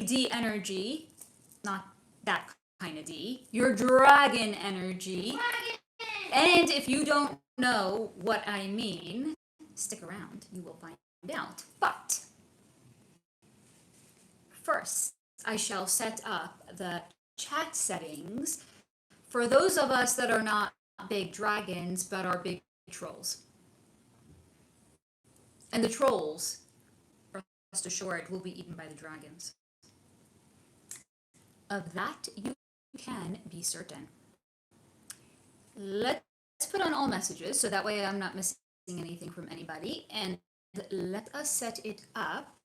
D energy, not that kind of D, your dragon energy. And if you don't know what I mean, stick around, you will find out. But first, I shall set up the chat settings for those of us that are not big dragons, but are big trolls. And the trolls, rest assured, will be eaten by the dragons. Of that you can be certain. Let's put on all messages, so that way I'm not missing anything from anybody. And let us set it up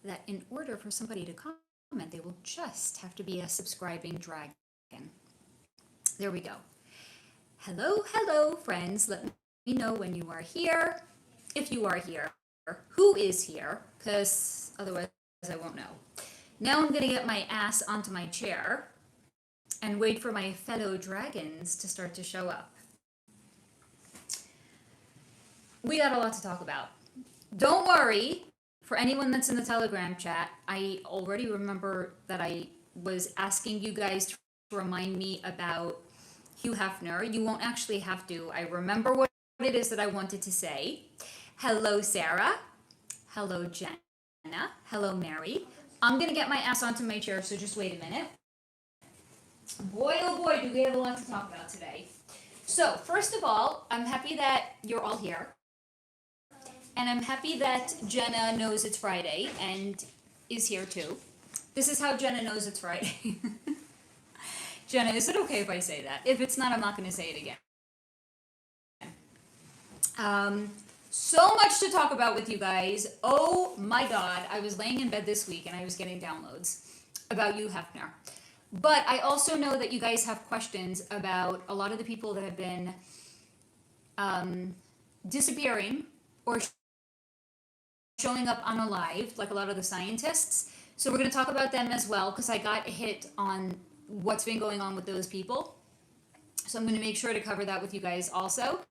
that in order for somebody to comment, they will just have to be a subscribing dragon. There we go. Hello, hello, friends. Let me know when you are here. If you are here, who is here? Because otherwise I won't know. Now I'm going to get my ass onto my chair and wait for my fellow dragons to start to show up. We got a lot to talk about. Don't worry, for anyone that's in the Telegram chat, I already remember that I was asking you guys to remind me about Hugh Hefner. You won't actually have to. I remember what it is that I wanted to say. Hello, Sarah. Hello, Jenna. Hello, Mary. I'm going to get my ass onto my chair, so just wait a minute. Boy, oh boy, do we have a lot to talk about today. So, first of all, I'm happy that you're all here. And I'm happy that Jenna knows it's Friday and is here too. This is how Jenna knows it's Friday. Jenna, is it okay if I say that? If it's not, I'm not going to say it again. So much to talk about with you guys. Oh my God. I was laying in bed this week and I was getting downloads about Hugh Hefner. But I also know that you guys have questions about a lot of the people that have been disappearing or showing up unalive, like a lot of the scientists. So we're going to talk about them as well, because I got hit on what's been going on with those people. So I'm going to make sure to cover that with you guys also.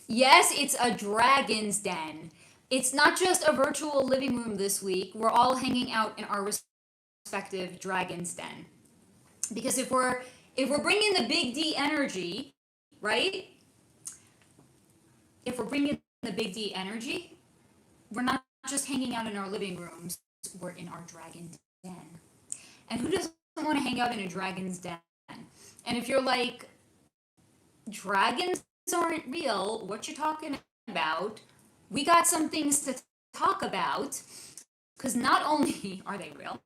Yes, it's a dragon's den. It's not just a virtual living room this week. We're all hanging out in our respective dragon's den. Because if we're bringing the big D energy, right? If we're bringing the big D energy, we're not just hanging out in our living rooms, we're in our dragon den. And who doesn't want to hang out in a dragon's den? And if you're like, dragons aren't real, what you talking about? We got some things to talk about, because not only are they real,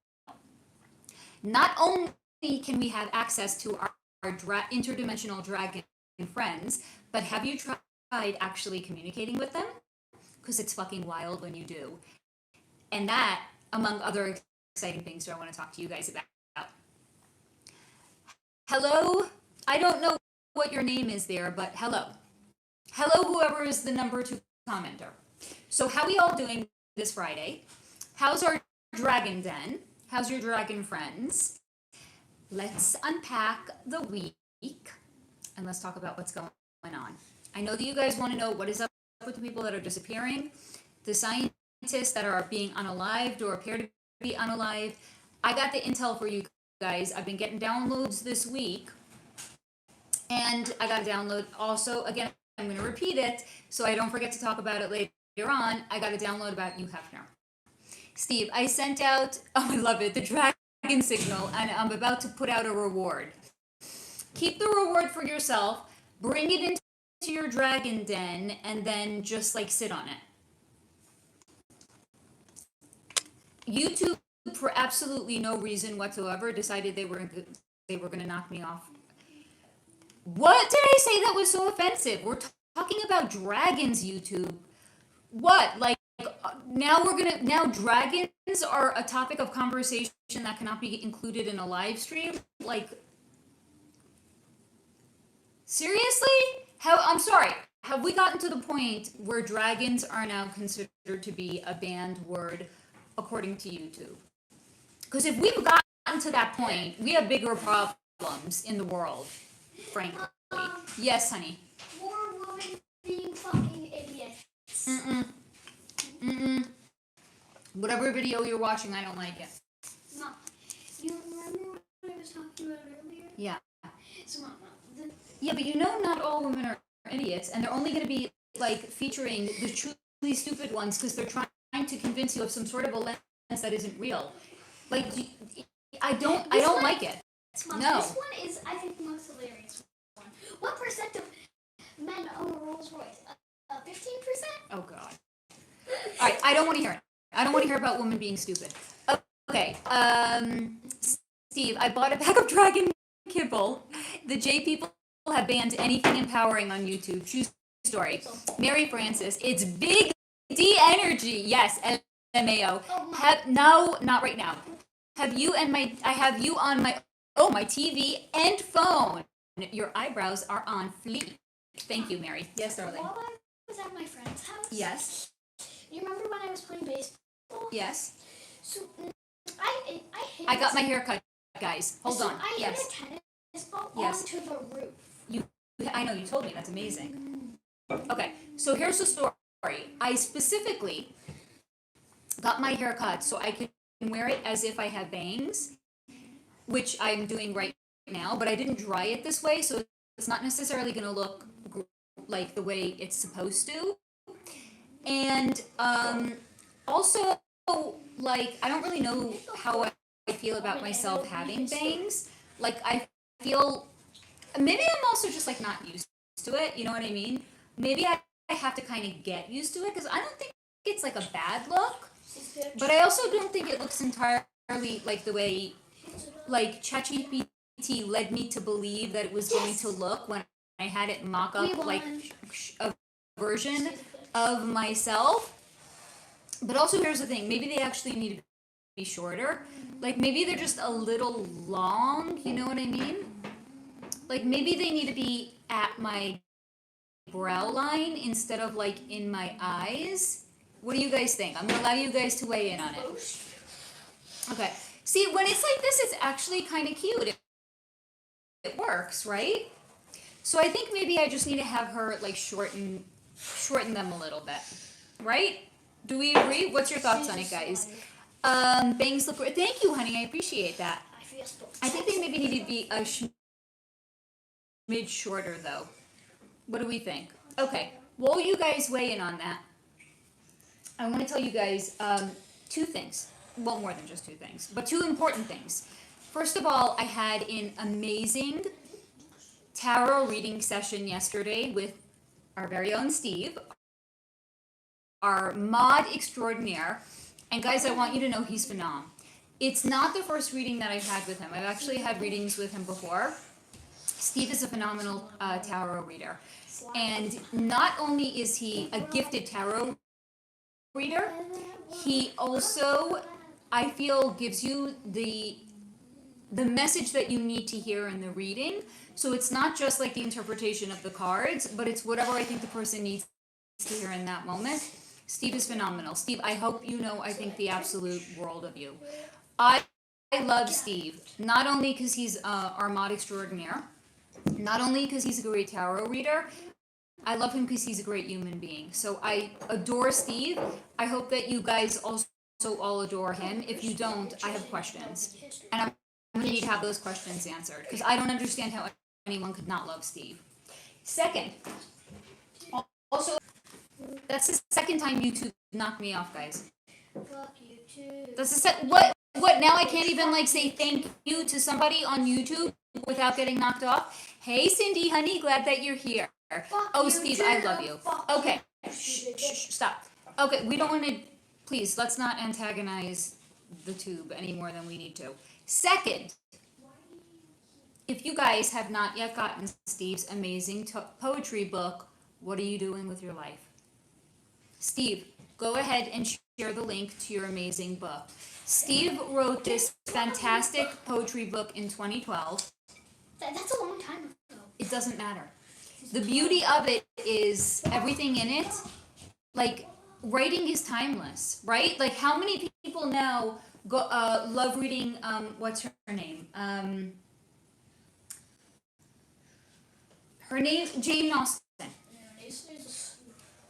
not only can we have access to our interdimensional dragon friends, but have you tried actually communicating with them? Because it's fucking wild when you do. And that, among other exciting things, I want to talk to you guys about. Hello? I don't know what your name is there, but hello. Hello, whoever is the number 2 commenter. So how are we all doing this Friday? How's our dragon den? How's your dragon friends? Let's unpack the week and let's talk about what's going on. I know that you guys want to know what is up with the people that are disappearing, the scientists that are being unalived or appear to be unalived. I got the intel for you guys. I've been getting downloads this week, and I got a download also. Again, I'm going to repeat it so I don't forget to talk about it later on. I got a download about Hugh Hefner. Steve, I sent out, oh, I love it, the dragon signal, and I'm about to put out a reward. Keep the reward for yourself, bring it into your dragon den, and then just like sit on it. YouTube, for absolutely no reason whatsoever, decided they were going to knock me off. What did I say that was so offensive? We're talking about dragons, YouTube. What? Like, now dragons are a topic of conversation that cannot be included in a live stream? Like, seriously? I'm sorry. Have we gotten to the point where dragons are now considered to be a banned word according to YouTube? Because if we've gotten to that point, we have bigger problems in the world, frankly. Yes, honey. More women being fucking idiots. Whatever video you're watching, I don't like it. Mom, you remember what I was talking about earlier? Yeah. So, Mom, Yeah, but you know not all women are idiots, and they're only going to be, like, featuring the truly stupid ones because they're trying to convince you of some sort of a lens that isn't real. Like, I don't like it. Mom, No. this one is, I think, the most hilarious one. What percent of men own a Rolls Royce? 15%? Oh, God. All right, I don't want to hear it. I don't want to hear about women being stupid. Okay, Steve, I bought a bag of Dragon Kibble. The J people have banned anything empowering on YouTube. True story. Mary Francis, it's Big D Energy. Yes, LMAO. No, not right now. I have you on my TV and phone. Your eyebrows are on fleek. Thank you, Mary. Yes, darling. While I was at my friend's house. Yes. You remember when I was playing baseball? Yes. So I hit. I got my hair cut, guys. Hold on. I Yes. hit a tennis ball Yes. onto the roof. I know you told me. That's amazing. Okay, so here's the story. I specifically got my hair cut so I could wear it as if I had bangs, which I'm doing right now, but I didn't dry it this way, so it's not necessarily going to look like the way it's supposed to. And also, like, I don't really know how I feel about myself having bangs. Like, I feel, maybe I'm also just, like, not used to it, you know what I mean? Maybe I have to kind of get used to it, because I don't think it's, like, a bad look, but I also don't think it looks entirely like the way, like, ChatGPT led me to believe that it was going to look when I had it mock up, like, a version of myself. But also, here's the thing, maybe they actually need to be shorter. Like, maybe they're just a little long, you know what I mean? Like, maybe they need to be at my brow line instead of, like, in my eyes. What do you guys think? I'm gonna allow you guys to weigh in on it. Okay. See, when it's like this, it's actually kind of cute. It works, right? So I think maybe I just need to have her, like, shorten them a little bit, right? Do we agree? What's your thoughts on it, guys? Bangs look great. Thank you, honey. I appreciate that. I think they maybe need to be a smidge shorter, though. What do we think? Okay. While you guys weigh in on that, I want to tell you guys two things. Well, more than just two things, but two important things. First of all, I had an amazing tarot reading session yesterday with our very own Steve, our mod extraordinaire. And guys, I want you to know he's phenomenal. It's not the first reading that I've had with him. I've actually had readings with him before. Steve is a phenomenal tarot reader. And not only is he a gifted tarot reader, he also, I feel, gives you the message that you need to hear in the reading. So it's not just like the interpretation of the cards, but it's whatever I think the person needs to hear in that moment. Steve is phenomenal. Steve, I hope you know I think the absolute world of you. I love Steve, not only because he's our mod extraordinaire, not only because he's a great tarot reader, I love him because he's a great human being. So I adore Steve. I hope that you guys also all adore him. If you don't, I have questions. And I'm going to need to have those questions answered, because I don't understand how anyone could not love Steve. Second, also, that's the second time YouTube knocked me off, guys. Fuck YouTube. That's the what? Now I can't even, like, say thank you to somebody on YouTube without getting knocked off? Hey, Cindy, honey, glad that you're here. Oh, Steve, I love you. Okay, stop. Okay, we don't want to, please, let's not antagonize the tube any more than we need to. Second, if you guys have not yet gotten Steve's amazing poetry book, what are you doing with your life? Steve, go ahead and share the link to your amazing book. Steve wrote this fantastic poetry book in 2012. That's a long time ago. It doesn't matter. The beauty of it is everything in it, like, writing is timeless, right? Like, how many people now love reading, what's her name? Her name, Jane Austen.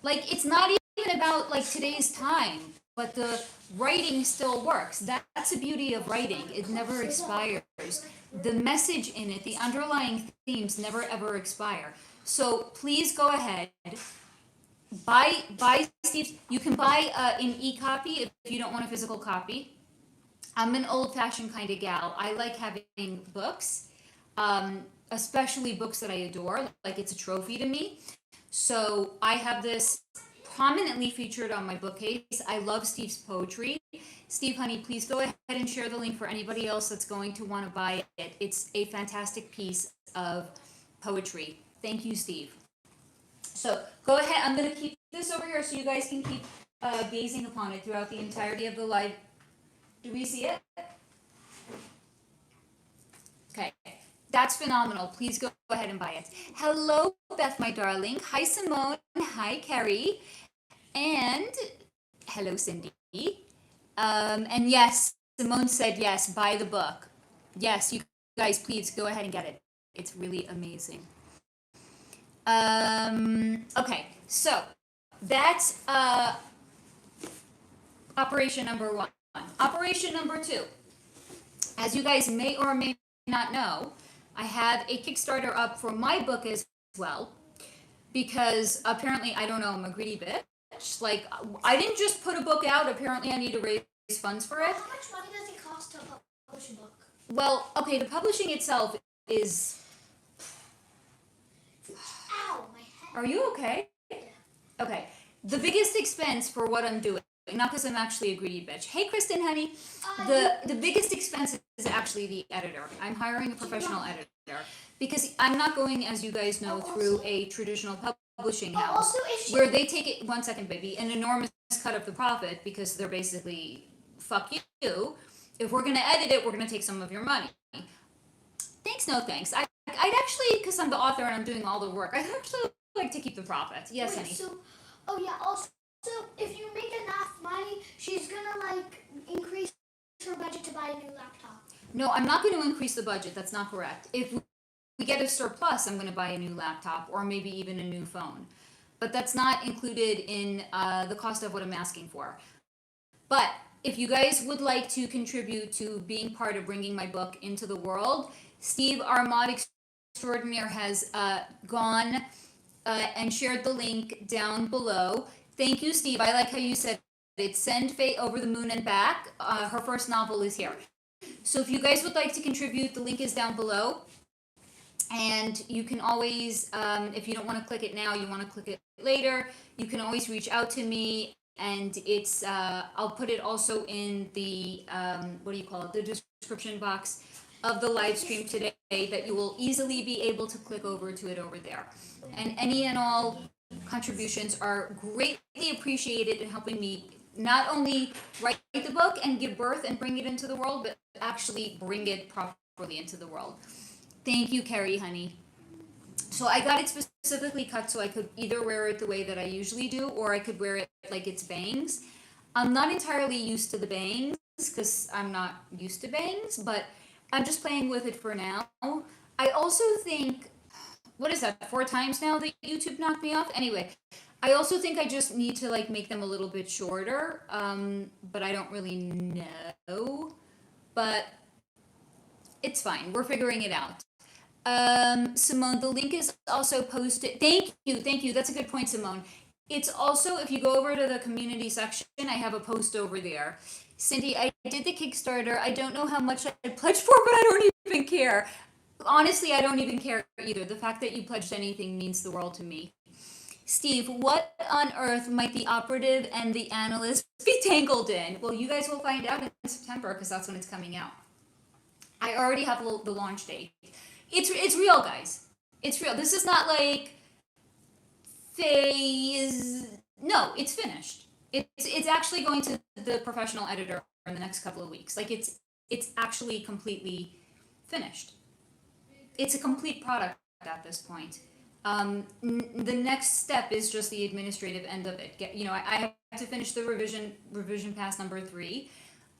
Like, it's not even about, like, today's time. but the writing still works. That's the beauty of writing. It never expires. The message in it, the underlying themes never ever expire. So please go ahead, buy Steve's. You can buy an e-copy if you don't want a physical copy. I'm an old-fashioned kind of gal. I like having books, especially books that I adore. Like it's a trophy to me. So I have this prominently featured on my bookcase. I love Steve's poetry. Steve, honey, please go ahead and share the link for anybody else that's going to want to buy it. It's a fantastic piece of poetry. Thank you, Steve. So go ahead. I'm going to keep this over here so you guys can keep gazing upon it throughout the entirety of the live. Do we see it? Okay. That's phenomenal. Please go ahead and buy it. Hello, Beth, my darling. Hi, Simone. Hi, Carrie. And hello, Cindy. And yes, Simone said yes, buy the book. Yes, you guys, please go ahead and get it. It's really amazing. Okay, so that's operation number 1. Operation number 2. As you guys may or may not know, I have a Kickstarter up for my book as well, because apparently, I don't know, I'm a greedy bitch. Like, I didn't just put a book out, apparently I need to raise funds for it. How much money does it cost to publish a book? Well, okay, the publishing itself is... Ow, my head. Are you okay? Okay, the biggest expense for what I'm doing, not because I'm actually a greedy bitch. Hey, Kristen, honey. The biggest expense is actually the editor. I'm hiring a professional editor because I'm not going, as you guys know, through a traditional publishing house where they take it, 1 second, baby, an enormous cut of the profit because they're basically, fuck you. If we're going to edit it, we're going to take some of your money. Thanks, no thanks. I'd actually, because I'm the author and I'm doing all the work, I'd actually like to keep the profit. Yes, honey. Also, if you make enough money, she's gonna like increase her budget to buy a new laptop. No, I'm not going to increase the budget. That's not correct. If we get a surplus, I'm going to buy a new laptop or maybe even a new phone. But that's not included in the cost of what I'm asking for. But if you guys would like to contribute to being part of bringing my book into the world, Steve, our mod extraordinaire, has gone and shared the link down below. Thank you, Steve. I like how you said it. Send Faye over the moon and back. Her first novel is here. So if you guys would like to contribute, the link is down below. And you can always, if you don't want to click it now, you want to click it later, you can always reach out to me. And it's, I'll put it also in the, the description box of the live stream today, that you will easily be able to click over to it over there. And any and all contributions are greatly appreciated in helping me not only write the book and give birth and bring it into the world, but actually bring it properly into the world. Thank you, Carrie, honey. So I got it specifically cut so I could either wear it the way that I usually do, or I could wear it like it's bangs. I'm not entirely used to the bangs because I'm not used to bangs, but I'm just playing with it for now. I also think, what is that, 4 times now that YouTube knocked me off? Anyway, I also think I just need to like make them a little bit shorter, but I don't really know. But it's fine. We're figuring it out. Simone, the link is also posted. Thank you. That's a good point, Simone. It's also, if you go over to the community section, I have a post over there. Cindy, I did the Kickstarter. I don't know how much I pledged for, but I don't even care. Honestly, I don't even care either. The fact that you pledged anything means the world to me. Steve, what on earth might the operative and the analyst be tangled in? Well, you guys will find out in September because that's when it's coming out. I already have the launch date. It's real, guys. It's real. This is not like phase. No, it's finished. It's actually going to the professional editor in the next couple of weeks. Like it's actually completely finished. It's a complete product at this point. The next step is just the administrative end of it. I have to finish the revision pass number 3.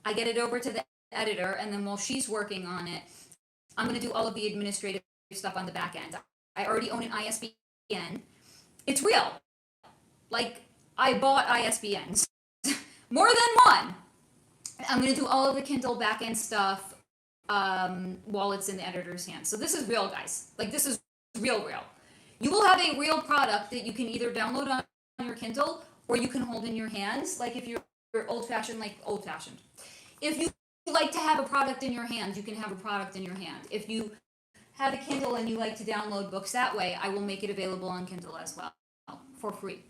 I get it over to the editor, and then while she's working on it, I'm going to do all of the administrative stuff on the back end. I already own an ISBN. It's real. Like, I bought ISBNs. more than one. I'm going to do all of the Kindle backend stuff while it's in the editor's hands. So this is real, guys. Like, this is real. You will have a real product that you can either download on your Kindle or you can hold in your hands. Like, if you're old-fashioned. If you like to have a product in your hand, you can have a product in your hand. If you have a Kindle and you like to download books that way, I will make it available on Kindle as well for free.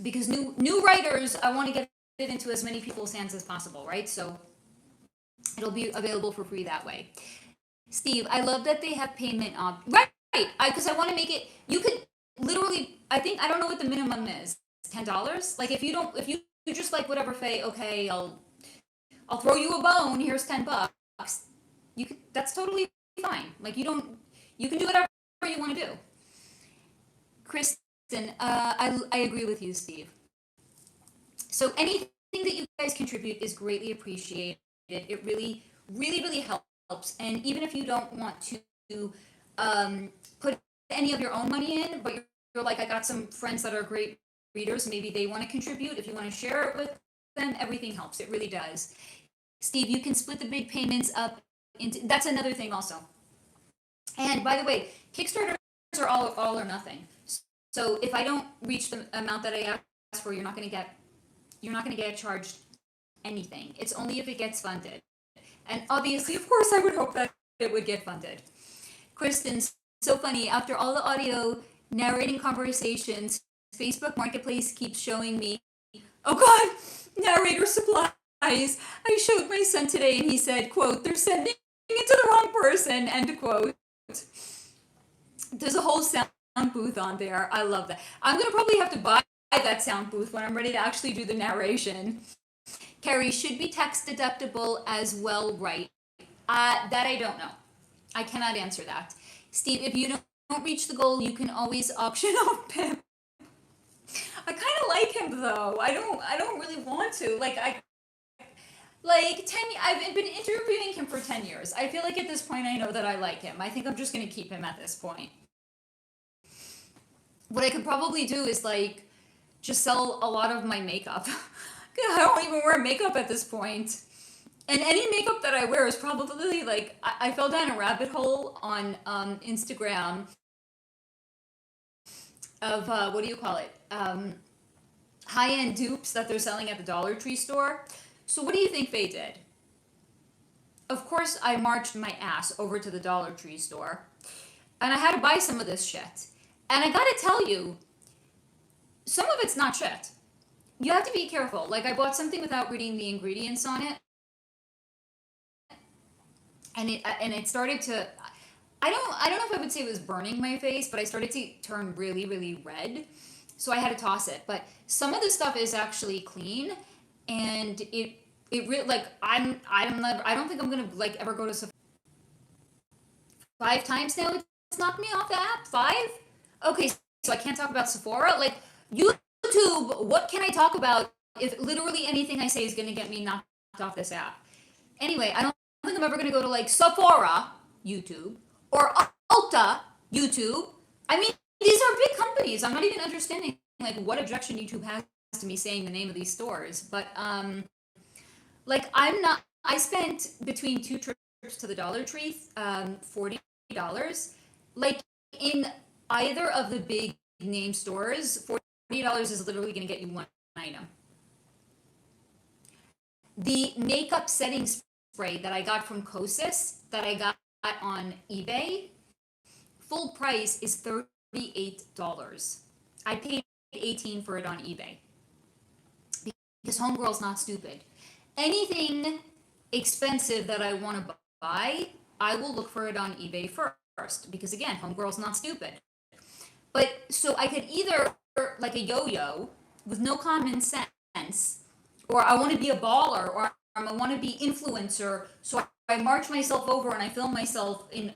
Because new writers, I want to get it into as many people's hands as possible, right? So it'll be available for free that way. Steve, I love that they have payment op. Right, because I want to make it. You could literally. I don't know what the minimum is. $10. Like, if you just like whatever, Faye. Okay, I'll throw you a bone. Here's $10. You could. That's totally fine. Like, you can do whatever you want to do. Kristen, I agree with you, Steve. So anything that you guys contribute is greatly appreciated. It really, really, really helps. And even if you don't want to put any of your own money in, but you're like, I got some friends that are great readers, maybe they want to contribute. If you want to share it with them, everything helps. It really does. Steve, you can split the big payments up into, that's another thing also. And by the way, Kickstarters are all or nothing. So if I don't reach the amount that I asked for, you're not going to get charged anything. It's only if it gets funded. And obviously, of course, I would hope that it would get funded. Kristen, so funny. After all the audio narrating conversations, Facebook Marketplace keeps showing me, oh God, narrator supplies. I showed my son today and he said, quote, they're sending it to the wrong person, end quote. There's a whole sound booth on there. I love that. I'm going to probably have to buy that sound booth when I'm ready to actually do the narration. Carrie, should be tax deductible as well, right? That I don't know. I cannot answer that. Steve, if you don't reach the goal, you can always auction off Pip. I kind of like him though. I don't really want to. I've been interviewing him for 10 years. I feel like at this point I know that I like him. I think I'm just going to keep him at this point. What I could probably do is just sell a lot of my makeup. I don't even wear makeup at this point. And any makeup that I wear is probably I fell down a rabbit hole on Instagram of what do you call it? High-end dupes that they're selling at the Dollar Tree store. So what do you think they did? Of course, I marched my ass over to the Dollar Tree store, and I had to buy some of this shit. And I gotta tell you, some of it's not shit. You have to be careful. I bought something without reading the ingredients on it, and it started to. I don't know if I would say it was burning my face, but I started to turn really, really red. So I had to toss it. But some of the stuff is actually clean, and it really I don't think I'm gonna ever go to Sephora. 5 times now it's knocked me off the app. 5. Okay, so I can't talk about Sephora. YouTube, what can I talk about if literally anything I say is gonna get me knocked off this app? Anyway, I don't think I'm ever gonna go to Sephora YouTube or Ulta YouTube. I mean, these are big companies. I'm not even understanding what objection YouTube has to me saying the name of these stores. But I spent between 2 trips to the Dollar Tree, $40. In either of the big name stores, $40 is literally going to get you one item. The makeup setting spray that I got from Kosas that I got on eBay, full price is $38. I paid $18 for it on eBay because Homegirl's not stupid. Anything expensive that I want to buy, I will look for it on eBay first because again, Homegirl's not stupid. But so I could either like a yo-yo with no common sense, or I want to be a baller, or I want to be influencer, so I march myself over and I film myself in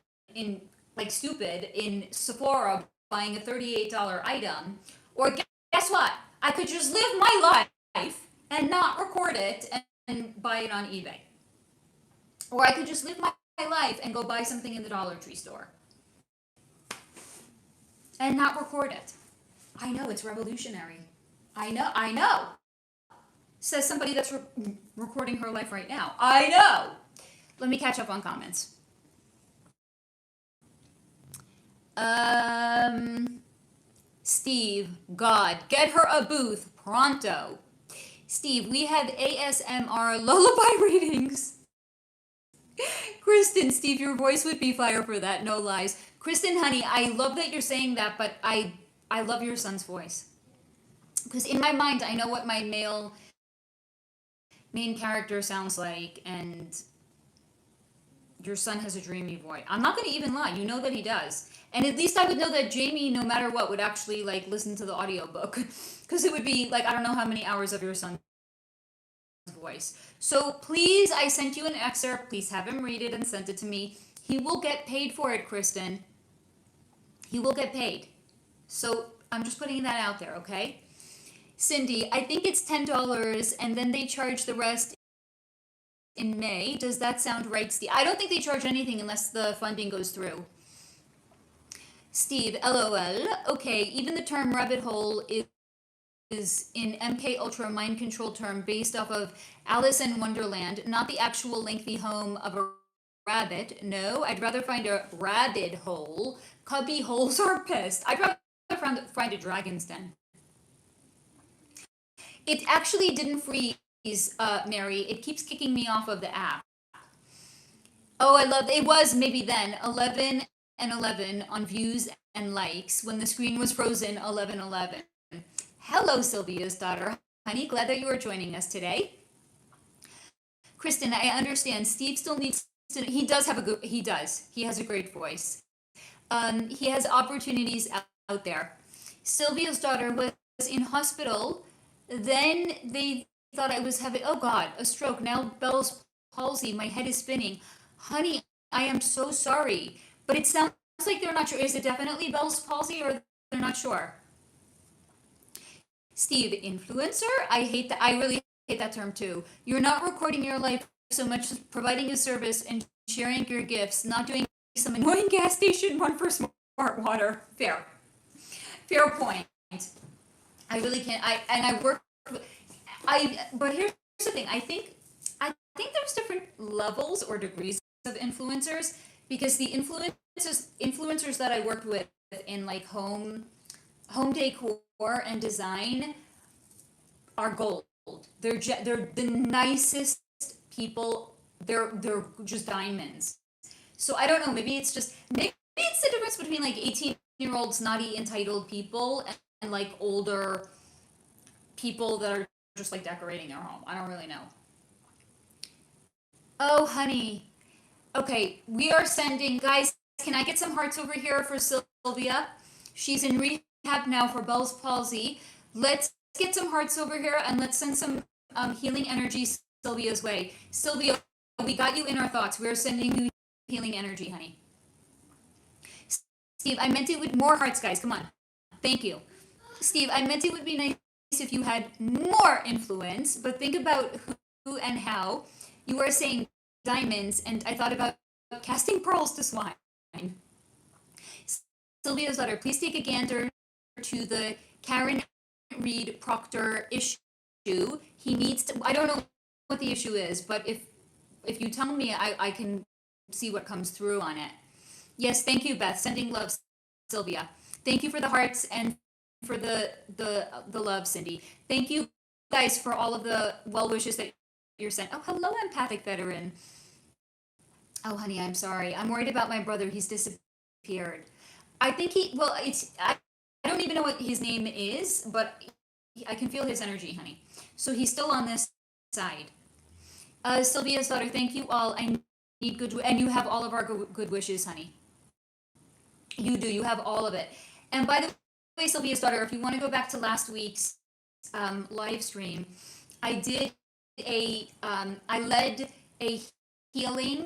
stupid in Sephora buying a $38 item. Or guess what? I could just live my life and not record it and buy it on eBay. Or I could just live my life and go buy something in the Dollar Tree store and not record it. I know, it's revolutionary. I know. Says somebody that's recording her life right now. I know. Let me catch up on comments. Steve, God, get her a booth pronto. Steve, we have ASMR lullaby readings. Kristen, Steve, your voice would be fire for that, no lies. Kristen, honey, I love that you're saying that, but I love your son's voice. Because in my mind, I know what my main character sounds like, and your son has a dreamy voice. I'm not going to even lie. You know that he does. And at least I would know that Jamie, no matter what, would actually like listen to the audiobook. Because it would be like, I don't know how many hours of your son's voice. So please, I sent you an excerpt. Please have him read it and send it to me. He will get paid for it, Kristen. He will get paid. So I'm just putting that out there, okay? Cindy, I think it's $10 and then they charge the rest in May. Does that sound right, Steve? I don't think they charge anything unless the funding goes through. Steve, LOL. Okay, even the term rabbit hole is in MK Ultra mind control term based off of Alice in Wonderland, not the actual lengthy home of a rabbit. No, I'd rather find a rabbit hole. Cubby holes are pissed. I'd rather find a dragon's den. It actually didn't freeze, Mary. It keeps kicking me off of the app. Oh, I love it. Was maybe then 11 and 11 on views and likes when the screen was frozen 11:11. Hello, Sylvia's daughter. Honey, glad that you are joining us today. Kristen, I understand. Steve still needs to. He does have a good. He does. He has a great voice. He has opportunities out there. Sylvia's daughter was in hospital. Then they thought I was having, oh God, a stroke. Now Bell's palsy. My head is spinning. Honey, I am so sorry. But it sounds like they're not sure. Is it definitely Bell's palsy or they're not sure? Steve, influencer? I hate that. I really hate that term too. You're not recording your life so much as providing a service and sharing your gifts, not doing some annoying gas station run for smart water. Fair. Fair point. I really can't. But here's the thing. I think there's different levels or degrees of influencers because the influencers that I worked with in like home decor and design are gold. They're the nicest people. They're just diamonds. So I don't know. Maybe it's the difference between like 18-year-old snotty entitled people and like older people that are just like decorating their home. I don't really know. Oh, honey. Okay, we are sending, guys, can I get some hearts over here for Sylvia? She's in rehab now for Bell's palsy. Let's get some hearts over here and let's send some healing energy Sylvia's way. Sylvia, we got you in our thoughts. We're sending you healing energy, honey. Steve, I meant it with more hearts, guys. Come on. Thank you. Steve, I meant it would be nice if you had more influence, but think about who and how. You are saying diamonds, and I thought about casting pearls to swine. Sylvia's daughter, please take a gander to the Karen Reed Proctor issue. He needs to, I don't know what the issue is, but if you tell me, I can see what comes through on it. Yes, thank you, Beth. Sending love, Sylvia. Thank you for the hearts and for the love, Cindy. Thank you guys for all of the well wishes that you're sent. Oh, hello, empathic veteran. Oh, honey, I'm sorry. I'm worried about my brother. He's disappeared. I think I don't even know what his name is, but I can feel his energy, honey. So he's still on this side. Sylvia's daughter, thank you all. I need good, and you have all of our good wishes, honey. You do. You have all of it. And by the way, Sylvia's daughter, if you want to go back to last week's live stream, I led a healing.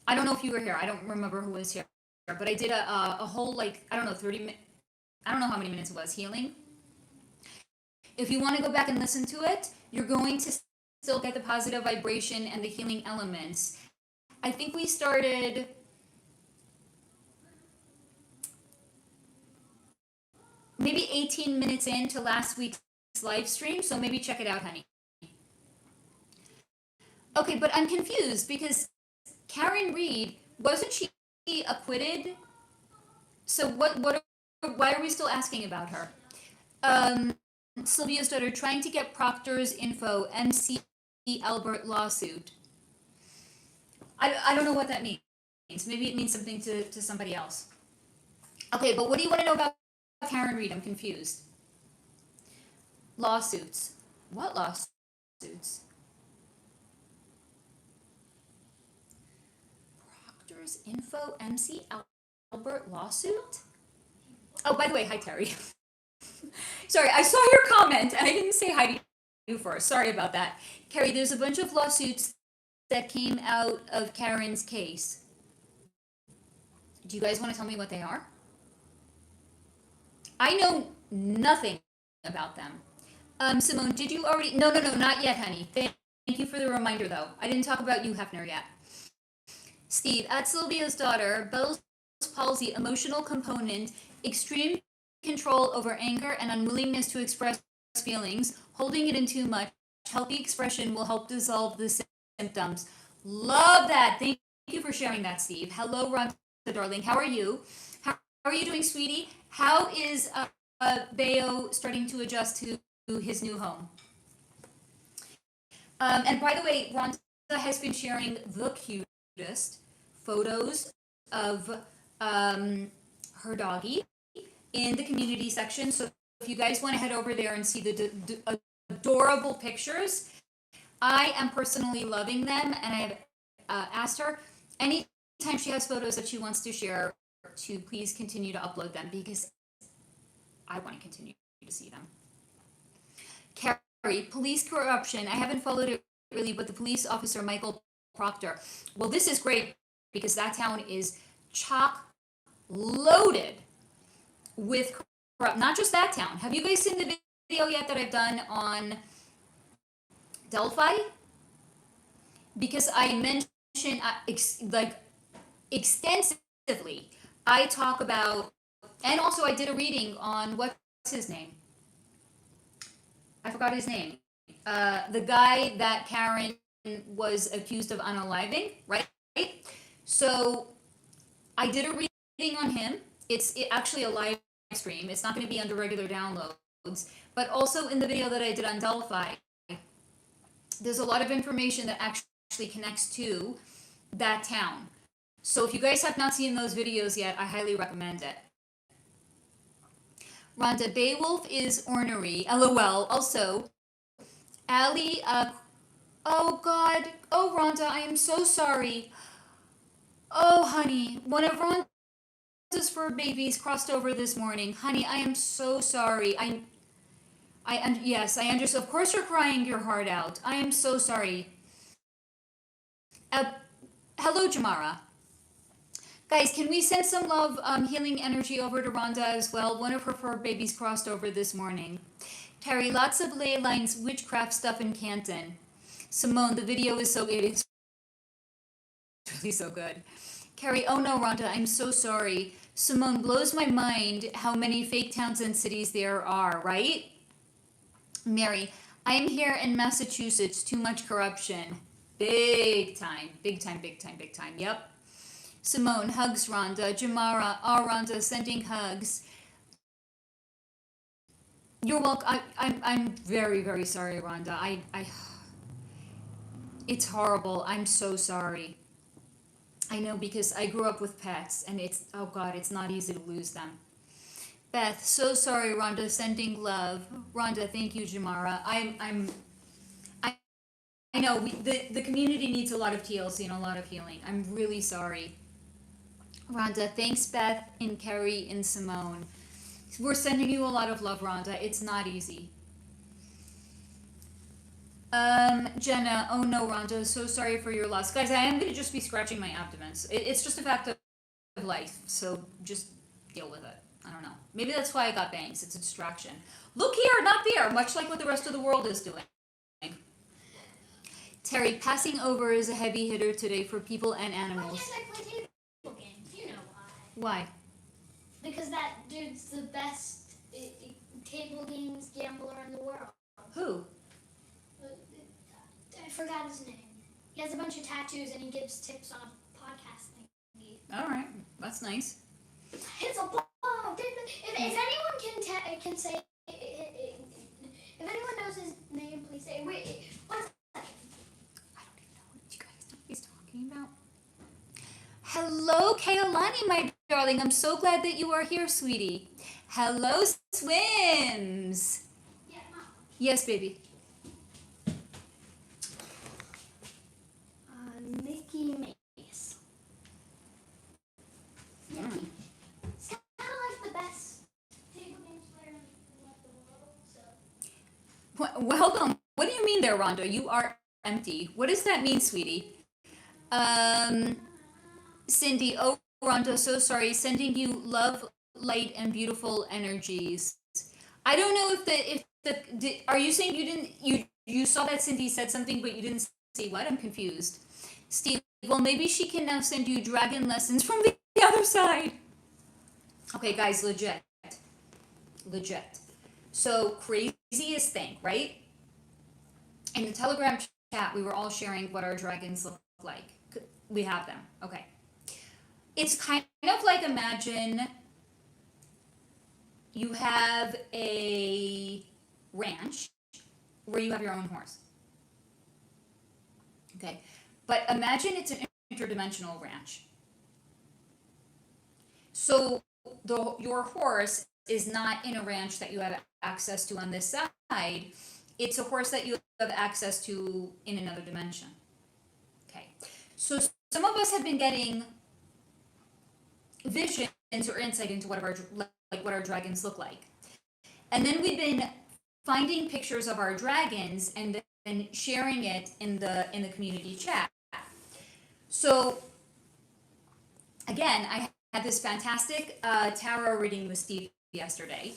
I don't know if you were here. I don't remember who was here, but I did a whole, like, I don't know, 30 minutes. I don't know how many minutes it was, healing. If you want to go back and listen to it, you're going to still get the positive vibration and the healing elements. I think we started maybe 18 minutes into last week's live stream, so maybe check it out, honey. Okay, but I'm confused because Karen Reed, wasn't she acquitted? So why are we still asking about her? Um, Sylvia's daughter trying to get Proctor's info, MC Albert lawsuit. I don't know what that means. Maybe it means something to somebody else. Okay, but what do you want to know about Karen Reed? I'm confused. Lawsuits. What lawsuits? Proctor's info, MC Albert lawsuit? Oh, by the way, hi Terry. Sorry, I saw your comment and I didn't say hi to you first. Sorry about that. Carrie, there's a bunch of lawsuits that came out of Karen's case. Do you guys want to tell me what they are? I know nothing about them. Simone, did you already? No, not yet, honey. Thank you for the reminder, though. I didn't talk about you, Hefner, yet. Steve, at Sylvia's daughter, Bell's palsy, emotional component, extreme control over anger and unwillingness to express feelings, holding it in too much. Healthy expression will help dissolve the symptoms. Love that. Thank you for sharing that, Steve. Hello, Ron, darling. How are you? How are you doing, sweetie? How is Bayo starting to adjust to his new home? And by the way, Rhonda has been sharing the cutest photos of her doggy in the community section. So if you guys want to head over there and see the adorable pictures, I am personally loving them, and I have asked her anytime she has photos that she wants to share to please continue to upload them because I want to continue to see them. Carrie, police corruption. I haven't followed it really, but the police officer, Michael Proctor. Well, this is great because that town is chock loaded with corrupt. Not just that town. Have you guys seen the video yet that I've done on Delphi? Because I mentioned extensively, I talk about, and also I did a reading on what's his name? I forgot his name. The guy that Karen was accused of unaliving, right? So I did a reading on him. It's actually a live stream. It's not going to be under regular downloads, but also in the video that I did on Delphi, there's a lot of information that actually connects to that town. So if you guys have not seen those videos yet, I highly recommend it. Rhonda, Beowulf is ornery. LOL. Also, Allie, oh God. Oh, Rhonda, I am so sorry. Oh, honey, one of Rhonda's fur babies crossed over this morning. Honey, I am so sorry. Yes, I understand. Of course you're crying your heart out. I am so sorry. Hello, Jamara. Guys, can we send some love, healing energy over to Rhonda as well? One of her fur babies crossed over this morning. Terry, lots of ley lines, witchcraft stuff in Canton. Simone, the video is it's really so good. Carrie, oh no, Rhonda, I'm so sorry. Simone, blows my mind how many fake towns and cities there are, right? Mary, I am here in Massachusetts, too much corruption. Big time, big time, big time, big time, yep. Simone, hugs Rhonda. Jamara, Rhonda, sending hugs. You're welcome. I'm very, very sorry, Rhonda. It's horrible. I'm so sorry. I know because I grew up with pets and oh God, it's not easy to lose them. Beth, so sorry, Rhonda, sending love. Rhonda, thank you, Jamara. I know the community needs a lot of TLC and a lot of healing. I'm really sorry. Rhonda, thanks Beth and Carrie and Simone. We're sending you a lot of love, Rhonda. It's not easy. Jenna, oh no, Rhonda, so sorry for your loss. Guys, I am going to just be scratching my abdomen. It's just a fact of life, so just deal with it. I don't know. Maybe that's why I got bangs. It's a distraction. Look here, not there, much like what the rest of the world is doing. Terry, passing over is a heavy hitter today for people and animals. Why can't I play table games? You know why. Why? Because that dude's the best table games gambler in the world. Who? I forgot his name. He has a bunch of tattoos and he gives tips on a podcast thingy. All right, that's nice. It's a blog. If anyone can say, if anyone knows his name, please say. Wait, one second. I don't even know what you guys know he's talking about. Hello, Kaolani, my darling. I'm so glad that you are here, sweetie. Hello, Swims. Yeah, Mom. Yes, baby. Mickey Mace. Mickey. It's kind of like the best table games player in like, the world. So. Well, hold on. What do you mean there, Rhonda? You are empty. What does that mean, sweetie? Cindy, oh, Rhonda, so sorry. Sending you love, light, and beautiful energies. I don't know if are you saying you saw that Cindy said something, but you didn't see what? I'm confused. Steve, well, maybe she can now send you dragon lessons from the other side. Okay, guys, legit. So, craziest thing, right? In the Telegram chat, we were all sharing what our dragons look like. We have them. Okay. It's kind of like, imagine you have a ranch where you have your own horse. Okay. But imagine it's an interdimensional ranch. So your horse is not in a ranch that you have access to on this side. It's a horse that you have access to in another dimension. Okay. So some of us have been getting visions or insight into what our dragons look like. And then we've been finding pictures of our dragons and then sharing it in the community chat. So again, I had this fantastic tarot reading with Steve yesterday,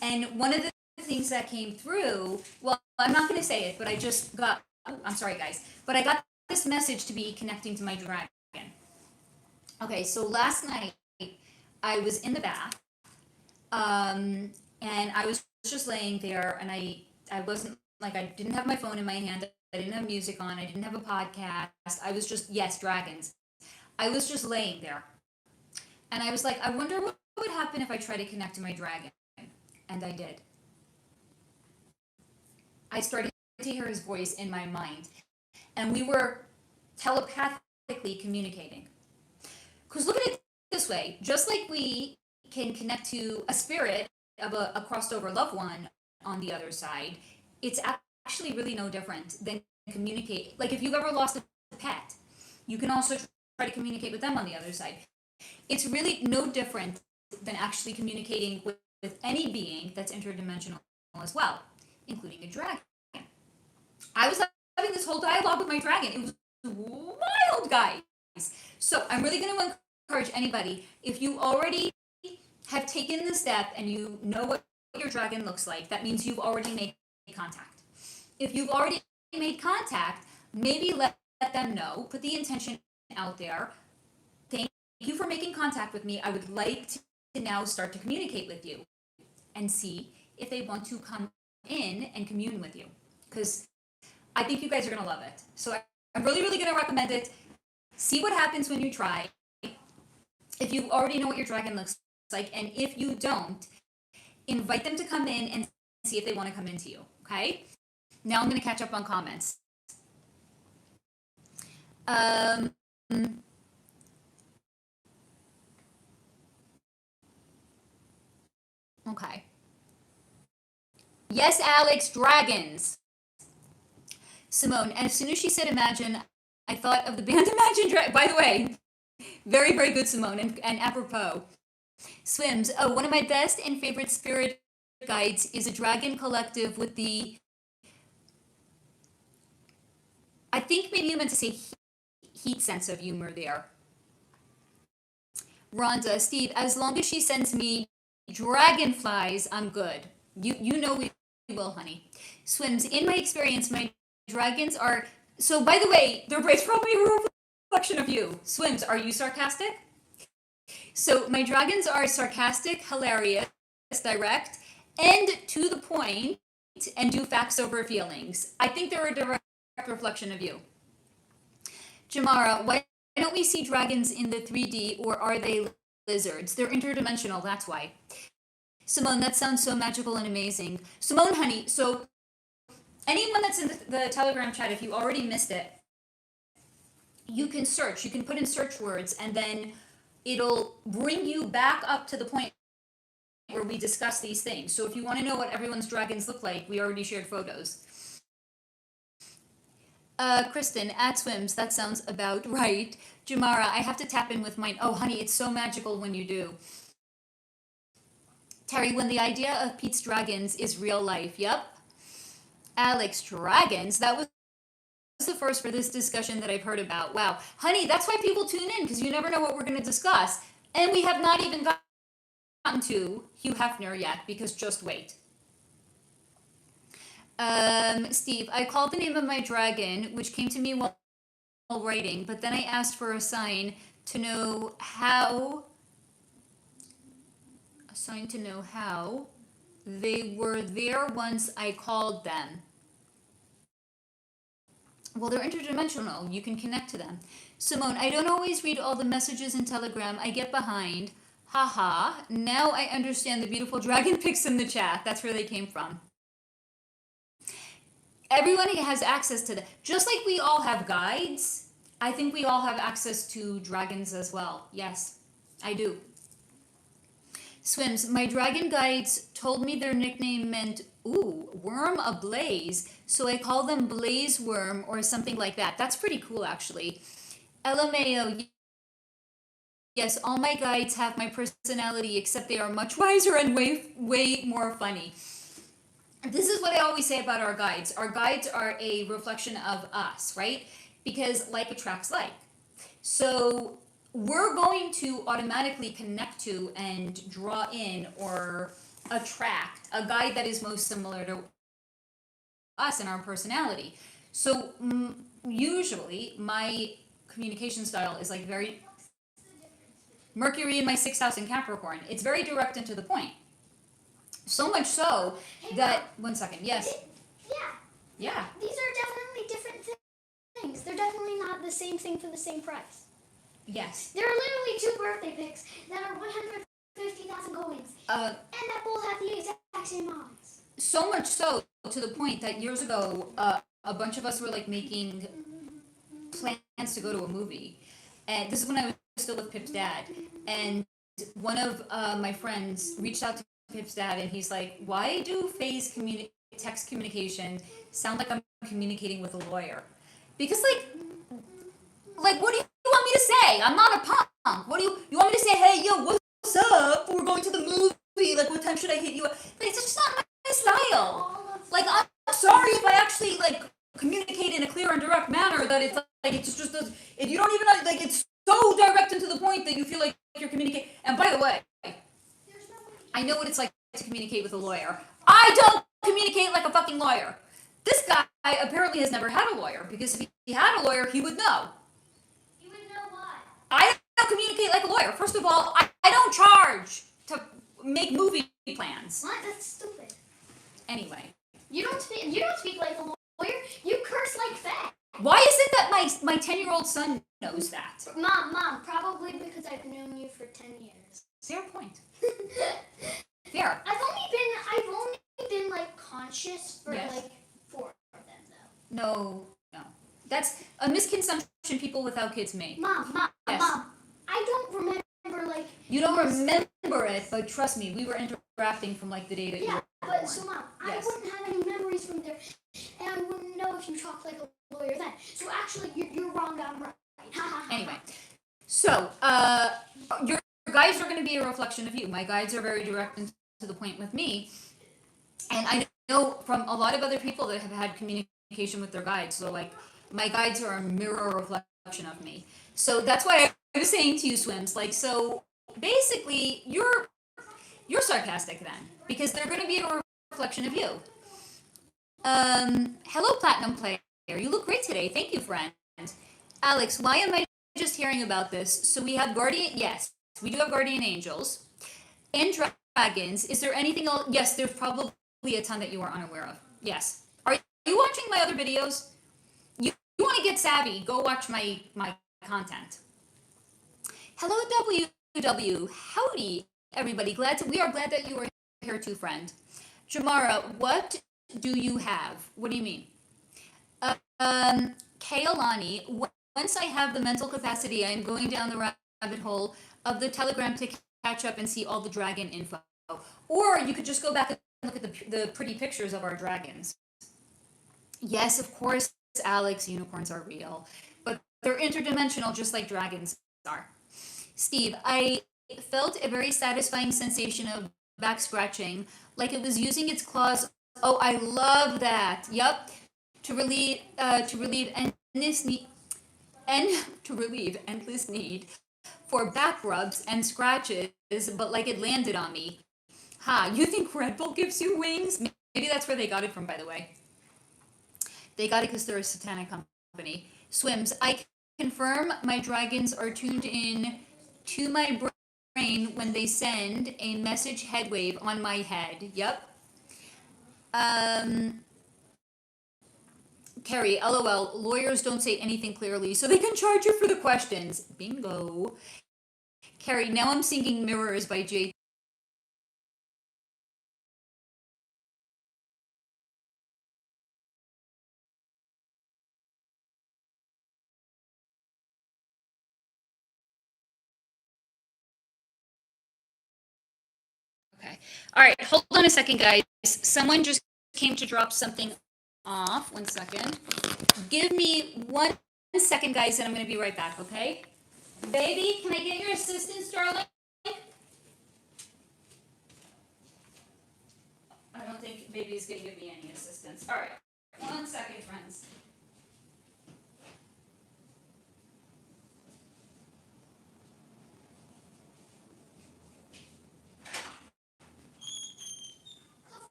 and one of the things that came through, well, I'm not going to say it, but I just got, I'm sorry guys, but I got this message to be connecting to my dragon. Okay, so last night I was in the bath, and I was just laying there, and I wasn't, like, I didn't have my phone in my hand, I didn't have music on, I didn't have a podcast, I was just, yes, dragons. I was just laying there. And I was like, I wonder what would happen if I try to connect to my dragon. And I did. I started to hear his voice in my mind. And we were telepathically communicating. Because look at it this way. Just like we can connect to a spirit of a crossed over loved one on the other side, it's actually really no different than communicate. Like if you've ever lost a pet, you can also try to communicate with them on the other side. It's really no different than actually communicating with any being that's interdimensional as well, including a dragon. I was having this whole dialogue with my dragon. It was wild, guys. So I'm really going to encourage anybody, if you already have taken the step and you know what your dragon looks like, that means you've already made contact. If you've already made contact, maybe let them know, put the intention out there. Thank you for making contact with me. I would like to now start to communicate with you and see if they want to come in and commune with you, because I think you guys are going to love it. So I'm really, really going to recommend it. See what happens when you try. If you already know what your dragon looks like, and if you don't, invite them to come in and see if they want to come into you, okay? Now I'm going to catch up on comments. Okay. Yes, Alex, dragons. Simone, and as soon as she said imagine, I thought of the band Imagine Dragons. By the way, very, very good, Simone, and apropos. Swims, one of my best and favorite spirit guides is a dragon collective with the, I think maybe you meant to say heat sense of humor there. Rhonda, Steve, as long as she sends me dragonflies, I'm good. You know we will, honey. Swims, in my experience, my dragons are, so by the way, they're probably a reflection of you. Swims, are you sarcastic? So my dragons are sarcastic, hilarious, direct, and to the point, and do facts over feelings. I think they're a direct reflection of you. Jamara, why don't we see dragons in the 3D, or are they lizards? They're interdimensional, that's why. Simone, that sounds so magical and amazing. Simone, honey, so anyone that's in the Telegram chat, if you already missed it, you can search. You can put in search words, and then it'll bring you back up to the point where we discuss these things. So if you want to know what everyone's dragons look like, we already shared photos. Kristen, at swims, that sounds about right. Jamara, I have to tap in with mine. Oh, honey, it's so magical when you do. Terry, when the idea of Pete's Dragons is real life. Yep. Alex, dragons? That was the first for this discussion that I've heard about. Wow. Honey, that's why people tune in, because you never know what we're going to discuss. And we have not even gotten to Hugh Hefner yet, because just wait. Steve, I called the name of my dragon, which came to me while writing, but then I asked for a sign to know how. A sign to know how they were there once I called them. Well, they're interdimensional. You can connect to them. Simone, I don't always read all the messages in Telegram. I get behind. Haha. Now I understand the beautiful dragon pics in the chat. That's where they came from. Everyone has access to that. Just like we all have guides, I think we all have access to dragons as well. Yes, I do. Swims, my dragon guides told me their nickname meant, worm ablaze, so I call them blaze worm or something like that. That's pretty cool, actually. LMAO, yes, all my guides have my personality, except they are much wiser and way more funny. This is what I always say about our guides. Our guides are a reflection of us, right? Because like attracts like. So we're going to automatically connect to and draw in or attract a guide that is most similar to us and our personality. So usually my communication style is like very Mercury in my 6th house in Capricorn. It's very direct and to the point. So much so that, 1 second, yes. Yeah. These are definitely different things. They're definitely not the same thing for the same price. Yes. There are literally 2 birthday pics that are 150,000 coins. And that both have the exact same odds. So much so to the point that years ago, a bunch of us were like making plans to go to a movie. And this is when I was still with Pip's dad. And one of my friends reached out to Pip's dad, and he's like, why do Faye's text communication sound like I'm communicating with a lawyer? Because like what do you want me to say? I'm not a punk. What do you want me to say? Hey, yo, what's up? We're going to the movie. Like, what time should I hit you up? Like, it's just not my style. Like, I'm sorry if I actually like communicate in a clear and direct manner that it's like it's just if you don't even like it's so direct and to the point that you feel like you're communicating. And by the way, I know what it's like to communicate with a lawyer. I don't communicate like a fucking lawyer. This guy apparently has never had a lawyer, because if he had a lawyer, he would know. You would know why. I don't communicate like a lawyer. First of all, I don't charge to make movie plans. What? That's stupid. Anyway. You don't speak like a lawyer. You curse like that. Why is it that my 10-year-old son knows that? Mom, probably because I've known you for 10 years. Fair point. Fair. I've only been like conscious for like 4 of them though. No. That's a misconception people without kids make. Mom, yes. Mom, I don't remember like. You don't remember it, but trust me, we were interacting from like the day that you were born. But so Mom, yes. I wouldn't have any memories from there, and I wouldn't know if you talked like a lawyer then. So actually, you're wrong. I'm right. Anyway, so your guides are going to be a reflection of you. My guides are very direct and to the point with me, and I know from a lot of other people that have had communication with their guides. So like my guides are a mirror reflection of me. So that's why I was saying to you, Swims, like, so basically you're sarcastic then, because they're going to be a reflection of you. Hello, Platinum Player. You look great today. Thank you, friend. Alex, why am I just hearing about this? So we have guardian. Yes, we do have guardian angels and dragons. Is there anything else? Yes, there's probably a ton that you are unaware of. Yes. Are you watching my other videos? You want to get savvy, go watch my content. Hello, WW. Howdy, everybody. We are glad that you are here too, friend. Jamara, what do you have? What do you mean? Kaylani, once I have the mental capacity, I am going down the rabbit hole of the Telegram to catch up and see all the dragon info. Or you could just go back and look at the pretty pictures of our dragons. Yes, of course, Alex, unicorns are real, but they're interdimensional just like dragons are. Steve, I felt a very satisfying sensation of back scratching, like it was using its claws. Oh, I love that. Yup. To relieve endless need and to relieve endless need for back rubs and scratches, but like it landed on me. Ha, you think Red Bull gives you wings? Maybe that's where they got it from, by the way. They got it because they're a satanic company. Swims, I confirm my dragons are tuned in to my brain when they send a message head wave on my head. Yep. Carrie, LOL, lawyers don't say anything clearly, so they can charge you for the questions. Bingo. Carrie, now I'm singing Mirrors by J. Okay. All right, hold on a second, guys. Someone just came to drop something off. 1 second. Give me 1 second, guys, and I'm going to be right back, okay? Baby, can I get your assistance, darling? I don't think baby's going to give me any assistance. All right. 1 second, friends.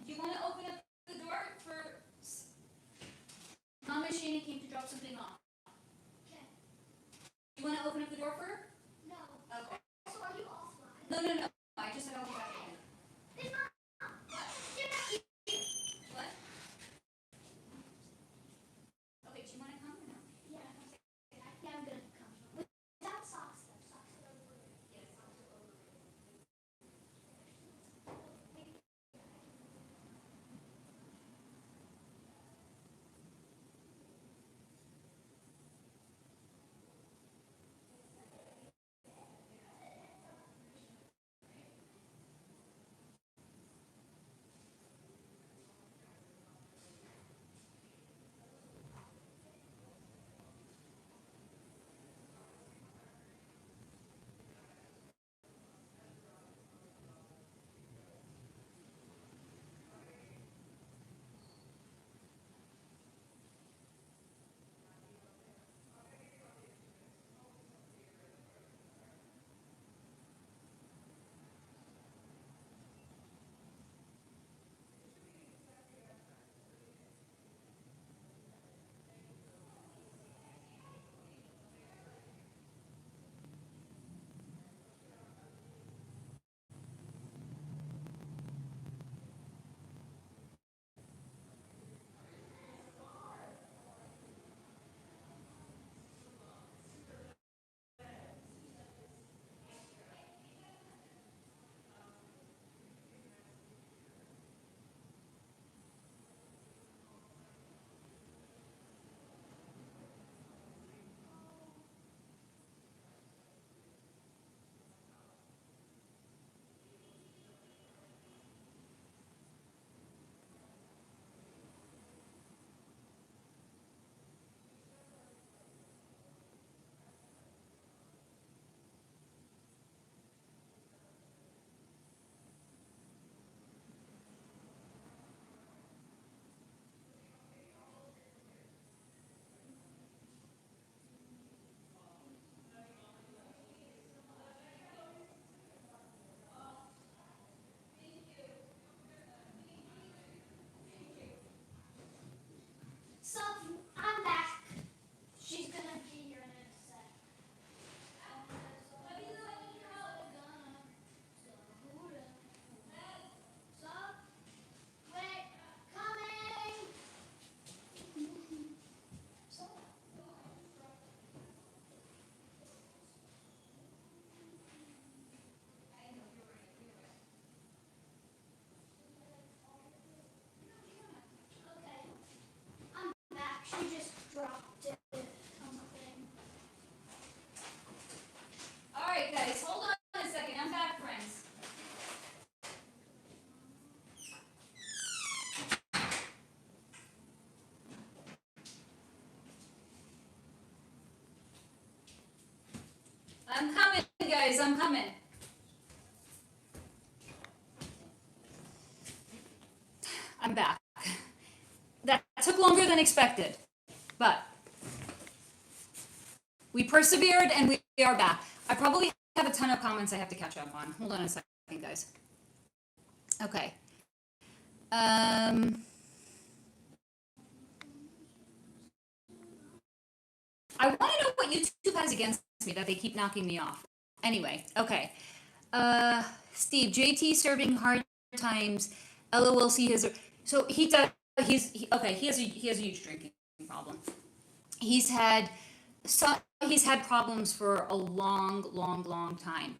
Do you want to open up the door for... Mama Shana came to drop something off. Okay. You want to open up the door for her? No. Okay. So are you offline? No. I just said I'll be back in. It's not. Get back here. What? Okay, do you want to come or no? Yeah. Yeah, I'm gonna come. Without socks, though. Socks are overrated. Yes, socks are overrated. I'm coming. I'm back. That took longer than expected, but we persevered and we are back. I probably have a ton of comments I have to catch up on. Hold on a second, guys. Okay. I want to know what YouTube has against me that they keep knocking me off. Anyway, okay. Steve, JT serving hard times. LOLC has so he does. He has a huge drinking problem. He's had problems for a long time.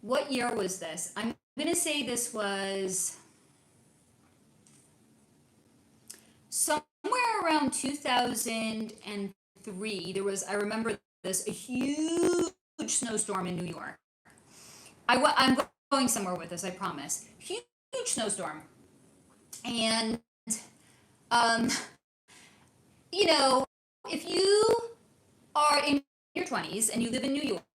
What year was this? I'm gonna say this was somewhere around 2003. There was, I remember this, a huge snowstorm in New York. I'm going somewhere with this, I promise. Huge snowstorm. And, you know, if you are in your 20s and you live in New York,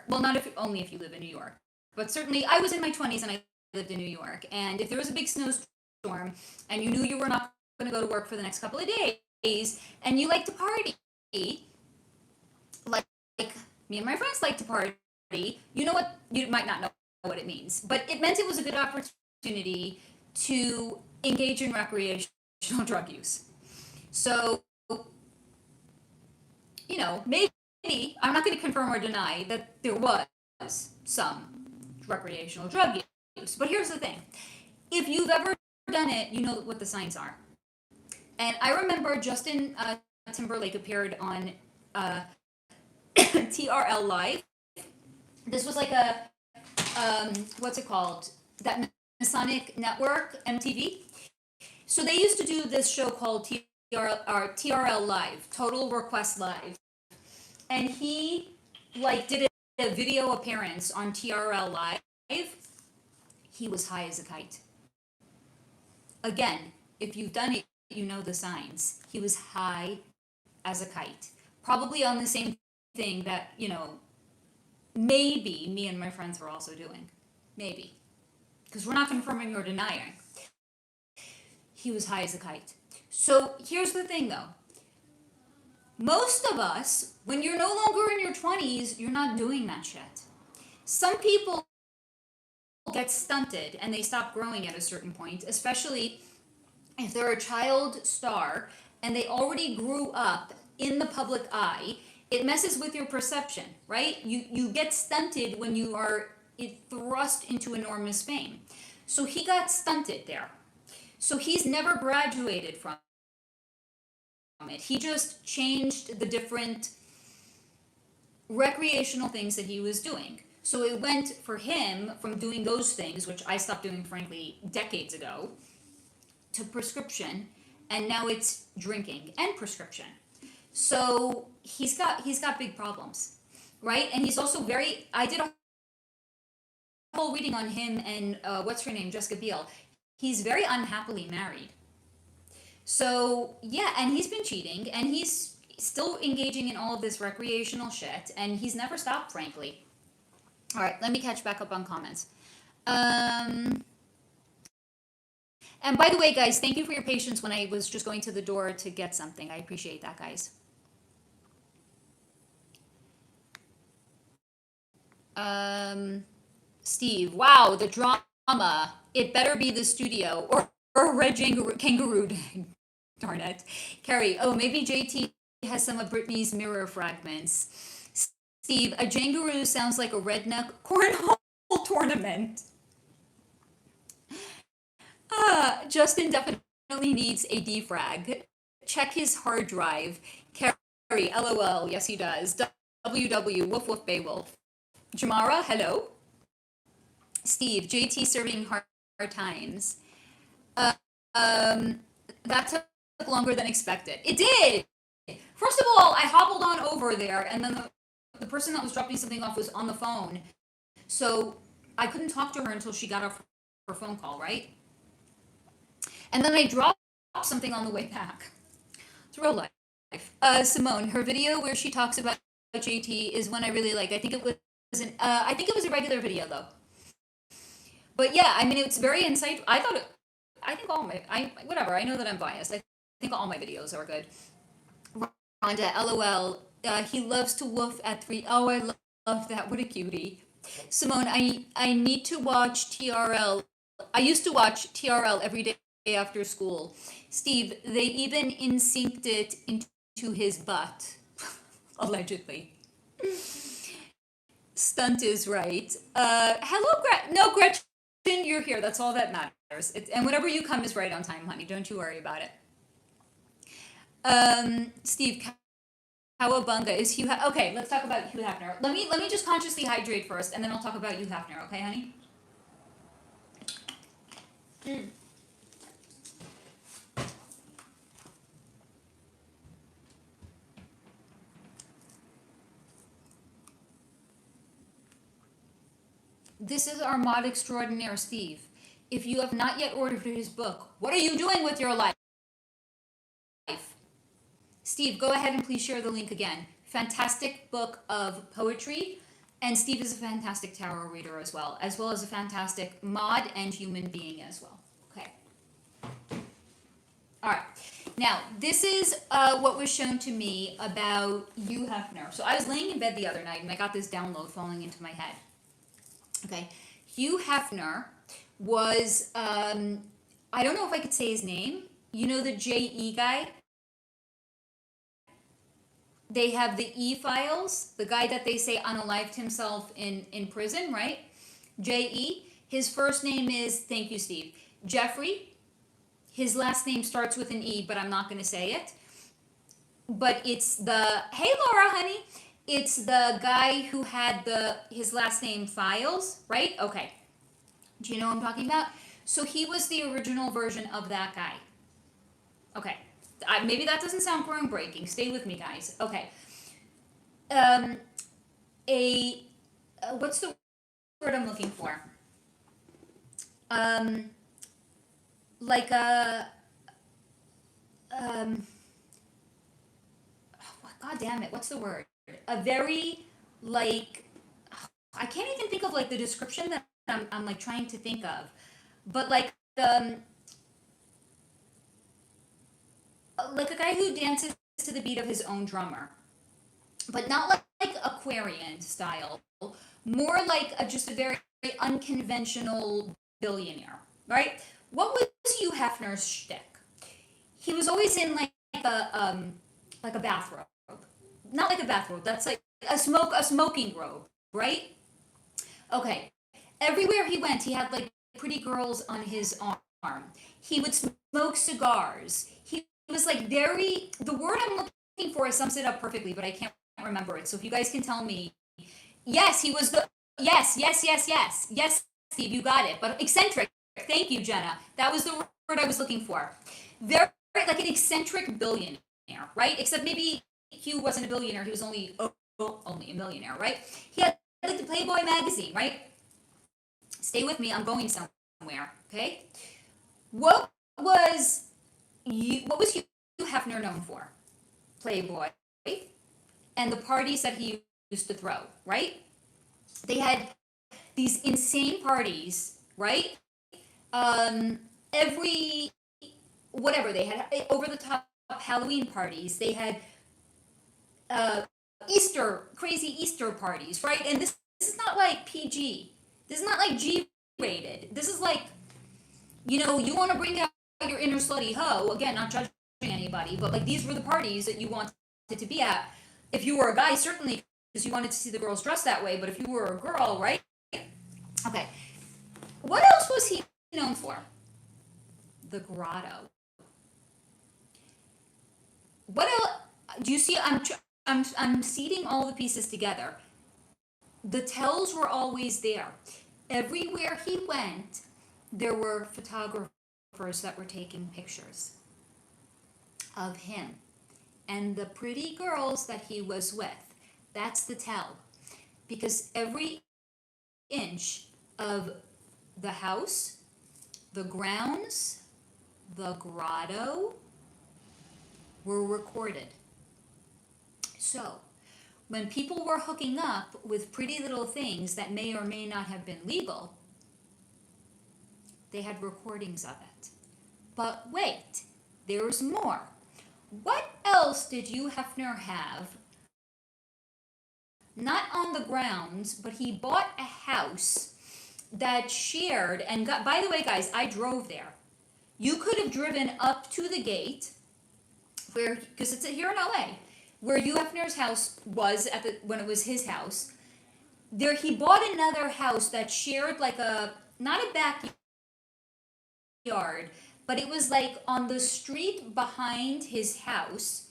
well, not only if you live in New York, but certainly I was in my 20s and I lived in New York. And if there was a big snowstorm and you knew you were not going to go to work for the next couple of days and you like to party, like me and my friends like to party, you know what, you might not know what it means, but it meant it was a good opportunity to engage in recreational drug use. So, you know, maybe, I'm not going to confirm or deny that there was some recreational drug use, but here's the thing. If you've ever done it, you know what the signs are. And I remember Justin Timberlake appeared on TRL Live. This was like a, what's it called? That Masonic Network, MTV. So they used to do this show called TRL Live, Total Request Live. And he like did a video appearance on TRL Live. He was high as a kite. Again, if you've done it, you know the signs. He was high as a kite. Probably on the same thing that, you know, maybe me and my friends were also doing. Maybe. Because we're not confirming or denying. He was high as a kite. So here's the thing though. Most of us, when you're no longer in your 20s, you're not doing that shit. Some people get stunted and they stop growing at a certain point, especially if they're a child star and they already grew up in the public eye. It messes with your perception, right? You get stunted when you are thrust into enormous fame. So he got stunted there. So he's never graduated from it. He just changed the different recreational things that he was doing. So it went for him from doing those things, which I stopped doing, frankly, decades ago, to prescription, and now it's drinking and prescription. So he's got big problems, right? And he's also I did a whole reading on him and what's her name, Jessica Biel. He's very unhappily married. So yeah, and he's been cheating, and he's still engaging in all of this recreational shit, and he's never stopped, frankly. All right, let me catch back up on comments. And by the way, guys, thank you for your patience when I was just going to the door to get something. I appreciate that, guys. Steve, wow, the drama. It better be the studio or a red kangaroo. Darn it. Carrie, oh, maybe JT has some of Britney's mirror fragments. Steve, a Jangaroo sounds like a redneck cornhole tournament. Justin definitely needs a defrag. Check his hard drive. Carrie, LOL, yes he does. WW, woof woof Beowulf. Jamara, hello. Steve, JT serving hard times. That took longer than expected. It did! First of all, I hobbled on over there, and then the person that was dropping something off was on the phone. So I couldn't talk to her until she got off her phone call, right? And then I dropped something on the way back. It's real life. Simone, her video where she talks about JT is one I really like. I think it was I think it was a regular video though. But yeah, I mean, it's very insightful. I think all whatever. I know that I'm biased. I think all my videos are good. Rhonda, LOL. He loves to woof at 3. Oh, I love that. What a cutie. Simone, I need to watch TRL. I used to watch TRL every day after school. Steve, they even in-synced it into his butt. Allegedly. Stunt is right. Hello, Gretchen, you're here. That's all that matters. And whenever you come is right on time, honey. Don't you worry about it. Steve, Cowabunga is Hugh. Okay, let's talk about Hugh Hefner. Let me just consciously hydrate first, and then I'll talk about Hugh Hefner. Okay, honey? This is our mod extraordinaire, Steve. If you have not yet ordered his book, what are you doing with your life? Steve, go ahead and please share the link again. Fantastic book of poetry, and Steve is a fantastic tarot reader as well as a fantastic mod and human being as well. Okay. All right. Now, this is what was shown to me about Hugh Hefner. So I was laying in bed the other night, and I got this download falling into my head. Okay. Hugh Hefner was, I don't know if I could say his name. You know the J.E. guy? They have the E-files, the guy that they say unalived himself in prison, right? J.E. His first name is, thank you, Steve, Jeffrey. His last name starts with an E, but I'm not going to say it. But it's hey, Laura, honey. It's the guy who had his last name Files, right? Okay. Do you know what I'm talking about? So he was the original version of that guy. Okay. Maybe that doesn't sound groundbreaking. Stay with me, guys. Okay. What's the word I'm looking for? Like a, God damn it, what's the word? A very, like, I can't even think of, like, the description that I'm like, trying to think of. But, like a guy who dances to the beat of his own drummer. But not like Aquarian style. More like just a very unconventional billionaire, right? What was Hugh Hefner's shtick? He was always in like a bathrobe. Not like a bathrobe, that's like a smoking robe, right? Okay. Everywhere he went, he had like pretty girls on his arm. He would smoke cigars. He was like the word I'm looking for sums it up perfectly, but I can't remember it. So if you guys can tell me, yes, he was yes, Steve, you got it. But eccentric. Thank you, Jenna. That was the word I was looking for. Very like an eccentric billionaire, right? Except maybe Hugh wasn't a billionaire. He was only a millionaire, right? He had like the Playboy magazine, right? Stay with me. I'm going somewhere. Okay. What was Hugh Hefner known for? Playboy, and the parties that he used to throw, right? They had these insane parties, right? Every whatever they had over the top Halloween parties. They had crazy Easter parties, right? And this is not like PG. This is not like G rated. This is like, you want to bring out your inner slutty hoe. Again, not judging anybody, but like these were the parties that you wanted to be at. If you were a guy, certainly, because you wanted to see the girls dressed that way, but if you were a girl, right? Okay. What else was he known for? The grotto. What else? Do you see? I'm seeding all the pieces together. The tells were always there. Everywhere he went, there were photographers that were taking pictures of him and the pretty girls that he was with. That's the tell. Because every inch of the house, the grounds, the grotto were recorded. So, when people were hooking up with pretty little things that may or may not have been legal, they had recordings of it. But wait, there's more. What else did Hugh Hefner have? Not on the grounds, but he bought a house that shared, and got, by the way, guys, I drove there. You could have driven up to the gate, where, because it's here in LA, where Hugh Hefner's house was when it was his house. There, he bought another house that shared like not a backyard, but it was like on the street behind his house,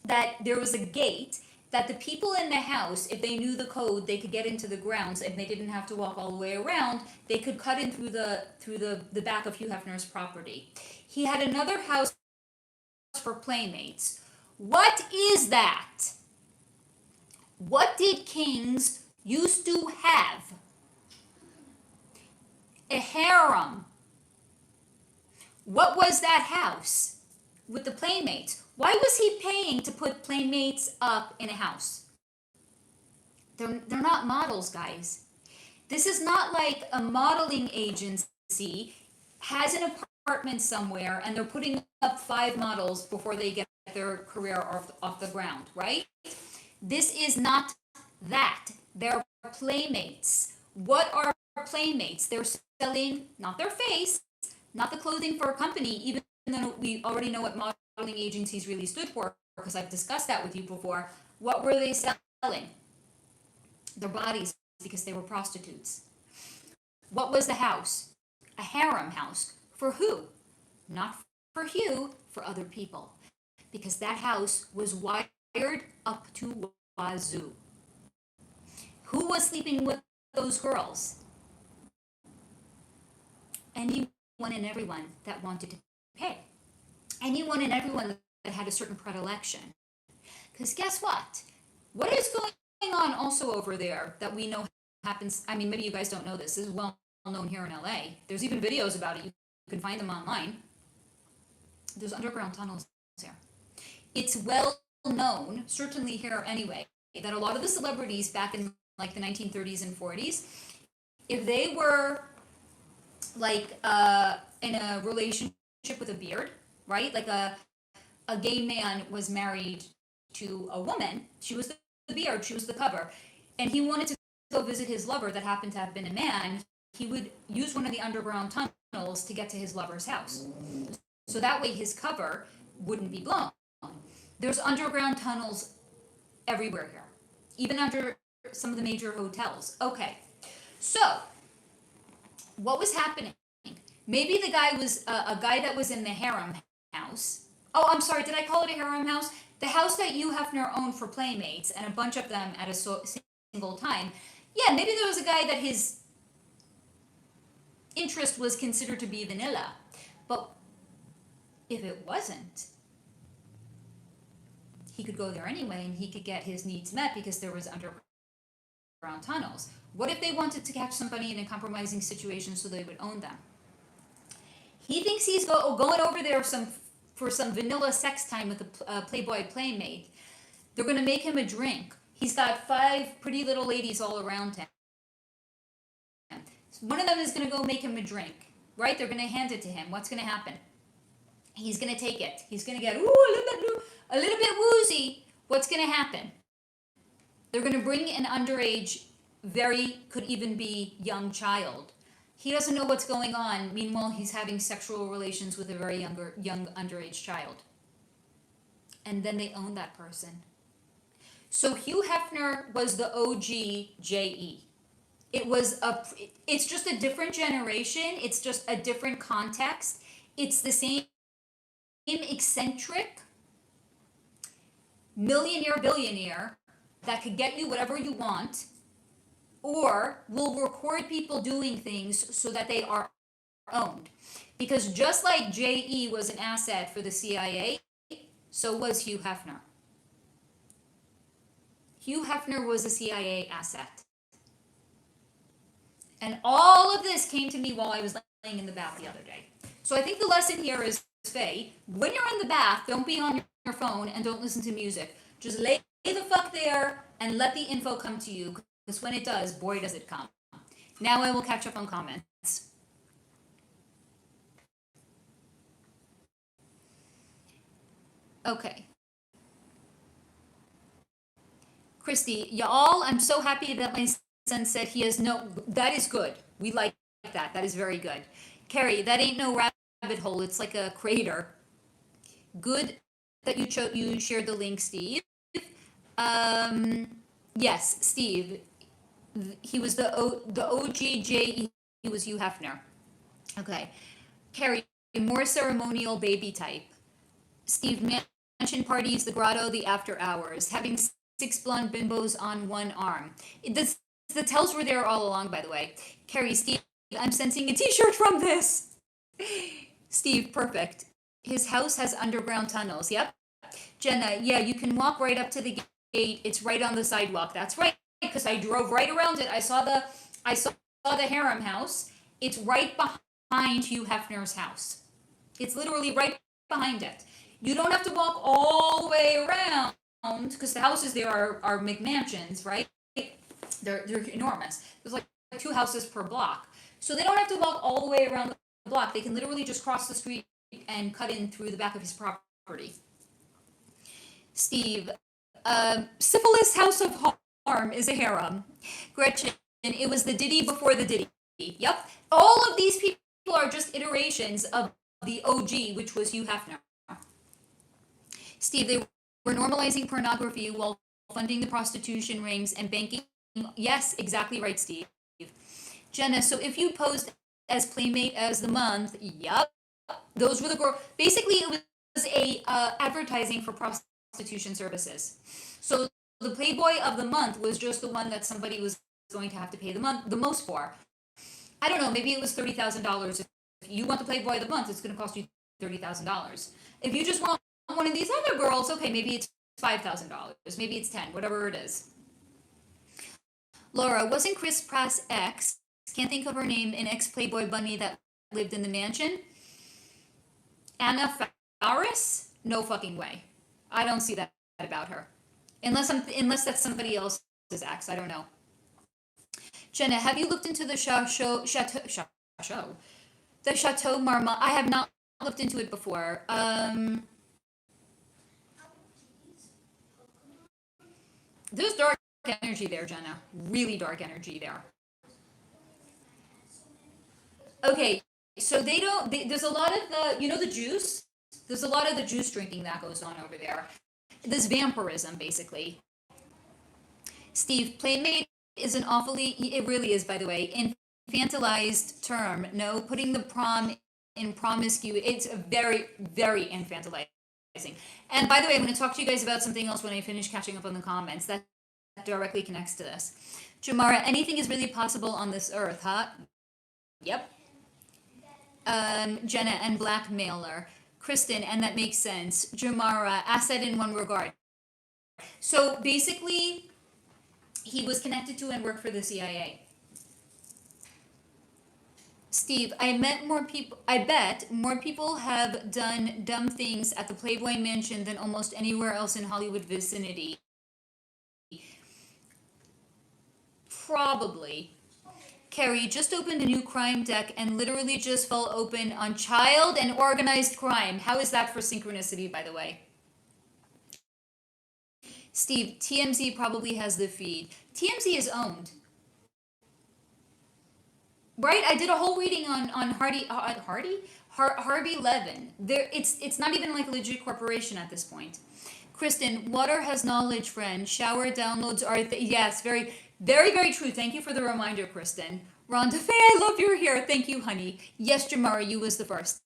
that there was a gate that the people in the house, if they knew the code, they could get into the grounds, and they didn't have to walk all the way around. They could cut in through the back of Hugh Hefner's property. He had another house for playmates. What is that? What did kings used to have? A harem. What was that house with the playmates? Why was he paying to put playmates up in a house? They're not models, guys. This is not like a modeling agency has an apartment somewhere and they're putting up 5 models before they get their career off the ground, right? This is not that. They're playmates. What are playmates? They're selling not their face, not the clothing for a company, even though we already know what modeling agencies really stood for, because I've discussed that with you before. What were they selling? Their bodies, because they were prostitutes. What was the house? A harem house. For who? Not for Hugh, for other people. Because that house was wired up to wazoo. Who was sleeping with those girls? Anyone and everyone that wanted to pay. Anyone and everyone that had a certain predilection. Because guess what? What is going on also over there that we know happens? I mean, maybe you guys don't know this. This is well known here in LA. There's even videos about it. You can find them online. There's underground tunnels there. It's well known, certainly here anyway, that a lot of the celebrities back in like the 1930s and 40s, if they were like in a relationship with a beard, right? Like a gay man was married to a woman. She was the beard, she was the cover. And he wanted to go visit his lover that happened to have been a man. He would use one of the underground tunnels to get to his lover's house. So that way his cover wouldn't be blown. There's underground tunnels everywhere here, even under some of the major hotels. Okay, so what was happening? Maybe the guy was a guy that was in the harem house. Oh, I'm sorry, did I call it a harem house? The house that Hugh Hefner owned for playmates, and a bunch of them at a single time. Yeah, maybe there was a guy that his interest was considered to be vanilla. But if it wasn't, he could go there anyway and he could get his needs met because there was underground tunnels. What if they wanted to catch somebody in a compromising situation so they would own them? He thinks he's going over there for some vanilla sex time with a Playboy playmate. They're going to make him a drink. He's got 5 pretty little ladies all around him. One of them is going to go make him a drink, right? They're going to hand it to him. What's going to happen? He's going to take it. He's going to get a little bit woozy. What's going to happen? They're going to bring an underage, could even be young child. He doesn't know what's going on. Meanwhile, he's having sexual relations with a very young underage child. And then they own that person. So Hugh Hefner was the OG JE. It's just a different generation. It's just a different context. It's the same eccentric millionaire, billionaire that could get you whatever you want, or will record people doing things so that they are owned. Because just like JE was an asset for the CIA, so was Hugh Hefner. Hugh Hefner was a CIA asset. And all of this came to me while I was laying in the bath the other day. So I think the lesson here is, Faye, when you're in the bath, don't be on your phone and don't listen to music. Just lay the fuck there, and let the info come to you, because when it does, boy, does it come. Now I will catch up on comments. Okay. Christy, y'all, I'm so happy that my son said he has no, that is good. We like that. That is very good. Carrie, that ain't no rabbit hole. It's like a crater. Good that you shared the link, Steve. Yes, Steve. He was the OGJ. He was Hugh Hefner. Okay. Carrie, more ceremonial baby type. Steve, mansion parties, the grotto, the after hours. Having 6 blonde bimbos on one arm. The tells were there all along, by the way. Carrie, Steve, I'm sensing a t-shirt from this. Steve, perfect. His house has underground tunnels. Yep. Jenna, yeah, you can walk right up to the gate. It's right on the sidewalk. That's right, because I drove right around it. I saw the harem house. It's right behind Hugh Hefner's house. It's literally right behind it. You don't have to walk all the way around, because the houses there are McMansions, right? They're enormous. There's like 2 houses per block. So they don't have to walk all the way around the block. They can literally just cross the street and cut in through the back of his property. Steve, syphilis house of harm is a harem. Gretchen, it was the Diddy before the Diddy. Yep. All of these people are just iterations of the OG, which was Hugh Hefner. Steve, they were normalizing pornography while funding the prostitution rings and banking. Yes, exactly right, Steve. Jenna, so if you posed as Playmate as the month, yep, those were the girls. Basically, it was a advertising for prostitution services. So the Playboy of the month was just the one that somebody was going to have to pay the most for. I don't know, maybe it was $30,000. If you want the Playboy of the month, it's going to cost you $30,000. If you just want one of these other girls, okay, maybe it's $5,000, maybe it's 10, whatever it is. Laura, wasn't Chris Pratt's ex, can't think of her name, an ex-Playboy bunny that lived in the mansion? Anna Faris? No fucking way. I don't see that about her. Unless that's somebody else's ex, I don't know. Jenna, have you looked into the Chateau Marmont? I have not looked into it before. There's dark energy there, Jenna. Really dark energy there. Okay, so there's a lot of the juice? There's a lot of the juice drinking that goes on over there. This vampirism, basically. Steve, Playmate is an it really is, by the way, infantilized term. No, putting the prom in promiscuous, it's very, very infantilizing. And by the way, I'm going to talk to you guys about something else when I finish catching up on the comments that directly connects to this. Jamara, anything is really possible on this earth, huh? Yep. Jenna, and blackmailer. Kristen, and that makes sense. Jamara, asset in one regard. So basically, he was connected to and worked for the CIA. Steve, I bet more people have done dumb things at the Playboy Mansion than almost anywhere else in Hollywood vicinity. Probably. Carrie just opened a new crime deck and literally just fell open on child and organized crime. How is that for synchronicity, by the way? Steve, TMZ probably has the feed. TMZ is owned. Right? I did a whole reading on Harvey Levin. It's not even like a legit corporation at this point. Kristen, water has knowledge, friend. Shower downloads are yes, very, very, very true. Thank you for the reminder, Kristen. Rhonda Faye, I love you're here. Thank you, honey. Yes, Jamara, you was the first.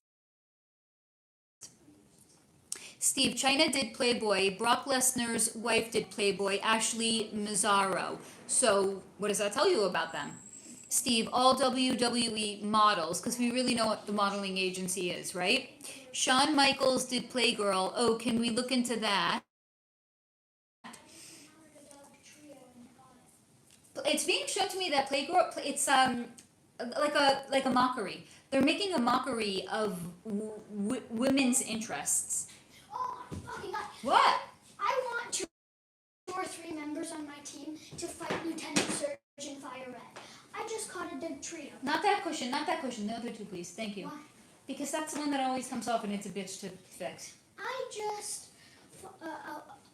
Steve, China did Playboy. Brock Lesnar's wife did Playboy. Ashley Mazzaro. So, what does that tell you about them? Steve, all WWE models, because we really know what the modeling agency is, right? Shawn Michaels did Playgirl. Oh, can we look into that? It's being shown to me that Playgirl, it's like a mockery. They're making a mockery of women's interests. Oh my fucking god. What? I want to or 3 members on my team to fight Lieutenant Surge and Fire Red. I just caught a dead trio. Not that cushion, not that cushion. The other two, please. Thank you. Why? Because that's the one that always comes off and it's a bitch to fix.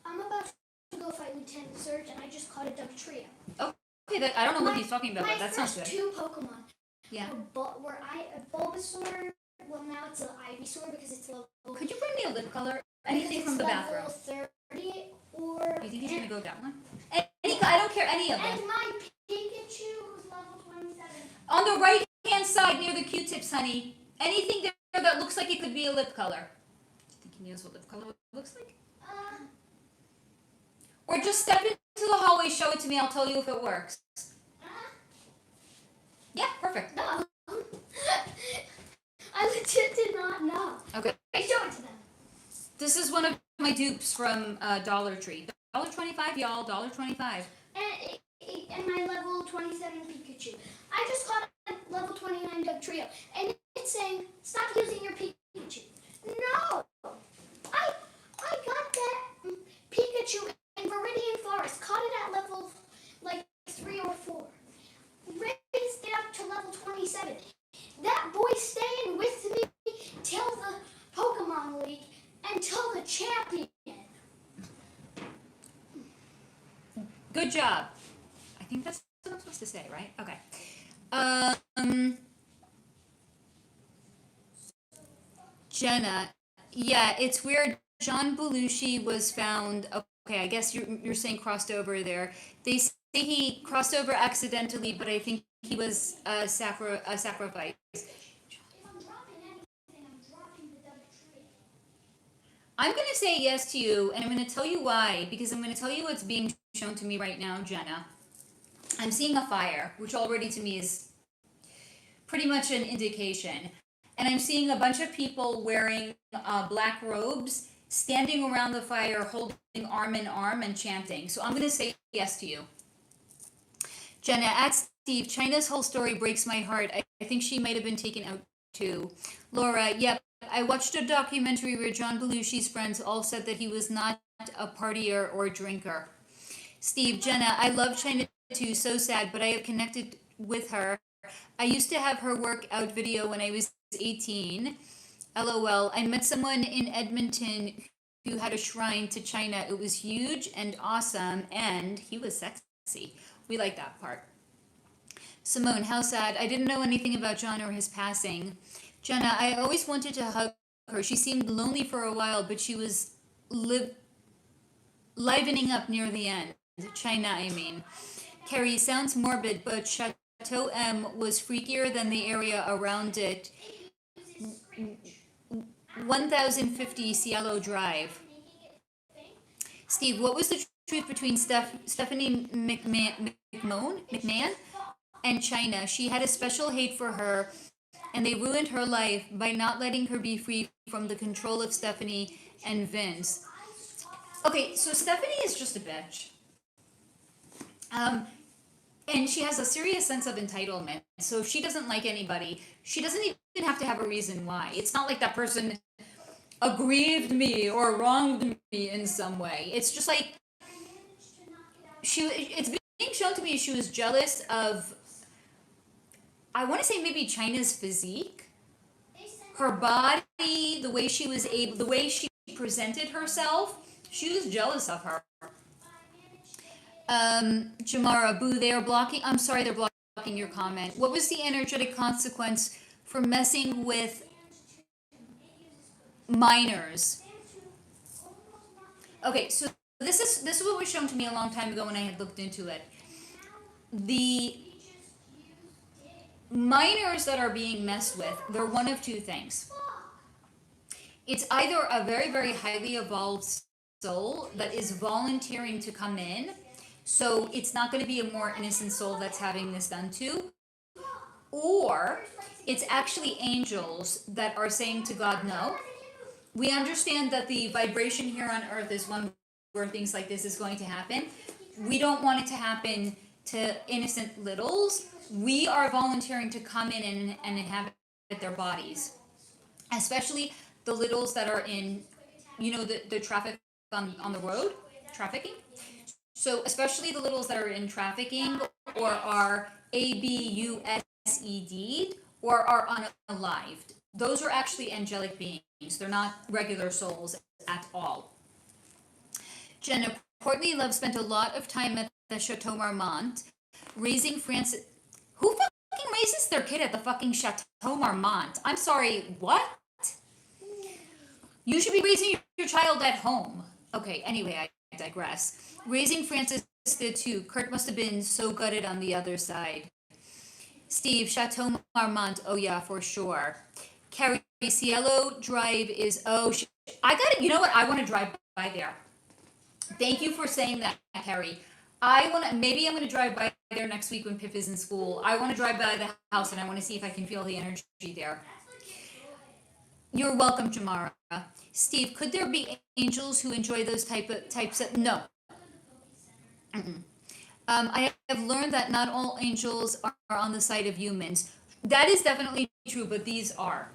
I'm about to go fight Lieutenant Surge, and I just caught a dub trio. Okay, I don't know what he's talking about, but that sounds My good. first 2 Pokemon Yeah. were Bulbasaur. Well, now it's an Ivysaur because it's level. Could you bring me a lip color? Anything from the bathroom. Level 30 or. You think he's gonna go that one? I don't care any of them. And my Pikachu was level 27. On the right hand side near the Q-tips, honey. Anything there that looks like it could be a lip color. Do you think he knows what lip color looks like? Or just step into the hallway, show it to me, I'll tell you if it works. Yeah, perfect. No. I legit did not know. Okay. I show it to them. This is one of my dupes from Dollar Tree. $1.25, y'all. $1.25. And my level 27 Pikachu. I just caught a level 29 Dug Trio, and it's saying, stop using your Pikachu. No! I got that Pikachu in Viridian Forest, caught it at level, 3 or 4. Raised it up to level 27. That boy's staying with me till the Pokemon League, until the champion. Good job. I think that's what I'm supposed to say, right? Okay. Jenna. Yeah, it's weird. John Belushi was found. Okay, I guess you're saying crossed over there. They say he crossed over accidentally, but I think he was a sacrifice. I'm going to say yes to you, and I'm going to tell you why, because I'm going to tell you what's being shown to me right now, Jenna. I'm seeing a fire, which already to me is pretty much an indication. And I'm seeing a bunch of people wearing black robes, standing around the fire, holding arm in arm and chanting. So I'm going to say yes to you. Jenna, at Steve, China's whole story breaks my heart. I think she might have been taken out too. Laura, yep. I watched a documentary where John Belushi's friends all said that he was not a partier or drinker. Steve, Jenna, I love China too, so sad, but I have connected with her. I used to have her workout video when I was 18. LOL. I met someone in Edmonton who had a shrine to China. It was huge and awesome, and he was sexy. We like that part. Simone, how sad. I didn't know anything about John or his passing. Jenna, I always wanted to hug her. She seemed lonely for a while, but she was livening up near the end. China, I mean. Carrie, sounds morbid, but Chateau M was freakier than the area around it. 1050 Cielo Drive. Steve, what was the truth between Stephanie McMahon and China? She had a special hate for her, and they ruined her life by not letting her be free from the control of Stephanie and Vince. Okay, so Stephanie is just a bitch. And she has a serious sense of entitlement. So if she doesn't like anybody, she doesn't even have to have a reason why. It's not like that person aggrieved me or wronged me in some way. It's just like it's being shown to me she was jealous of, I want to say maybe China's physique, her body, the way she presented herself. She was jealous of her. Jamara, boo, they're blocking your comment. What was the energetic consequence for messing with minors? Okay, so this is what was shown to me a long time ago when I had looked into it. The minors that are being messed with, they're one of two things. It's either a very, very highly evolved soul that is volunteering to come in, so it's not going to be a more innocent soul that's having this done to, or it's actually angels that are saying to God, no. We understand that the vibration here on earth is one where things like this is going to happen. We don't want it to happen to innocent littles. We are volunteering to come in and inhabit their bodies, especially the littles that are in, the traffic on the road, trafficking. So especially the littles that are in trafficking or are abused or are unalived. Those are actually angelic beings. They're not regular souls at all. Jenna, Courtney Love spent a lot of time at the Chateau Marmont raising Francis. Who fucking raises their kid at the fucking Chateau Marmont? I'm sorry, what? You should be raising your child at home. Okay, anyway, I digress. Raising Francis did too. Kurt must have been so gutted on the other side. Steve, Chateau Marmont, oh yeah, for sure. Carrie, Cielo Drive is, I got it. You know what? I want to drive by there. Thank you for saying that, Carrie. Maybe I'm going to drive by there next week when Pip is in school. I want to drive by the house and I want to see if I can feel the energy there. You're welcome, Jamara. Steve, could there be angels who enjoy those types of, no. I have learned that not all angels are on the side of humans. That is definitely true, but these are.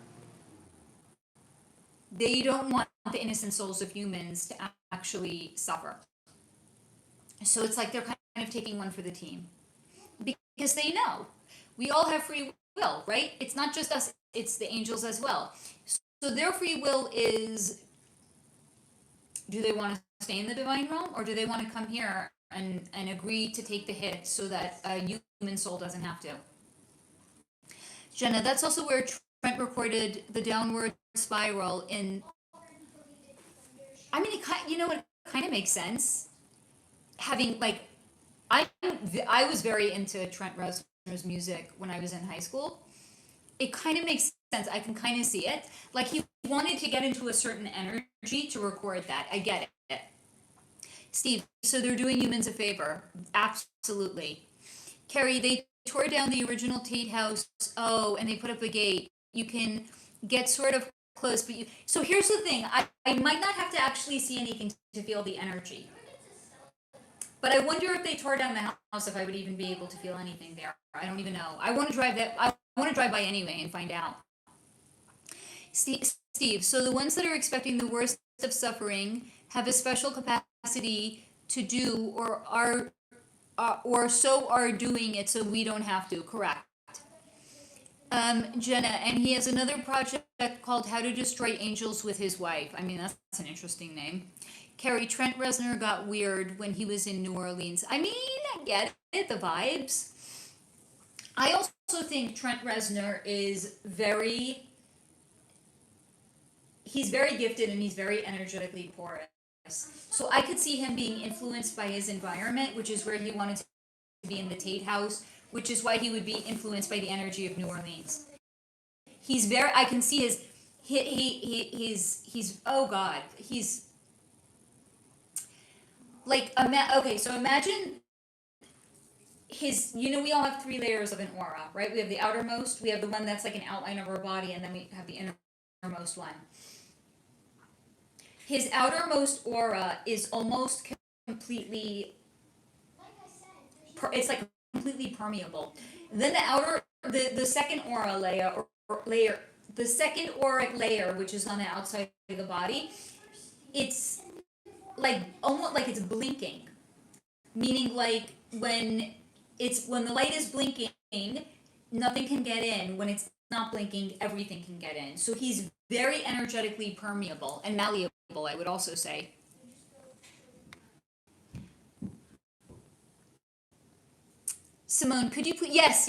They don't want the innocent souls of humans to actually suffer. So it's like they're kind of taking one for the team. Because they know. We all have free will, right? It's not just us, it's the angels as well. So their free will is, do they want to stay in the divine realm, or do they want to come here and agree to take the hit so that a human soul doesn't have to? Jenna, that's also where Trent recorded the downward spiral in. I mean, it kind of makes sense. Having like, I was very into Trent Reznor's music when I was in high school. It kind of makes sense. I can kind of see it. Like he wanted to get into a certain energy to record that. I get it. Steve, so they're doing humans a favor. Absolutely. Carrie, they tore down the original Tate House. Oh, and they put up a gate. You can get sort of close, but so here's the thing. I might not have to actually see anything to feel the energy. But I wonder if they tore down the house, if I would even be able to feel anything there. I don't even know. I want to drive by anyway and find out. Steve, so the ones that are expecting the worst of suffering have a special capacity to do or are doing it so we don't have to. Correct. Jenna, and he has another project called How to Destroy Angels with His Wife. I mean, that's an interesting name. Carrie, Trent Reznor got weird when he was in New Orleans. I mean, I get it, the vibes. I also think Trent Reznor is he's very gifted and he's very energetically porous. So I could see him being influenced by his environment, which is where he wanted to be in the Tate House, which is why he would be influenced by the energy of New Orleans. I can see he's oh God, he's like, so imagine we all have 3 layers of an aura, right? We have the outermost, we have the one that's like an outline of our body, and then we have the innermost one. His outermost aura is almost completely, it's like completely permeable. Then the second aura layer, the second auric layer, which is on the outside of the body, it's like almost like it's blinking, meaning like when the light is blinking, nothing can get in. When it's not blinking, everything can get in. So he's very energetically permeable and malleable, I would also say. Simone, could you please? Yes.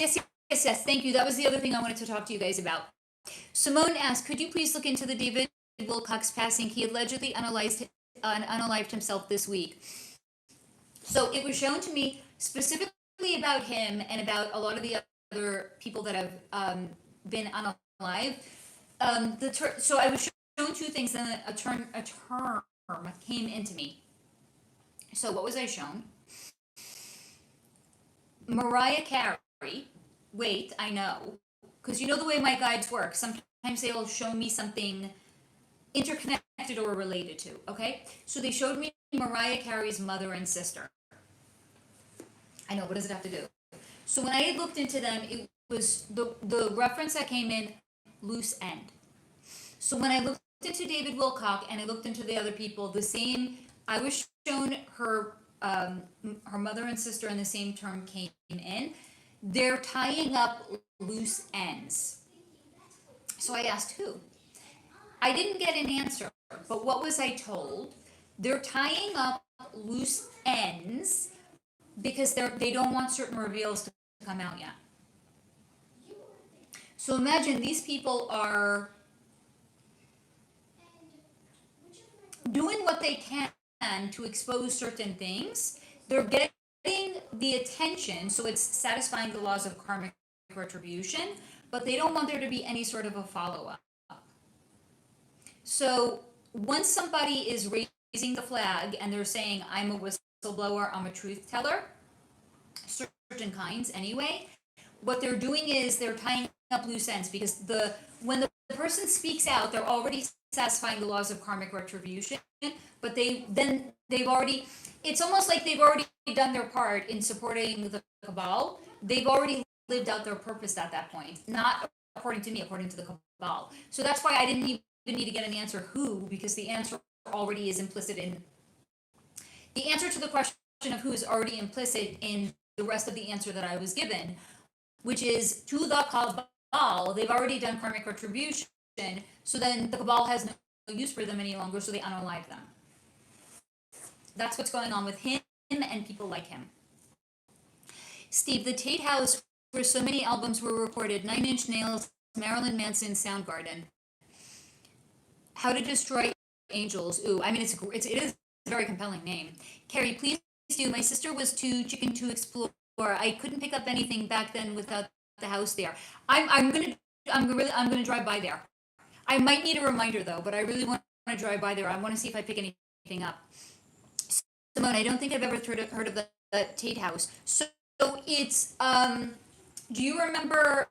Thank you. That was the other thing I wanted to talk to you guys about. Simone asked, could you please look into the David Wilcox passing? He allegedly unalived himself this week. So it was shown to me specifically about him and about a lot of the other people that have been unalive. So I was shown 2 things, and then a term came into me. So what was I shown? Mariah Carey. Wait, I know, because you know the way my guides work. Sometimes they will show me something interconnected or related to. Okay, so they showed me Mariah Carey's mother and sister. I know, what does it have to do? So when I had looked into them, it was the reference that came in, loose end. So when I looked into David Wilcock and I looked into the other people, I was shown her her mother and sister in the same term came in. They're tying up loose ends. So I asked who. I didn't get an answer, but what was I told? They're tying up loose ends because they don't want certain reveals to come out yet. So imagine these people are doing what they can to expose certain things. They're getting the attention, so it's satisfying the laws of karmic retribution, but they don't want there to be any sort of a follow-up. So once somebody is raising the flag and they're saying, I'm a whistleblower, I'm a truth teller, certain kinds anyway, what they're doing is they're tying up loose ends, because when the person speaks out, they're already satisfying the laws of karmic retribution, but they've already, it's almost like they've already done their part in supporting the cabal. They've already lived out their purpose at that point, not according to me, according to the cabal. So that's why I didn't even need to get an answer who, because the answer already is implicit in the answer to the question of who is already implicit in the rest of the answer that I was given, which is to the cabal. They've already done karmic retribution, so then the cabal has no use for them any longer, so they unalive them. That's what's going on with him and people like him. Steve, the Tate House, where so many albums were recorded, 9 Inch Nails, Marilyn Manson, Soundgarden. How to Destroy Angels. Ooh, I mean, it is a very compelling name. Carrie, please do. My sister was too chicken to explore. I couldn't pick up anything back then without the house there. I'm gonna drive by there. I might need a reminder though, but I really want to drive by there. I want to see if I pick anything up. Simone, I don't think I've ever heard of the Tate House. So it's do you remember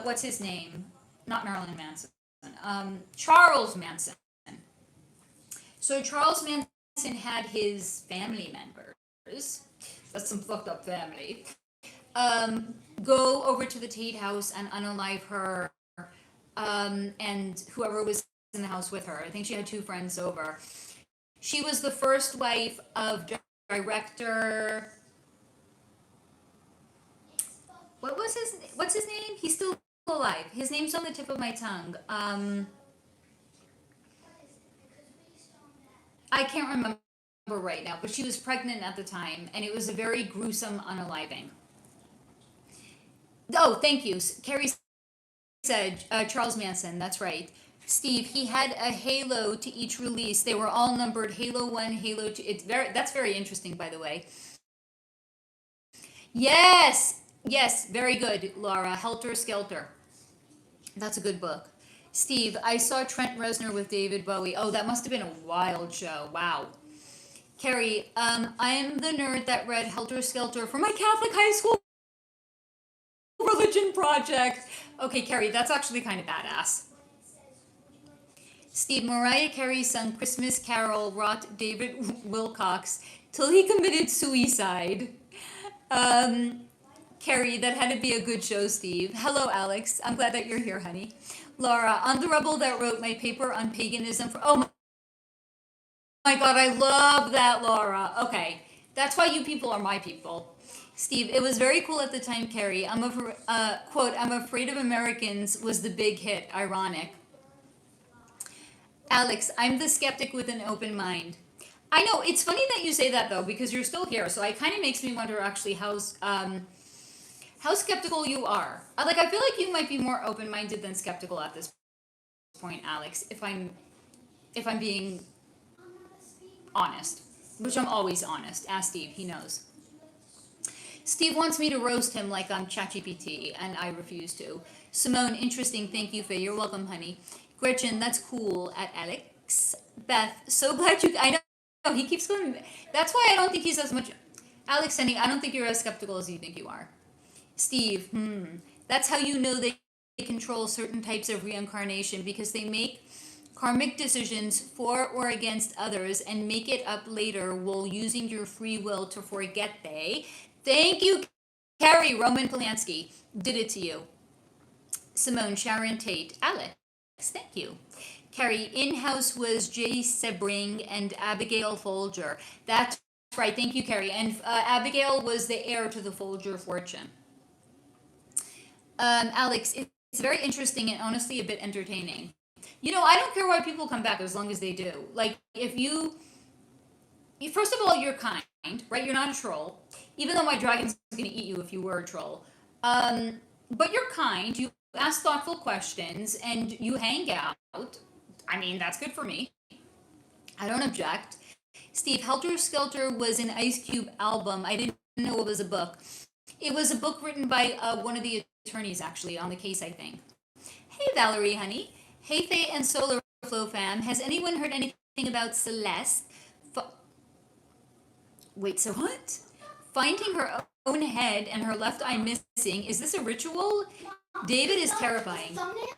what's his name? Not Marilyn Manson. Charles Manson. So Charles Manson had his family members, that's some fucked up family, go over to the Tate House and unalive her, and whoever was in the house with her. I think she had 2 friends over. She was the first wife of director. What's his name? He's still alive. His name's on the tip of my tongue. I can't remember right now, but she was pregnant at the time, and it was a very gruesome unaliving. Oh, thank you. Carrie said Charles Manson. That's right. Steve, he had a halo to each release. They were all numbered Halo 1, Halo 2. That's very interesting, by the way. Yes, very good, Laura. Helter Skelter. That's a good book. Steve, I saw Trent Reznor with David Bowie. Oh, that must have been a wild show. Wow. Carrie, I'm the nerd that read Helter Skelter for my Catholic high school religion project. Okay, Carrie, that's actually kind of badass. Steve, Mariah Carey sung Christmas Carol, wrought David Wilcox till he committed suicide. Carrie, that had to be a good show, Steve. Hello, Alex. I'm glad that you're here, honey. Laura, I'm the rebel that wrote my paper on paganism for... Oh my God, I love that, Laura. Okay, that's why you people are my people. Steve, it was very cool at the time, Carrie. Quote, I'm afraid of Americans was the big hit. Ironic. Alex, I'm the skeptic with an open mind. I know, it's funny that you say that, though, because you're still here, so it kind of makes me wonder, actually, how skeptical you are. I feel like you might be more open-minded than skeptical at this point, Alex, if I'm being honest, which I'm always honest. Ask Steve, he knows. Steve wants me to roast him like I'm ChatGPT, and I refuse to. Simone, interesting, thank you, Faye. You're welcome, honey. Gretchen, that's cool, at Alex. Beth, so glad you... I know, he keeps going... That's why I don't think he's as much... Alex, honey, I don't think you're as skeptical as you think you are. Steve, that's how you know they control certain types of reincarnation, because they make karmic decisions for or against others and make it up later while using your free will to forget they. Thank you, Carrie. Roman Polanski did it to you. Simone, Sharon Tate. Alex, thank you. Carrie, in-house was Jay Sebring and Abigail Folger. That's right. Thank you, Carrie. And Abigail was the heir to the Folger fortune. Alex, it's very interesting and honestly a bit entertaining. You know, I don't care why people come back as long as they do. Like, if first of all, you're kind, right? You're not a troll. Even though my dragon's going to eat you if you were a troll. But you're kind. You ask thoughtful questions and you hang out. I mean, that's good for me. I don't object. Steve, Helter Skelter was an Ice Cube album. I didn't know it was a book. It was a book written by one of the attorneys, actually, on the case, I think. Hey, Valerie, honey. Hey, Faye and Solar Flow fam. Has anyone heard anything about Celeste? Wait, so what? Finding her own head and her left eye missing. Is this a ritual? David is terrifying. The thumbnail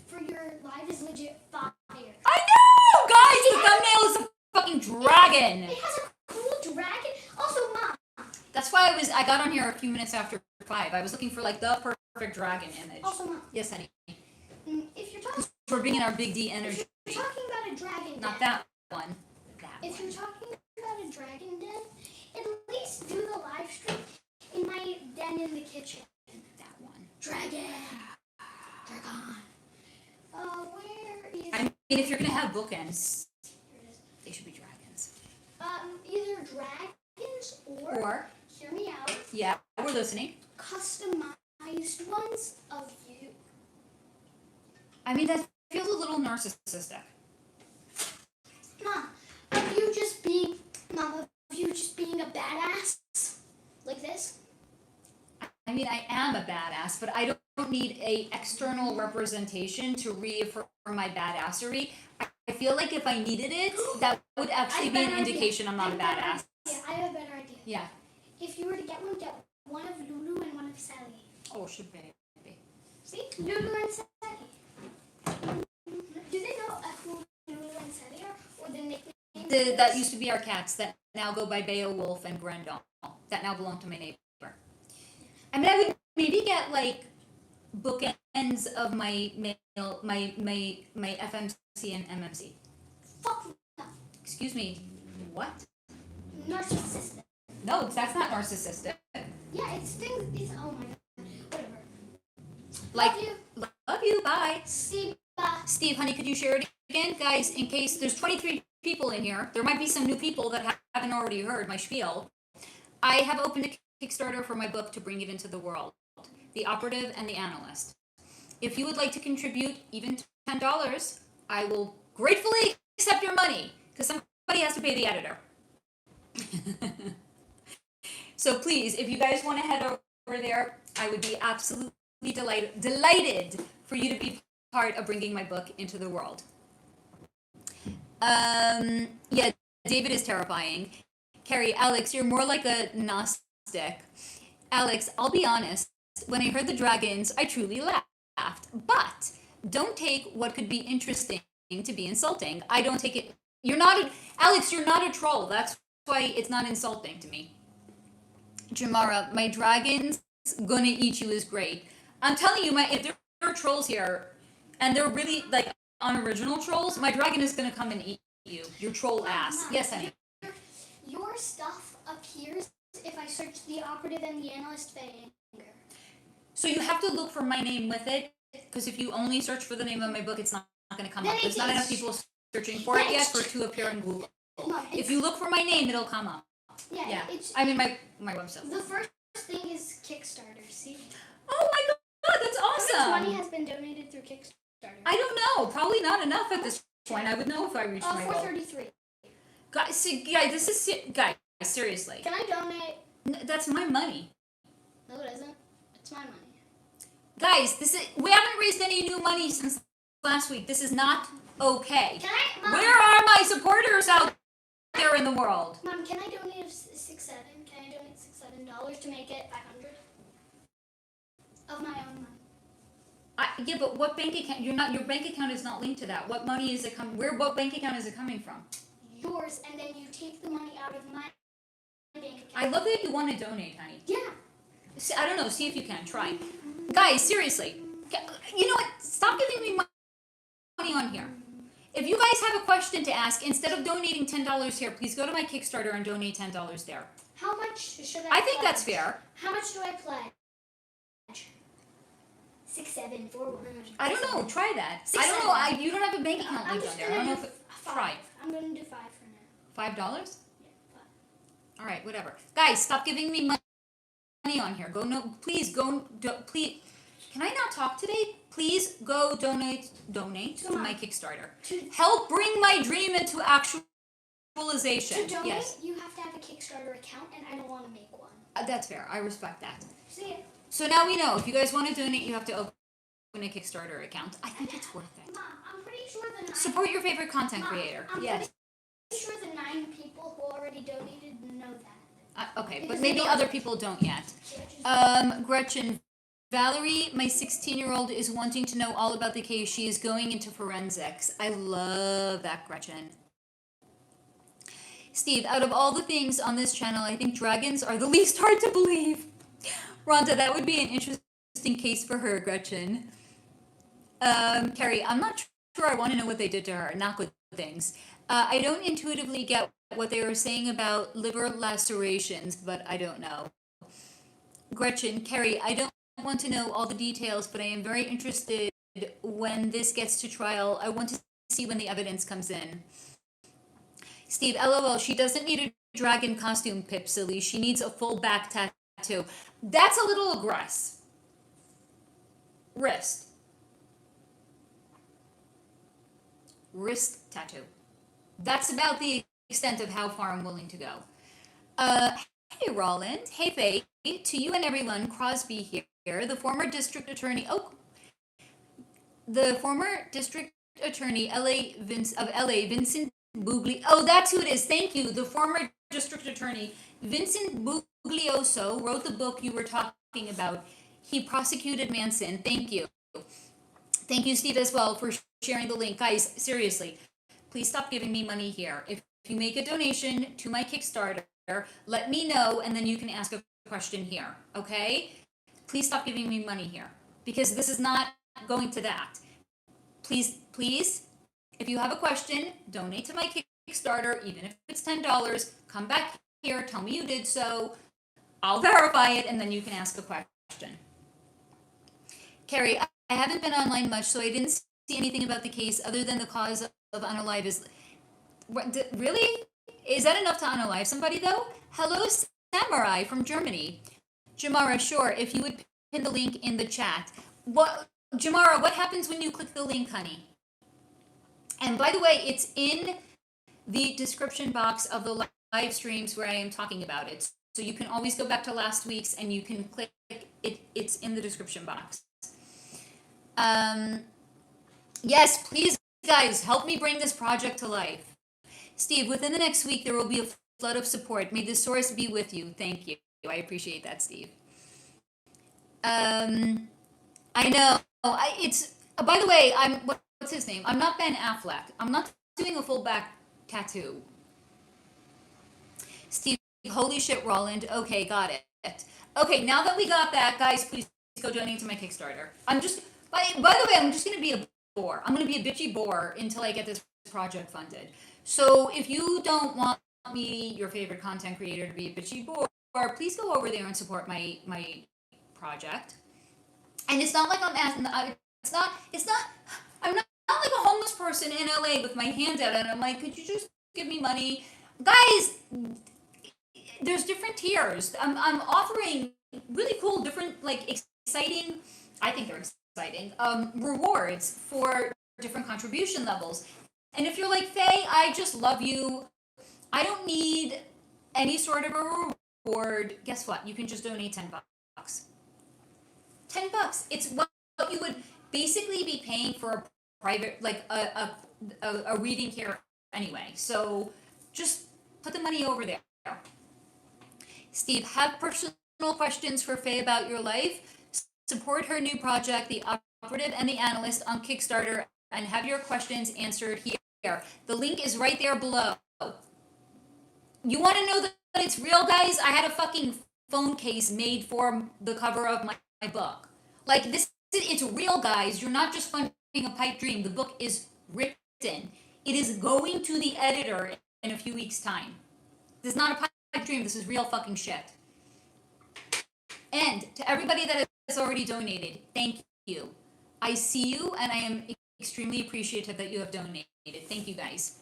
for your live is legit fire. I know, guys. The thumbnail is a fucking dragon. It has a cool dragon. Also, Mom. That's why I got on here a few minutes after 5. I was looking for like the perfect dragon image. Also, Mom. Yes, honey. If you're talking, we're bringing our big D energy. if you're talking about a dragon, Not that one. If you're talking about a dragon den, at least do the live stream in my den in the kitchen. That one. Dragon. Where is? I mean, if you're gonna have bookends, they should be dragons. Either dragons or hear me out. Yeah, we're listening. Customized ones of you. I mean, that feels a little narcissistic. Mom, of you just being a badass like this. I mean, I am a badass, but I don't need a external representation to reaffirm my badassery. I feel like if I needed it, that would actually be an indication I'm not a badass. Yeah, I have a better idea. Yeah. If you were to get one of Lulu and one of Sally. Oh, shit, baby. See? Lulu and Sally. Do they know who Lulu and Sally are? Or the nickname? That used to be our cats that now go by Beowulf and Grendel. That now belong to my neighbor. I mean, I would maybe get like bookends of my mail, my FMC and MMC. Fuck no. Excuse me. What? Narcissistic. No, that's not narcissistic. Yeah, it's things. It's oh my god. Whatever. Like, Love you. Love you. Bye. Steve, bye. Steve, honey, could you share it again, guys? In case there's 23 people in here, there might be some new people that haven't already heard my spiel. I have opened a Kickstarter for my book to bring it into the world, The Operative and the Analyst. If you would like to contribute even $10, I will gratefully accept your money because somebody has to pay the editor. So please, if you guys want to head over there, I would be absolutely delighted for you to be part of bringing my book into the world. Yeah, David is terrifying. Carrie, Alex, you're more like a Gnostic. Alex, I'll be honest. When I heard the dragons, I truly laughed. But don't take what could be interesting to be insulting. I don't take it. Alex, you're not a troll. That's why it's not insulting to me. Jamara, my dragon's gonna eat you is great. I'm telling you, if there are trolls here, and they're really like unoriginal trolls, my dragon is gonna come and eat you. Your troll ass. Yes, honey. Your stuff appears if I search The Operative and the Analyst Fanger. So you have to look for my name with it, because if you only search for the name of my book, it's not going to come up. There's not enough people searching for it yet for it to appear in Google. No, if you look for my name, it'll come up. Yeah. I mean, my website. The first thing is Kickstarter, see? Oh my god, that's awesome! How much money has been donated through Kickstarter? I don't know. Probably not enough at this point. I would know if I reached my goal. 433. Guys, seriously. Can I donate? That's my money. No, it isn't. It's my money. Guys, we haven't raised any new money since last week. This is not okay. Mom, where are my supporters out there in the world? Mom, can I donate $6-7? Can I donate $6-7 to make it 500 of my own money? Yeah, but what bank account? Your bank account is not linked to that. What money is it coming? What bank account is it coming from? Yours, and then you take the money out of my bank account. I love that you want to donate, honey. Yeah. See, I don't know. See if you can. Try. Guys, seriously. You know what? Stop giving me money on here. If you guys have a question to ask, instead of donating $10 here, please go to my Kickstarter and donate $10 there. How much should I I think pledge? that's fair. How much do I pledge? 6, 7, 4, 1. I don't know. Try that. Six, I don't know. seven. You don't have a bank account I'm linked just on there. I don't know gonna if do it, 5. try. I'm going to do 5 for now. $5? Yeah, 5. All right, whatever. Guys, stop giving me money on here. Please go. Please. Can I not talk today? Please go donate to my Kickstarter. Help bring my dream into actualization. To donate, Yes, you have to have a Kickstarter account, and I don't want to make one. that's fair. I respect that. See it? So now we know. If you guys want to donate, you have to open a Kickstarter account. I think it's worth it. Mom, I'm pretty sure the 9... Support your favorite content Mom, creator. I'm Yes. pretty sure the 9 people who already donated know that. Okay, but Because maybe they don't- other people don't yet. Gretchen, Valerie, my 16-year-old is wanting to know all about the case. She is going into forensics. I love that, Gretchen. Steve, out of all the things on this channel, I think dragons are the least hard to believe. Rhonda, that would be an interesting case for her, Gretchen. Carrie, I'm not sure I want to know what they did to her. Not good things. I don't intuitively get what they were saying about liver lacerations, but I don't know. Gretchen, Carrie, I don't want to know all the details, but I am very interested when this gets to trial. I want to see when the evidence comes in. Steve, LOL, she doesn't need a dragon costume, Pip Silly. She needs a full back tattoo. That's a little aggressive. Wrist tattoo. That's about the extent of how far I'm willing to go. Hey, Roland. Hey, Faye. To you and everyone, Crosby here, the former district attorney. The former district attorney of LA, Vincent Bugli. Oh, that's who it is. Thank you. The former district attorney, Vincent Buglioso, wrote the book you were talking about. He prosecuted Manson. Thank you. Thank you, Steve, as well, for sharing the link. Guys, seriously, please stop giving me money here. If you make a donation to my Kickstarter, let me know, and then you can ask a question here, okay? Please stop giving me money here, because this is not going to that. Please, if you have a question, donate to my Kickstarter, even if it's $10. Come back here, tell me you did so. I'll verify it, and then you can ask a question. Carrie, I haven't been online much, so I didn't see anything about the case other than the cause of unalive is... Really? Is that enough to unalive somebody, though? Hello, Samurai from Germany. Jamara, sure, if you would pin the link in the chat. Jamara, what happens when you click the link, honey? And by the way, it's in the description box of the live streams where I am talking about it. So you can always go back to last week's and you can click it. It's in the description box. Yes, please, guys, help me bring this project to life. Steve, within the next week, there will be a flood of support. May the source be with you. Thank you. I appreciate that, Steve. I know. By the way, what's his name? I'm not Ben Affleck. I'm not doing a full back tattoo. Steve, holy shit, Roland. Okay, got it. Okay, now that we got that, guys, please go donate to my Kickstarter. By the way, I'm just going to be a bore. I'm going to be a bitchy bore until I get this project funded. So if you don't want me, your favorite content creator, to be a bitchy bore, please go over there and support my project. And it's not like I'm asking. I'm not like a homeless person in LA with my hand out, and I'm like, could you just give me money, guys? There's different tiers. I'm offering really cool, different, like exciting. I think they're exciting. Rewards for different contribution levels. And if you're like, Faye, I just love you, I don't need any sort of a reward, guess what? You can just donate $10. $10. It's what you would basically be paying for a private, like a reading here anyway. So just put the money over there. Steve, have personal questions for Faye about your life? Support her new project, The Operative and the Analyst, on Kickstarter, and have your questions answered here. The link is right there below. You want to know that it's real, guys? I had a fucking phone case made for the cover of my book. Like, it's real, guys. You're not just funding a pipe dream. The book is written. It is going to the editor in a few weeks' time. This is not a pipe dream. This is real fucking shit. And to everybody that has already donated, thank you. I see you, and I am extremely appreciative that you have donated. Thank you, guys.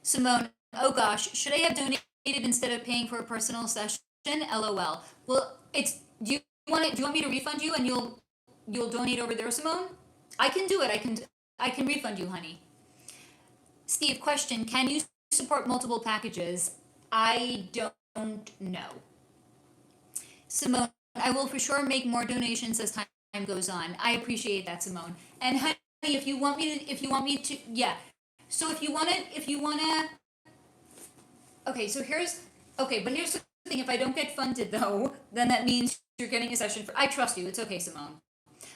Simone, oh gosh, should I have donated instead of paying for a personal session? LOL. Well, it's do you want me to refund you and you'll donate over there, Simone? I can do it. I can refund you, honey. Steve, question, can you support multiple packages? I don't know. Simone, I will for sure make more donations as time goes on. I appreciate that, Simone. And honey, if you want me to, yeah. So if you wanna, okay. So here's the thing. If I don't get funded though, then that means you're getting a session for. I trust you. It's okay, Simone.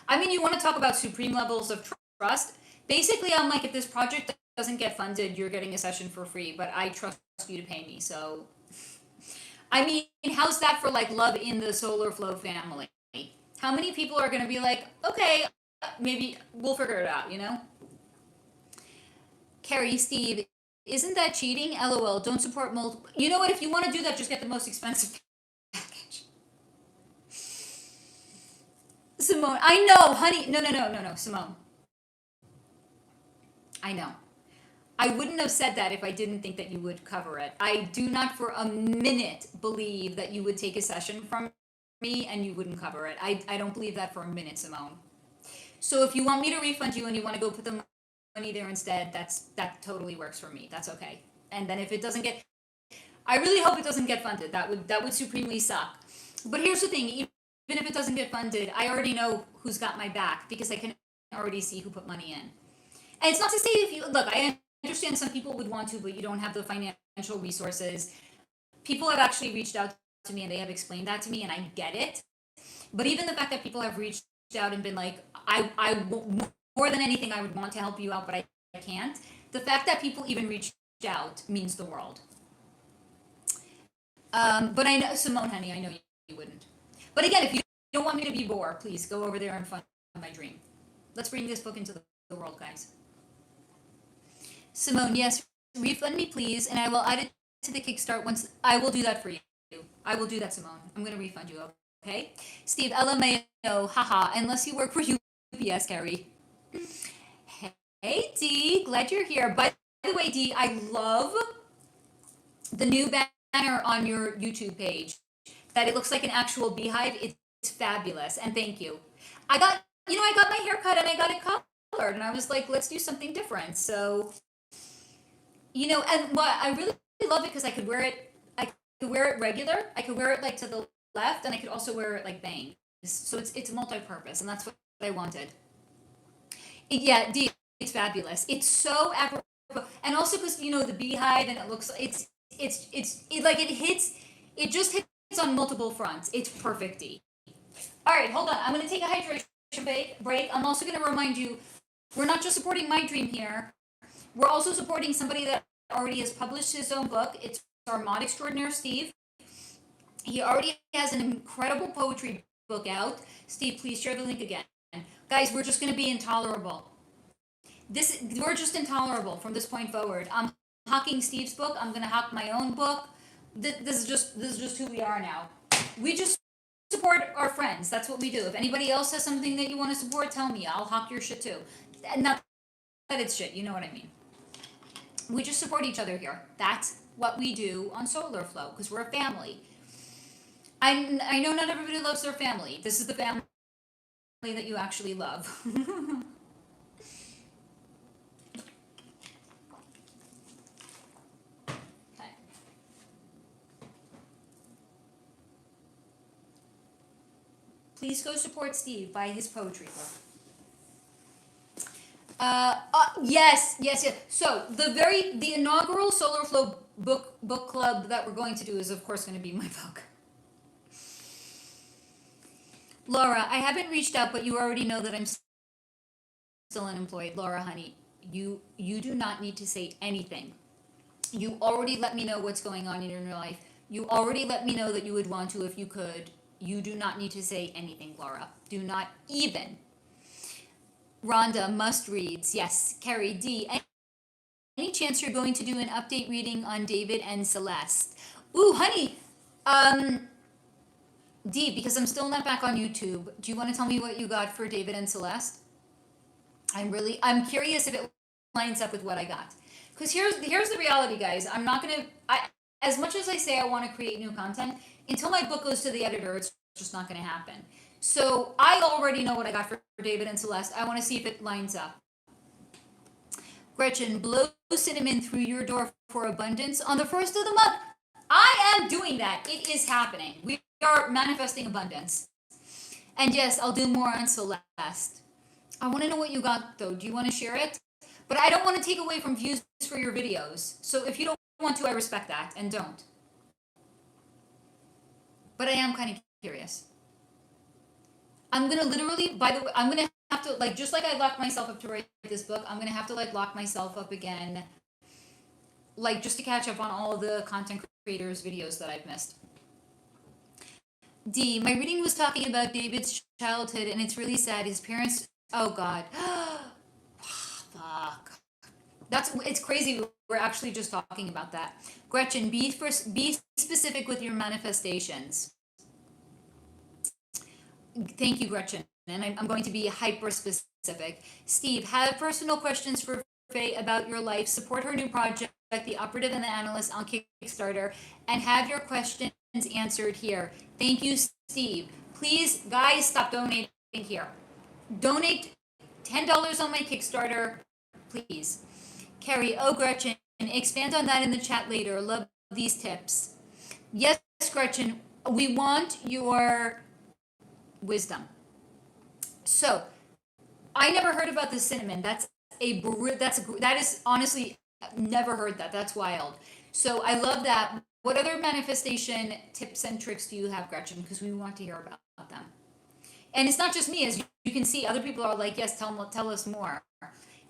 I mean, you want to talk about supreme levels of trust. Basically, I'm like, if this project doesn't get funded, you're getting a session for free. But I trust you to pay me. So, I mean, how's that for like love in the Solar Flow family? How many people are going to be like, okay, maybe we'll figure it out, you know? Carrie, Steve, isn't that cheating? LOL, don't support multiple. You know what? If you want to do that, just get the most expensive package. Simone, I know, honey. No, Simone. I know. I wouldn't have said that if I didn't think that you would cover it. I do not for a minute believe that you would take a session from me and you wouldn't cover it. I don't believe that for a minute, Simone. So if you want me to refund you and you want to go put the money there instead, that totally works for me. That's okay. And then if it doesn't get, I really hope it doesn't get funded. That would supremely suck. But here's the thing, even if it doesn't get funded, I already know who's got my back because I can already see who put money in. And it's not to say if you, look, I understand some people would want to, but you don't have the financial resources. People have actually reached out to me and they have explained that to me and I get it. But even the fact that people have reached out and been like, I more than anything, I would want to help you out, but I can't. The fact that people even reached out means the world. But I know, Simone, honey, I know you wouldn't. But again, if you don't want me to be bored, please go over there and fund my dream. Let's bring this book into the world, guys. Simone, yes, refund me, please, and I will add it to the Kickstart once. I will do that for you. I will do that, Simone. I'm going to refund you, okay? Steve, LMAO, haha, unless you work for UPS, Carrie. Hey, Dee, glad you're here. By the way, Dee, I love the new banner on your YouTube page. That it looks like an actual beehive. It's fabulous, and thank you. I got my hair cut and I got it colored, and I was like, let's do something different. So, and what I really love it because I could wear it regular. I could wear it like to the left, and I could also wear it like bangs. So it's multi-purpose, and that's what I wanted. It's fabulous. It's so apropos, and also because the beehive, and it looks it just hits on multiple fronts. It's perfect. All right, hold on. I'm going to take a hydration break. I'm also going to remind you, we're not just supporting my dream here. We're also supporting somebody that already has published his own book. It's our mod extraordinaire, Steve. He already has an incredible poetry book out. Steve, please share the link again. Guys, we're just going to be intolerable. We're just intolerable from this point forward. I'm hawking Steve's book. I'm going to hawk my own book. This is just who we are now. We just support our friends. That's what we do. If anybody else has something that you want to support, tell me. I'll hawk your shit too. Not that it's shit. You know what I mean. We just support each other here. That's what we do on Solar Flow because we're a family. I know not everybody loves their family. This is the family that you actually love. Okay. Please go support Steve. Buy his poetry book. Yes. So the inaugural Solar Flow book club that we're going to do is of course going to be my book. Laura, I haven't reached out, but you already know that I'm still unemployed. Laura, honey, you do not need to say anything. You already let me know what's going on in your life. You already let me know that you would want to if you could. You do not need to say anything, Laura. Do not even. Rhonda, must reads. Yes, Carrie D. any chance you're going to do an update reading on David and Celeste? Ooh, honey, D, because I'm still not back on YouTube, do you want to tell me what you got for David and Celeste? I'm curious if it lines up with what I got. Because here's the reality, guys. I'm not gonna, as much as I say I want to create new content, until my book goes to the editor, it's just not gonna happen. So I already know what I got for David and Celeste. I want to see if it lines up. Gretchen, blow cinnamon through your door for abundance on the first of the month. I am doing that. It is happening. We are manifesting abundance. And yes, I'll do more on Celeste. I want to know what you got, though. Do you want to share it? But I don't want to take away from views for your videos. So if you don't want to, I respect that, and don't. But I am kind of curious. I'm going to literally, by the way, I'm going to have to, like, just like I locked myself up to write this book, I'm going to have to, like, lock myself up again, like, just to catch up on all of the content creators' videos that I've missed. D, my reading was talking about David's childhood, and it's really sad. His parents, oh, God. Fuck. It's crazy. We're actually just talking about that. Gretchen, be specific with your manifestations. Thank you, Gretchen. And I'm going to be hyper specific. Steve, have personal questions for Faye about your life. Support her new project, The Operative and the Analyst, on Kickstarter, and have your questions answered here. Thank you, Steve. Please, guys, stop donating here. Donate $10 on my Kickstarter, please. Carrie, oh, Gretchen, expand on that in the chat later. Love these tips. Yes, Gretchen, we want your wisdom. So, I never heard about the cinnamon. That is honestly, never heard that. That's wild. So I love that. What other manifestation tips and tricks do you have, Gretchen? Because we want to hear about them. And it's not just me, as you can see, other people are like, yes, tell us more.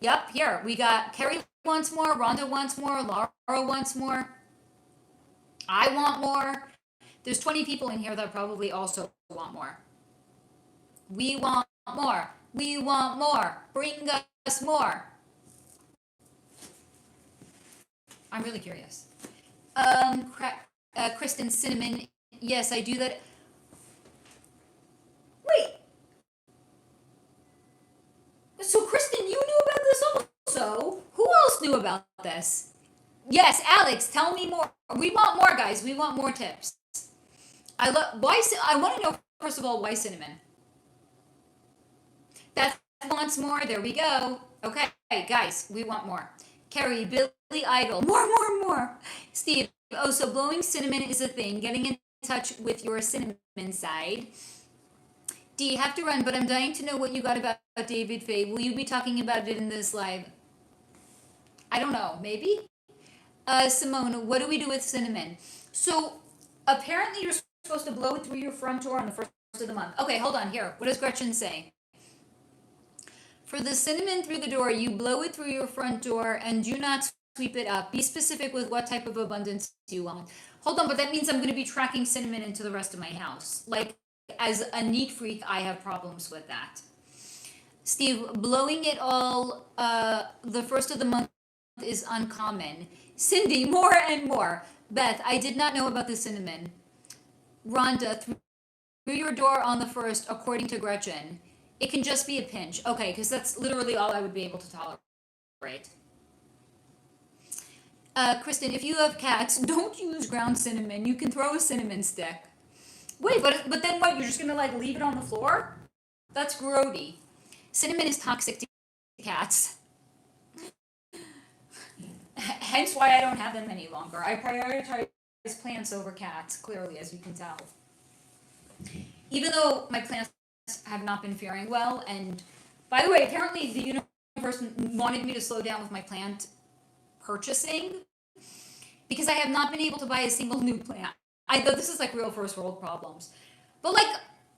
Yep, here we got Carrie wants more, Rhonda wants more, Laura wants more. I want more. There's 20 people in here that probably also want more. We want more. We want more. Bring us more. I'm really curious. Kristen, cinnamon. Yes, I do that. Wait. So, Kristen, you knew about this also. Who else knew about this? Yes, Alex, tell me more. We want more, guys. We want more tips. I want to know, first of all, why cinnamon? Beth wants more. There we go. Okay, guys, we want more. Carrie, Billy Idol, more. Steve, oh, so blowing cinnamon is a thing. Getting in touch with your cinnamon side. D, have to run, but I'm dying to know what you got about David Faye. Will you be talking about it in this live? I don't know, maybe? Simone, what do we do with cinnamon? So, apparently you're supposed to blow it through your front door on the first of the month. Okay, hold on, here. What does Gretchen say? For the cinnamon through the door, you blow it through your front door and do not sweep it up. Be specific with what type of abundance you want. Hold on, but that means I'm going to be tracking cinnamon into the rest of my house. Like, as a neat freak, I have problems with that. Steve, blowing it all the first of the month is uncommon. Cindy, more and more. Beth, I did not know about the cinnamon. Rhonda, through your door on the first, according to Gretchen. It can just be a pinch. Okay, because that's literally all I would be able to tolerate. Kristen, if you have cats, don't use ground cinnamon. You can throw a cinnamon stick. Wait, but then what? You're just going to like leave it on the floor? That's grody. Cinnamon is toxic to cats. Hence why I don't have them any longer. I prioritize plants over cats, clearly, as you can tell. Even though my plants have not been faring well, and by the way, apparently the universe wanted me to slow down with my plant purchasing because I have not been able to buy a single new plant. I thought this is like real first world problems. But like,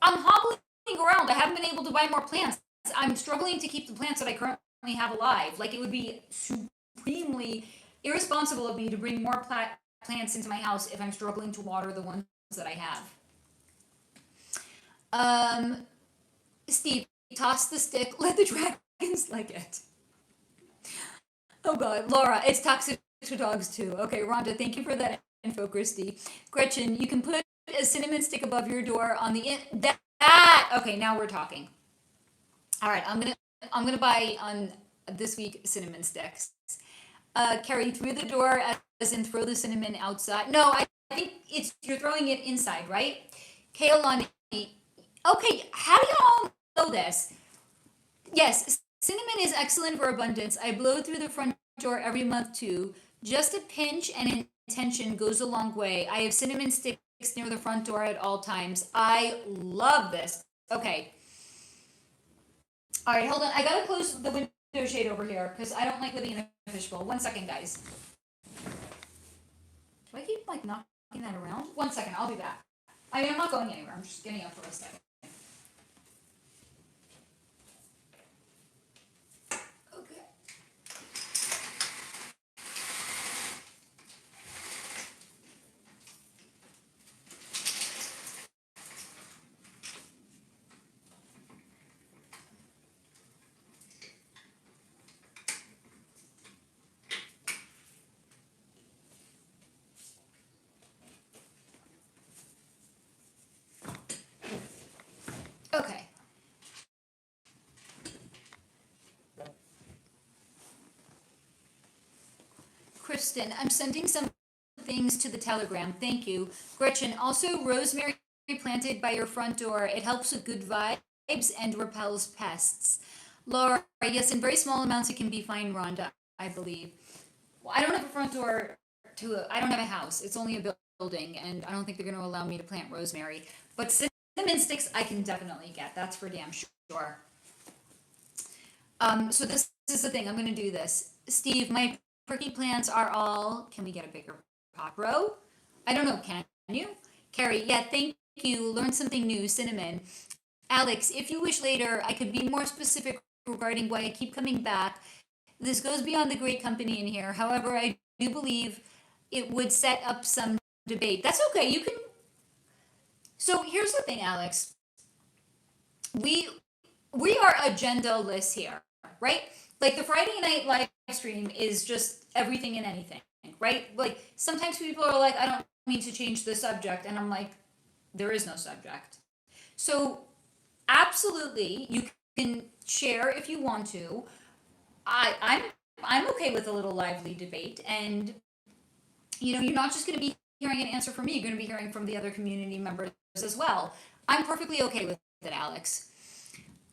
I'm hobbling around. I haven't been able to buy more plants. I'm struggling to keep the plants that I currently have alive. Like, it would be supremely irresponsible of me to bring more plants into my house if I'm struggling to water the ones that I have. Steve, toss the stick, let the dragons like it. Oh God, Laura, it's toxic to dogs too. Okay, Rhonda, thank you for that info, Christy. Gretchen, you can put a cinnamon stick above your door on the that. Okay, now we're talking. All right, I'm gonna buy on this week cinnamon sticks. Carrie, through the door, as in throw the cinnamon outside. No, I think it's you're throwing it inside, right? Kaolani. Okay, how do y'all know this? Yes, cinnamon is excellent for abundance. I blow through the front door every month too. Just a pinch and intention goes a long way. I have cinnamon sticks near the front door at all times. I love this. Okay. All right, hold on. I gotta close the window shade over here because I don't like living in a fishbowl. 1 second, guys. Do I keep like knocking that around? 1 second, I'll be back. I mean, I'm not going anywhere. I'm just getting up for a second. Okay. Okay. Kristen, I'm sending some things to the Telegram. Thank you. Gretchen, also rosemary planted by your front door. It helps with good vibes and repels pests. Laura, yes, in very small amounts it can be fine, Rhonda, I believe. Well, I don't have a front door I don't have a house. It's only a building, and I don't think they're going to allow me to plant rosemary. But cinnamon sticks I can definitely get. That's for damn sure. So this is the thing. I'm going to do this. Steve, my prickly plants are all. Can we get a bigger pot row? I don't know. Can you? Carrie, yeah, thank you. Learned something new. Cinnamon. Alex, if you wish later, I could be more specific regarding why I keep coming back. This goes beyond the great company in here. However, I do believe it would set up some debate. That's okay. You can. So here's the thing, Alex. We are agendaless here, right? Like the Friday night live stream is just everything and anything, right? Like sometimes people are like, I don't mean to change the subject, and I'm like, there is no subject. So absolutely, you can share if you want to. I'm okay with a little lively debate, and you're not just going to be hearing an answer from me. You're going to be hearing from the other community members as well. I'm perfectly okay with it, Alex.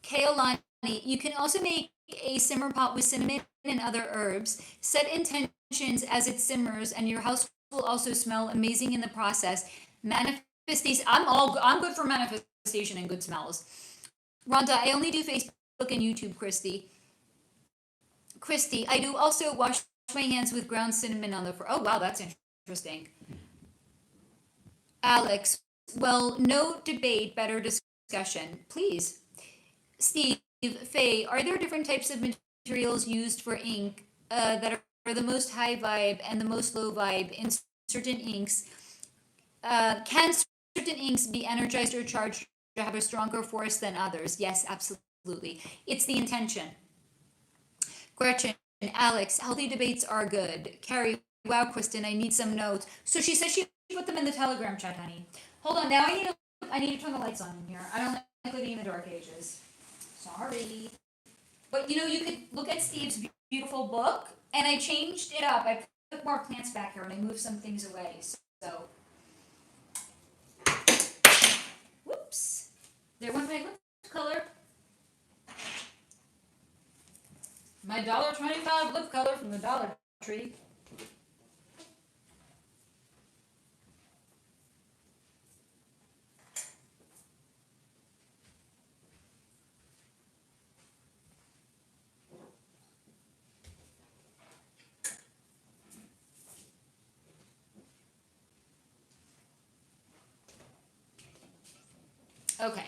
Kaolani, you can also make a simmer pot with cinnamon and other herbs. Set intentions as it simmers, and your house will also smell amazing in the process. Manifestation. I'm good for manifestation and good smells. Rhonda, I only do Facebook and YouTube. Christy, I do also wash my hands with ground cinnamon on the floor. Oh wow, that's interesting. Alex, well, no debate, better discussion, please. Steve, Faye, are there different types of materials used for ink that are the most high vibe and the most low vibe in certain inks? Can certain inks be energized or charged to have a stronger force than others? Yes, absolutely. It's the intention. Gretchen, Alex, healthy debates are good. Carrie, wow, Kristen, I need some notes. So she says she put them in the Telegram chat, honey. Hold on, now I need to turn the lights on in here. I don't like living in the dark ages. Sorry. But you could look at Steve's beautiful book, and I changed it up. I put more plants back here, and I moved some things away. So, whoops. There went my lip color. My $1.25 lip color from the Dollar Tree. Okay.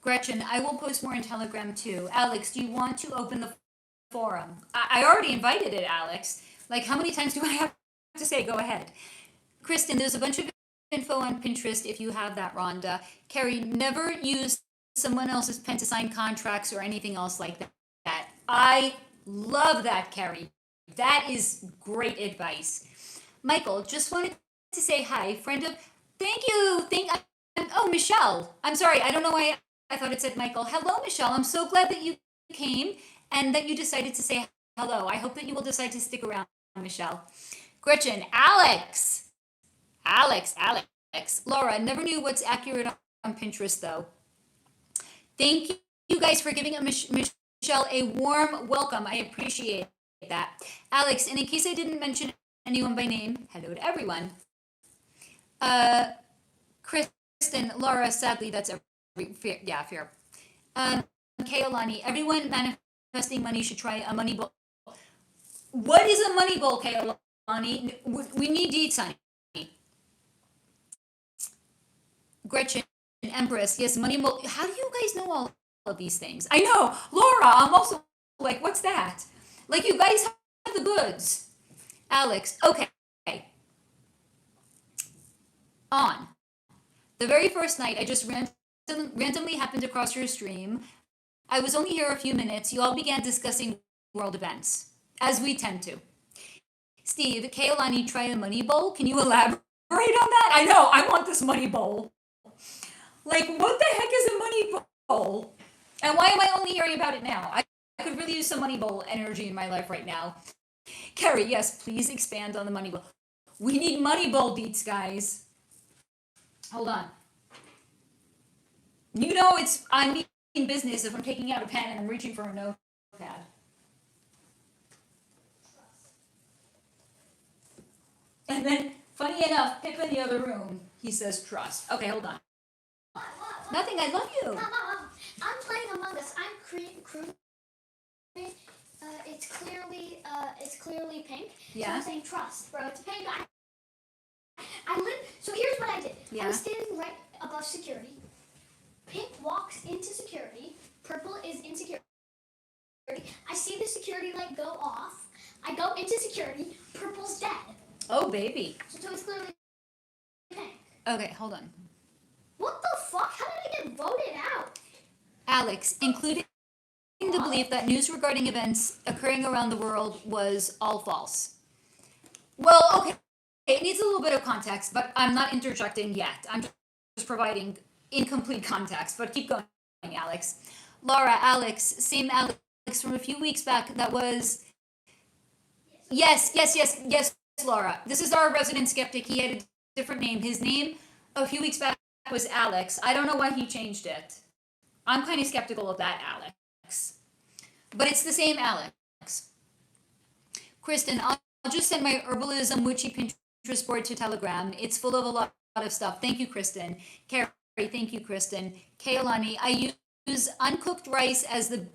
Gretchen, I will post more in Telegram too. Alex, do you want to open the forum? I already invited it, Alex. Like, how many times do I have to say go ahead? Kristen, there's a bunch of info on Pinterest if you have that, Rhonda. Carrie, never use someone else's pen to sign contracts or anything else like that. I love that, Carrie. That is great advice. Michael, just wanted to say hi, friend of. Thank you. Oh, Michelle. I'm sorry. I don't know why I thought it said Michael. Hello, Michelle. I'm so glad that you came and that you decided to say hello. I hope that you will decide to stick around, Michelle. Gretchen, Alex. Laura, never knew what's accurate on Pinterest though. Thank you guys for giving Michelle a warm welcome. I appreciate that. Alex, and in case I didn't mention anyone by name, hello to everyone. Kristen, Laura, sadly, that's fair. Kaolani, everyone manifesting money should try a money bowl. What is a money bowl, Kaolani? We need deeds, honey. Gretchen, Empress, yes, money bowl. How do you guys know all of these things? I know, Laura, I'm also like, what's that? Like, you guys have the goods. Alex, okay. On. The very first night, I just randomly happened across your stream. I was only here a few minutes. You all began discussing world events, as we tend to. Steve, Kaolani, try a money bowl. Can you elaborate on that? I know, I want this money bowl. Like, what the heck is a money bowl? And why am I only hearing about it now? I could really use some money bowl energy in my life right now. Carrie, yes, please expand on the money bowl. We need money bowl beats, guys. Hold on. You know I'm in business if I'm taking out a pen and I'm reaching for a notepad. And then, funny enough, Pip in the other room, he says trust. Okay, hold on. What? Nothing, I love you. I'm playing Among Us. I'm crew. It's clearly pink. Yeah. So I'm saying trust, bro. It's pink. So here's what I did. Yeah. I was standing right above security. Pink walks into security. Purple is in security. I see the security light go off. I go into security. Purple's dead. Oh, baby. So it's clearly pink. Okay, hold on. What the fuck? How did I get voted out? Alex, including the belief that news regarding events occurring around the world was all false. Well, okay, it needs a little bit of context, but I'm not interjecting yet. I'm just providing incomplete context, but keep going, Alex. Laura, Alex, same Alex from a few weeks back that was... Yes, Laura. This is our resident skeptic. He had a different name. His name a few weeks back was Alex. I don't know why he changed it. I'm kind of skeptical of that Alex. But it's the same Alex. Kristen, I'll just send my herbalism witchy Pinterest board to Telegram. It's full of a lot of stuff. Thank you, Kristen. Carrie, thank you, Kristen. Kaolani, I use uncooked rice as the...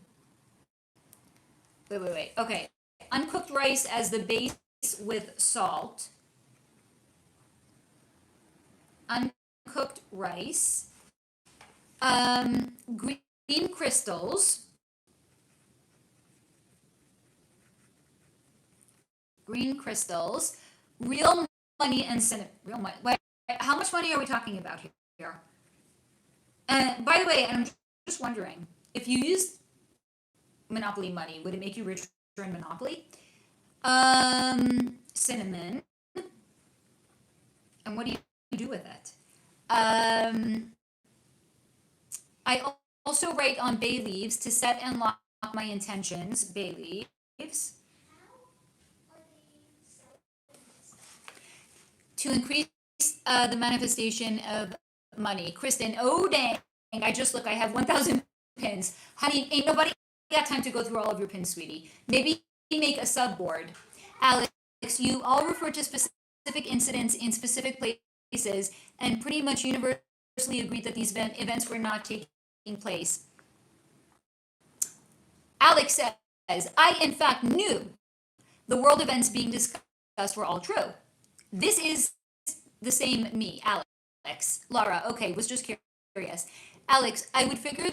Wait. Okay. Uncooked rice as the base with salt. Uncooked rice. Green crystals. Real money and cinnamon. Real money. Wait, how much money are we talking about here? And by the way, I'm just wondering, if you used Monopoly money, would it make you richer in Monopoly? Cinnamon. And what do you do with it? I also write on bay leaves to set and lock my intentions. Bay leaves. To increase the manifestation of money. Kristen, oh dang, I have 1,000 pins. Honey, ain't nobody got time to go through all of your pins, sweetie. Maybe make a subboard. Alex, you all refer to specific incidents in specific places and pretty much universally agreed that these events were not taking place. Alex says, I in fact knew the world events being discussed were all true. This is the same me, Alex. Laura, okay, was just curious. Alex, I would figure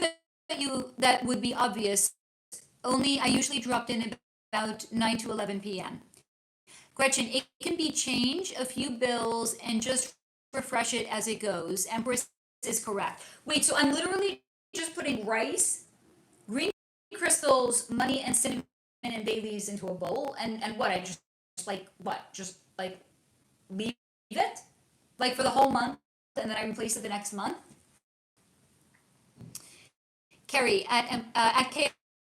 that would be obvious, only I usually dropped in about 9 to 11 p.m. Gretchen, it can be change a few bills and just refresh it as it goes. Empress is correct. Wait, so I'm literally just putting rice, green crystals, money, and cinnamon and bay leaves into a bowl, and what? I just like what? Just like leave it, like for the whole month, and then I replace it the next month. Carrie at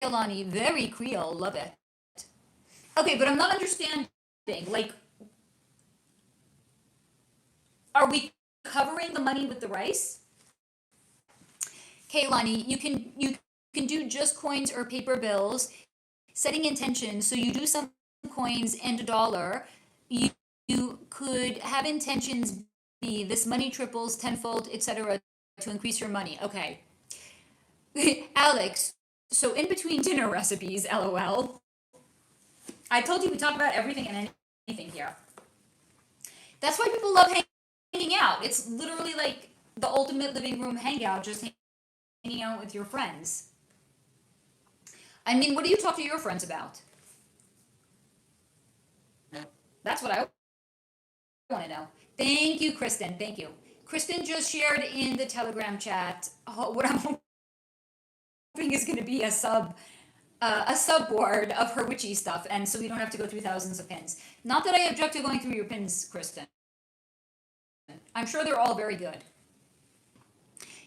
Kaylani, very Creole, love it. Okay, but I'm not understanding. Like, are we covering the money with the rice? Kaylani, you can do just coins or paper bills, setting intentions. So you do some coins and a dollar. You could have intentions be this money triples, tenfold, etc. to increase your money. Okay. Alex, so in between dinner recipes, LOL. I told you we talk about everything and anything here. That's why people love hanging out. It's literally like the ultimate living room hangout, just hanging out with your friends. I mean, what do you talk to your friends about? That's what I want to know. Thank you, Kristen. Thank you. Kristen just shared in the Telegram chat what I'm hoping is going to be a subboard of her witchy stuff, and so we don't have to go through thousands of pins. Not that I object to going through your pins, Kristen. I'm sure they're all very good.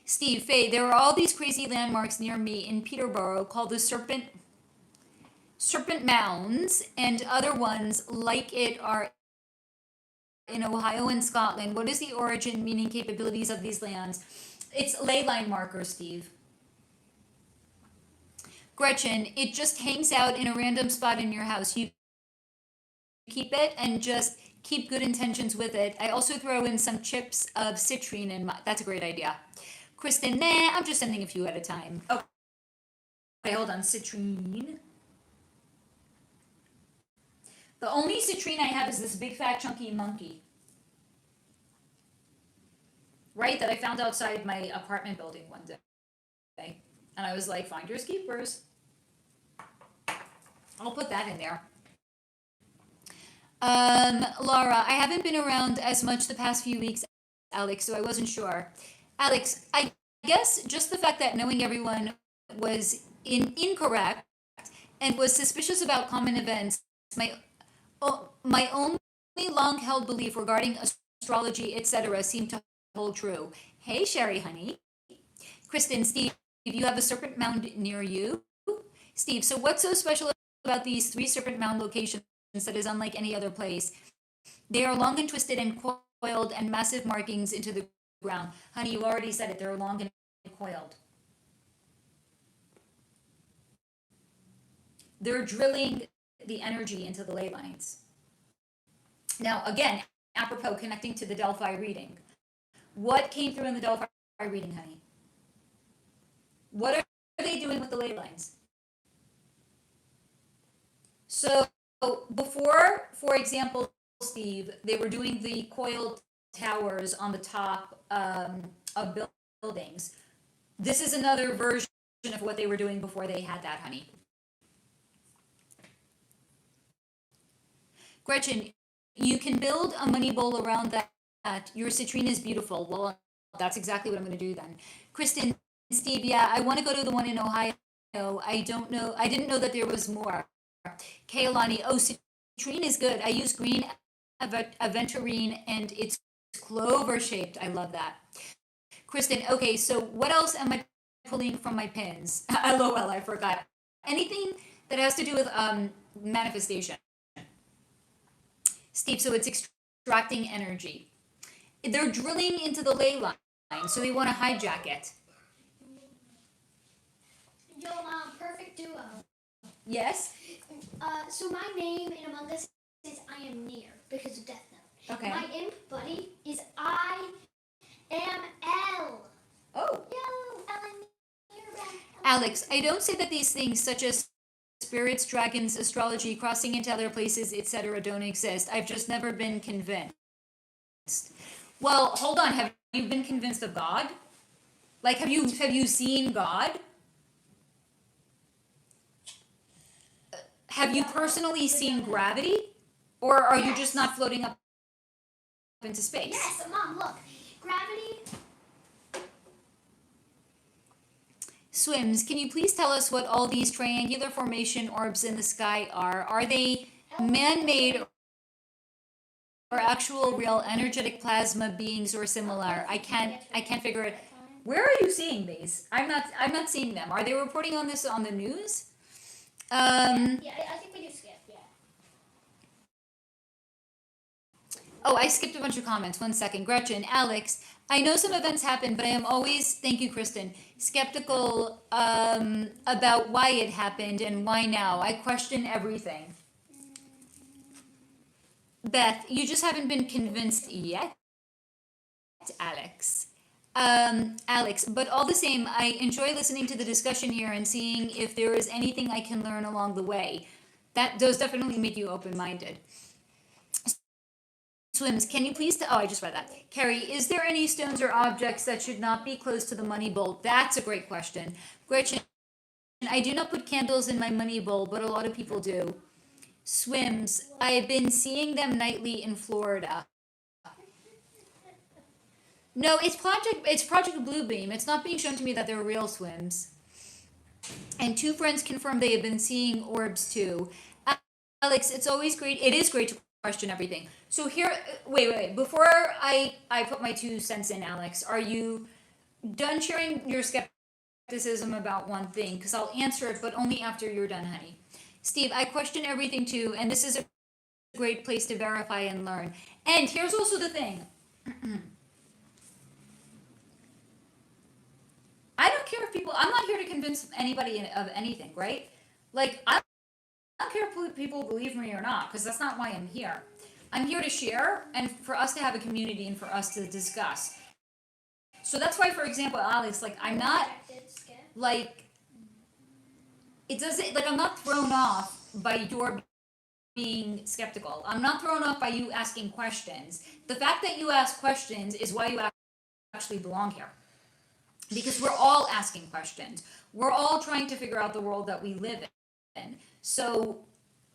Steve, Faye, there are all these crazy landmarks near me in Peterborough called the Serpent Mounds, and other ones like it are in Ohio and Scotland. What is the origin, meaning, capabilities of these lands? It's ley line markers, Steve. Gretchen, it just hangs out in a random spot in your house. You keep it and just keep good intentions with it. I also throw in some chips of citrine in my, that's a great idea. Kristen, nah, I'm just sending a few at a time. Okay, hold on, citrine. The only citrine I have is this big fat chunky monkey. Right, that I found outside my apartment building one day. And I was like, finders keepers. I'll put that in there. Laura, I haven't been around as much the past few weeks, Alex, so I wasn't sure. Alex, I guess just the fact that knowing everyone was incorrect and was suspicious about common events, my only long-held belief regarding astrology, etc., seemed to hold true. Hey, Sherry, honey. Kristen, Steve, you have a serpent mound near you? Steve, so what's so special about these 3 serpent mound locations that is unlike any other place? They are long and twisted and coiled and massive markings into the ground. Honey, you already said it. They're long and coiled. They're drilling the energy into the ley lines. Now, again, apropos connecting to the Delphi reading. What came through in the Delphi reading, honey? What are they doing with the ley lines? So before, for example, Steve, they were doing the coiled towers on the top of buildings. This is another version of what they were doing before they had that, honey. Gretchen, you can build a money bowl around that. Your citrine is beautiful. Well, that's exactly what I'm going to do then. Kristen, Steve, yeah, I want to go to the one in Ohio. I didn't know that there was more. Kaylani, oh, citrine is good. I use green aventurine and it's clover shaped. I love that. Kristen, okay, so what else am I pulling from my pins? LOL, I forgot. Anything that has to do with manifestation. Steve, so it's extracting energy. They're drilling into the ley line, so they want to hijack it. Yo, perfect duo. Yes? So my name in Among Us is I Am Near because of Death Note. Okay. My imp buddy is I Am L. Oh. Yo, Ellen, you're back. Alex, I don't say that these things such as spirits, dragons, astrology, crossing into other places, etc. don't exist. I've just never been convinced. Well, hold on. Have you been convinced of God? Like, have you seen God? Have you personally seen gravity? Or are you Yes. just not floating up into space? Yes, Mom, look. Gravity. Swims, can you please tell us what all these triangular formation orbs in the sky are? Are they man-made or actual real energetic plasma beings or similar? I can't figure it. Where are you seeing these? I'm not seeing them. Are they reporting on this on the news? Yeah, I think we do skip, yeah. Oh, I skipped a bunch of comments. 1 second. Gretchen, Alex, I know some events happen, but I am always, thank you, Kristen, skeptical about why it happened and why now. I question everything. Beth, you just haven't been convinced yet, Alex. Alex, but all the same, I enjoy listening to the discussion here and seeing if there is anything I can learn along the way. That does definitely make you open-minded. Swims, can you please, oh, I just read that. Carrie, is there any stones or objects that should not be close to the money bowl? That's a great question. Gretchen, I do not put candles in my money bowl, but a lot of people do. Swims, I've been seeing them nightly in Florida. No, it's Project Bluebeam. It's not being shown to me that they're real swims. And 2 friends confirm they have been seeing orbs too. Alex, it's always great. It is great to question everything. So here, wait. Before I put my 2 cents in, Alex, are you done sharing your skepticism about one thing? Because I'll answer it, but only after you're done, honey. Steve, I question everything too, and this is a great place to verify and learn. And here's also the thing. I don't care if I'm not here to convince anybody of anything, right? Like, I don't care if people believe me or not, because that's not why I'm here. I'm here to share and for us to have a community and for us to discuss. So that's why, for example, Alex, like, I'm not, like, it doesn't, like, I'm not thrown off by your being skeptical. I'm not thrown off by you asking questions. The fact that you ask questions is why you actually belong here. Because we're all asking questions. We're all trying to figure out the world that we live in. So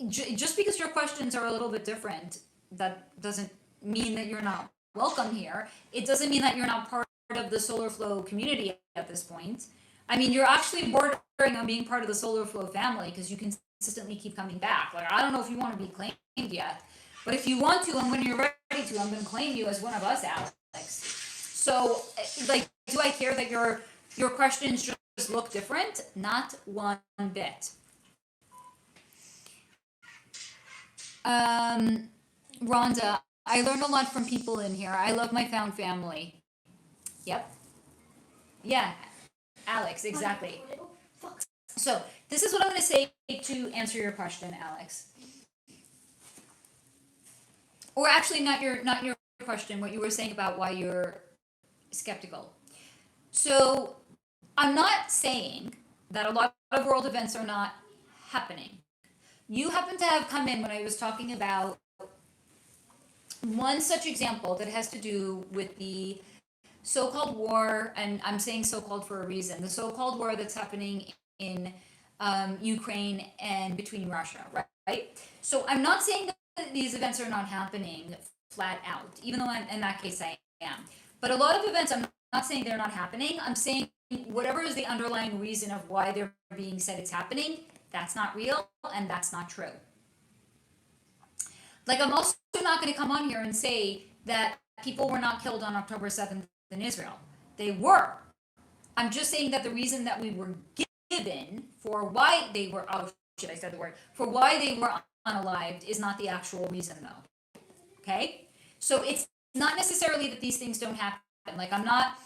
just because your questions are a little bit different, that doesn't mean that you're not welcome here. It doesn't mean that you're not part of the Solar Flow community at this point. I mean, you're actually bordering on being part of the Solar Flow family because you consistently keep coming back. Like, I don't know if you want to be claimed yet, but if you want to, and when you're ready to, I'm going to claim you as one of us, Alex. So, like, do I care that your questions just look different? Not one bit. Rhonda, I learned a lot from people in here. I love my found family. Yep. Yeah, Alex, exactly. So, this is what I'm going to say to answer your question, Alex. Or actually, not your question, what you were saying about why you're skeptical. So, I'm not saying that a lot of world events are not happening. You happen to have come in when I was talking about one such example that has to do with the so-called war, and I'm saying so-called for a reason, the so-called war that's happening in Ukraine and between Russia, right? So I'm not saying that these events are not happening flat out, even though in that case I am. But a lot of events, I'm not saying they're not happening. I'm saying whatever is the underlying reason of why they're being said it's happening, that's not real and that's not true. Like, I'm also not going to come on here and say that people were not killed on October 7th in Israel. They were. I'm just saying that the reason that we were given for why they were, oh shit, I said the word, for why they were unalived is not the actual reason though. Okay? So it's not necessarily that these things don't happen. Like, I'm not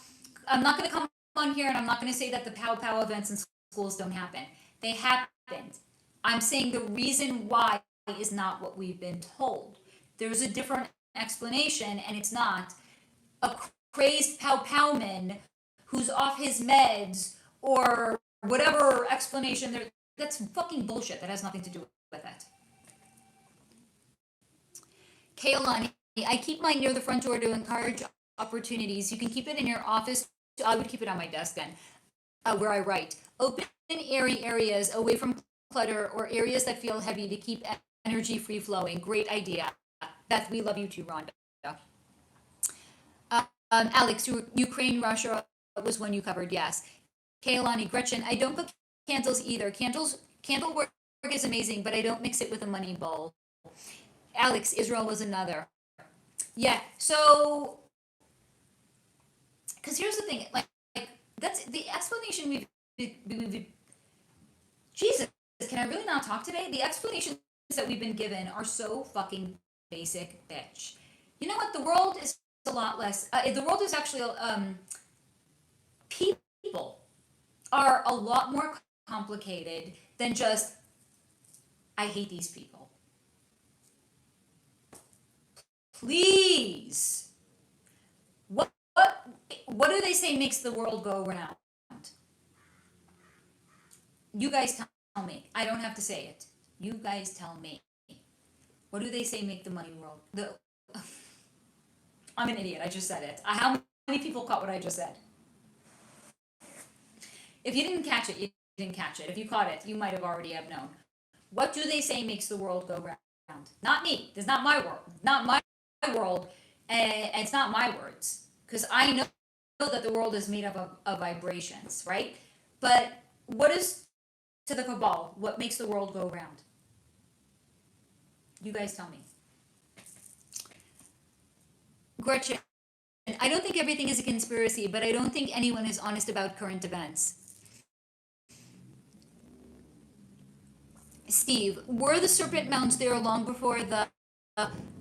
going to come on here and I'm not going to say that the pow pow events in schools don't happen. They happened. I'm saying the reason why is not what we've been told. There's a different explanation, and it's not a crazed pow pow man who's off his meds or whatever explanation there. That's fucking bullshit. That has nothing to do with it. Kaylani, I keep mine near the front door to encourage opportunities. You can keep it in your office. I would keep it on my desk then, where I write. Open airy areas away from clutter or areas that feel heavy to keep energy free flowing. Great idea. Beth, we love you too, Rhonda. Alex, Ukraine, Russia was one you covered, yes. Kaylani, Gretchen, I don't cook candles either. Candle work is amazing, but I don't mix it with a money bowl. Alex, Israel was another. Yeah, so, because here's the thing, like that's the explanation we've Jesus, can I really not talk today? The explanations that we've been given are so fucking basic, bitch. You know what? The world is a lot less. The world is actually people are a lot more complicated than just I hate these people. Please, what do they say makes the world go round? You guys tell me. I don't have to say it. You guys tell me. What do they say make the money world? I'm an idiot. I just said it. How many people caught what I just said? If you didn't catch it, you didn't catch it. If you caught it, you might have already have known. What do they say makes the world go round? Not me. It's not my world. Not my world. And it's not my words. Because I know that the world is made up of vibrations, right? But what is to the cabal? What makes the world go round? You guys tell me. Gretchen, I don't think everything is a conspiracy, but I don't think anyone is honest about current events. Steve, were the serpent mounds there long before the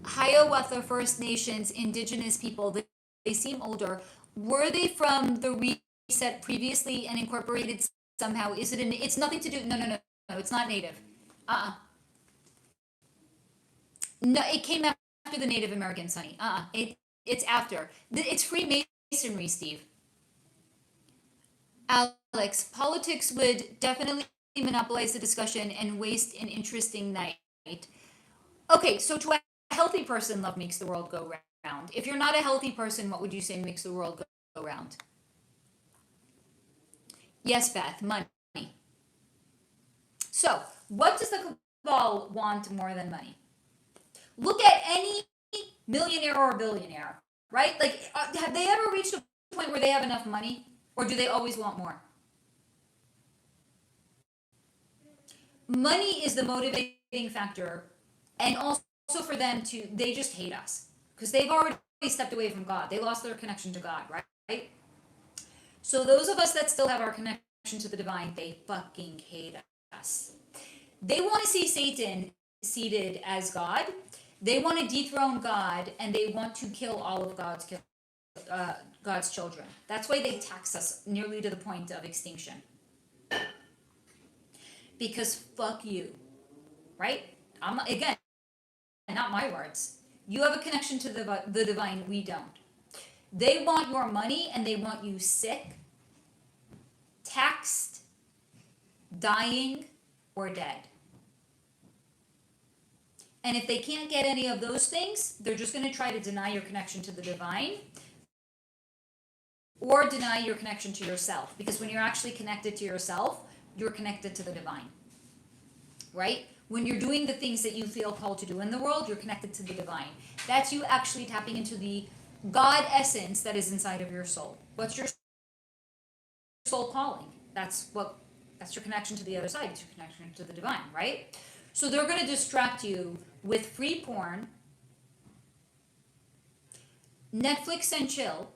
Hiawatha First Nations indigenous people? They seem older. Were they from the reset previously and incorporated somehow? Is it it's nothing to do, no, it's not native. No, it came after the Native Americans, honey. It's after. It's Freemasonry, Steve. Alex, politics would definitely monopolize the discussion and waste an interesting night. Okay, so to a healthy person, love makes the world go round. If you're not a healthy person, what would you say makes the world go round? Yes, Beth, money. So, what does the cabal want more than money? Look at any millionaire or billionaire, right? Like, have they ever reached a point where they have enough money? Or do they always want more? Money is the motivating factor. And also for them they just hate us. Because they've already stepped away from God. They lost their connection to God, right? So those of us that still have our connection to the divine, they fucking hate us. They want to see Satan seated as God. They want to dethrone God, and they want to kill all of God's children. That's why they tax us nearly to the point of extinction. Because fuck you, right? Again, not my words. You have a connection to the divine, we don't. They want your money, and they want you sick, taxed, dying, or dead. And if they can't get any of those things, they're just going to try to deny your connection to the divine or deny your connection to yourself. Because when you're actually connected to yourself, you're connected to the divine, right? When you're doing the things that you feel called to do in the world, you're connected to the divine. That's you actually tapping into the God essence that is inside of your soul. What's your soul calling? That's your connection to the other side. It's your connection to the divine, right? So they're going to distract you with free porn, Netflix and chill,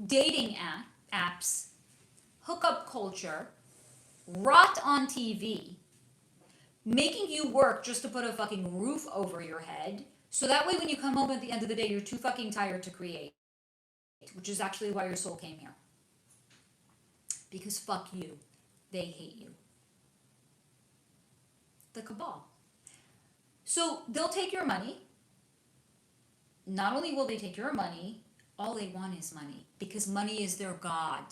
dating apps, hookup culture, rot on TV, making you work just to put a fucking roof over your head, so that way when you come home at the end of the day, you're too fucking tired to create, which is actually why your soul came here. Because fuck you, they hate you. The cabal. So they'll take your money. Not only will they take your money, all they want is money, because money is their god.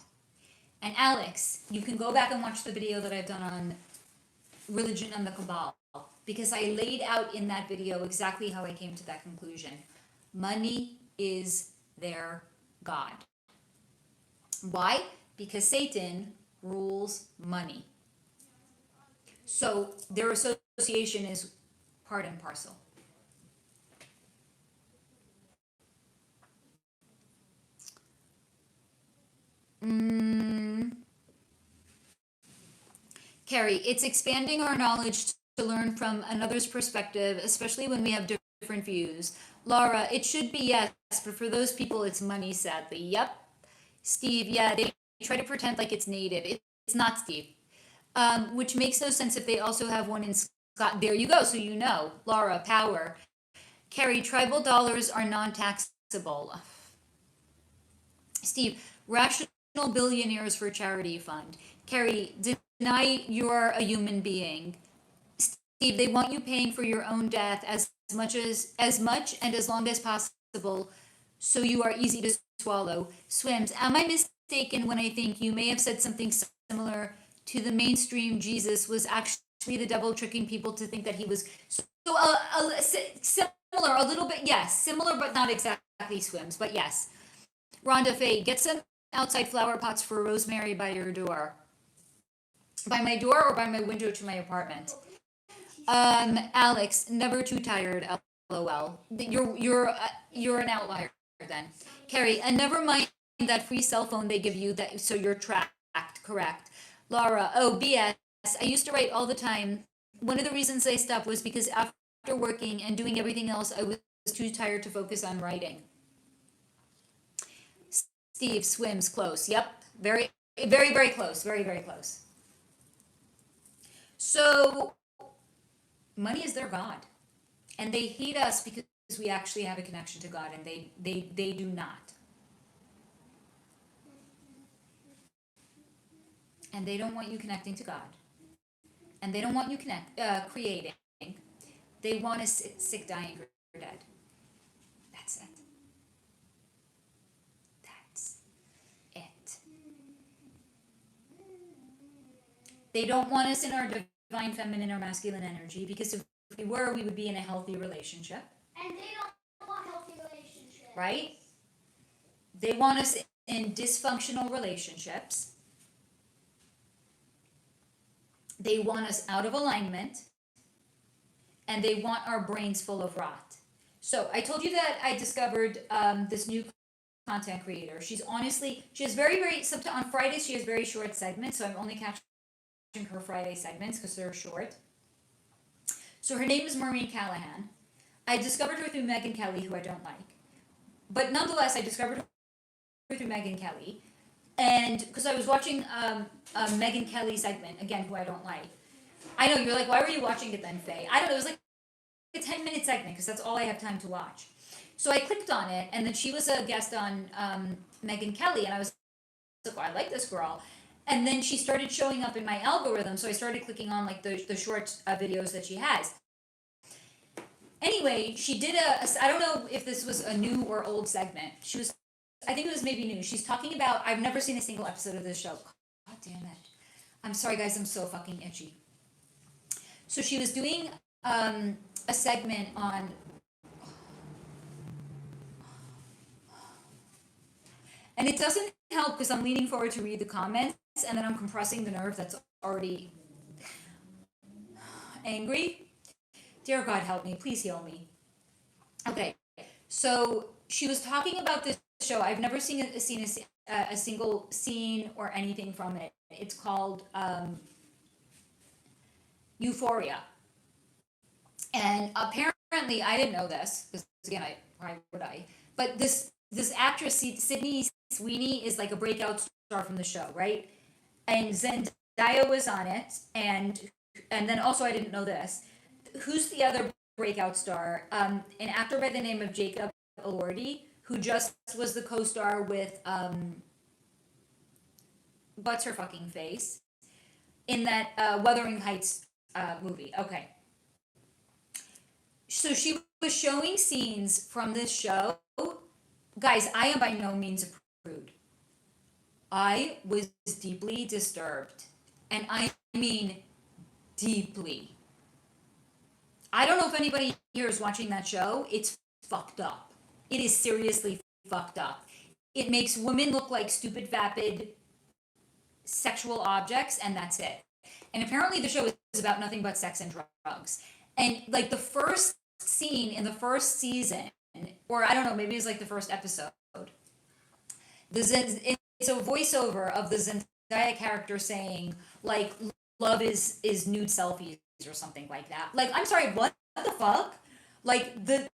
And Alex, you can go back and watch the video that I've done on religion and the cabal, because I laid out in that video exactly how I came to that conclusion. Money is their god. Why? Because Satan rules money. So their association is part and parcel. Carrie, it's expanding our knowledge to learn from another's perspective, especially when we have different views. Laura, it should be yes, but for those people, it's money, sadly. Yep. Steve, yeah, they try to pretend like it's native. It's not, Steve. Which makes no sense if they also have one in Scott. There you go, so you know. Laura, power. Carrie, tribal dollars are non-taxable. Steve, rational billionaires for charity fund. Carrie, deny you're a human being. Steve, they want you paying for your own death as much and as long as possible, so you are easy to swallow. Swims, am I mistaken when I think you may have said something similar to the mainstream Jesus was actually the devil tricking people to think that he was similar, a little bit, yes, similar but not exactly. Swims, but yes. Rhonda Faye, get some outside flower pots for Rosemary by your door. By my door or by my window to my apartment? Alex, never too tired. LOL. You're an outlier then. Carrie, and never mind that free cell phone they give you that so you're tracked. Correct. Laura, oh BS. I used to write all the time. One of the reasons I stopped was because after working and doing everything else, I was too tired to focus on writing. Steve, Swims, close. Yep. Very, very, very close. Very, very close. So, money is their God. And they hate us because we actually have a connection to God, and they do not. And they don't want you connecting to God. And they don't want you creating. They want us sick, dying, or dead. That's it. That's it. They don't want us in our divine feminine or masculine energy, because if we were, we would be in a healthy relationship. And they don't want healthy relationships. Right? They want us in dysfunctional relationships. They want us out of alignment. And they want our brains full of rot. So I told you that I discovered this new content creator. She has very, on Fridays she has very short segments, so I'm only catching her Friday segments because they're short. So her name is Maureen Callahan. I discovered her through Megyn Kelly, who I don't like. But nonetheless, I discovered her through Megyn Kelly. And because I was watching a Megyn Kelly segment, again, who I don't like. I know, you're like, why were you watching it then, Faye? I don't know, it was like a 10-minute segment because that's all I have time to watch. So I clicked on it, and then she was a guest on Megyn Kelly, and I was like, oh, I like this girl. And then she started showing up in my algorithm, so I started clicking on like the short videos that she has. Anyway, she did I don't know if this was a new or old segment. I think it was maybe new. She's talking about, I've never seen a single episode of this show. God damn it. I'm sorry guys, I'm so fucking itchy. So she was doing a segment on, and it doesn't help because I'm leaning forward to read the comments, and then I'm compressing the nerve that's already angry. Dear God, help me. Please heal me. Okay, so she was talking about this show. I've never seen a single scene or anything from it. It's called Euphoria. And apparently, I didn't know this, because again, why would I? But this actress, Sydney Sweeney, is like a breakout star from the show, right? And Zendaya was on it, and then also I didn't know this. Who's the other breakout star? An actor by the name of Jacob Elordi, who just was the co-star with what's her fucking face in that Wuthering Heights movie. Okay. So she was showing scenes from this show. Guys, I am by no means a prude. I was deeply disturbed. And I mean deeply. I don't know if anybody here is watching that show. It's fucked up. It is seriously fucked up. It makes women look like stupid, vapid, sexual objects, and that's it. And apparently the show is about nothing but sex and drugs. And like the first scene in the first season, or I don't know, maybe it's like the first episode. It's a voiceover of the Zendaya character saying like love is nude selfies or something like that. Like I'm sorry, what the fuck? Like the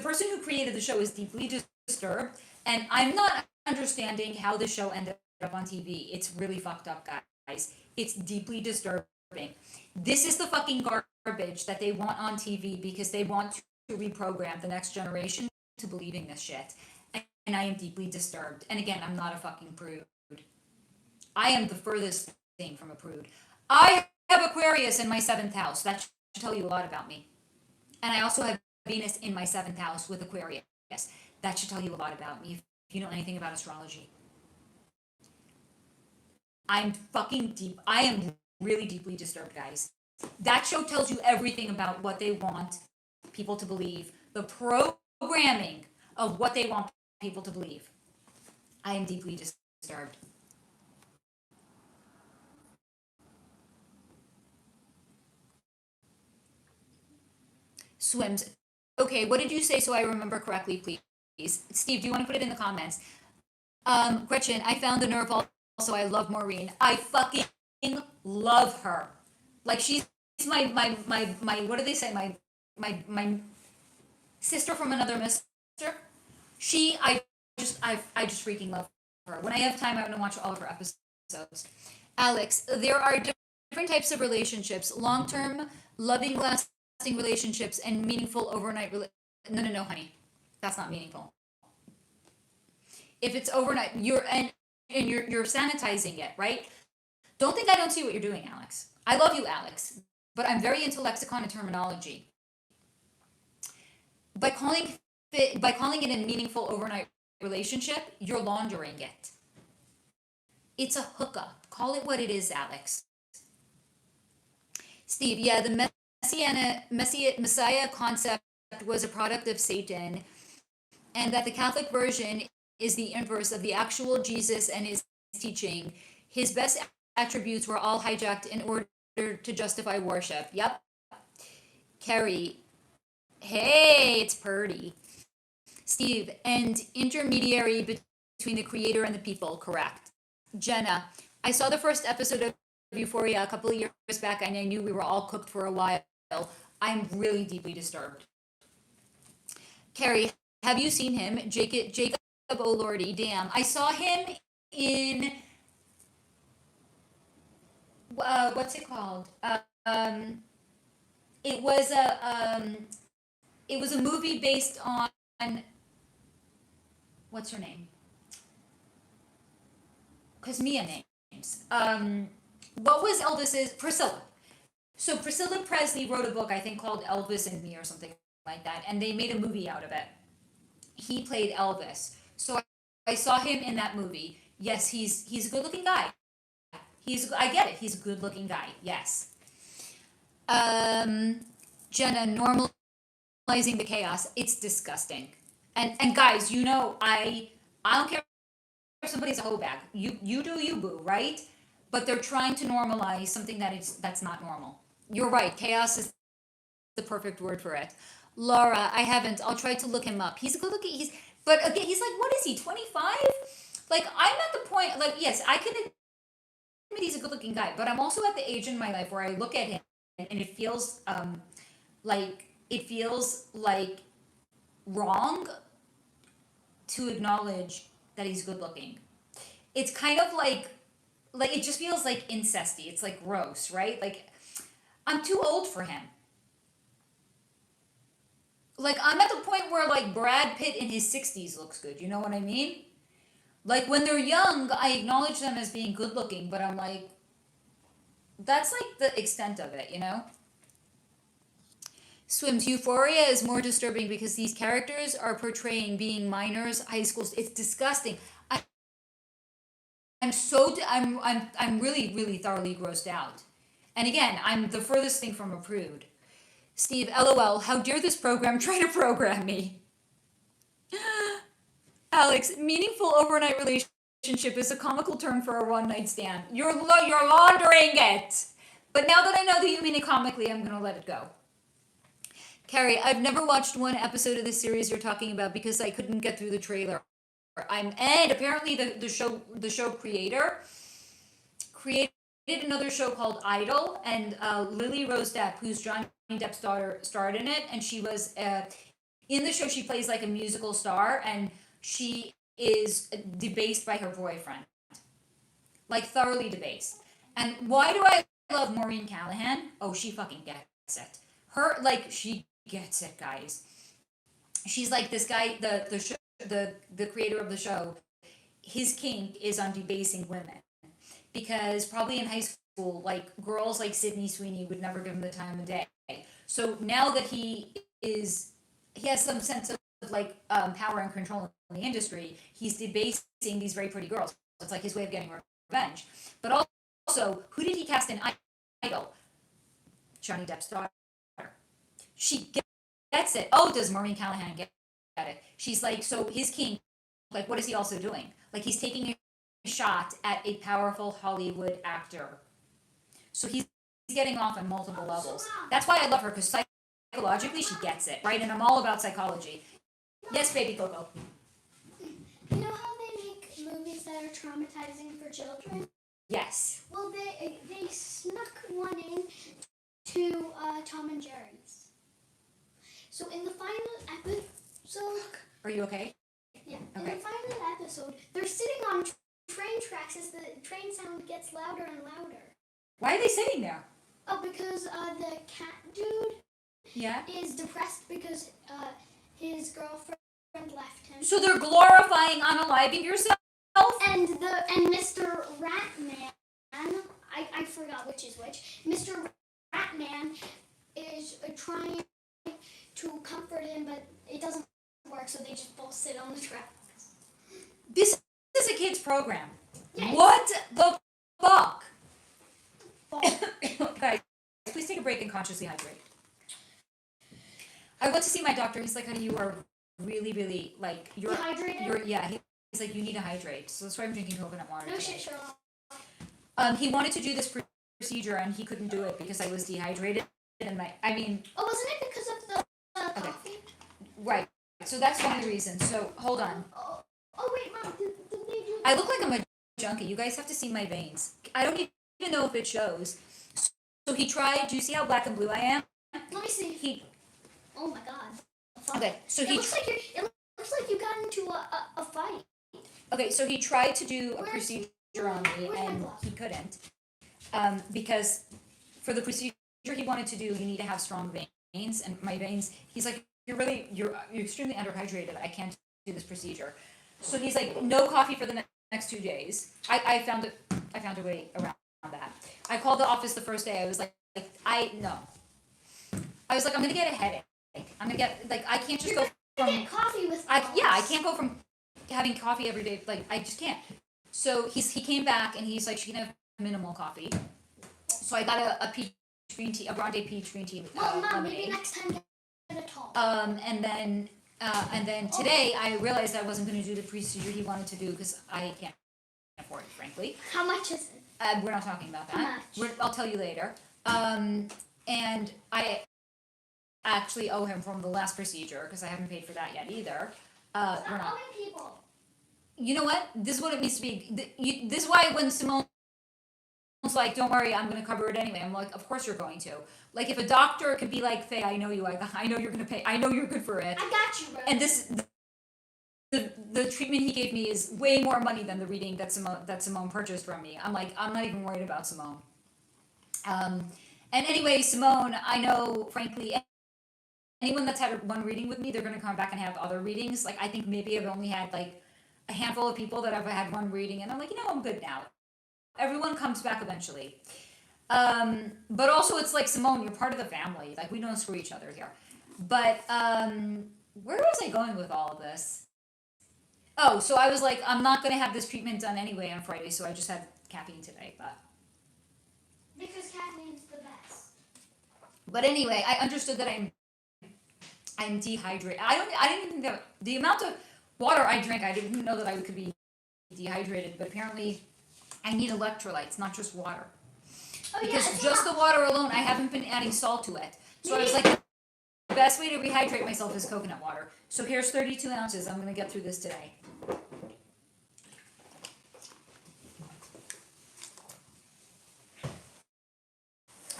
person who created the show is deeply disturbed, and I'm not understanding how the show ended up on TV. It's really fucked up, guys. It's deeply disturbing. This is the fucking garbage that they want on TV because they want to reprogram the next generation to believing this shit. And I am deeply disturbed. And again, I'm not a fucking prude. I am the furthest thing from a prude. I have Aquarius in my 7th house. That should tell you a lot about me. And I also have Venus in my 7th house with Aquarius. That should tell you a lot about me if you know anything about astrology. I'm fucking deep. I am really deeply disturbed, guys. That show tells you everything about what they want people to believe. The programming of what they want people to believe. I am deeply disturbed. Swims. Okay, what did you say so I remember correctly, please? Steve, do you want to put it in the comments? Gretchen, I found the nerve also. I love Maureen. I fucking love her. Like she's my what do they say? My sister from another mister. I just freaking love her. When I have time, I'm gonna watch all of her episodes. Alex, there are different types of relationships: long-term, loving, lasting relationships, and meaningful overnight. No, honey, that's not meaningful. If it's overnight, you're sanitizing it, right? Don't think I don't see what you're doing, Alex. I love you, Alex, but I'm very into lexicon and terminology. By calling it a meaningful overnight relationship, you're laundering it. It's a hookup. Call it what it is, Alex. Steve, yeah, the Messiah concept was a product of Satan, and that the Catholic version is the inverse of the actual Jesus and his teaching. His best attributes were all hijacked in order to justify worship. Yep. Carrie, hey, it's Purdy. Steve, and intermediary between the creator and the people, correct. Jenna, I saw the first episode of Euphoria a couple of years back, and I knew we were all cooked for a while. I'm really deeply disturbed. Carrie, have you seen him? Jacob, oh lordy, damn. I saw him in, what's it called? It was a movie based on, what's her name? Because Mia names. What was Elvis's? Priscilla. So Priscilla Presley wrote a book, I think, called Elvis and Me or something like that, and they made a movie out of it. He played Elvis. So I saw him in that movie. Yes, he's a good-looking guy. I get it. He's a good-looking guy. Yes. Jenna, normalizing the chaos. It's disgusting. And guys, you know, I don't care if somebody's a hoe bag. You do you, boo, right? But they're trying to normalize something that's not normal. You're right. Chaos is the perfect word for it. Laura, I haven't. I'll try to look him up. He's a good looking. But again, he's like, what is he? 25? Like, I'm at the point. Like, yes, I can admit he's a good looking guy, but I'm also at the age in my life where I look at him and it feels like wrong to acknowledge that he's good looking. It's kind of like it just feels like incesty. It's like gross, right? Like, I'm too old for him. Like, I'm at the point where, like, Brad Pitt in his 60s looks good. You know what I mean? Like, when they're young, I acknowledge them as being good looking, but I'm like, that's, like, the extent of it, you know? Swims, Euphoria is more disturbing because these characters are portraying being minors, high schools. It's disgusting. I'm really, really thoroughly grossed out. And again, I'm the furthest thing from a prude. Steve, LOL, how dare this program try to program me? Alex, meaningful overnight relationship is a comical term for a one-night stand. You're laundering it. But now that I know that you mean it comically, I'm going to let it go. Carrie, I've never watched one episode of this series you're talking about because I couldn't get through the trailer. And apparently the show creator created another show called Idol, and Lily Rose Depp, who's Johnny Depp's daughter, starred in it, and she was in the show. She plays like a musical star, and she is debased by her boyfriend, like thoroughly debased. And why do I love Maureen Callahan? Oh, she fucking gets it. She gets it, guys. She's like this guy, the creator of the show. His kink is on debasing women because probably in high school, like girls like Sydney Sweeney would never give him the time of day. So now that he has some sense of like power and control in the industry, he's debasing these very pretty girls. It's like his way of getting revenge. But also, who did he cast in Idol? Johnny Depp's daughter. She gets it. Oh, does Maureen Callahan get it? She's like, so his kink, like, what is he also doing? Like, he's taking a shot at a powerful Hollywood actor. So he's getting off on multiple levels. That's why I love her, because psychologically she gets it, right? And I'm all about psychology. Yes, baby Coco. You know how they make movies that are traumatizing for children? Yes. Well, they snuck one in to Tom and Jerry's. So in the final episode... Are you okay? Yeah. Okay. In the final episode, they're sitting on train tracks as the train sound gets louder and louder. Why are they sitting there? Oh, because the cat dude is depressed because his girlfriend left him. So they're glorifying unaliving yourself? And Mr. Ratman, I forgot which is which. Mr. Ratman is trying to comfort him, but it doesn't work, so they just both sit on the tracks. This is a kid's program. Yes. What the fuck? Guys, please take a break and consciously hydrate. I went to see my doctor. He's like, honey, you are really, really, like, you're... Dehydrated? He's like, you need to hydrate. So that's why I'm drinking coconut water. No today. shit, Sherlock. He wanted to do this procedure, and he couldn't do it because I was dehydrated. And Oh, wasn't it because of the coffee? Right. So that's one of the reasons. So, hold on. Oh wait, Mom, did they do... I look like I'm a junkie. You guys have to see my veins. I don't even know if it shows. So he tried. Do you see how black and blue I am? Let me see. Oh my God. Okay, so it looks like you got into a fight. Okay, so he tried to do a procedure on me, and he couldn't. Because for the procedure he wanted to do, you need to have strong veins, and my veins, he's like, you're extremely underhydrated. I can't do this procedure. So he's like, no coffee for the next 2 days. I found a way around that. I called the office the first day. I was like, I was like, I'm gonna get a headache. I'm gonna get, like, I can't just go from get coffee with I can't go from having coffee every day. Like, I just can't. So he came back and he's like, she can have minimal coffee. So I got a peach green tea, a grande peach green tea. Well, Mom, lemonade. maybe next time get a tall. And then today I realized I wasn't going to do the procedure he wanted to do because I can't afford it, frankly. How much is it? We're not talking about How that. much? I'll tell you later. And I actually owe him from the last procedure because I haven't paid for that yet either. Stop We're not. owing people. You know what? This is what it needs to be. This is why when Simone's like, don't worry, I'm going to cover it anyway. I'm like, of course you're going to. Like, if a doctor could be like, Faye, I know you. I know you're going to pay. I know you're good for it. I got you, bro. And the treatment he gave me is way more money than the reading that Simone purchased from me. I'm like, I'm not even worried about Simone. And anyway, Simone, I know, frankly, anyone that's had one reading with me, they're going to come back and have other readings. Like, I think maybe I've only had, like, a handful of people that have had one reading, and I'm like, I'm good now. Everyone comes back eventually. But also, it's like, Simone, you're part of the family. Like, we don't screw each other here. But, where was I going with all of this? Oh, so I was like, I'm not going to have this treatment done anyway on Friday, so I just had caffeine today, but... Because caffeine's the best. But anyway, I understood that I'm dehydrated. I didn't even think that the amount of water I drank, I didn't know that I could be dehydrated, but apparently I need electrolytes, not just water. Oh, Because yeah, just the water alone, I haven't been adding salt to it. So I was like, best way to rehydrate myself is coconut water. So here's 32 ounces. I'm gonna get through this today.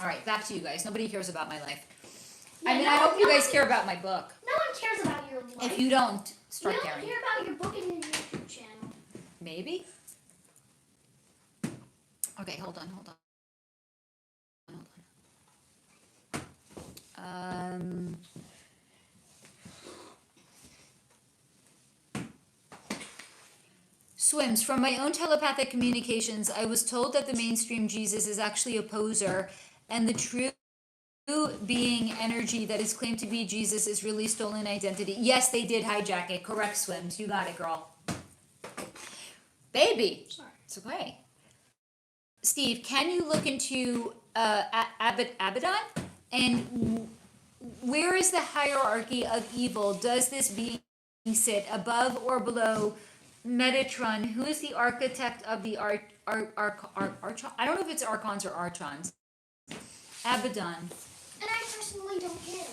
All right, back to you guys. Nobody cares about my life. I mean, I hope you guys care about my book. No one cares about your life. If you don't, start We don't caring. care about your book and your YouTube channel. Maybe. Okay, hold on. Swims. From my own telepathic communications, I was told that the mainstream Jesus is actually a poser, and the true being energy that is claimed to be Jesus is really stolen identity. Yes, they did hijack it. Correct, Swims. You got it, girl. Baby. Sorry. It's okay. Steve, can you look into Abaddon? And where is the hierarchy of evil? Does this being sit above or below Metatron? Who is the architect of the Archon? I don't know if it's Archons or Archons. Abaddon. And I personally don't care.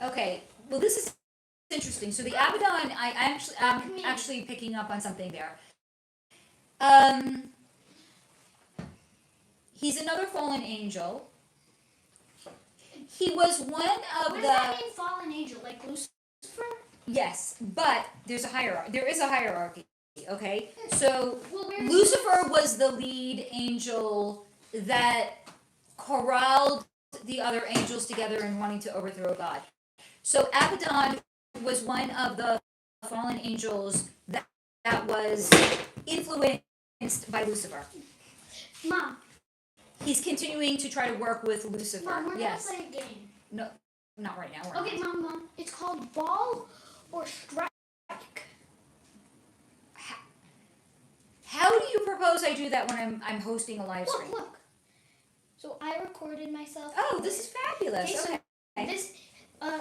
Okay, well this is interesting. So the Abaddon, I'm actually picking up on something there. He's another fallen angel. He was one of What the. does that mean, fallen angel? Like Lucifer? Yes, but there's a hierarchy. There is a hierarchy. Okay, so Well, where's Lucifer was the lead angel that corralled the other angels together in wanting to overthrow God. So Abaddon was one of the fallen angels that was influenced by Lucifer. Mom. He's continuing to try to work with Lucifer. Mom, we're Yes. gonna play a game. No, not right now. We're Okay, not. Mom. It's called ball or strike. How do you propose I do that when I'm hosting a live stream? Look. So I recorded myself. Oh, this is fabulous. Okay, so Okay. this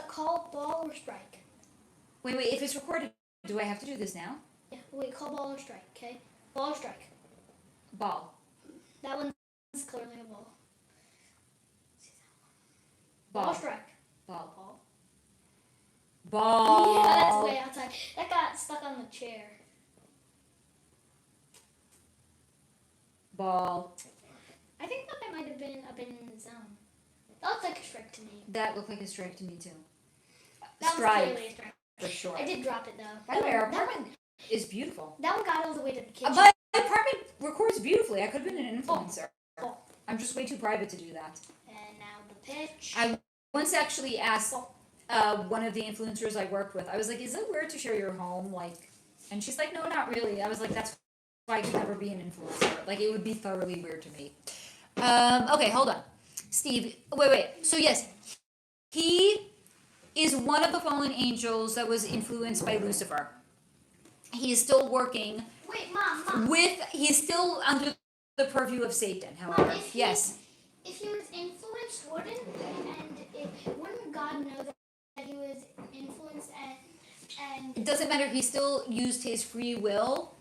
call ball or strike. Wait. If it's recorded, do I have to do this now? Yeah. Wait. Call ball or strike. Okay. Ball or strike. Ball. That one's clearly a ball. Ball. Ball or strike. Ball. Ball. Ball. Yeah, that's way outside. That got stuck on the chair. Ball. I think that might have been up in the zone. That looks like a strike to me. That looked like a strike to me too. That Strike. was clearly a strike. For sure. I did drop it though. By the way, our that, apartment is beautiful. that one got all the way to the kitchen. My apartment records beautifully. I could have been an influencer. Oh. I'm just way too private to do that. And now the pitch. I once actually asked one of the influencers I worked with, I was like, is it weird to share your home? Like, and she's like, no, not really. I was like, that's why I could never be an influencer. Like, it would be thoroughly weird to me. Okay, hold on. Steve, wait. So yes, he is one of the fallen angels that was influenced by Lucifer. He is still working Wait, Mom. he's still under the purview of Satan, however. Mom, if he was influenced, wouldn't God know that he was influenced and It doesn't matter, he still used his free will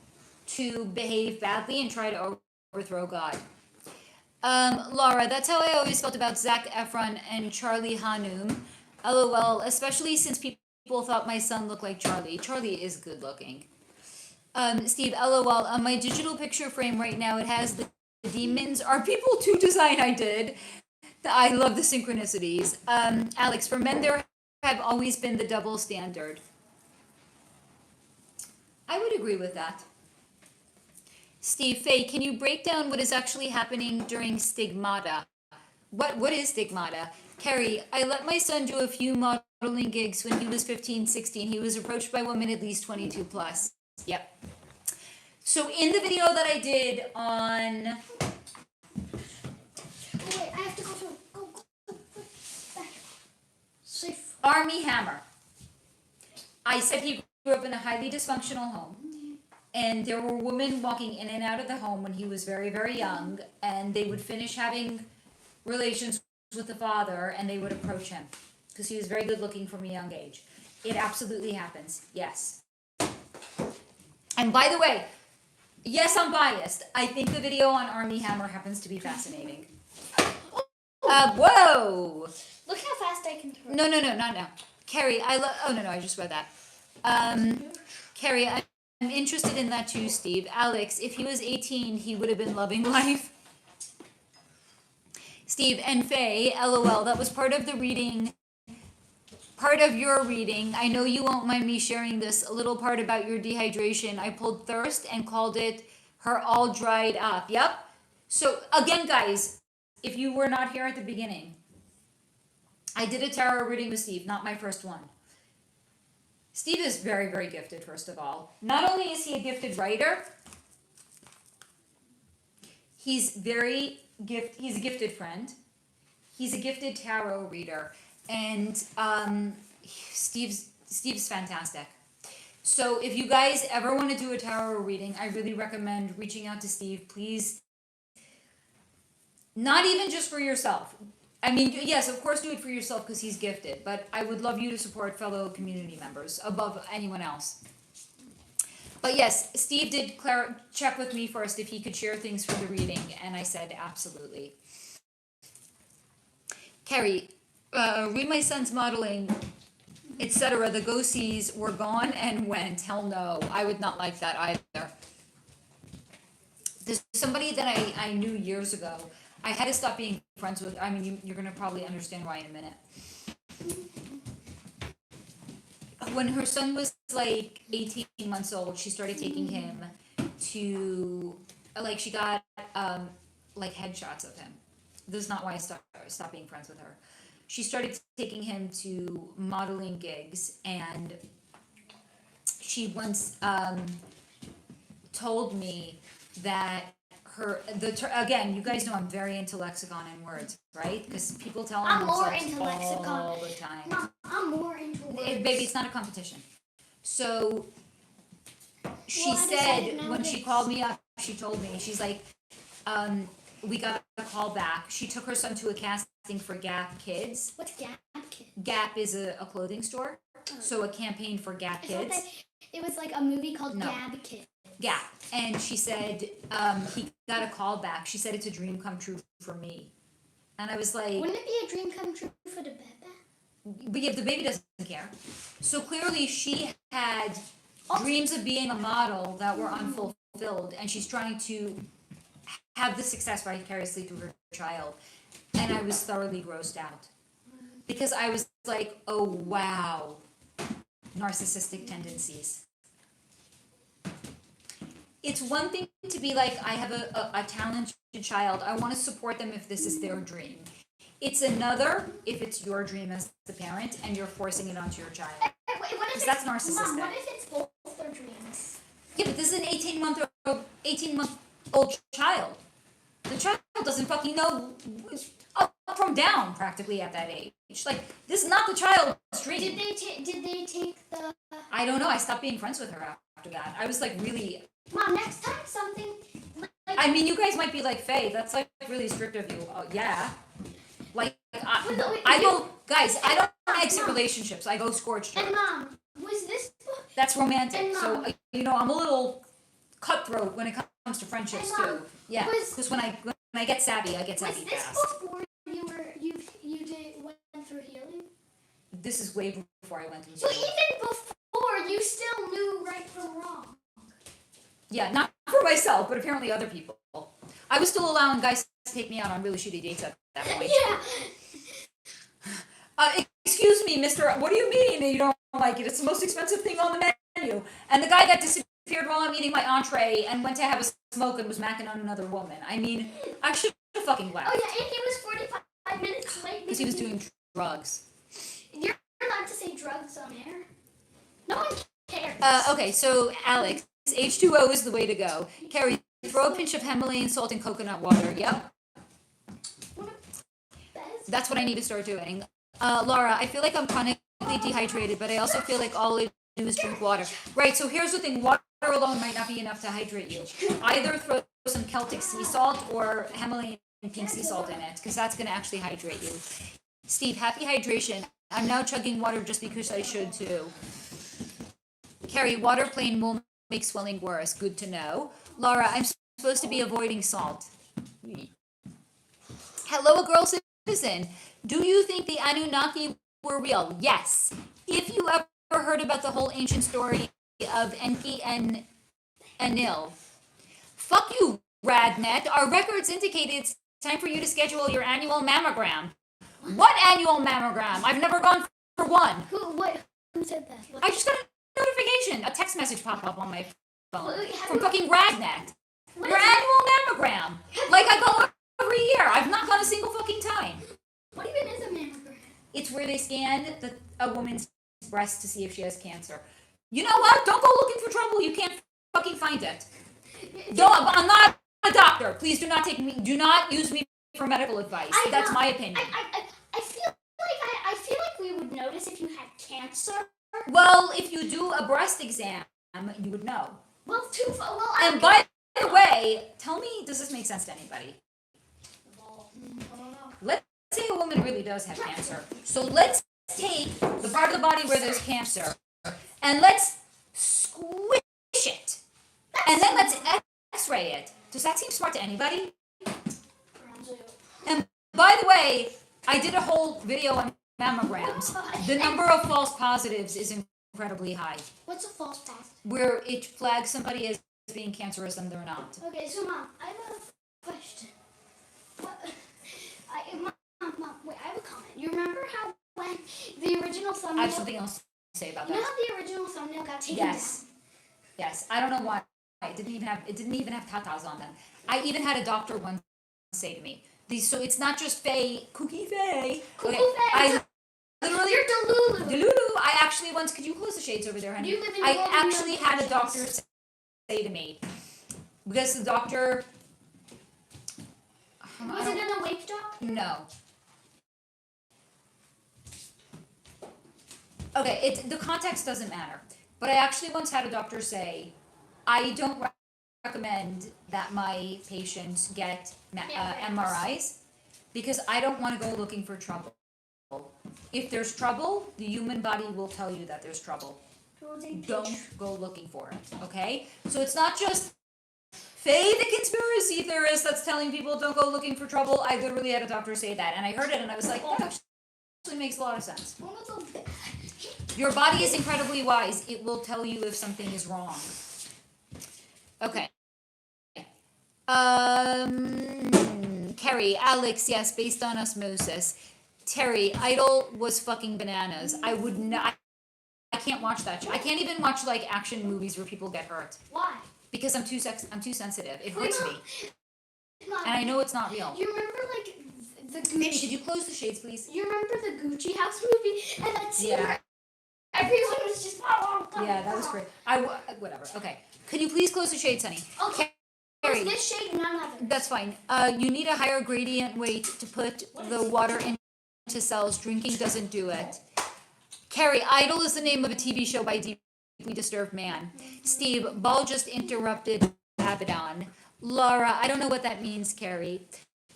to behave badly and try to overthrow God. Laura, that's how I always felt about Zac Efron and Charlie Hunnam. LOL, especially since people thought my son looked like Charlie. Charlie is good looking. Steve, LOL, on my digital picture frame right now, it has the demons. Are people to design? I did. I love the synchronicities. Alex, for men, there have always been the double standard. I would agree with that. Steve, Faye, can you break down what is actually happening during stigmata? What is stigmata? Carrie, I let my son do a few modeling gigs when he was 15, 16. He was approached by women at least 22 plus. Yep. So in the video that I did on... Oh, wait, I have to go through. Go. Back. Safe. Army Hammer. I said he grew up in a highly dysfunctional home. And there were women walking in and out of the home when he was very, very young. And they would finish having relations with the father and they would approach him. Because he was very good looking from a young age. It absolutely happens. Yes. And by the way, Yes, I'm biased. I think the video on Army Hammer happens to be fascinating. Whoa! Look how fast I can throw. No, not now. Carrie, oh, no, I just read that. Carrie, I'm interested in that too, Steve. Alex, if he was 18, he would have been loving life. Steve and Faye, LOL, that was part of the reading, part of your reading. I know you won't mind me sharing this, a little part about your dehydration. I pulled thirst and called it her all dried up. Yep. So again, guys, if you were not here at the beginning, I did a tarot reading with Steve, not my first one. Steve is very, very gifted, first of all. Not only is he a gifted writer, he's a gifted friend. He's a gifted tarot reader. And Steve's fantastic. So if you guys ever want to do a tarot reading, I really recommend reaching out to Steve. Please, not even just for yourself. I mean, yes, of course do it for yourself because he's gifted, but I would love you to support fellow community members above anyone else. But yes, Steve did check with me first if he could share things for the reading, and I said absolutely. Carrie, read my son's modeling, etc. The go-sees were gone and went. Hell no, I would not like that either. There's somebody that I knew years ago. I had to stop being friends with. I mean, you're gonna probably understand why in a minute. When her son was like 18 months old, she started taking him to, like, she got like headshots of him. This is not why I stopped being friends with her. She started taking him to modeling gigs, and she once told me that again, you guys know I'm very into lexicon and words, right? Because people tell them I'm more themselves into lexicon all the time. Mom, I'm more into words. Baby, it's not a competition. So she Well, I said decided when she nowadays. called me up, she told me, she's like, we got a call back. She took her son to a casting for Gap Kids. What's Gap Kid? Gap is a clothing store, so a campaign for Gap I thought Kids. that it was like a movie called No. Gab Kid. Gap. And she said he got a call back. She said it's a dream come true for me. And I was like, Wouldn't it be a dream come true for the baby? but yeah, the baby doesn't care. So clearly she had dreams of being a model that were unfulfilled, and she's trying to have the success vicariously through her child. And I was thoroughly grossed out. Because I was like, oh wow, narcissistic tendencies. It's one thing to be like, I have a talented child, I want to support them if this is their dream. It's another if it's your dream as the parent and you're forcing it onto your child. Wait, what if Because that's narcissistic. Mom, what if it's both their dreams? Yeah, but this is an 18-month-old child. The child doesn't fucking know up from down practically at that age. Like, this is not the child's dream. Did they take the? I don't know. I stopped being friends with her after that. I was like really. Mom, next time something. I mean, you guys might be like, Faye, that's like really strict of you. Yeah. Like, I don't, guys, I don't exit relationships. I go scorched And earth. Mom, was this? That's romantic. And So, Mom. I'm a little cutthroat when it comes to friendships And Mom, too. Yeah. was- Because when I get savvy, I get Was savvy this fast. before you went through healing? This is way before I went through So school. even before, you still knew right from wrong. Yeah, not for myself, but apparently other people. I was still allowing guys to take me out on really shitty dates at that point. Yeah. Excuse me, mister, what do you mean you don't like it? It's the most expensive thing on the menu. And the guy that disappeared while I'm eating my entree and went to have a smoke and was macking on another woman. I mean, I should have fucking Oh left. yeah, and he was 45 minutes late Because he was doing drugs. You're allowed to say drugs on air. No one cares. Okay, so Alex, H2O is the way to go. Carrie, throw a pinch of Himalayan salt in coconut water. Yep. That's what I need to start doing. Laura, I feel like I'm chronically dehydrated, but I also feel like all I do is drink water. Right, so here's the thing. Water alone might not be enough to hydrate you. Either throw some Celtic sea salt or Himalayan pink sea salt in it, because that's going to actually hydrate you. Steve, happy hydration. I'm now chugging water just because I should too. Carrie, water plain will make swelling worse. Good to know. Laura, I'm supposed to be avoiding salt. Hello, a girl citizen. Do you think the Anunnaki were real? Yes. If you ever heard about the whole ancient story of Enki and Enlil, fuck you, Radnet. Our records indicate it's time for you to schedule your annual mammogram. What annual mammogram? I've never gone for one. Who said that? I just got a notification, a text message pop up on my phone from you- fucking Radnet. What Your is it? annual mammogram. Like I go every year. I've not gone a single fucking time. What even is a mammogram? It's where they scan a woman's breast to see if she has cancer. You know what? Don't go looking for trouble. You can't fucking find it. I'm not a doctor. Please do not take me. Do not use me for medical advice. That's my opinion. I feel like we would notice if you had cancer. Well, if you do a breast exam, you would know. And By the way, tell me, does this make sense to anybody? Let's say a woman really does have cancer. So let's take the part of the body where there's cancer and let's squish it. And then let's x-ray it. Does that seem smart to anybody? And by the way, I did a whole video on mammograms. The number of false positives is incredibly high. What's a false positive? Where it flags somebody as being cancerous and they're not. Okay, so Mom, I have a question. Mom, wait, I have a comment. You remember how when the original I thumbnail... have something else to say about You know that. how the original thumbnail got taken Yes. Yes. I don't know why. It didn't even have tatas on them. I even had a doctor once say to me, so it's not just Faye, Cookie Faye. Cuckoo Okay, Faye. I literally You're Delulu. I actually once, could you close the shades over there, honey? You live in I Golden actually Village. had a doctor say to me, because the doctor, Was it an awake dog? no. Okay, the context doesn't matter. But I actually once had a doctor say, I don't recommend that my patients get MRIs because I don't want to go looking for trouble. If there's trouble, the human body will tell you that there's trouble. Don't go looking for it, okay? So it's not just Faye, the conspiracy theorist, that's telling people don't go looking for trouble. I literally had a doctor say that, and I heard it, and I was like, that actually makes a lot of sense. Your body is incredibly wise. It will tell you if something is wrong. Okay. Carrie, Alex, yes, based on osmosis. Terry, Idol was fucking bananas. I would not. I can't watch that shit. I can't even watch like action movies where people get hurt. Why? Because I'm too sensitive. It hurts me, Mom, and I know it's not real. you remember like the Gucci? Baby, could you close the shades, please? You remember the Gucci House movie and that scene Yeah. where everyone was just Yeah, that was great. Whatever. Okay. Can you please close the shades, honey? Okay. Carrie, It's this shade, none other. that's fine. You need a higher gradient weight to put the water into cells. Drinking doesn't do it. Carrie, Idol is the name of a TV show by deeply disturbed man. Steve, Ball just interrupted Abaddon. Laura, I don't know what that means, Carrie.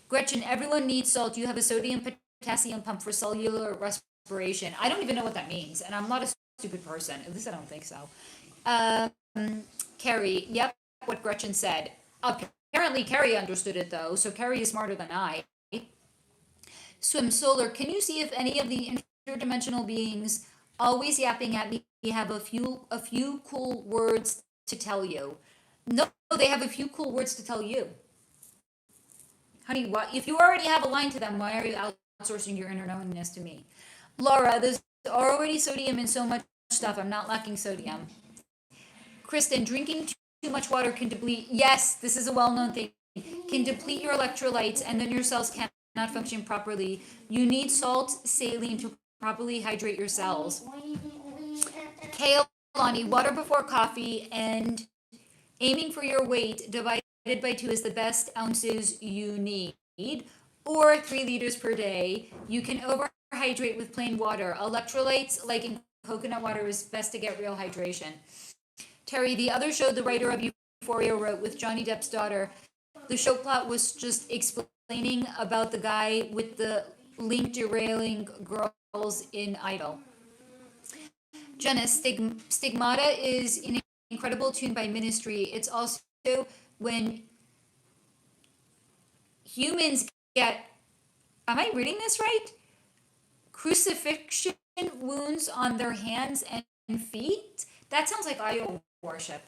Gretchen, everyone needs salt. You have a sodium potassium pump for cellular respiration. I don't even know what that means, and I'm not a stupid person. At least I don't think so. Carrie, yep, what Gretchen said. Apparently Carrie understood it though, so Carrie is smarter than I. Swim Solar, can you see if any of the interdimensional beings always yapping at me have a few cool words to tell you? No, they have a few cool words to tell you. Honey, what if you already have a line to them, why are you outsourcing your inner knowingness to me? Laura, there's already sodium in so much stuff. I'm not lacking sodium. Kristen, drinking too much water can deplete. Yes, this is a well-known thing. Can deplete your electrolytes, and then your cells cannot function properly. You need salt, saline to properly hydrate your cells. Kale, Lonnie, water before coffee, and aiming for your weight divided by 2 is the best ounces you need, or 3 liters per day. You can overhydrate with plain water. Electrolytes, like in coconut water, is best to get real hydration. Terry, the other show the writer of Euphoria wrote with Johnny Depp's daughter, the show plot was just explaining about the guy with the link derailing girls in Idol. Jenna, stigmata is incredible tune by ministry. It's also when humans get, am I reading this right? Crucifixion wounds on their hands and feet. That sounds like idol worship.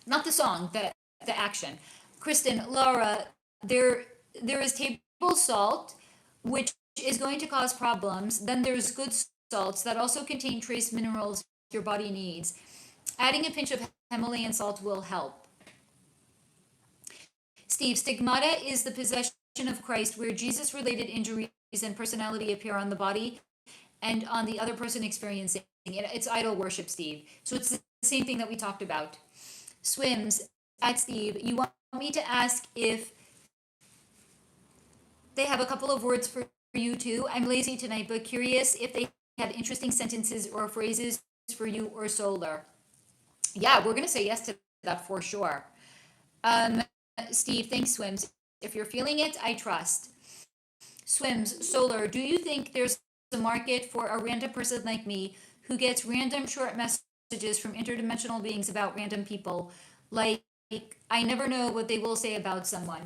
Not the song, the action. Kristen, Laura, there is table salt, which is going to cause problems. Then there's good salts that also contain trace minerals your body needs. Adding a pinch of Himalayan salt will help. Steve, stigmata is the possession of Christ where Jesus-related injuries and personality appear on the body and on the other person experiencing it. It's idol worship, Steve. So it's the same thing that we talked about. Swims, at Steve, you want me to ask if they have a couple of words for you too. I'm lazy tonight, but curious if they have interesting sentences or phrases for you or Solar. Yeah, we're going to say yes to that for sure. Steve, thanks, Swims. If you're feeling it, I trust. Swims, Solar, do you think there's a market for a random person like me who gets random short messages from interdimensional beings about random people? Like, I never know what they will say about someone.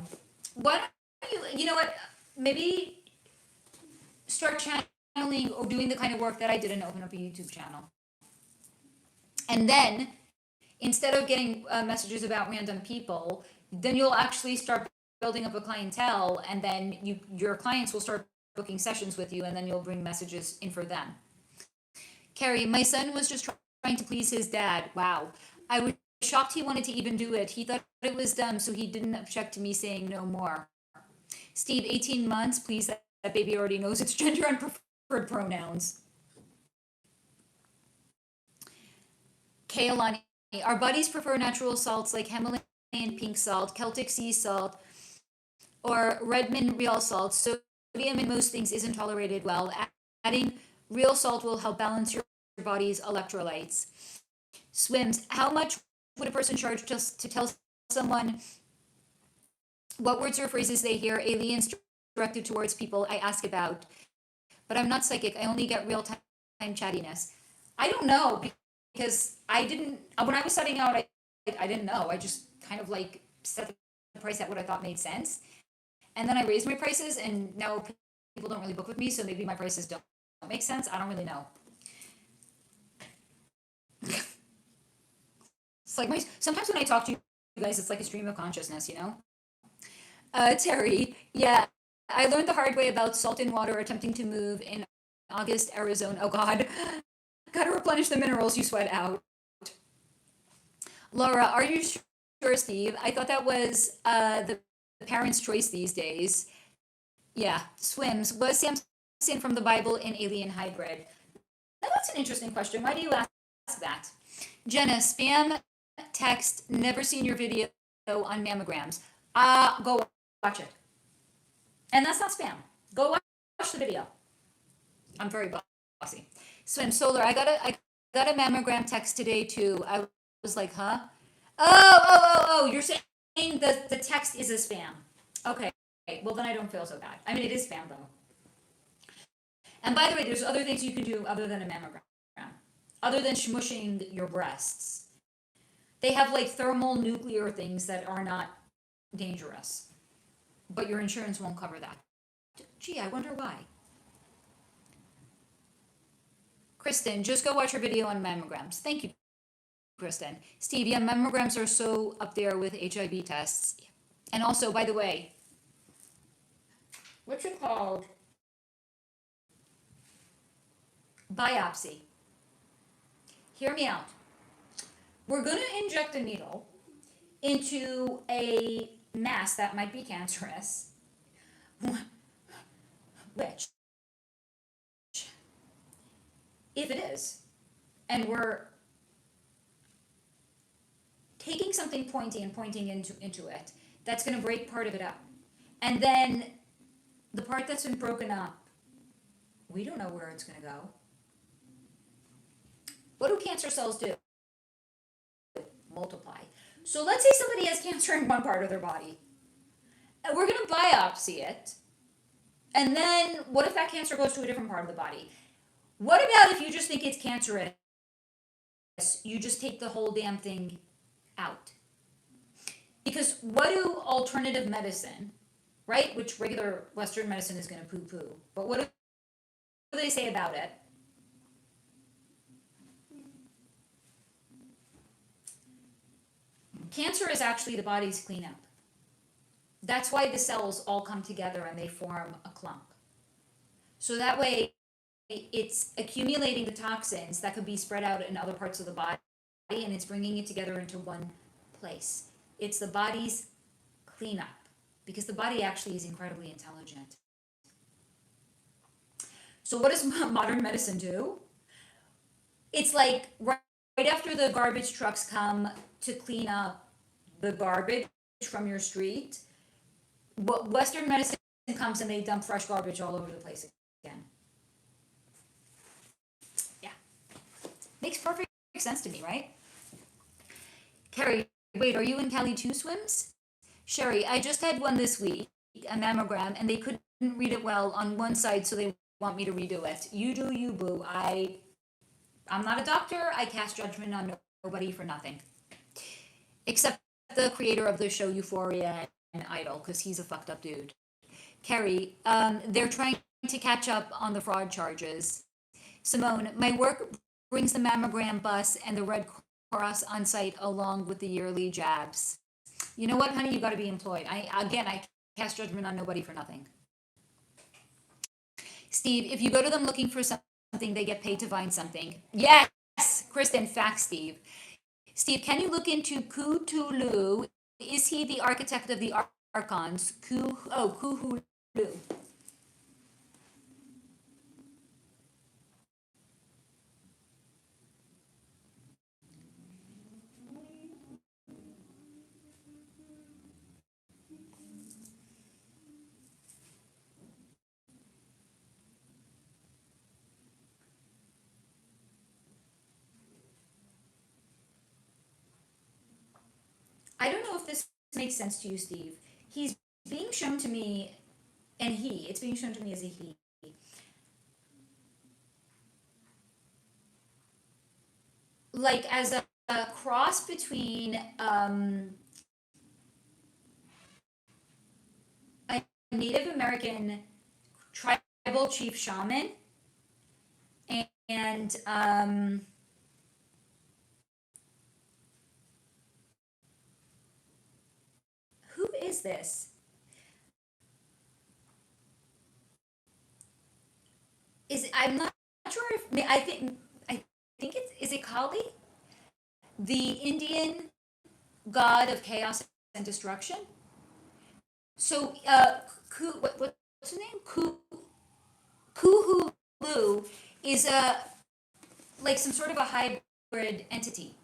Why don't you know what, maybe start channeling or doing the kind of work that I did and open up a YouTube channel. And then, instead of getting messages about random people, then you'll actually start building up a clientele, and then your clients will start booking sessions with you, and then you'll bring messages in for them. Carrie, my son was just trying to please his dad. Wow. I was shocked he wanted to even do it. He thought it was dumb, so he didn't object to me saying no more. Steve, 18 months, please, that baby already knows its gender and preferred pronouns. Kaylani, our bodies prefer natural salts like Himalayan pink salt, Celtic sea salt, or Redmond real salt. Sodium in most things isn't tolerated well. Adding real salt will help balance your body's electrolytes. Swims, how much would a person charge just to tell someone what words or phrases they hear aliens directed towards people I ask about? But I'm not psychic. I only get real-time chattiness. I don't know, because I didn't, when I was setting out, I didn't know. I just kind of like set the price at what I thought made sense. And then I raised my prices, and now people don't really book with me, so maybe my prices don't make sense. I don't really know. It's like sometimes when I talk to you guys, it's like a stream of consciousness, you know? Terry, yeah, I learned the hard way about salt in water attempting to move in August, Arizona. Oh God, gotta replenish the minerals you sweat out. Laura, are you sure, Steve? I thought that was the parents' choice these days. Yeah, Swims, was Samson from the Bible an alien hybrid? Now, that's an interesting question. Why do you ask that? Jenna, spam text, never seen your video on mammograms. Go watch it. And that's not spam. Go watch the video. I'm very bossy. Swim, Solar, I got a mammogram text today too. I was like, huh? Oh, you're saying the text is a spam. Okay, well then I don't feel so bad. I mean, it is spam though. And by the way, there's other things you can do other than a mammogram. Other than smushing your breasts. They have like thermal nuclear things that are not dangerous. But your insurance won't cover that. Gee, I wonder why. Kristen, just go watch her video on mammograms. Thank you, Kristen. Steve, yeah, mammograms are so up there with HIV tests. And also, by the way, what's it called? Biopsy. Hear me out. We're going to inject a needle into a mass that might be cancerous, which, if it is, and we're taking something pointy and pointing into it, that's going to break part of it up. And then the part that's been broken up, we don't know where it's going to go. What do cancer cells do? Multiply. So let's say somebody has cancer in one part of their body. And we're going to biopsy it. And then what if that cancer goes to a different part of the body? What about if you just think it's cancerous you just take the whole damn thing out. Because what do alternative medicine, right, which regular Western medicine is going to poo-poo, but what do they say about it? Cancer is actually the body's cleanup. That's why the cells all come together and they form a clump. So that way, it's accumulating the toxins that could be spread out in other parts of the body, and it's bringing it together into one place. It's the body's cleanup, because the body actually is incredibly intelligent. So what does modern medicine do? It's like right after the garbage trucks come to clean up the garbage from your street, Western medicine comes and they dump fresh garbage all over the place again. Yeah. Makes perfect sense to me, right? Carrie, wait, are you in Cali 2 swims? Sherry, I just had one this week, a mammogram, and they couldn't read it well on one side, so they want me to redo it. You do you, boo. I'm not a doctor. I cast judgment on nobody for nothing. Except the creator of the show Euphoria and Idol, because he's a fucked up dude. Carrie, they're trying to catch up on the fraud charges. Simone, my work brings the mammogram bus and the Red Cross on site along with the yearly jabs. You know what, honey? You got to be employed. I cast judgment on nobody for nothing. Steve, if you go to them looking for something, they get paid to find something. Yes, Kristen, facts, Steve. Steve, can you look into Cthulhu? Is he the architect of the Archons? Cthulhu. I don't know if this makes sense to you, Steve. He's being shown to me, and it's being shown to me as a he. Like as a cross between a Native American tribal chief shaman and who is this? I'm not sure if I think is it Kali, the Indian god of chaos and destruction. So what's his name? Kuhulu is like some sort of a hybrid entity.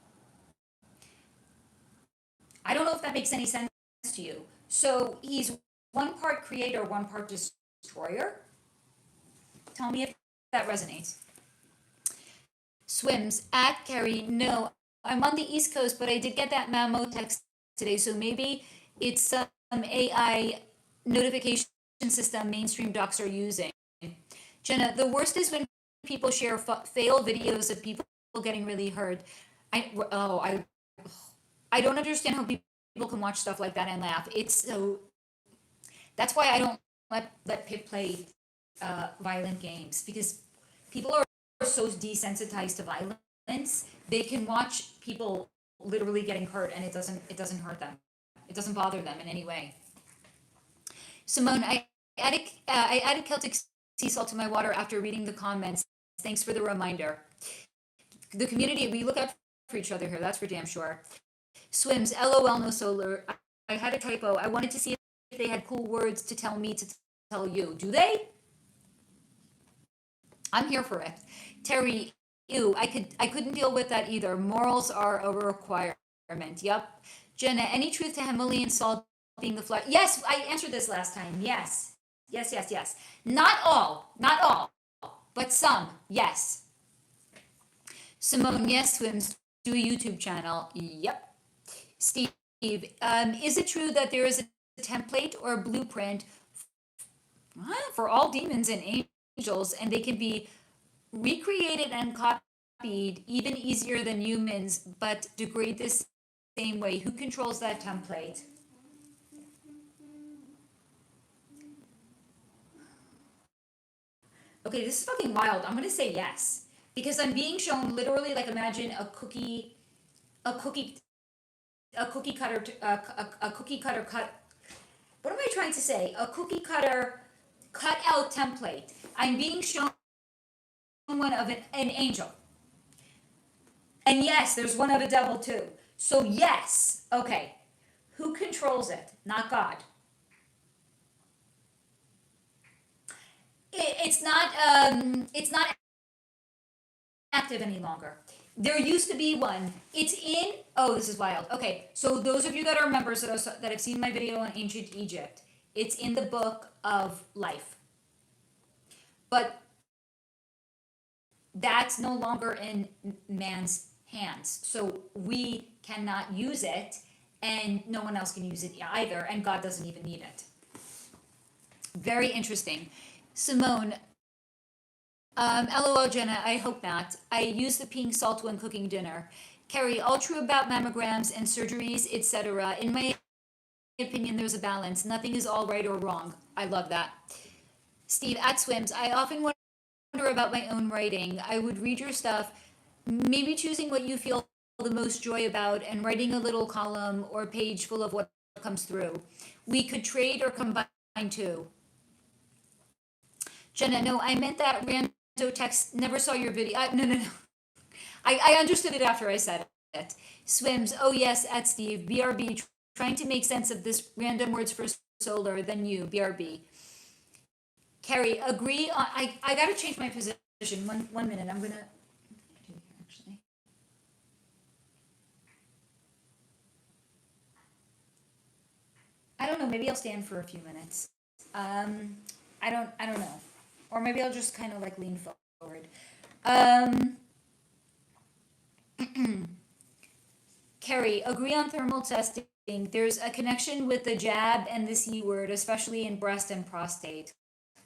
I don't know if that makes any sense to you. So he's one part creator, one part destroyer. Tell me if that resonates. Swims at Carrie. No, I'm on the East Coast, but I did get that memo text today, so maybe it's some AI notification system mainstream docs are using. Jenna, the worst is when people share fail videos of people getting really hurt. I don't understand how people can watch stuff like that and laugh. It's so. That's why I don't let Pip play violent games, because people are so desensitized to violence. They can watch people literally getting hurt, and it doesn't hurt them. It doesn't bother them in any way. Simone, I added Celtic sea salt to my water after reading the comments. Thanks for the reminder. The community, we look out for each other here. That's for damn sure. Swims, LOL, no solar. I had a typo. I wanted to see if they had cool words to tell me to tell you. Do they? I'm here for it. Terry, ew, I couldn't deal with that either. Morals are a requirement. Yep. Jenna, any truth to Himalayan salt being the flood? Yes, I answered this last time. Yes. Not all, but some, yes. Simone, yes, Swims, do a YouTube channel. Yep. Steve, is it true that there is a template or a blueprint for all demons and angels, and they can be recreated and copied copied, even easier than humans, but degrade the same way. Who controls that template? Okay, this is fucking wild. I'm gonna say yes. Because I'm being shown literally, like, imagine a cookie, a cookie, a cookie cutter, a cookie cutter cut. What am I trying to say? A cookie cutter cut out template. I'm being shown one of an angel. And yes, there's one of a devil too. So yes, okay. Who controls it? Not God. It's not active any longer. There used to be one. It's in. Oh, this is wild. Okay, so those of you that are members that have seen my video on ancient Egypt, it's in the book of life. But that's no longer in man's hands. So we cannot use it, and no one else can use it either, and God doesn't even need it. Very interesting. Simone, LOL Jenna, I hope not. I use the pink salt when cooking dinner. Carrie, all true about mammograms and surgeries, etc. In my opinion, there's a balance. Nothing is all right or wrong. I love that. Steve, at Swims, I often wonder about my own writing. I would read your stuff, maybe choosing what you feel the most joy about and writing a little column or page full of what comes through. We could trade or combine too. Jenna, no, I meant that rando text. Never saw your video. No. I understood it after I said it. Swims, oh yes, at Steve. BRB, trying to make sense of this random words for solar, then you, BRB. Carrie, agree on, I gotta change my position. One minute, I'm gonna, actually. I don't know, maybe I'll stand for a few minutes. I don't know. Or maybe I'll just kind of like lean forward. Carrie, agree on thermal testing. There's a connection with the jab and the C word, especially in breast and prostate.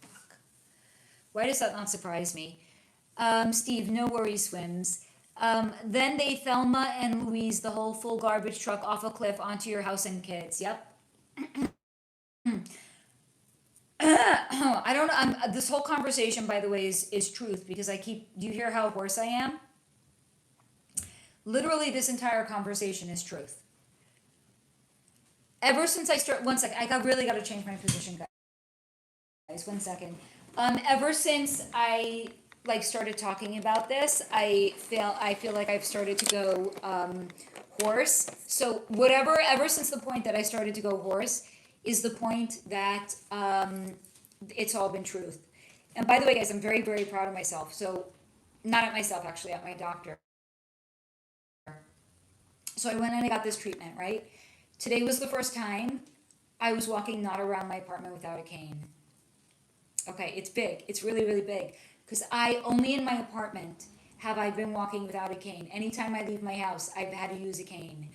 Fuck. Why does that not surprise me? Steve, no worries, Swims. Then they Thelma and Louise the whole full garbage truck off a cliff onto your house and kids. Yep. I don't know. This whole conversation, by the way, is truth because do you hear how hoarse I am? Literally, this entire conversation is truth. Ever since one second, I really got to change my position, guys. 1 second. Ever since I started talking about this, I feel like I've started to go hoarse. So ever since the point that I started to go hoarse, is the point that it's all been truth. And by the way, guys, I'm very, very proud of myself. So, not at myself, actually, at my doctor. So I went and I got this treatment, right? Today was the first time I was walking not around my apartment without a cane. Okay, it's big. It's really, really big. Because only in my apartment have I been walking without a cane. Anytime I leave my house, I've had to use a cane.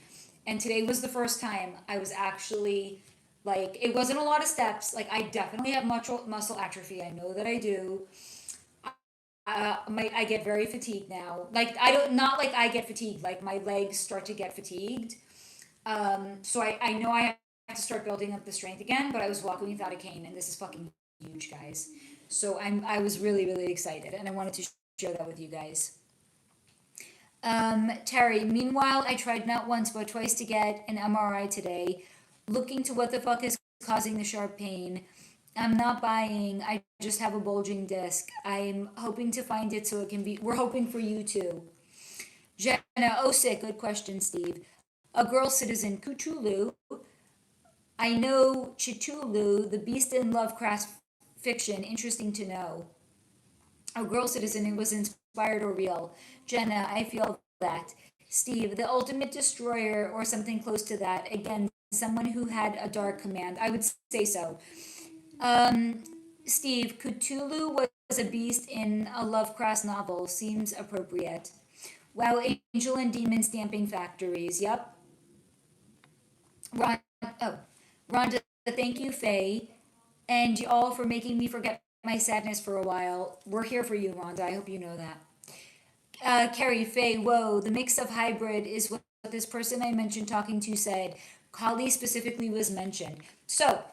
And today was the first time I was actually... it wasn't a lot of steps. I definitely have muscle atrophy. I know that I do. I get very fatigued now. Not I get fatigued. My legs start to get fatigued. So I know I have to start building up the strength again, but I was walking without a cane, and this is fucking huge, guys. So I was really, really excited, and I wanted to share that with you guys. Terry, meanwhile, I tried not once but twice to get an MRI today. Looking to what the fuck is causing the sharp pain. I'm not buying. I just have a bulging disc. I'm hoping to find it so it can be. We're hoping for you too. Jenna, oh sick. Good question, Steve. A girl citizen, Cthulhu. I know Cthulhu, the beast in Lovecraft fiction. Interesting to know. A girl citizen, it was inspired or real. Jenna, I feel that. Steve, the ultimate destroyer or something close to that. Again, someone who had a dark command. I would say so. Steve, Cthulhu was a beast in a Lovecraft novel. Seems appropriate. Wow, angel and demon stamping factories. Yep. Rhonda, thank you, Faye. And y'all for making me forget my sadness for a while. We're here for you, Rhonda. I hope you know that. Carrie, Faye, whoa, the mix of hybrid is what this person I mentioned talking to said. Collie specifically was mentioned. So,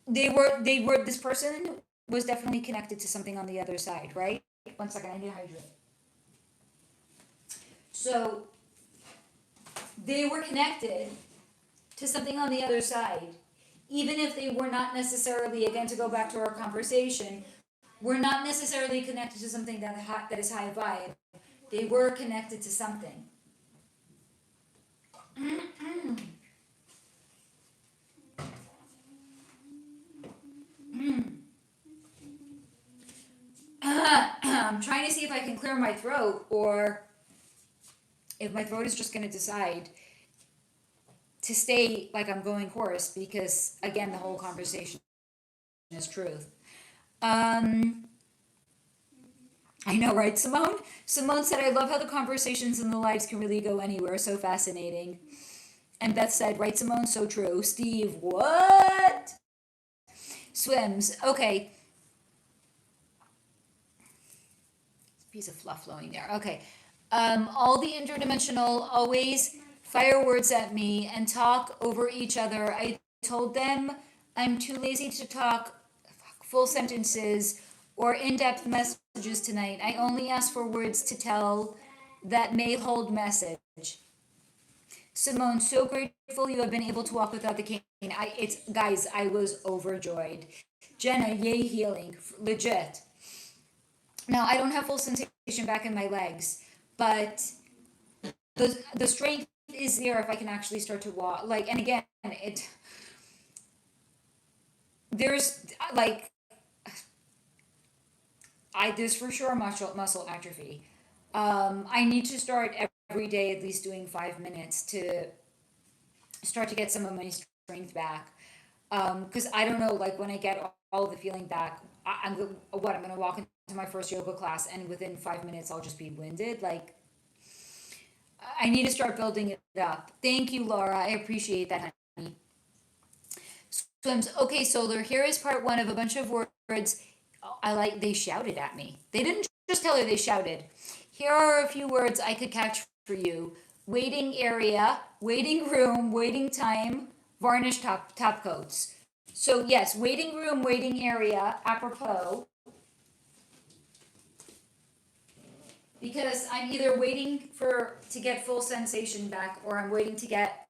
this person was definitely connected to something on the other side, right? One second, I need to hydrate. So, they were connected to something on the other side, even if they were not necessarily, again, to go back to our conversation, were not necessarily connected to something that is high vibe. They were connected to something. I'm trying to see if I can clear my throat, or if my throat is just going to decide to stay like I'm going hoarse, because again, the whole conversation is truth. I know, right, Simone? Simone said, I love how the conversations in the lives can really go anywhere. So fascinating. And Beth said, right, Simone? So true. Steve, what? Swims. Okay. Piece of fluff flowing there. Okay. All the interdimensional always fire words at me and talk over each other. I told them I'm too lazy to talk full sentences or in-depth messages tonight. I only ask for words to tell that may hold message. Simone, so grateful you have been able to walk without the cane. Guys, I was overjoyed. Jenna, yay healing, legit. Now I don't have full sensation back in my legs, but the strength is there if I can actually start to walk. Like, and again, there's like, there's for sure muscle atrophy. I need to start every day at least doing 5 minutes to start to get some of my strength back. Because I don't know, like when I get all the feeling back, I'm gonna walk into my first yoga class, and within 5 minutes I'll just be winded. Like, I need to start building it up. Thank you, Laura. I appreciate that, honey. Swims. Okay, Solar. Here is part one of a bunch of words. They shouted at me. They didn't just tell her, they shouted. Here are a few words I could catch for you: waiting area, waiting room, waiting time, varnish top coats. So yes, waiting room, waiting area, apropos. Because I'm either waiting to get full sensation back, or I'm waiting to get.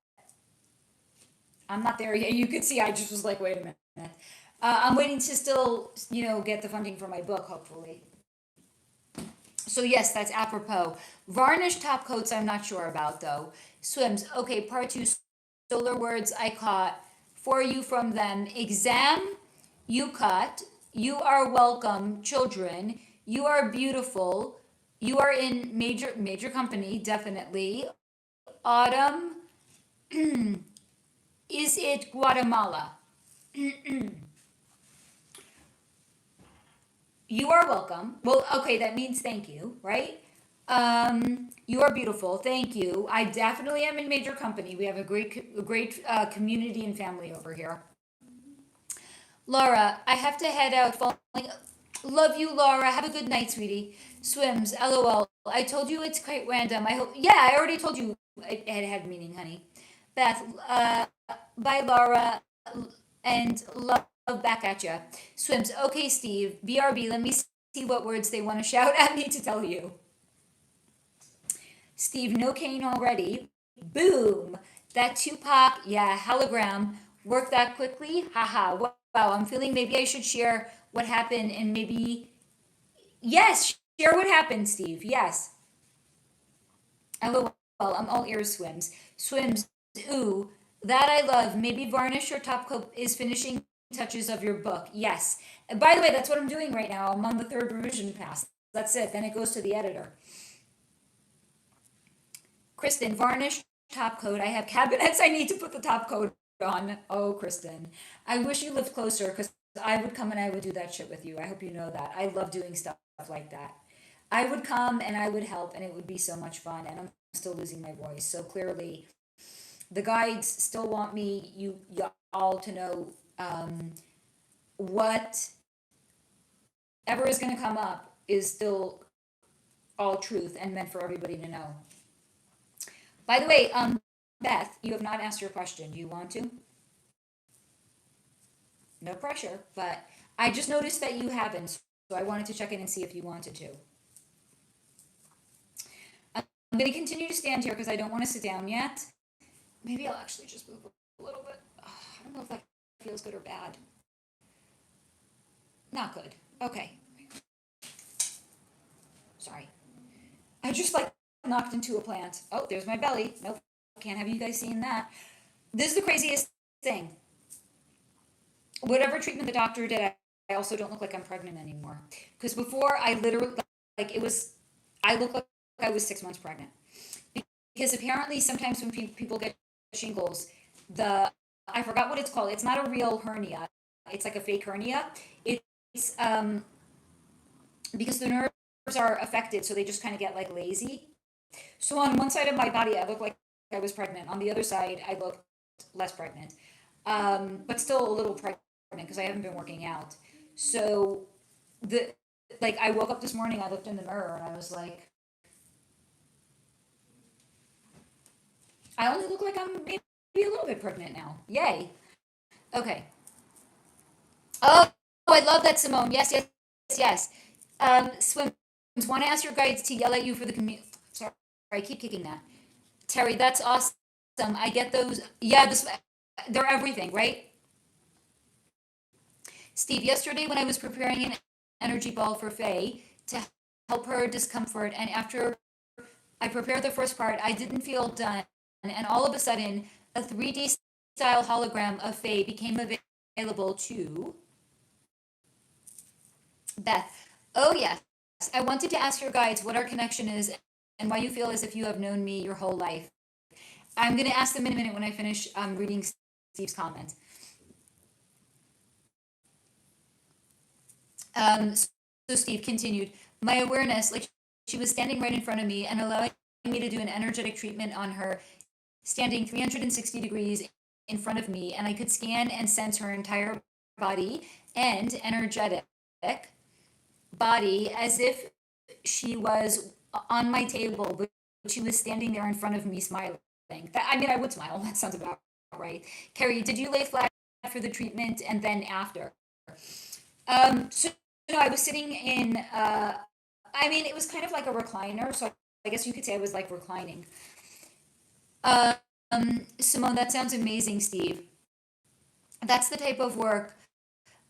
I'm not there yet. You could see I just was like, wait a minute. I'm waiting to still, get the funding for my book, hopefully. So yes, that's apropos. Varnish top coats, I'm not sure about though. Swims. Okay, part two. Solar words I caught for you from them. Exam, you caught. You are welcome, children. You are beautiful. You are in major company, definitely. Autumn. Is it Guatemala? You are welcome. Well, okay, that means thank you, right? You are beautiful. Thank you. I definitely am in major company. We have a great community and family over here. Laura, I have to head out. Love you, Laura. Have a good night, sweetie. Swims. LOL. I told you it's quite random. I hope. Yeah, I already told you it had meaning, honey. Beth. Bye, Laura. And love back at ya. Swims. Okay, Steve. BRB. Let me see what words they want to shout at me to tell you. Steve, no cane already. Boom. That Tupac, yeah, hologram. Work that quickly. Haha. Wow, I'm feeling maybe I should share what happened, and maybe, yes, share what happened, Steve. Yes. LOL. I'm all ears. Swims. Swims. Ooh, that I love. Maybe varnish or top coat is finishing touches of your book. Yes. And by the way, that's what I'm doing right now. I'm on the 3rd revision pass. That's it. Then it goes to the editor. Kristen, varnish top coat. I have cabinets I need to put the top coat on. Oh, Kristen. I wish you lived closer, because I would come and I would do that shit with you. I hope you know that. I love doing stuff like that. I would come and I would help, and it would be so much fun. And I'm still losing my voice. So clearly, the guides still want me, you all to know what whatever is going to come up is still all truth and meant for everybody to know. By the way, Beth, you have not asked your question. Do you want to? No pressure, but I just noticed that you haven't, so I wanted to check in and see if you wanted to. I'm going to continue to stand here because I don't want to sit down yet. Maybe I'll actually just move a little bit. I don't know if that feels good or bad. Not good. Okay. Sorry. I just like knocked into a plant. Oh, there's my belly. Nope. Can't have you guys seeing that. This is the craziest thing. Whatever treatment the doctor did, I also don't look like I'm pregnant anymore. Because before I literally, I looked like I was 6 months pregnant. Because apparently sometimes when people get shingles, I forgot what it's called. It's not a real hernia. It's like a fake hernia. It's because the nerves are affected, so they just kind of get like lazy. So on one side of my body, I look like I was pregnant. On the other side, I looked less pregnant, but still a little pregnant because I haven't been working out. So I woke up this morning, I looked in the mirror, and I was like, I only look like I'm maybe a little bit pregnant now. Yay. Okay. Oh, I love that, Simone. Yes, yes, yes. Swims, want to ask your guides to yell at you for the community. Sorry, I keep kicking that. Terry, that's awesome. I get those. Yeah, they're everything, right? Steve, yesterday when I was preparing an energy ball for Faye to help her discomfort, and after I prepared the first part, I didn't feel done, and all of a sudden, a 3D style hologram of Faye became available to Beth. Oh, yes. I wanted to ask your guides what our connection is and why you feel as if you have known me your whole life. I'm going to ask them in a minute when I finish reading Steve's comment. So Steve continued, my awareness, like she was standing right in front of me and allowing me to do an energetic treatment on her, standing 360 degrees in front of me, and I could scan and sense her entire body and energetic body as if she was on my table, but she was standing there in front of me smiling. I would smile. That sounds about right. Carrie, did you lay flat for the treatment and then after? So I was sitting in, it was kind of like a recliner, so I guess you could say I was like reclining. Simone, that sounds amazing, Steve. That's the type of work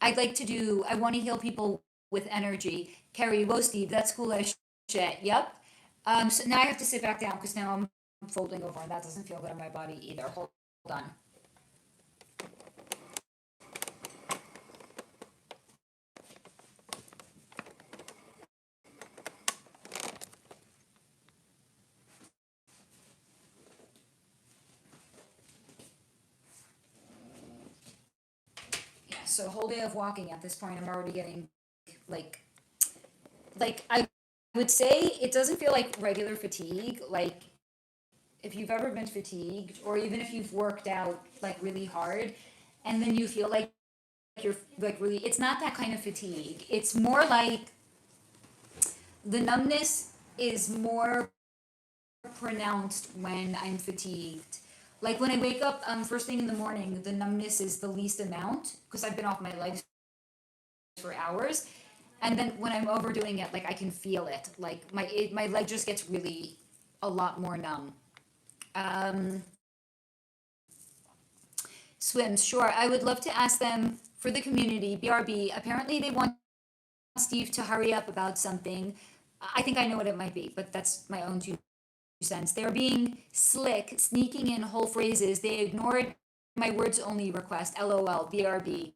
I'd like to do. I want to heal people with energy. Carrie, whoa, Steve, that's cool as shit. Yep. So now I have to sit back down because now I'm folding over and that doesn't feel good on my body either. Hold on. Yeah, so a whole day of walking at this point, I'm already getting like I would say it doesn't feel like regular fatigue. Like if you've ever been fatigued or even if you've worked out like really hard and then you feel like you're like really, it's not that kind of fatigue. It's more like the numbness is more pronounced when I'm fatigued. Like when I wake up first thing in the morning, the numbness is the least amount because I've been off my legs for hours. And then when I'm overdoing it, like I can feel it. Like my leg just gets really a lot more numb. Swims, sure. I would love to ask them for the community, BRB. Apparently they want Steve to hurry up about something. I think I know what it might be, but that's my own 2 cents. They're being slick, sneaking in whole phrases. They ignored my words only request. LOL, BRB.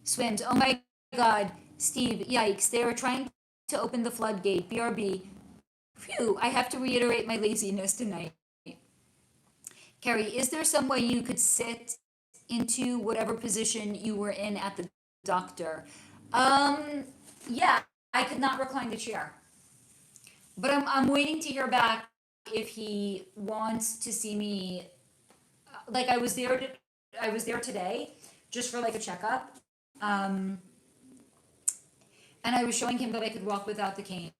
Swims, oh my God. Steve, yikes, they are trying to open the floodgate. BRB. Phew, I have to reiterate my laziness tonight. Carrie, is there some way you could sit into whatever position you were in at the doctor? Yeah, I could not recline the chair. But I'm waiting to hear back if he wants to see me. Like I was there today just for like a checkup. and I was showing him that I could walk without the cane,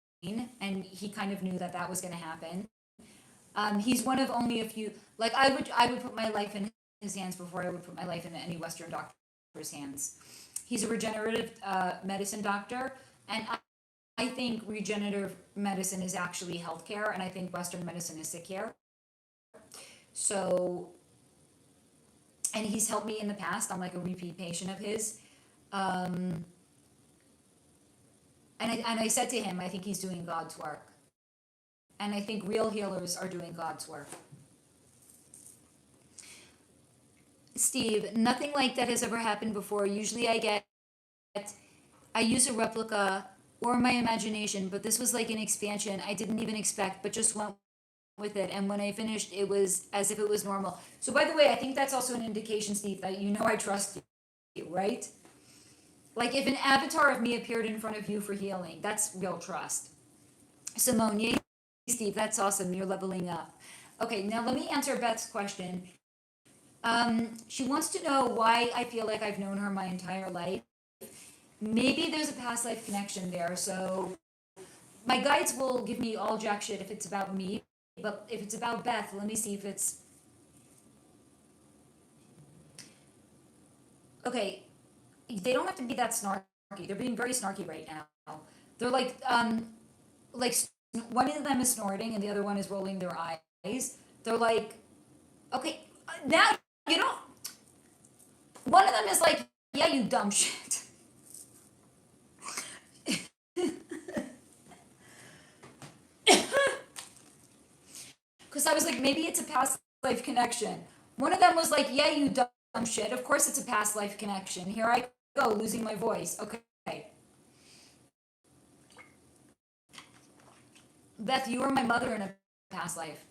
and he kind of knew that that was going to happen. He's one of only a few. Like I would put my life in his hands before I would put my life in any Western doctor's hands. He's a regenerative medicine doctor, and I think regenerative medicine is actually healthcare, and I think Western medicine is sick care. So, and he's helped me in the past. I'm like a repeat patient of his. And I said to him, I think he's doing God's work. And I think real healers are doing God's work. Steve, nothing like that has ever happened before. Usually I use a replica or my imagination, but this was like an expansion I didn't even expect, but just went with it. And when I finished, it was as if it was normal. So by the way, I think that's also an indication, Steve, that you know I trust you, right? Like if an avatar of me appeared in front of you for healing, that's real trust. Simone, yay, Steve, that's awesome. You're leveling up. Okay, now let me answer Beth's question. She wants to know why I feel like I've known her my entire life. Maybe there's a past life connection there. So my guides will give me all jack shit if it's about me. But if it's about Beth, let me see if it's... Okay, they don't have to be that snarky. They're being very snarky right now. They're like one of them is snorting and the other one is rolling their eyes. They're like, okay, now you don't. One of them is like, yeah, you dumb shit. Because I was like, maybe it's a past life connection. One of them was like, yeah, you dumb shit. Of course it's a past life connection. Here I go, losing my voice. Okay. Beth, you were my mother in a past life.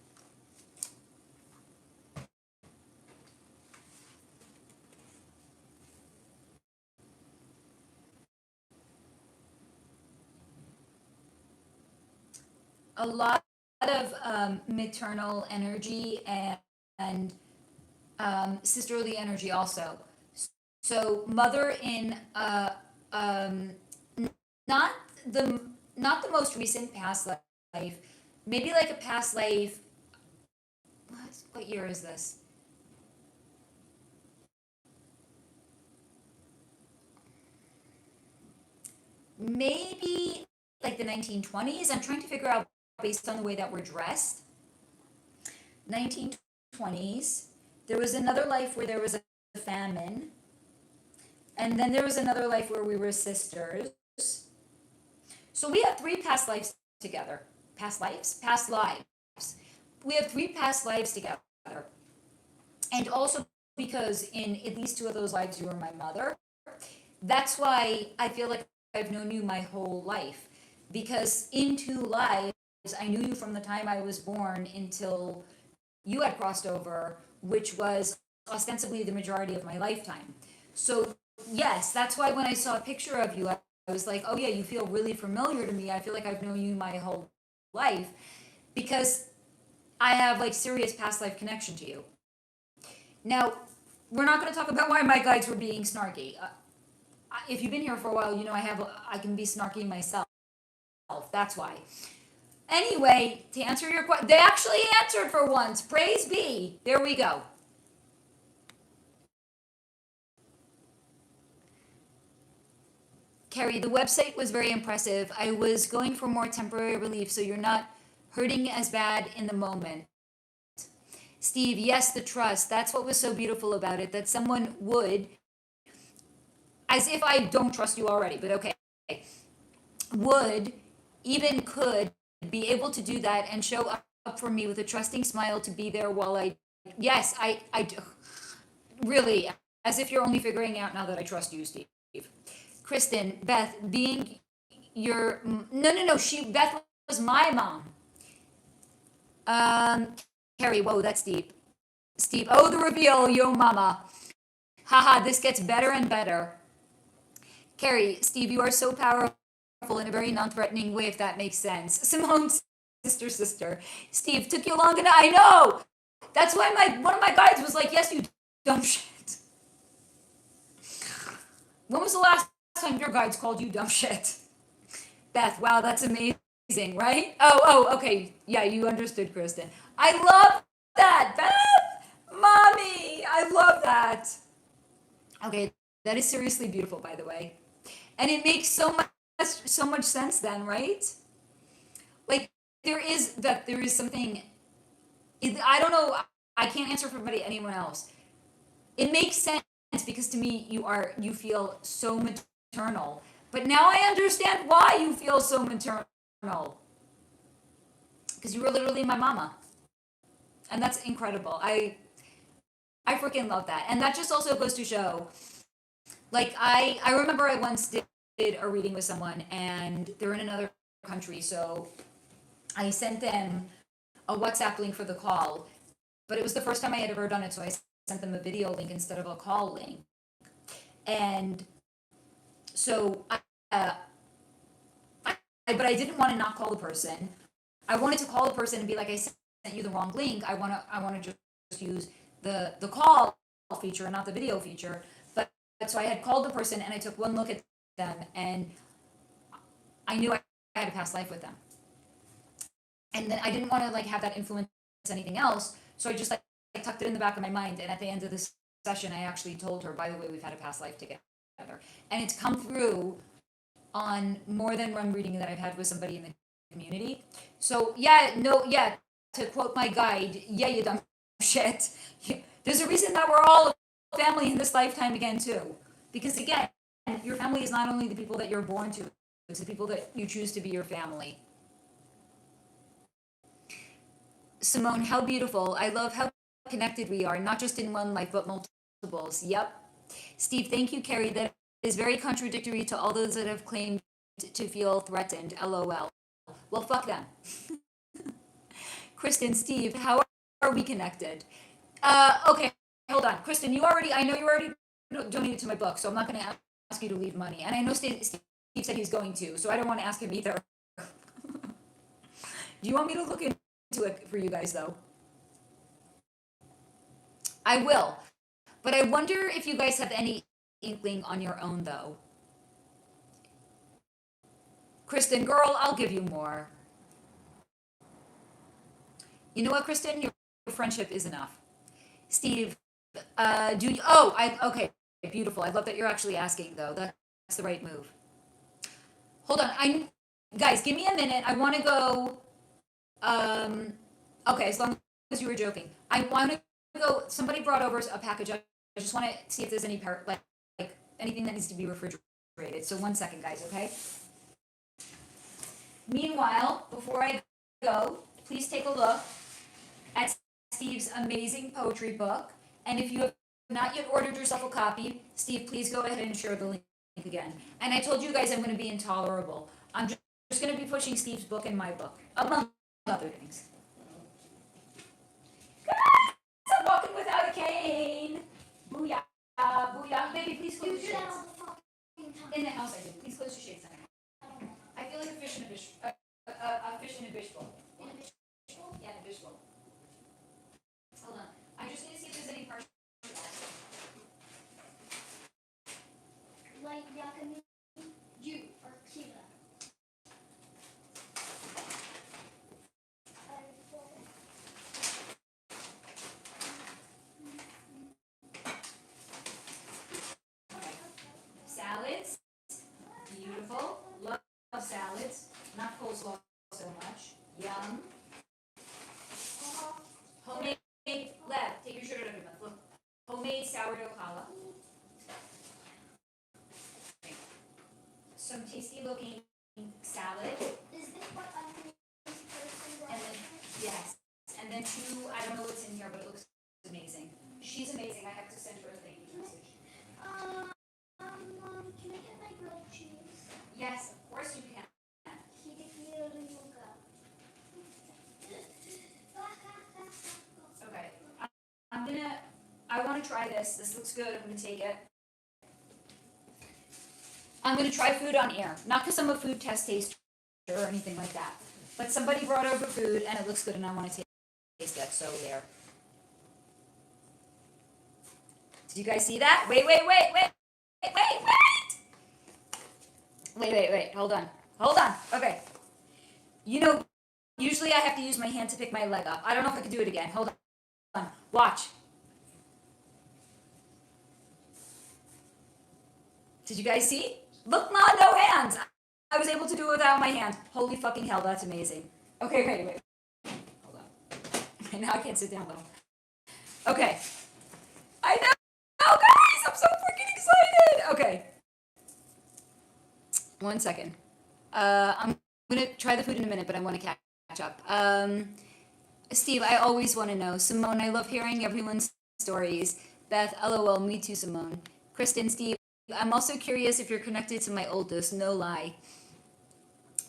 A lot of maternal energy and sisterly energy also. So mother in not the most recent past life, maybe like a past life. What year is this? Maybe like the 1920s. I'm trying to figure out based on the way that we're dressed. 1920s. There was another life where there was a famine. And then there was another life where we were sisters. So we have 3 past lives together. Past lives? Past lives. We have 3 past lives together. And also because in at least 2 of those lives you were my mother. That's why I feel like I've known you my whole life. Because in 2 lives, I knew you from the time I was born until you had crossed over, which was ostensibly the majority of my lifetime. So yes, that's why when I saw a picture of you, I was like, oh yeah, you feel really familiar to me. I feel like I've known you my whole life because I have like serious past life connection to you. Now, we're not going to talk about why my guides were being snarky. If you've been here for a while, you know I can be snarky myself. That's why. Anyway, to answer your question, they actually answered for once. Praise be. There we go. Carrie, the website was very impressive. I was going for more temporary relief, so you're not hurting as bad in the moment. Steve, yes, the trust. That's what was so beautiful about it, that someone would, as if I don't trust you already, but okay, would, even could, be able to do that and show up for me with a trusting smile to be there while I really, as if you're only figuring out now that I trust you, Steve. Kristen, Beth, being your, no, Beth was my mom. Carrie, whoa, that's deep. Steve, oh, the reveal, yo mama. Haha, this gets better and better. Carrie, Steve, you are so powerful in a very non-threatening way, if that makes sense. Simone, sister. Steve, took you long enough. I know. That's why one of my guides was like, yes, you dumb shit. When was the last time your guides called you dumb shit? Beth, wow, that's amazing, right? Oh, okay. Yeah, you understood, Kristen. I love that, Beth! Mommy, I love that. Okay, that is seriously beautiful, by the way. And it makes so much sense then, right? Like there is something I don't know, I can't answer for anyone else. It makes sense because to me you feel so maternal. But now I understand why you feel so maternal. Because you were literally my mama. And that's incredible. I freaking love that. And that just also goes to show, like I remember I once did a reading with someone and they're in another country, so I sent them a WhatsApp link for the call, but it was the first time I had ever done it, so I sent them a video link instead of a call link. And so but I didn't want to not call the person. I wanted to call the person and be like, I sent you the wrong link. I want to just use the call feature and not the video feature. But so I had called the person and I took one look at them and I knew I had a past life with them. And then I didn't want to like have that influence anything else. So I just like tucked it in the back of my mind. And at the end of this session, I actually told her, by the way, we've had a past life together. And it's come through on more than one reading that I've had with somebody in the community. So yeah, to quote my guide, yeah, you dumb shit. There's a reason that we're all a family in this lifetime again too. Because again, your family is not only the people that you're born to, it's the people that you choose to be your family. Simone, how beautiful. I love how connected we are, not just in one life, but multiples. Yep. Steve, thank you, Carrie. That is very contradictory to all those that have claimed to feel threatened. LOL. Well, fuck them. Kristen, Steve, how are we connected? Okay, hold on. Kristen, I know you already donated to my book, so I'm not going to ask you to leave money. And I know Steve said he's going to, so I don't want to ask him either. Do you want me to look into it for you guys, though? I will. But I wonder if you guys have any inkling on your own, though. Kristen, girl, I'll give you more. You know what, Kristen? Your friendship is enough. Steve, okay, beautiful. I love that you're actually asking, though. That's the right move. Hold on. Guys, give me a minute. I want to go, okay, as long as you were joking. I want to go, somebody brought over a package. I just want to see if there's any like anything that needs to be refrigerated. So 1 second, guys, okay? Meanwhile, before I go, please take a look at Steve's amazing poetry book. And if you have not yet ordered yourself a copy, Steve, please go ahead and share the link again. And I told you guys I'm going to be intolerable. I'm just going to be pushing Steve's book and my book, among other things. Guys, I'm walking without a cane. Booyah, booyah. Baby, please close your shades. In the house I do. Please close your shades. I feel like a fish in a fish, a fish in a fish bowl. In a fish bowl? Yeah, in a fish bowl. Hold on. I just need to see if there's any partial. Like Yakami, you are cute. Salads, beautiful. Love salads. Not coleslaw so much. Yum. Homemade, take your shirt out of your mouth. Look. Homemade sourdough challah. Some tasty looking salad. Is this what I'm And then, yes. And then I don't know what's in here, but it looks amazing. She's amazing. I have to send her a thank you message. Can I get my grilled cheese? Yes, of course you can. Okay. I want to try this. This looks good. I'm going to take it. I'm going to try food on air. Not because I'm a food test taster or anything like that. But somebody brought over food and it looks good and I want to taste it. So there. Did you guys see that? Wait. Hold on. Hold on. Okay. You know, usually I have to use my hand to pick my leg up. I don't know if I can do it again. Hold on. Watch. Did you guys see? Look, Ma, no hands. I was able to do it without my hand. Holy fucking hell, that's amazing. Okay, wait. Hold on. Now I can't sit down though. Okay. I know, guys. I'm so freaking excited. Okay. 1 second. I'm gonna try the food in a minute, but I want to catch up. Steve, I always want to know. Simone, I love hearing everyone's stories. Beth, LOL, me too, Simone. Kristen, Steve, I'm also curious if you're connected to my oldest, no lie.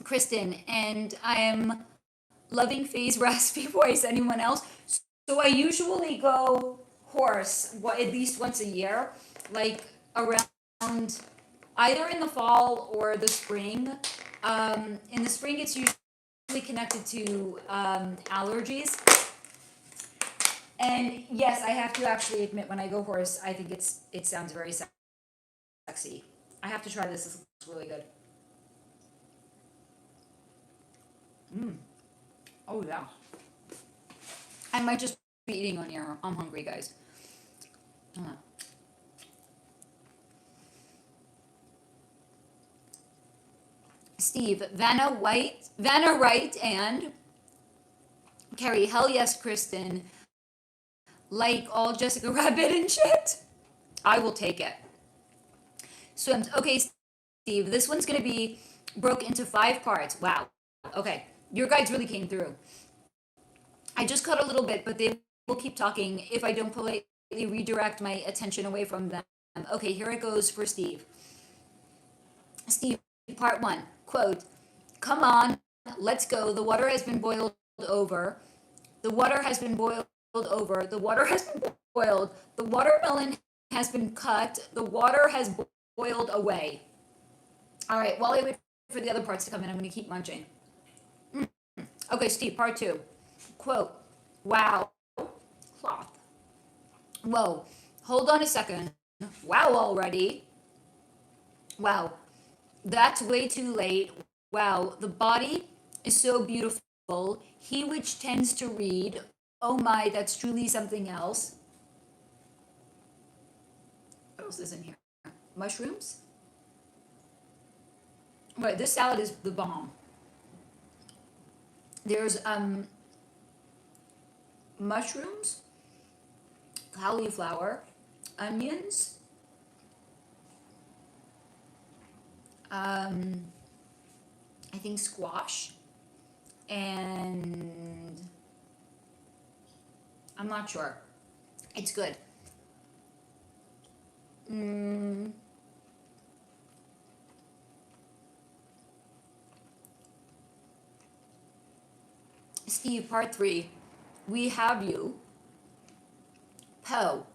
Kristen, and I am loving Faye's raspy voice. Anyone else? So I usually go hoarse at least once a year, like around either in the fall or the spring. In the spring, it's usually connected to allergies. And yes, I have to actually admit, when I go hoarse, I think it sounds very sexy. I have to try this. This looks really good. Oh yeah. I might just be eating on air. I'm hungry, guys. Steve, Vanna Wright, and Carrie. Hell yes, Kristen. Like all Jessica Rabbit and shit. I will take it. Swims. Okay, Steve. This one's gonna be broke into 5 parts. Wow. Okay, your guides really came through. I just cut a little bit, but they will keep talking if I don't politely redirect my attention away from them. Okay, here it goes for Steve. Steve, part 1. Quote, come on, let's go. The water has been boiled over. The water has been boiled over. The water has been boiled. The watermelon has been cut. The water has boiled away. All right, while I wait for the other parts to come in, I'm going to keep munching. Okay, Steve, part 2. Quote, wow, cloth. Whoa, hold on a second. Wow already. Wow, that's way too late. Wow, the body is so beautiful. He which tends to read. Oh my, that's truly something else. What else is in here? Mushrooms? Right, this salad is the bomb. There's mushrooms, cauliflower, onions, I think squash, and I'm not sure. It's good. Steve, part 3. We have you. Poe.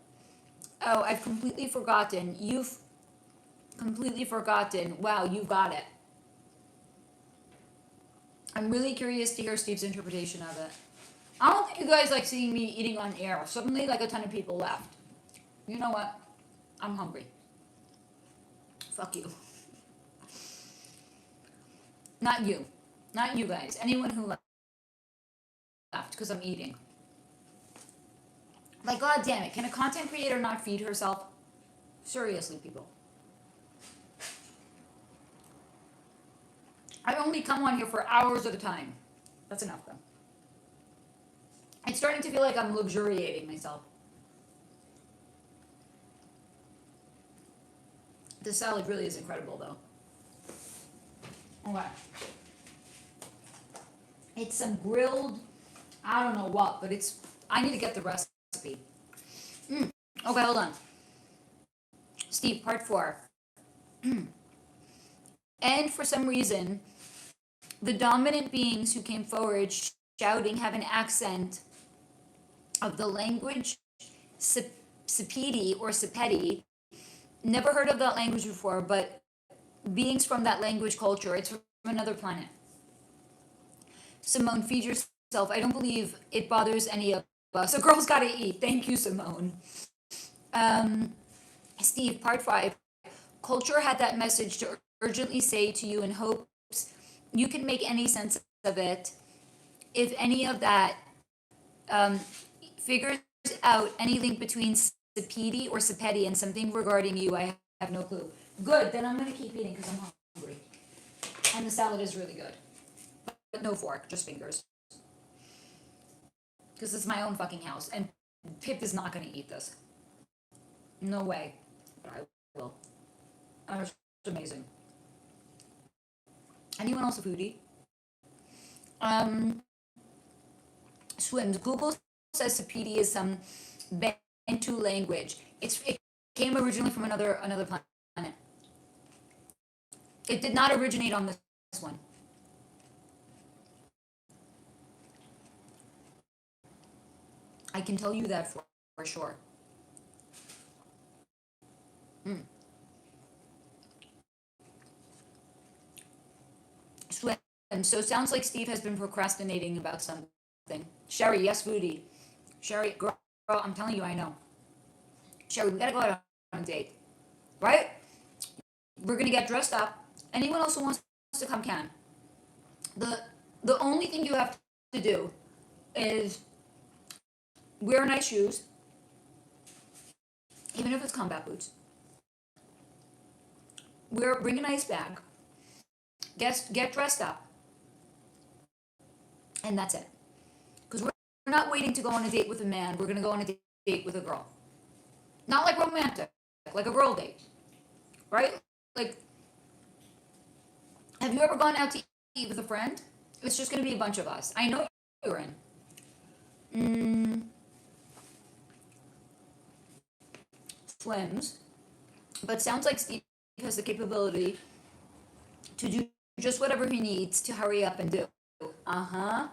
Oh, I've completely forgotten. You've completely forgotten. Wow, you got it. I'm really curious to hear Steve's interpretation of it. I don't think you guys like seeing me eating on air. Suddenly, like a ton of people left. You know what? I'm hungry. Fuck you. Not you. Not you guys. Anyone who left. Because I'm eating. Like, god damn it. Can a content creator not feed herself? Seriously, people. I only come on here for hours at a time. That's enough, though. It's starting to feel like I'm luxuriating myself. The salad really is incredible, though. Okay. It's some grilled, I don't know what, but it's, I need to get the recipe. Okay, hold on. Steve, part 4. And for some reason, the dominant beings who came forward shouting have an accent of the language Sepedi or Sepedi. Never heard of that language before, but beings from that language culture. It's from another planet. Simone, feed yourself. I don't believe it bothers any of us. A girl's gotta eat. Thank you, Simone. Steve, part 5. Culture had that message to urgently say to you in hopes you can make any sense of it. If any of that figures out any link between sapedi or sapeti and something regarding you, I have no clue. Good, then I'm gonna keep eating because I'm hungry. And the salad is really good. But no fork, just fingers. Because it's my own fucking house, and Pip is not gonna eat this. No way. But I will. It's amazing. Anyone else a foodie? Swims. Google says sapedi is some Bantu language. It came originally from another planet. It did not originate on this one. I can tell you that for sure. Swim. So sounds like Steve has been procrastinating about something. Sherry, yes, foodie. Sherry, girl, I'm telling you, I know. Sherry, we gotta go out on a date, right? We're gonna get dressed up. Anyone else who wants to come can. The only thing you have to do is wear nice shoes, even if it's combat boots. Bring a nice bag. Get dressed up, and that's it. Because we're not waiting to go on a date with a man. We're gonna go on a date with a girl. Not like romantic, like a girl date, right? Like, have you ever gone out to eat with a friend? It's just gonna be a bunch of us. I know you're in. Swims, but sounds like Steve has the capability to do just whatever he needs to hurry up and do. And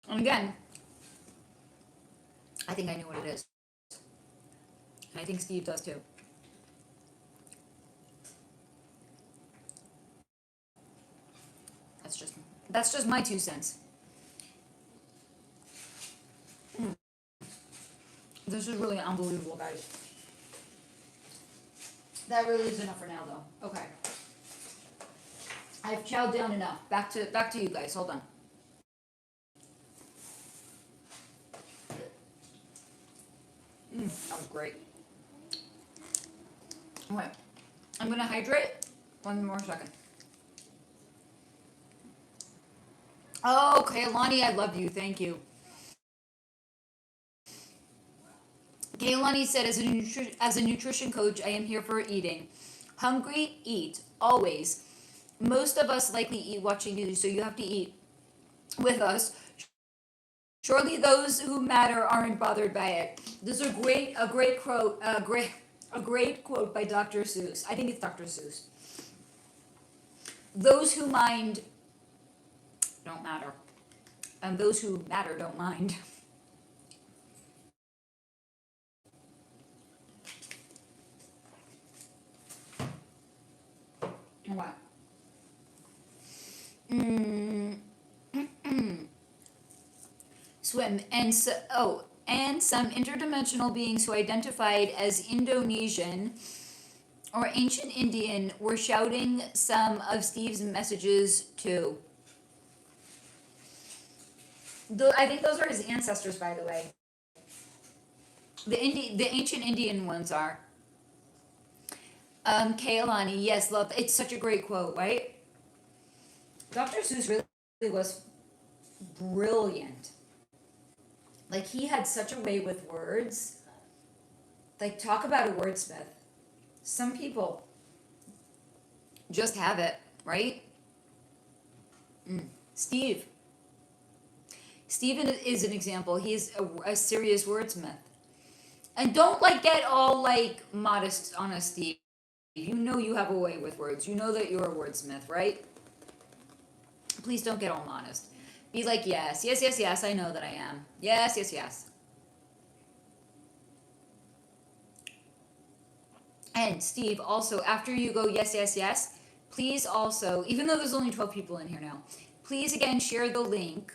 again, I think I knew what it is. And I think Steve does too. That's just my 2 cents. This is really unbelievable, guys. That really is enough for now, though. Okay. I've chowed down enough. Back to you guys. Hold on. That was great. Okay. I'm gonna hydrate. 1 more second. Oh, okay, Lonnie, I love you. Thank you. Kaylani said, as a nutrition coach, I am here for eating. Hungry, eat. Always. Most of us likely eat watching news, so you have to eat with us. Surely those who matter aren't bothered by it. This is a great quote, a great quote by Dr. Seuss. I think it's Dr. Seuss. Those who mind don't matter, and those who matter don't mind. What? Swim and some interdimensional beings who identified as Indonesian or ancient Indian were shouting some of Steve's messages too. I think those are his ancestors, by the way. The ancient Indian ones are. Kaylani, yes, love. It's such a great quote, right? Dr. Seuss really was brilliant. Like, he had such a way with words. Like, talk about a wordsmith. Some people just have it, right? Steve. Steven is an example. He's a serious wordsmith. And don't, get all, modest on us, Steve. You know you have a way with words. You know that you're a wordsmith, right? Please don't get all modest. Be like, yes, I know that I am. Yes. And Steve, also, after you go, yes, please also, even though there's only 12 people in here now, please again share the link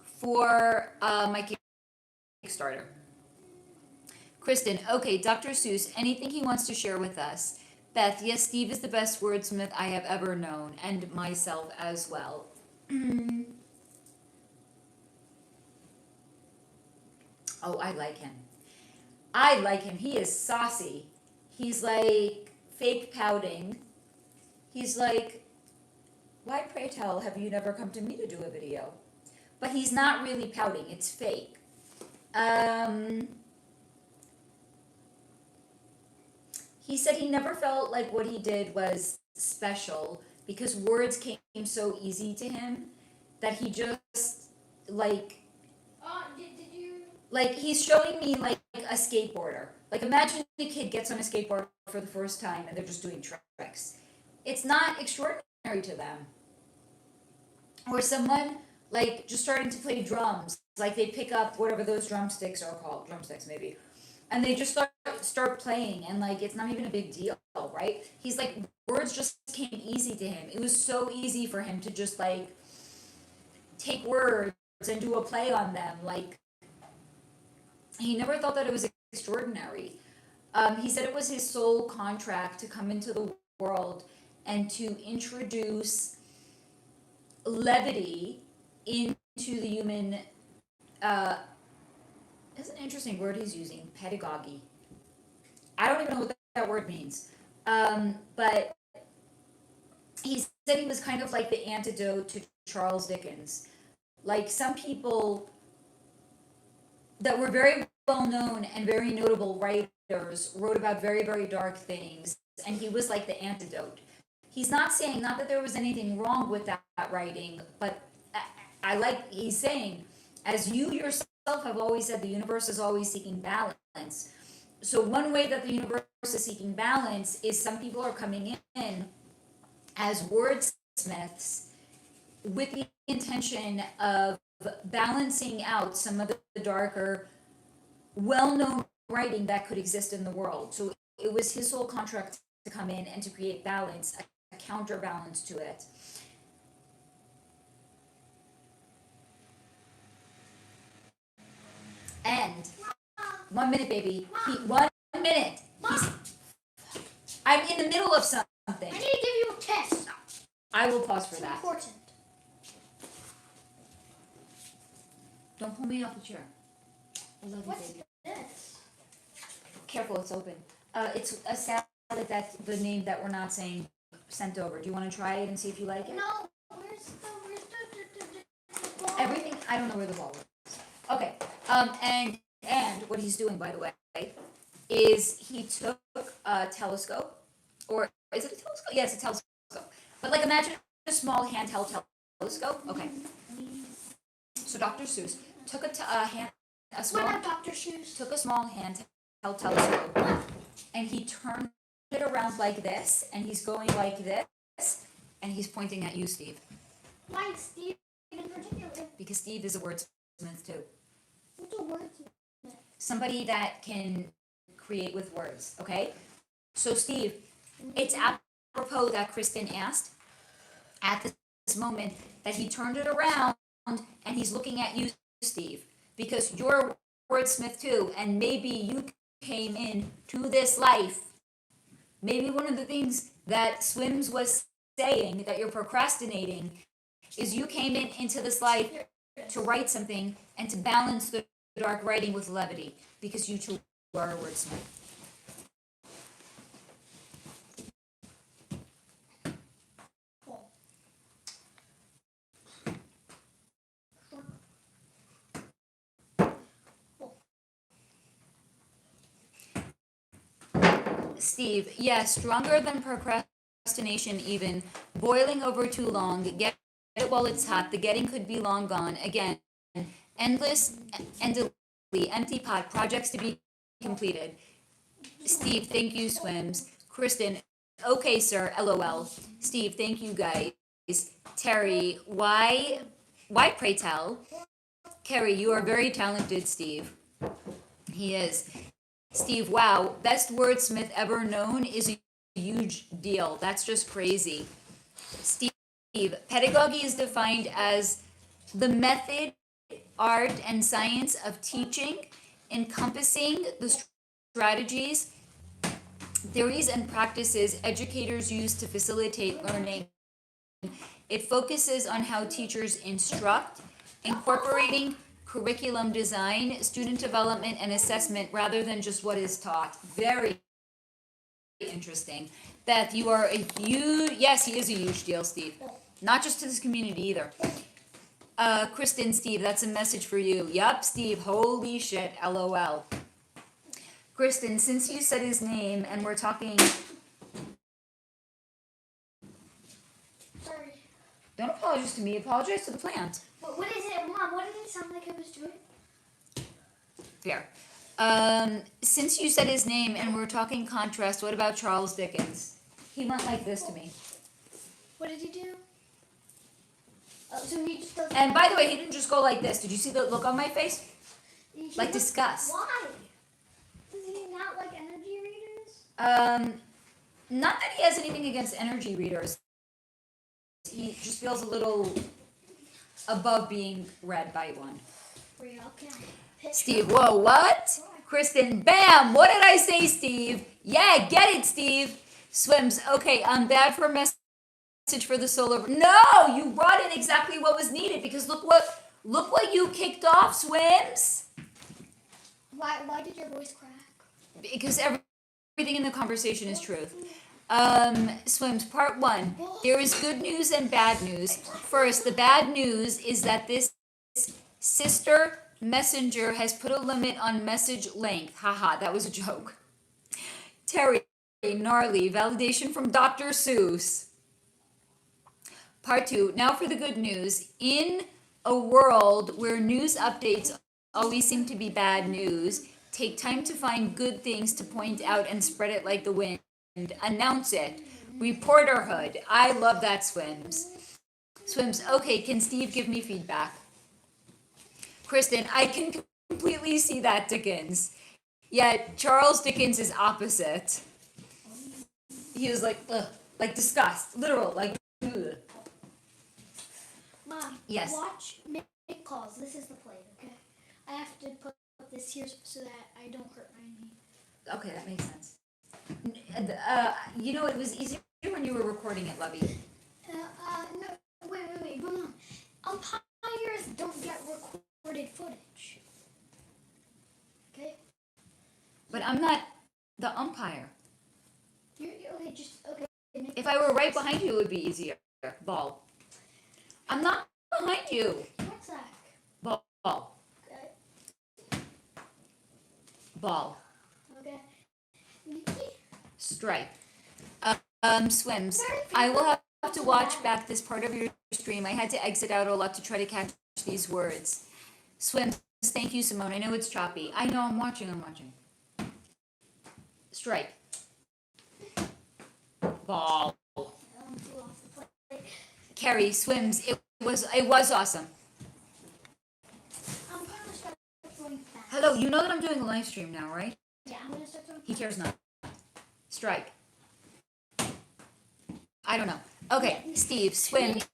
for my Kickstarter. Kristen, okay, Dr. Seuss, anything he wants to share with us, Beth, yes, Steve is the best wordsmith I have ever known, and myself as well. Oh, I like him. I like him. He is saucy. He's like fake pouting. He's like, why pray tell have you never come to me to do a video? But he's not really pouting, it's fake. He said he never felt like what he did was special because words came so easy to him that he just like Did you? like he's showing me like a skateboarder. Like imagine a kid gets on a skateboard for the first time and they're just doing tricks. It's not extraordinary to them. Or someone like just starting to play drums, like they pick up whatever those drumsticks are called, drumsticks maybe, and they just start playing, and like it's not even a big deal, right? He's like words just came easy to him. It was so easy for him to just like take words and do a play on them. Like he never thought that it was extraordinary. He said it was his sole contract to come into the world and to introduce levity into the human. That's an interesting word he's using, pedagogy. I don't even know what that word means. But he said he was kind of like the antidote to Charles Dickens. Like some people that were very well known and very notable writers wrote about very, very dark things, and he was like the antidote. He's not saying, not that there was anything wrong with that writing, but he's saying, as you yourself have always said, the universe is always seeking balance. So one way that the universe is seeking balance is some people are coming in as wordsmiths with the intention of balancing out some of the darker, well-known writing that could exist in the world. So it was his sole contract to come in and to create balance, a counterbalance to it. And 1 minute, baby. 1 minute. I'm in the middle of something. I need to give you a test. I will pause for It's that. important. Don't pull me off the chair. I love you, What's baby. this? Careful, it's open. It's a salad that's the name that we're not saying sent over. Do you want to try it and see if you like it? No. Where's the ball? Everything. I don't know where the ball is. Okay. And what he's doing, by the way, is he took a telescope, or is it a telescope? Yes, a telescope. But like imagine a small handheld telescope. Okay. So Dr. Seuss took What about Dr. Seuss? took a small handheld telescope, and he turned it around like this, and he's going like this, and he's pointing at you, Steve. Why Steve in particular? Because Steve is a wordsmith too. What's a word? Somebody that can create with words, okay? So Steve, it's apropos that Kristen asked at this moment that he turned it around and he's looking at you, Steve, because you're a wordsmith too, and maybe you came in to this life. Maybe one of the things that Swims was saying that you're procrastinating is you came into this life to write something and to balance the dark writing with levity, because you too are a wordsmith. Steve, yes, stronger than procrastination even. Boiling over too long, get it while it's hot. The getting could be long gone. Again, endless, endlessly, empty pot, projects to be completed. Steve, thank you, Swims. Kristen, okay, sir, LOL. Steve, thank you, guys. Terry, why pray tell? Carrie, you are very talented, Steve. He is. Steve, wow, best wordsmith ever known is a huge deal. That's just crazy. Steve, pedagogy is defined as the method, art, and science of teaching, encompassing the strategies theories and practices educators use to facilitate learning. It focuses on how teachers instruct, incorporating curriculum design, student development, and assessment rather than just what is taught. Very interesting. Beth, you are a huge, yes, he is a huge deal, Steve. Not just to this community either. Kristen, Steve, that's a message for you. Yup, Steve, holy shit, LOL. Kristen, since you said his name and we're talking, Sorry. don't apologize to me, apologize to the plant. What is it, Mom? What did it sound like I was doing? Fair. Since you said his name and we're talking contrast, what about Charles Dickens? He went like this to me. What did he do? Oh, so he just doesn't. And by the way, he didn't just go like this. Did you see the look on my face? Like disgust. Why? Does he not like energy readers? Not that he has anything against energy readers. He just feels a little above being read by one. Real, okay. Steve, whoa, what? Kristen, bam! What did I say, Steve? Yeah, get it, Steve. Swims, okay, bad for a message for the solar. No, you brought in exactly what was needed because look what you kicked off, Swims. Why did your voice crack? Because everything in the conversation is truth. Swims, part 1. There is good news and bad news. First, the bad news is that this sister messenger has put a limit on message length. Haha, that was a joke. Terry, gnarly, validation from Dr. Seuss. Part 2, now for the good news. In a world where news updates always seem to be bad news, take time to find good things to point out and spread it like the wind. Announce it. Reporterhood. I love that, Swims. Swims, okay, can Steve give me feedback? Kristen, I can completely see that, Dickens. Yet Charles Dickens is opposite. He was like, ugh, like disgust, literal, like, ugh. Mom, yes. Watch make calls. This is the plate, okay? I have to put this here so that I don't hurt my knee. Okay, that makes sense. You know, it was easier when you were recording it, Lovey. No, wait, Mom. Umpires don't get recorded footage. Okay? But I'm not the umpire. You're okay, okay. If I were right behind you, it would be easier. Ball. I'm not behind you. What's that? Ball. Okay. Ball. Okay. Strike. Swims. I will have to watch back this part of your stream. I had to exit out a lot to try to catch these words. Swims. Thank you, Simone. I know it's choppy. I know I'm watching. Strike. Ball. Carrie, Swims. It was awesome. I'm gonna start going fast. Hello, you know that I'm doing a live stream now, right? Yeah, I'm gonna start going He cares not. Strike. I don't know. Okay, Steve, Swims.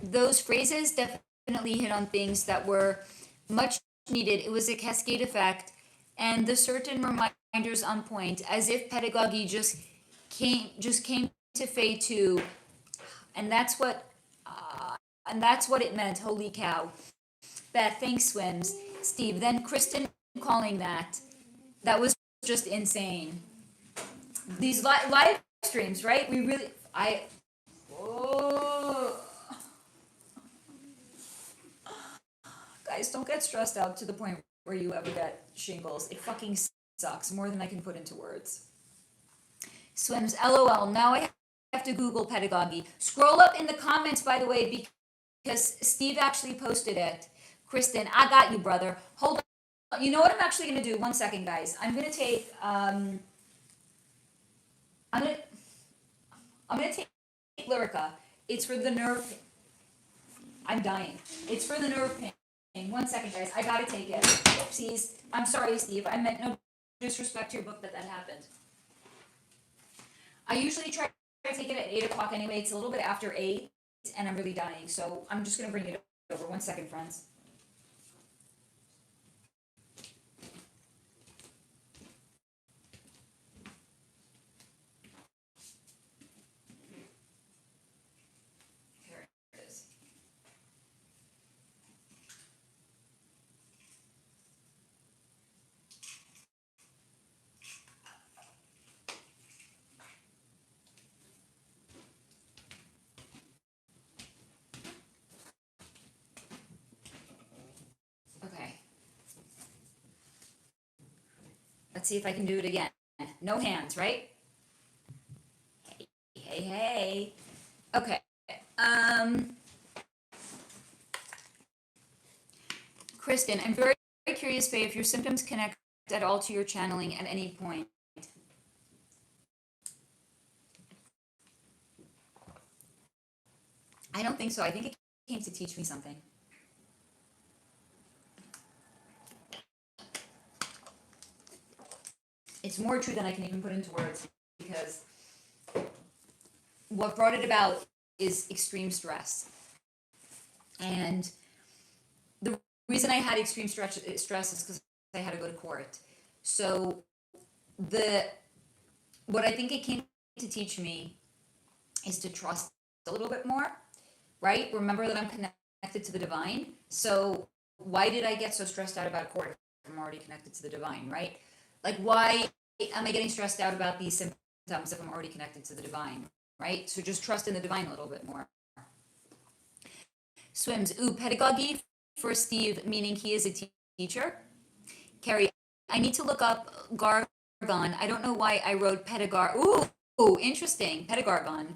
Those phrases definitely hit on things that were much needed. It was a cascade effect, and the certain reminders on point, as if pedagogy just came to Fay too, and that's what it meant. Holy cow! Beth, thanks, Swims. Steve, then Kristen calling that was just insane. These live streams, right? Guys, don't get stressed out to the point where you ever get shingles. It fucking sucks more than I can put into words. Swims, LOL. Now I have to Google pedagogy. Scroll up in the comments, by the way, because Steve actually posted it. Kristen, I got you, brother. Hold on. You know what I'm actually going to do? 1 second, guys. I'm going to take, I'm going to take Lyrica. It's for the nerve. I'm dying. It's for the nerve pain. 1 second, guys. I gotta take it. Oopsies. I'm sorry, Steve. I meant no disrespect to your book that happened. I usually try to take it at 8 o'clock anyway. It's a little bit after 8, and I'm really dying. So I'm just gonna bring it over. 1 second, friends. Let's see if I can do it again. No hands, right? Hey. Okay. Kristen, I'm very curious, Faye, if your symptoms connect at all to your channeling at any point. I don't think so. I think it came to teach me something. It's more true than I can even put into words, because what brought it about is extreme stress. And the reason I had extreme stress is because I had to go to court. So what I think it came to teach me is to trust a little bit more, right? Remember that I'm connected to the divine. So why did I get so stressed out about court if I'm already connected to the divine, right? Like, why am I getting stressed out about these symptoms if I'm already connected to the divine, right? So just trust in the divine a little bit more. Swims. Ooh, pedagogy for Steve, meaning he is a teacher. Carrie, I need to look up Gargon. I don't know why I wrote pedagar. Ooh, interesting. Pedagargon.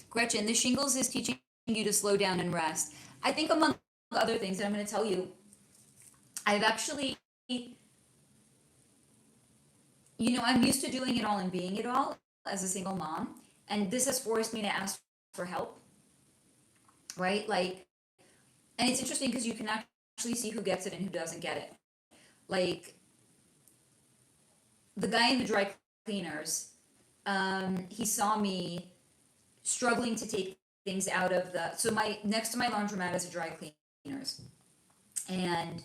Gretchen, the shingles is teaching you to slow down and rest. I think among other things that I'm going to tell you, I've actually, I'm used to doing it all and being it all as a single mom. And this has forced me to ask for help, right? Like, and it's interesting because you can actually see who gets it and who doesn't get it. Like, the guy in the dry cleaners, he saw me struggling to take things out of so next to my laundromat is a dry cleaners. And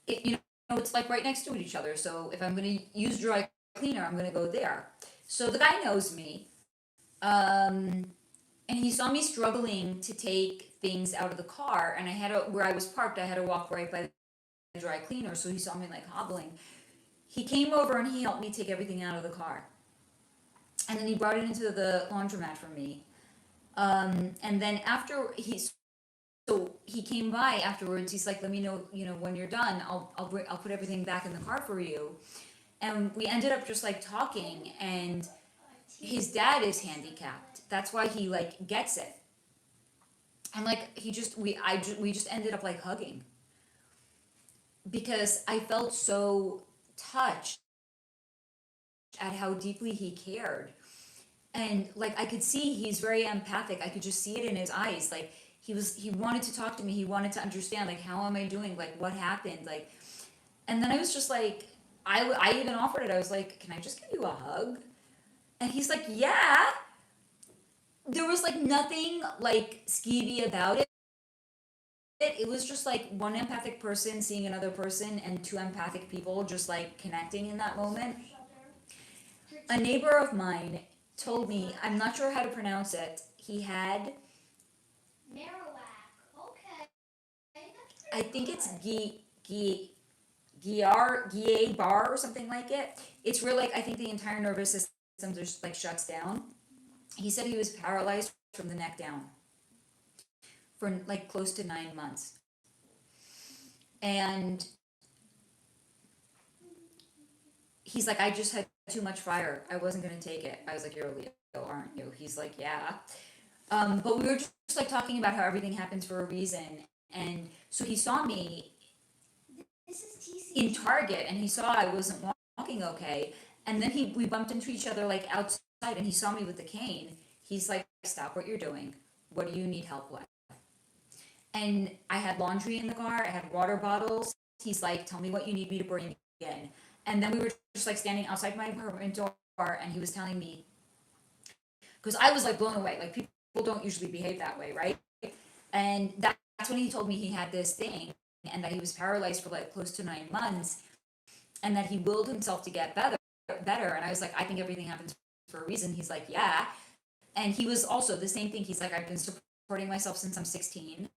it's like right next to each other. So if I'm going to use dry cleaner, I'm going to go there. So the guy knows me. And he saw me struggling to take things out of the car, and where I was parked, I had to walk right by the dry cleaner. So he saw me like hobbling. He came over and he helped me take everything out of the car. And then he brought it into the laundromat for me. And then after he came by afterwards. He's like, let me know, when you're done, I'll put everything back in the car for you. And we ended up just like talking, and his dad is handicapped. That's why he like gets it. And like we just ended up like hugging, because I felt so touched at how deeply he cared. And like I could see he's very empathic. I could just see it in his eyes. Like he wanted to talk to me. He wanted to understand, like, how am I doing? Like, what happened? Like, and then I was just like, I even offered it. I was like, can I just give you a hug? And he's like, yeah. There was like nothing like skeevy about it. It was just like one empathic person seeing another person, and two empathic people just like connecting in that moment. A neighbor of mine told me, I'm not sure how to pronounce it. He had Marowak. Okay. I think it's Guiar bar or something like it. It's real, like I think the entire nervous system just like shuts down. He said he was paralyzed from the neck down for like close to 9 months. And he's like, I just had too much fire. I wasn't going to take it. I was like, you're a Leo, aren't you? He's like, yeah. But we were just like talking about how everything happens for a reason. And so he saw me in Target, and he saw I wasn't walking okay. And then we bumped into each other like outside, and he saw me with the cane. He's like, stop what you're doing. What do you need help with? And I had laundry in the car. I had water bottles. He's like, tell me what you need me to bring in. And then we were just like standing outside my apartment door, and he was telling me, because I was like blown away. Like, people don't usually behave that way, right? And that's when he told me he had this thing, and that he was paralyzed for like close to 9 months, and that he willed himself to get better. And I was like, I think everything happens for a reason. He's like, yeah. And he was also the same thing. He's like, I've been supporting myself since I'm 16.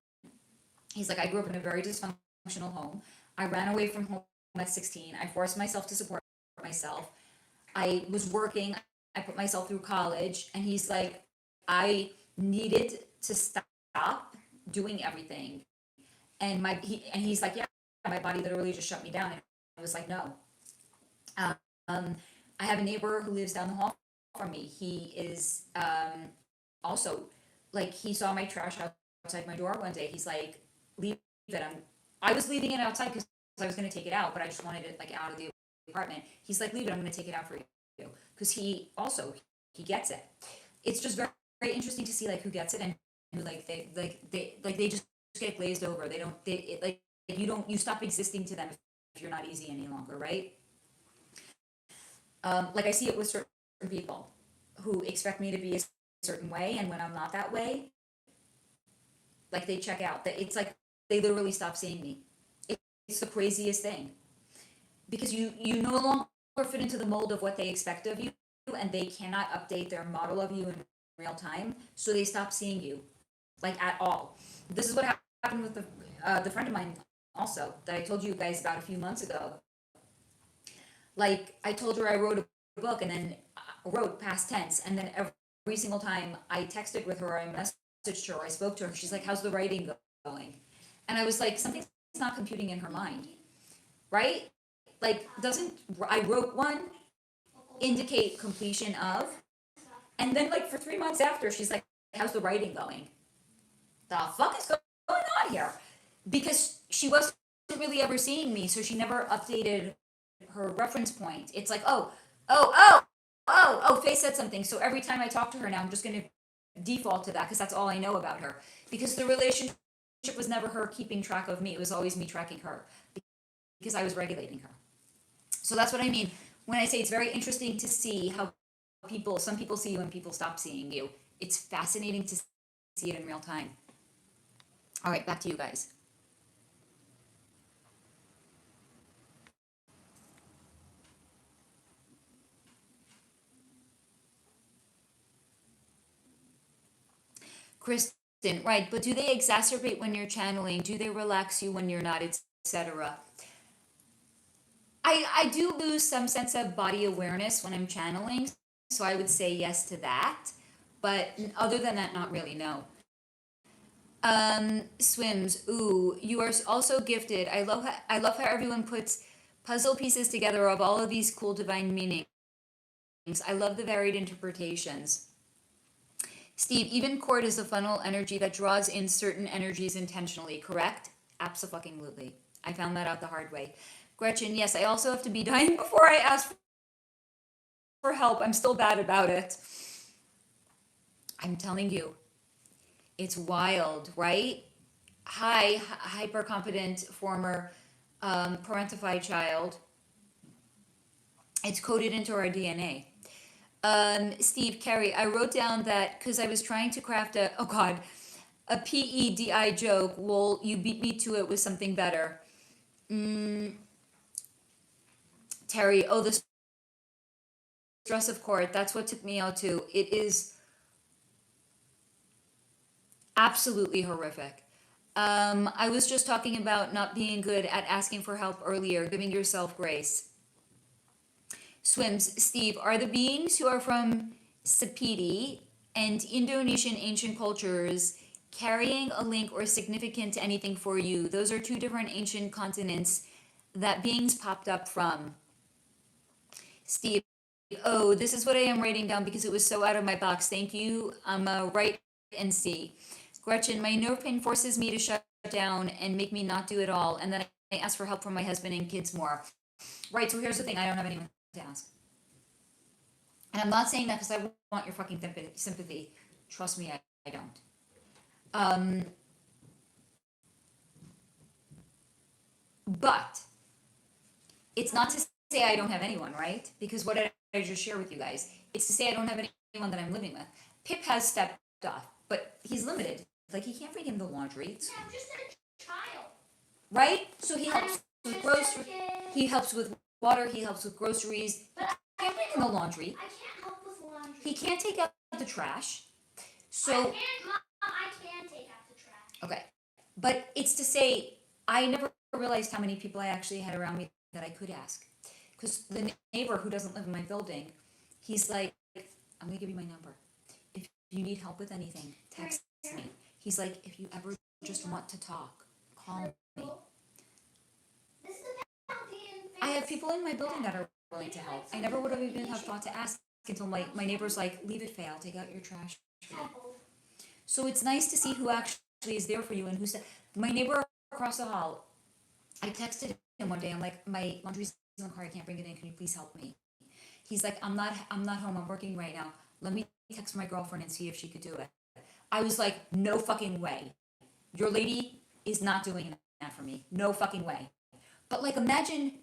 He's like, I grew up in a very dysfunctional home. I ran away from home at 16. I forced myself to support myself. I was working. I put myself through college. And he's like, I needed to stop doing everything. And he's like, yeah, my body literally just shut me down. And I was like, no. I have a neighbor who lives down the hall from me. He is also like he saw my trash outside my door one day. He's like, leave it. I was leaving it outside because I was gonna take it out, but I just wanted it like out of the apartment. He's like, leave it. I'm gonna take it out for you because he gets it. It's just very, very interesting to see like who gets it and who they just get glazed over. They don't they it, like you stop existing to them if you're not easy any longer, right? Like I see it with certain people who expect me to be a certain way, and when I'm not that way, like they check out. That it's like they literally stop seeing me. It's the craziest thing because you no longer fit into the mold of what they expect of you, and they cannot update their model of you in real time, so they stop seeing you like at all. This is what happened with the friend of mine also that I told you guys about a few months ago. Like I told her I wrote a book and then wrote past tense, and then every single time I texted with her or I messaged her or I spoke to her, she's like, how's the writing going? And I was like, something's not computing in her mind, right? Like doesn't I wrote one indicate completion of, and then like for 3 months after she's like, how's the writing going? The fuck is going on here? Because she wasn't really ever seeing me, so she never updated her reference point. It's like, Faye said something. So every time I talk to her now, I'm just going to default to that because that's all I know about her. Because the relationship was never her keeping track of me. It was always me tracking her because I was regulating her. So that's what I mean when I say it's very interesting to see how some people see you and people stop seeing you. It's fascinating to see it in real time. All right, back to you guys. Kristen, right, but do they exacerbate when you're channeling? Do they relax you when you're not, etc.? I do lose some sense of body awareness when I'm channeling, so I would say yes to that. But other than that, not really, no. Swims, ooh, you are also gifted. I love how everyone puts puzzle pieces together of all of these cool divine meanings. I love the varied interpretations. Steve, even cord is a funnel energy that draws in certain energies intentionally, correct? Absolutely. I found that out the hard way. Gretchen, yes, I also have to be dying before I ask for help. I'm still bad about it. I'm telling you, it's wild, right? Hi, hyper confident former parentified child. It's coded into our DNA. Steve, Carrie, I wrote down that because I was trying to craft a PEDI joke. Well, you beat me to it with something better. Terry, oh, the stress of court. That's what took me out too. It is absolutely horrific. I was just talking about not being good at asking for help earlier, giving yourself grace. Swims, Steve, are the beings who are from Sapiti and Indonesian ancient cultures carrying a link or significant to anything for you? Those are two different ancient continents that beings popped up from. Steve, oh, this is what I am writing down because it was so out of my box. Thank you. Write and see. Gretchen, my nerve pain forces me to shut down and make me not do it all. And then I ask for help from my husband and kids more. Right, so here's the thing. I don't have anyone to ask. And I'm not saying that because I want your fucking sympathy. Trust me, I don't. But it's not to say I don't have anyone, right? Because what did I just share with you guys? It's to say I don't have anyone that I'm living with. Pip has stepped off, but he's limited. Like he can't bring in the laundry. Yeah, I'm just a child. Right? So he helps with groceries. He helps with water. He helps with groceries. But He can't bring in the laundry. I can't help with laundry. He can't take out the trash. So I can take out the trash. okay, but it's to say I never realized how many people I actually had around me that I could ask. Because the neighbor who doesn't live in my building, he's like, I'm gonna give you my number. If you need help with anything, text me. He's like, if you ever just want to talk, call me. This is about the I have people in my building that are willing to help. I never would have even have thought to ask until my neighbor's like, leave it, Faye, I'll take out your trash for you. So it's nice to see who actually is there for you and who said, my neighbor across the hall, I texted him one day, I'm like, my laundry's in the car, I can't bring it in, can you please help me? He's like, I'm not home, I'm working right now. Let me text my girlfriend and see if she could do it. I was like, no fucking way. Your lady is not doing that for me. No fucking way. But like, imagine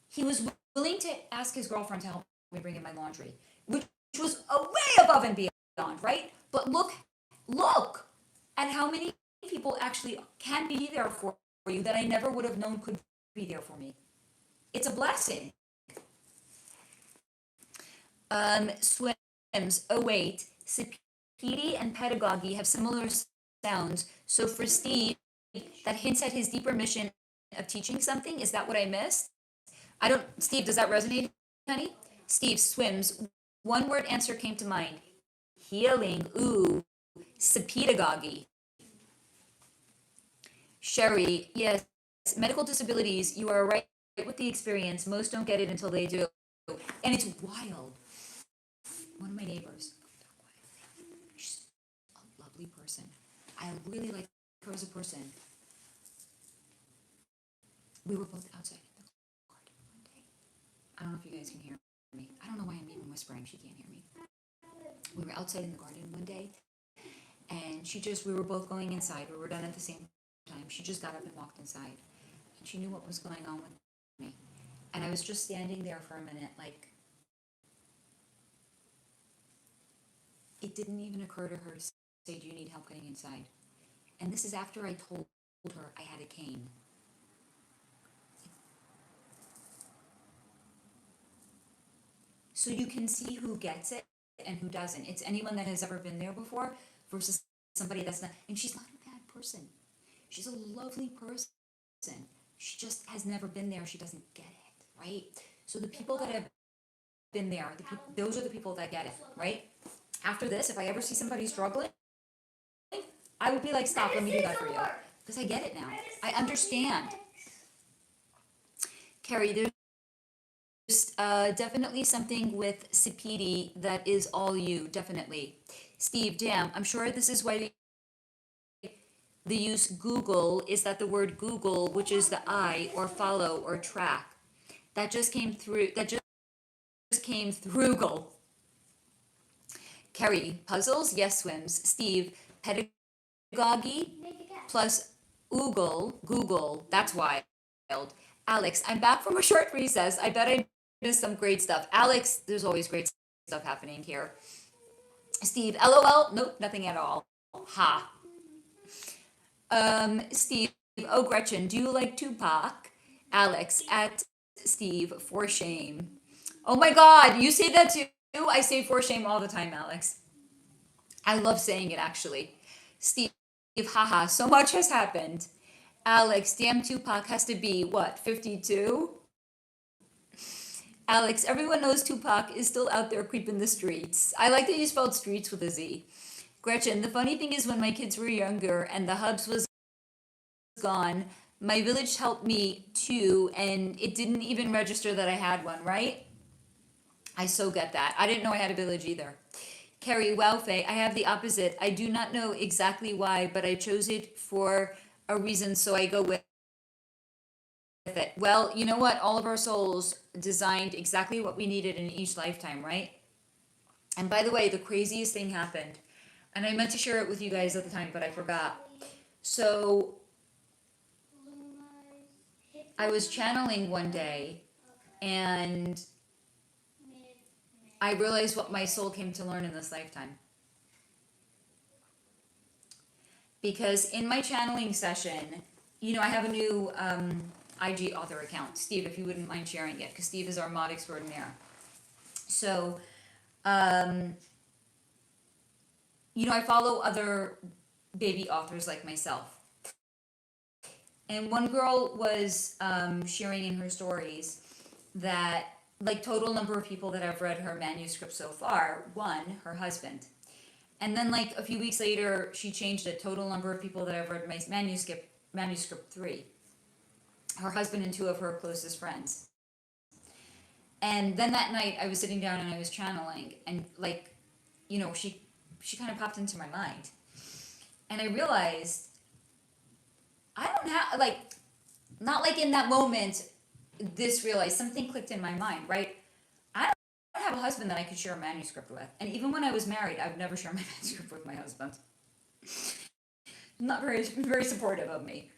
he was willing to ask his girlfriend to help me bring in my laundry, which was a way above and beyond, right? But look at how many people actually can be there for you that I never would have known could be there for me. It's a blessing. Swims. Oh wait, sapedi and pedagogy have similar sounds. So for Steve, that hints at his deeper mission of teaching something. Is that what I missed? Steve, does that resonate, honey? Steve, swims. One word answer came to mind. Healing. Ooh, pedagogy. Sherry, yes, medical disabilities, you are right with the experience. Most don't get it until they do. And it's wild. One of my neighbors, she's a lovely person. I really like her as a person. We were both outside in the garden one day. I don't know if you guys can hear me. I don't know why I'm even whispering. She can't hear me. We were outside in the garden one day, and we were both going inside. We were done at the same time. She just got up and walked inside, and she knew what was going on with me. And I was just standing there for a minute, like, it didn't even occur to her to say, do you need help getting inside? And this is after I told her I had a cane. So you can see who gets it and who doesn't. It's anyone that has ever been there before versus somebody that's not. And she's not a bad person. She's a lovely person. She just has never been there. She doesn't get it, right? So the people that have been there, those are the people that get it, right? After this, if I ever see somebody struggling, I would be like, stop, let me do that for you. Because I get it now. I understand. Carrie, there's definitely something with sapedi that is all you, definitely. Steve, damn, I'm sure this is why they use Google, is that the word Google, which is the I, or follow, or track. That just came through Google. Carrie, puzzles, yes, swims. Steve, pedagogy, plus Google, that's wild. Alex, I'm back from a short recess. I bet I missed some great stuff. Alex, there's always great stuff happening here. Steve, LOL, nope, nothing at all. Ha. Steve, oh, Gretchen, do you like Tupac? Alex, at Steve, for shame. Oh my God, you say that too? I say for shame all the time, Alex. I love saying it, actually. Steve, haha, so much has happened. Alex, damn Tupac has to be, what, 52? Alex, everyone knows Tupac is still out there creeping the streets. I like that you spelled streets with a Z. Gretchen, the funny thing is when my kids were younger and the hubs was gone, my village helped me too, and it didn't even register that I had one, right? I so get that. I didn't know I had a village either. Carrie, wow, Faye, I have the opposite. I do not know exactly why, but I chose it for a reason, so I go with it. Well, you know what? All of our souls designed exactly what we needed in each lifetime, right? And by the way, the craziest thing happened, and I meant to share it with you guys at the time, but I forgot. So I was channeling one day, and I realized what my soul came to learn in this lifetime. Because in my channeling session, I have a new IG author account. Steve, if you wouldn't mind sharing it, because Steve is our mod extraordinaire. So, I follow other baby authors like myself. And one girl was sharing in her stories that, like, total number of people that have read her manuscript so far, one, her husband. And then, like, a few weeks later, she changed it, total number of people that have read my manuscript 3. Her husband and 2 of her closest friends. And then that night I was sitting down and I was channeling, and like, she kind of popped into my mind. And I realized I don't have, like, not like in that moment, this realized something clicked in my mind, right? I don't have a husband that I could share a manuscript with. And even when I was married, I would never share my manuscript with my husband. Not very supportive of me.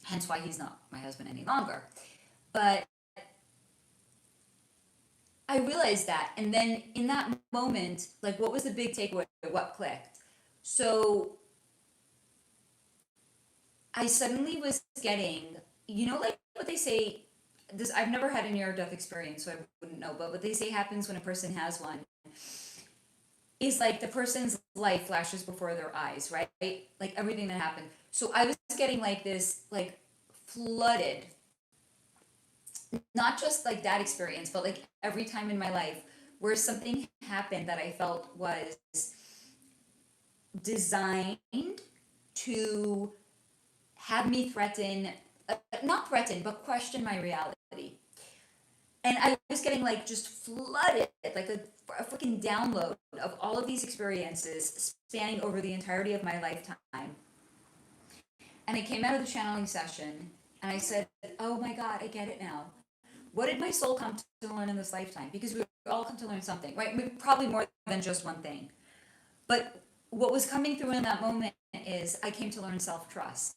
Hence why he's not my husband any longer. But I realized that. And then in that moment, like, what was the big takeaway? What clicked? So I suddenly was getting, like what they say, this, I've never had a near death experience, so I wouldn't know, but what they say happens when a person has one is like the person's life flashes before their eyes, right? Like everything that happened. So I was getting like this, like, flooded, not just like that experience, but like every time in my life where something happened that I felt was designed to have me threaten, not threaten, but question my reality. And I was getting like just flooded, like a freaking download of all of these experiences spanning over the entirety of my lifetime. And I came out of the channeling session and I said, oh my God, I get it now. What did my soul come to learn in this lifetime? Because we all come to learn something, right? Probably more than just one thing. But what was coming through in that moment is I came to learn self-trust.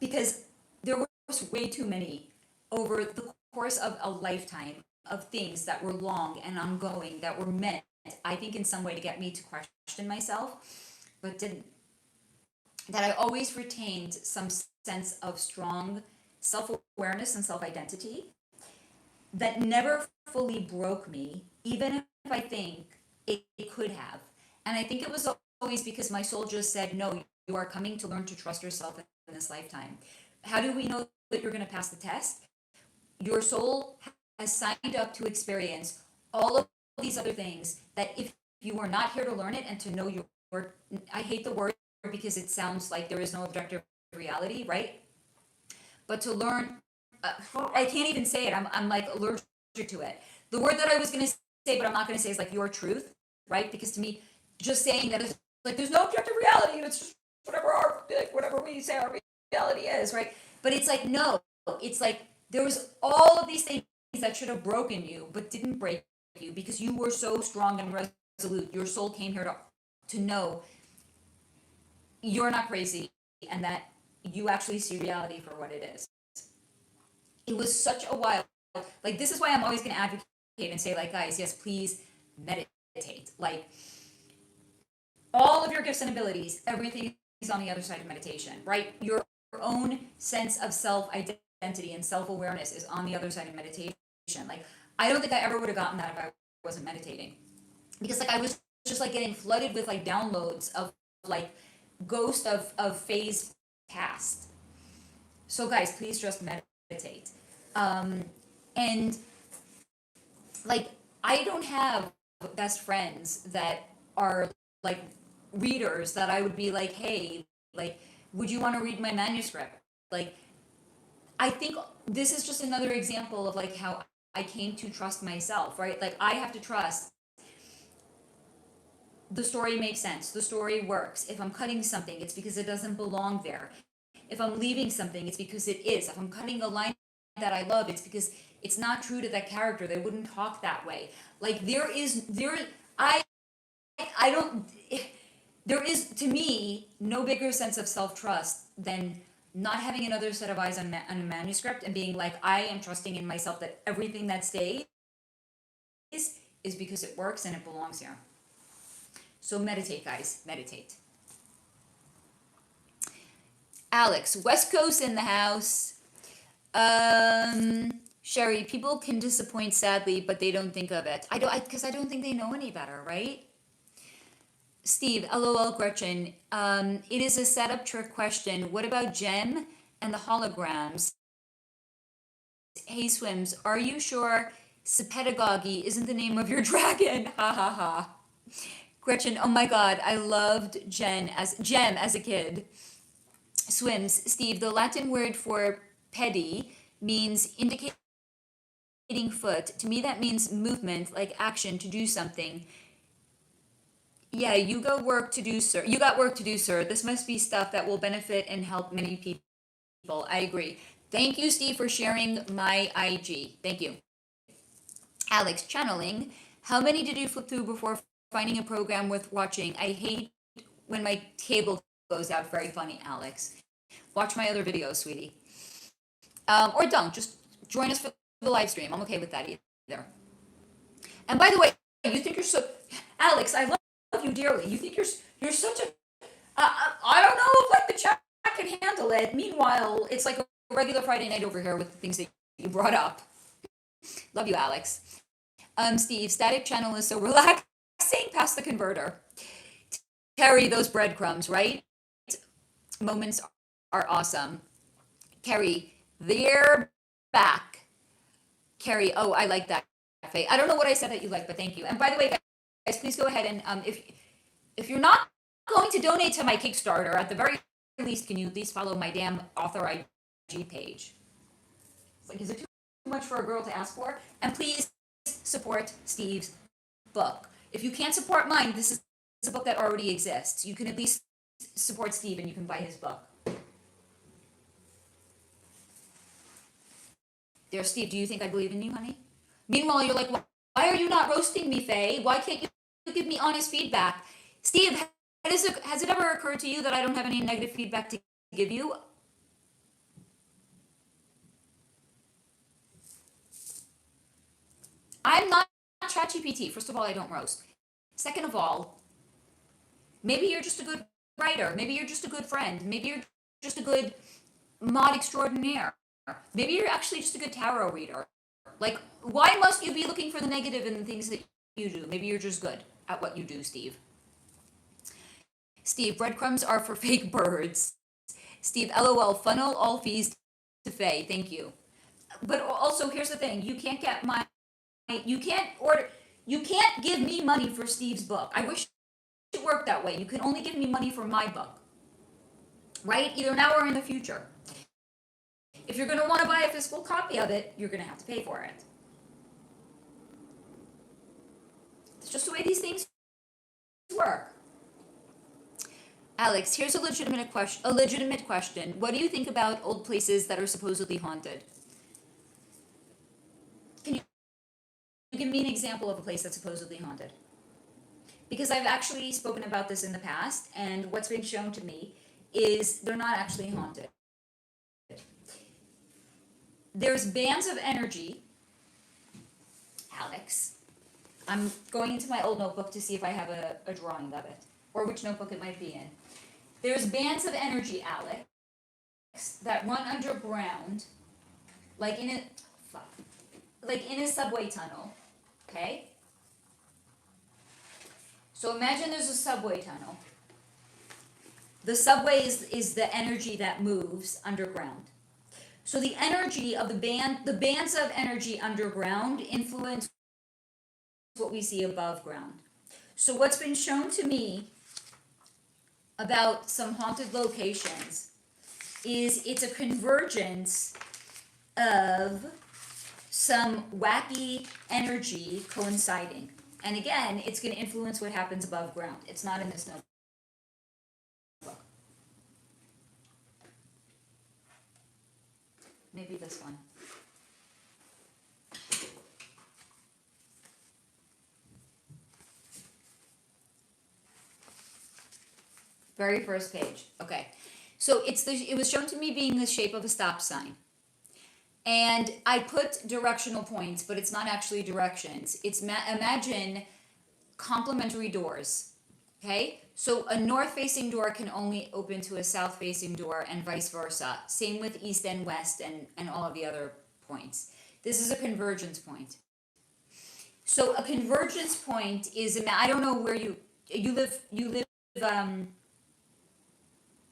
Because there was way too many over the course of a lifetime of things that were long and ongoing that were meant, I think, in some way to get me to question myself, but didn't. That I always retained some sense of strong self-awareness and self-identity that never fully broke me, even if I think it could have. And I think it was always because my soul just said, no, you are coming to learn to trust yourself in this lifetime. How do we know that you're going to pass the test? Your soul has signed up to experience all of these other things that if you were not here to learn it and to know your, I hate the word because it sounds like there is no objective reality, right? But to learn, I can't even say it. I'm like allergic to it. The word that I was going to say, but I'm not going to say, is like your truth, right? Because to me, just saying that is like there's no objective reality. It's just whatever we say our reality is, right? But it's like no, it's like there was all of these things that should have broken you, but didn't break you because you were so strong and resolute. Your soul came here to know you're not crazy and that you actually see reality for what it is. It was such a wild, like, this is why I'm always going to advocate and say, like, guys, yes, please meditate. Like, all of your gifts and abilities, everything is on the other side of meditation, right? Your own sense of self-identity and self-awareness is on the other side of meditation. Like, I don't think I ever would have gotten that if I wasn't meditating. Because, like, I was just, like, getting flooded with, like, downloads of, like, ghost of phase past. So, guys, please just meditate. And, like, I don't have best friends that are, like, readers that I would be like, hey, like, would you want to read my manuscript? Like, I think this is just another example of, like, how I came to trust myself, right? Like, I have to trust the story makes sense. The story works. If I'm cutting something, it's because it doesn't belong there. If I'm leaving something, it's because it is. If I'm cutting a line that I love, it's because it's not true to that character. They wouldn't talk that way. Like, I don't, there is, to me, no bigger sense of self-trust than not having another set of eyes on a manuscript and being like, I am trusting in myself that everything that stays is because it works and it belongs here. So meditate, guys, meditate. Alex, West Coast in the house. Sherry, people can disappoint sadly, but they don't think of it. Because I don't think they know any better, right? Steve, LOL, Gretchen. It is a setup trick question. What about Gem and the holograms? Hey, Swims, are you sure Sepedagogy isn't the name of your dragon? Ha ha ha. Gretchen, oh my God, I loved Gem as a kid. Swims, Steve, the Latin word for pedi means indicating foot. To me, that means movement, like action to do something. Yeah, you got work to do, sir. You got work to do, sir. This must be stuff that will benefit and help many people. I agree. Thank you, Steve, for sharing my IG. Thank you. Alex, channeling. How many did you flip through before finding a program worth watching? I hate when my cable goes out. Very funny, Alex. Watch my other videos, sweetie. Or don't. Just join us for the live stream. I'm okay with that either. And by the way, you think you're so... Alex, I love you dearly. You think you're such a... I don't know if like the chat can handle it. Meanwhile, it's like a regular Friday night over here with the things that you brought up. Love you, Alex. Steve, static channel is so relaxing. Past the converter. Carry those breadcrumbs, right? Moments are awesome. Carrie, they're back. Carrie, oh, I like that. I don't know what I said that you like, but thank you. And by the way, guys, please go ahead and if you're not going to donate to my Kickstarter, at the very least, can you at least follow my damn author IG page? It's like, is it too much for a girl to ask for? And please support Steve's book. If you can't support mine, this is a book that already exists. You can at least support Steve and you can buy his book. There, Steve, do you think I believe in you, honey? Meanwhile, you're like, why are you not roasting me, Faye? Why can't you give me honest feedback? Steve, has it ever occurred to you that I don't have any negative feedback to give you? I'm not ChatGPT. First of all, I don't roast. Second of all, maybe you're just a good writer. Maybe you're just a good friend. Maybe you're just a good mod extraordinaire. Maybe you're actually just a good tarot reader. Like, why must you be looking for the negative in the things that you do? Maybe you're just good at what you do, Steve. Steve, breadcrumbs are for fake birds. Steve, LOL, funnel all fees to Faye. Thank you. But also, here's the thing. You can't give me money for Steve's book. I wish it worked that way. You can only give me money for my book. Right? Either now or in the future. If you're going to want to buy a physical copy of it, you're going to have to pay for it. It's just the way these things work. Alex, here's a legitimate question. What do you think about old places that are supposedly haunted? Can you give me an example of a place that's supposedly haunted? Because I've actually spoken about this in the past, and what's been shown to me is they're not actually haunted. There's bands of energy. Alex, I'm going into my old notebook to see if I have a drawing of it, or which notebook it might be in. There's bands of energy, Alex, that run underground, like in a subway tunnel, okay? So imagine there's a subway tunnel. The subway is the energy that moves underground. So the energy of the bands of energy underground influence what we see above ground. So what's been shown to me about some haunted locations is it's a convergence of some wacky energy coinciding. And again, it's going to influence what happens above ground. It's not in this notebook. Maybe this one. Very first page. Okay. So it was shown to me being the shape of a stop sign. And I put directional points, but it's not actually directions. It's imagine complementary doors. Okay? So a north-facing door can only open to a south-facing door and vice versa. Same with east and west and all of the other points. This is a convergence point. So a convergence point is, I don't know where you live,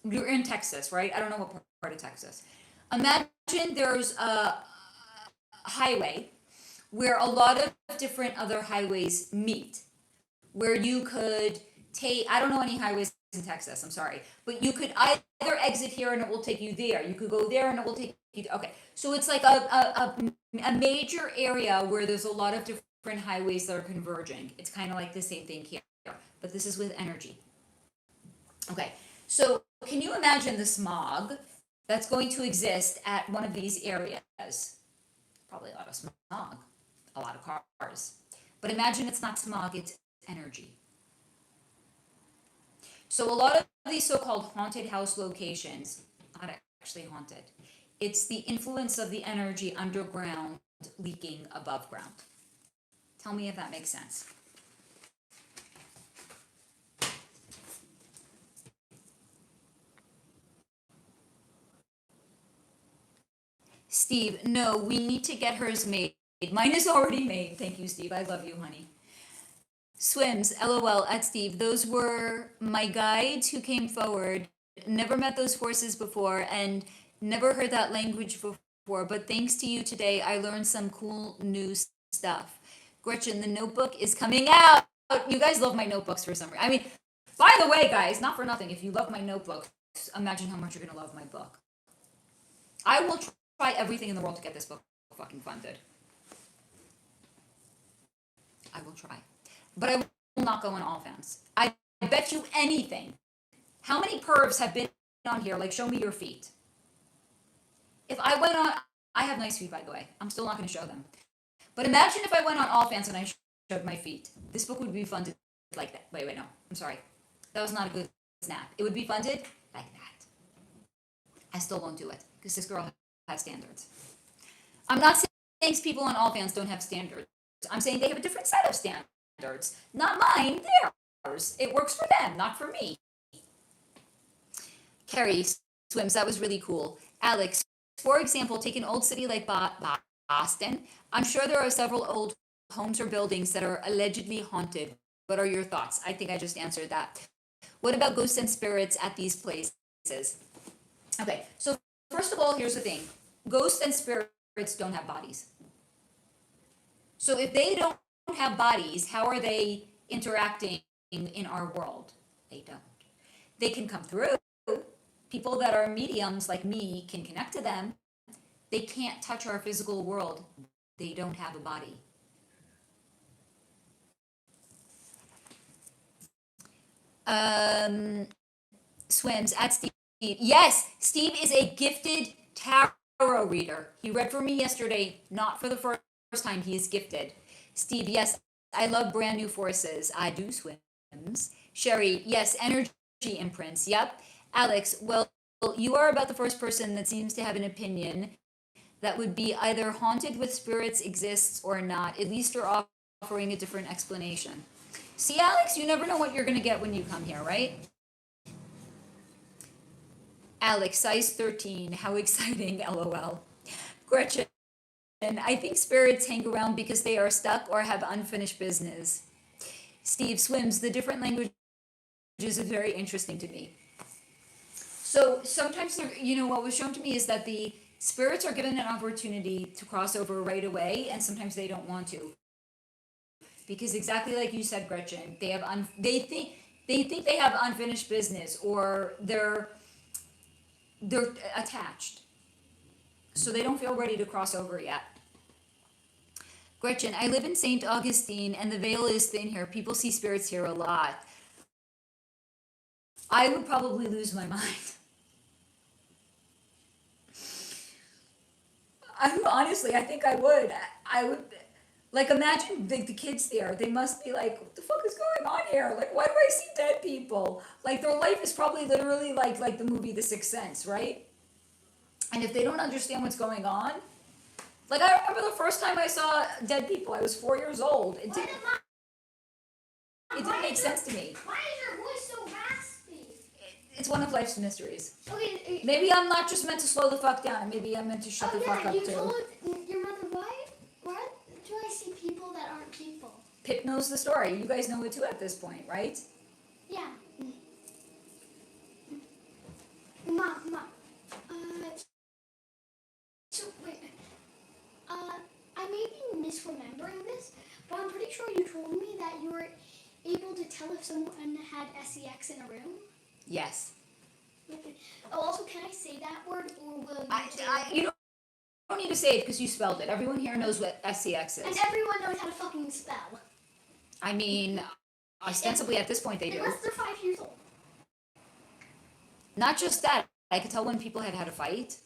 you're in Texas, right? I don't know what part of Texas. Imagine there's a highway where a lot of different other highways meet, where you could take, I don't know any highways in Texas, I'm sorry, but you could either exit here and it will take you there. You could go there and it will take you, okay. So it's like a a major area where there's a lot of different highways that are converging. It's kind of like the same thing here, but this is with energy. Okay, so can you imagine the smog that's going to exist at one of these areas? Probably a lot of smog, a lot of cars. But imagine it's not smog, it's energy. So a lot of these so-called haunted house locations, not actually haunted, it's the influence of the energy underground leaking above ground. Tell me if that makes sense. Steve, no, we need to get hers made. Mine is already made. Thank you, Steve. I love you, honey. Swims, LOL, at Steve. Those were my guides who came forward. Never met those forces before and never heard that language before. But thanks to you today, I learned some cool new stuff. Gretchen, the notebook is coming out. You guys love my notebooks for some reason. I mean, by the way, guys, not for nothing. If you love my notebook, imagine how much you're going to love my book. I will try everything in the world to get this book fucking funded. I will try. But I will not go on OnlyFans. I bet you anything. How many pervs have been on here? Like, show me your feet. If I went on, I have nice feet, by the way. I'm still not going to show them. But imagine if I went on OnlyFans and I showed my feet. This book would be funded like that. Wait, no. I'm sorry. That was not a good snap. It would be funded like that. I still won't do it because this girl has standards. I'm not saying people on OnlyFans don't have standards. I'm saying they have a different set of standards. Not mine, theirs. It works for them, not for me. Carrie Swims, that was really cool. Alex, for example, take an old city like Boston. I'm sure there are several old homes or buildings that are allegedly haunted. What are your thoughts? I think I just answered that. What about ghosts and spirits at these places? Okay, so first of all, here's the thing. Ghosts and spirits don't have bodies. So if they don't have bodies, how are they interacting in our world? They don't. They can come through. People that are mediums like me can connect to them. They can't touch our physical world. They don't have a body. Swims at Steve. Yes, Steve is a gifted tarot reader. He read for me yesterday, not for the first time. He is gifted. Steve, yes, I love brand new forces. I do. Swims. Sherry, yes, energy imprints. Yep. Alex, well, you are about the first person that seems to have an opinion that would be either haunted with spirits exists or not. At least you're offering a different explanation. See, Alex, you never know what you're going to get when you come here, right? Alex, size 13. How exciting, LOL. Gretchen, I think spirits hang around because they are stuck or have unfinished business. Steve, Swims, the different languages is very interesting to me. So sometimes, what was shown to me is that the spirits are given an opportunity to cross over right away, and sometimes they don't want to. Because exactly like you said, Gretchen, they think they have unfinished business, or they're attached. So they don't feel ready to cross over yet. Gretchen, I live in St. Augustine and the veil is thin here. People see spirits here a lot. I would probably lose my mind. Honestly, I think I would. I would, like, imagine the kids there. They must be like, what the fuck is going on here? Like, why do I see dead people? Like, their life is probably literally like the movie The Sixth Sense, right? And if they don't understand what's going on, like, I remember the first time I saw dead people, I was 4 years old. It didn't make sense to me. Why is your voice so raspy? It's one of life's mysteries. Okay. Maybe I'm not just meant to slow the fuck down, and maybe I'm meant to shut the fuck up you too. told your mother, why do I see people that aren't people? Pip knows the story. You guys know it too at this point, right? Yeah. Mom. So wait. I may be misremembering this, but I'm pretty sure you told me that you were able to tell if someone had sex in a room. Yes. Okay. Oh, also, can I say that word, or will You don't need to say it because you spelled it. Everyone here knows what SCX And is. everyone knows how to fucking spell. I mean, ostensibly at this point they do. Unless they're 5 years old. Not just that, I could tell when people had had a fight.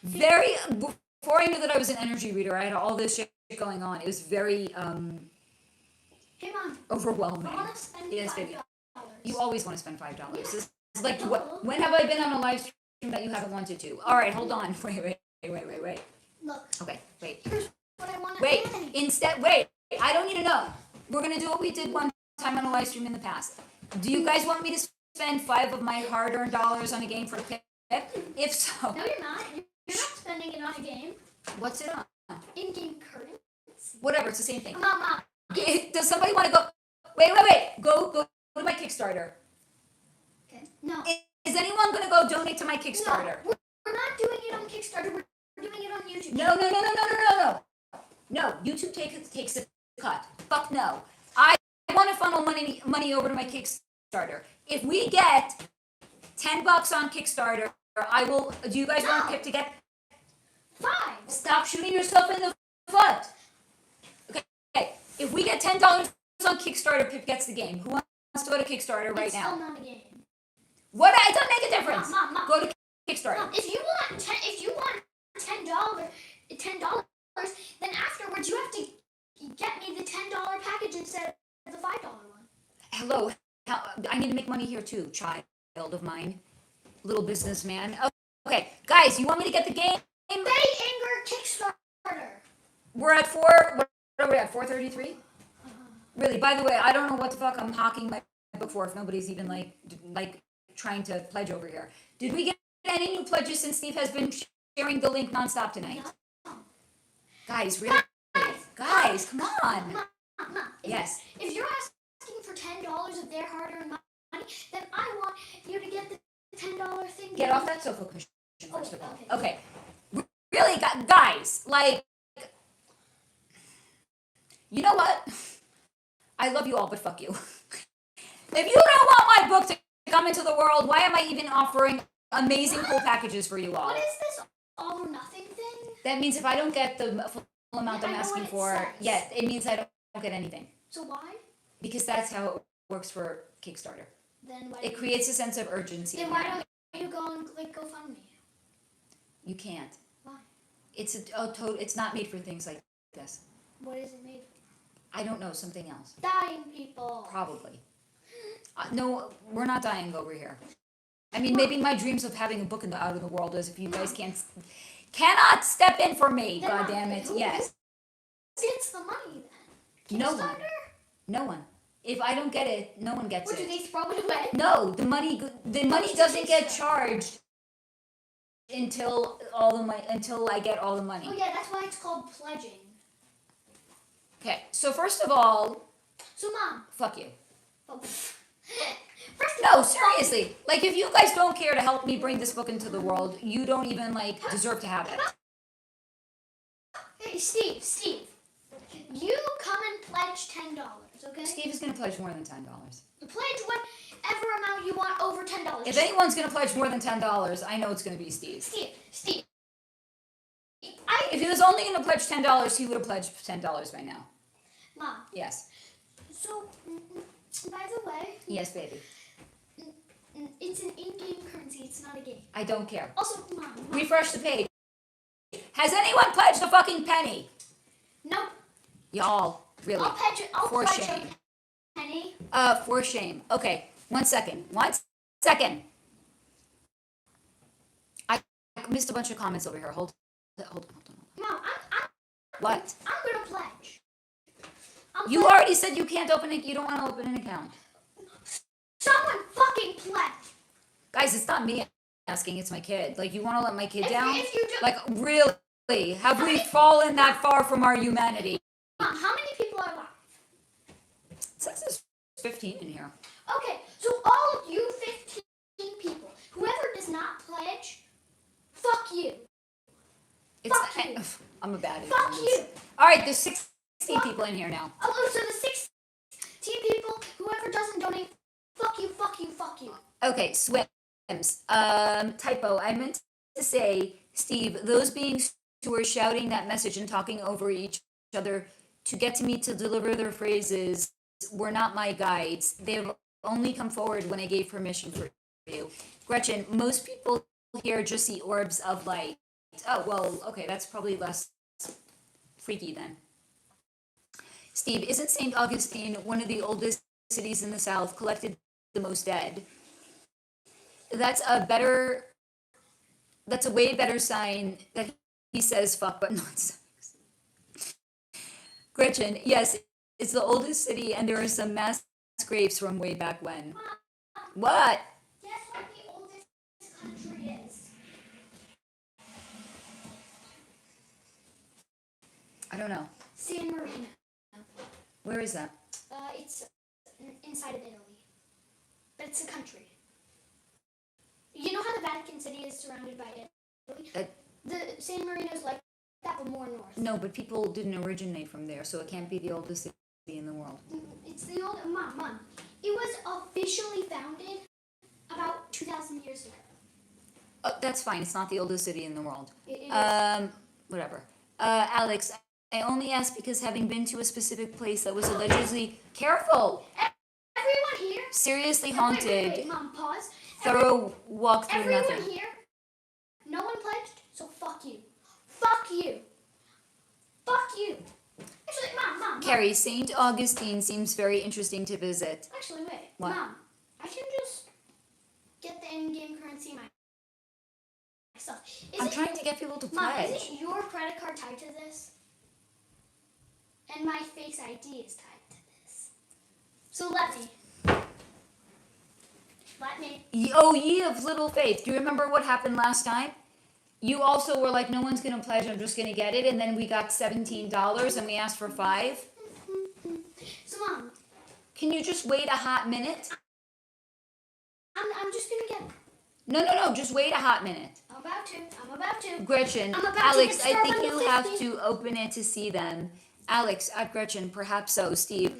Before I knew that I was an energy reader, I had all this shit going on. It was very Hey, Mom. overwhelming. I want to spend Yes, $5. baby. You always want to spend $5. Yeah. This is like, when have I been on a live stream that you haven't wanted to? All right, hold on. Wait. Look, Okay, wait. here's what I want to Wait, I don't need to know. We're going to do what we did one time on a live stream in the past. Do you guys want me to spend 5 of my hard-earned dollars on a game for a pip? If so, No, you're not. You're not spending it on a game. what's it on? In-game currency. Whatever, it's the same thing. Mom. Does somebody want to go? Wait. Go to my Kickstarter. Okay. No. Is anyone going to go donate to my Kickstarter? No, we're not doing it on Kickstarter. We're doing it on YouTube. No. YouTube takes a cut. Fuck no. I want to funnel money over to my Kickstarter. If we get $10 on Kickstarter, I will. Do you guys want Pip to get? 5. Stop shooting yourself in the foot. Okay. If we get $10 on Kickstarter, Pip gets the game. Who wants to go to Kickstarter right It's now? still not a game. What? It doesn't make a difference. Mom. Go to Kickstarter. Mom, if you want $10, then afterwards you have to get me the $10 package instead of the $5 one. Hello. I need to make money here too, child of mine. Little businessman. Okay, guys, you want me to get the game? Bay Anger Kickstarter. We're at 4. What are we at? 433? Really? By the way, I don't know what the fuck I'm hawking my book for if nobody's even like trying to pledge over here. Did we get any new pledges since Steve has been sharing the link nonstop tonight? No. Guys, really? Guys, come on. Mom, Yes. If you're asking for $10 of their hard-earned money, then I want you to get the $10 thing. Get off that sofa cushion first of all. Okay. Okay. Really, guys, like, you know what? I love you all, but fuck you. If you don't want my book to come into the world, why am I even offering amazing cool packages for you all? What is this all or nothing thing? That means if I don't get the full amount I'm I know asking what it for, says. yes, it means I don't get anything. So why? Because that's how it works for Kickstarter. Then why? It creates a sense of urgency. Then why don't you go and click GoFundMe? You can't. Why? It's not made for things like this. What is it made I don't know, something else. for? Dying people. Probably. No, we're not dying over here. I mean, maybe my dreams of having a book out of the world is if you guys cannot step in for me. Then God damn it. Yes. Who gets the money then? No one. Kickstarter? No one. If I don't get it, no one gets Or do it. they throw it away? No, the money doesn't get charged until I get all the money. Oh yeah, that's why it's called pledging. Okay. So first of all, So Mom. fuck you. Oh, first of No, all, seriously. Like, if you guys don't care to help me bring this book into the world, you don't even, deserve to have it. Hey, Steve. You come and pledge $10, okay? Steve is going to pledge more than $10. Pledge whatever amount you want over $10. If anyone's going to pledge more than $10, I know it's going to be Steve. Steve. If he was only going to pledge $10, he would have pledged $10 by now. Mom. Yes. So, by the way, Yes, baby. it's an in-game currency. It's not a game. I don't care. Also, Mom. Refresh the page. Has anyone pledged a fucking penny? Nope. Y'all, really. I'll pledge it. I'll For pledge shame. a penny. For shame. Okay, 1 second. 1 second. I missed a bunch of comments over here. Hold on. Mom, What? I'm gonna pledge. You already said you can't open it. You don't want to open an account. Someone fucking pledge. Guys, it's not me asking. It's my kid. Like, you want to let my kid down? If you do, Like, really? Have we fallen that far from our humanity? Mom, how many people are alive? It says there's 15 in here. Okay, so all of you 15 people, whoever does not pledge, fuck you. Fuck you. I'm a bad Fuck influence. you. All right, there's 16 people in here now. Oh, so the 16 people, whoever doesn't donate, fuck you. Okay, swims. Typo. I meant to say Steve, those beings who were shouting that message and talking over each other to get to me to deliver their phrases were not my guides. They have only come forward when I gave permission for you. Gretchen, most people here just see orbs of light. Oh, well, okay, that's probably less freaky then. Steve, isn't St. Augustine one of the oldest cities in the South, collected the most dead? That's a way better sign that he says fuck but not sex. Gretchen, yes, it's the oldest city and there are some mass graves from way back when. What? Guess what the oldest country is? I don't know. San Marino. Where is that? It's inside of Italy. But it's a country. You know how the Vatican City is surrounded by Italy? The San Marino is like that, but more north. No, but people didn't originate from there, so it can't be the oldest city in the world. It's the old... Mom. It was officially founded about 2,000 years ago. Oh, that's fine. It's not the oldest city in the world. It is. Whatever. Alex, I only asked because having been to a specific place that was allegedly... Careful! Everyone here... Seriously haunted. Wait, Mom, pause. Thorough walk through Everyone nothing. here, no one pledged, so fuck you. Fuck you. Fuck you. Actually, Mom. Carrie, St. Augustine seems very interesting to visit. Actually, wait. What? Mom, I can just get the in-game currency myself. I'm trying to get people to Mom, pledge. isn't your credit card tied to this? And my face ID is tied to this. So let me. Oh, ye of little faith. Do you remember what happened last time? You also were like, no one's going to pledge, I'm just going to get it. And then we got $17 and we asked for $5. So, Mom. Can you just wait a hot minute? I'm just going to get... No. Just wait a hot minute. I'm about to. Gretchen, I'm about to Alex, get I think Starbucks you at have 50. to open it to see them. Alex, Gretchen, perhaps so. Steve,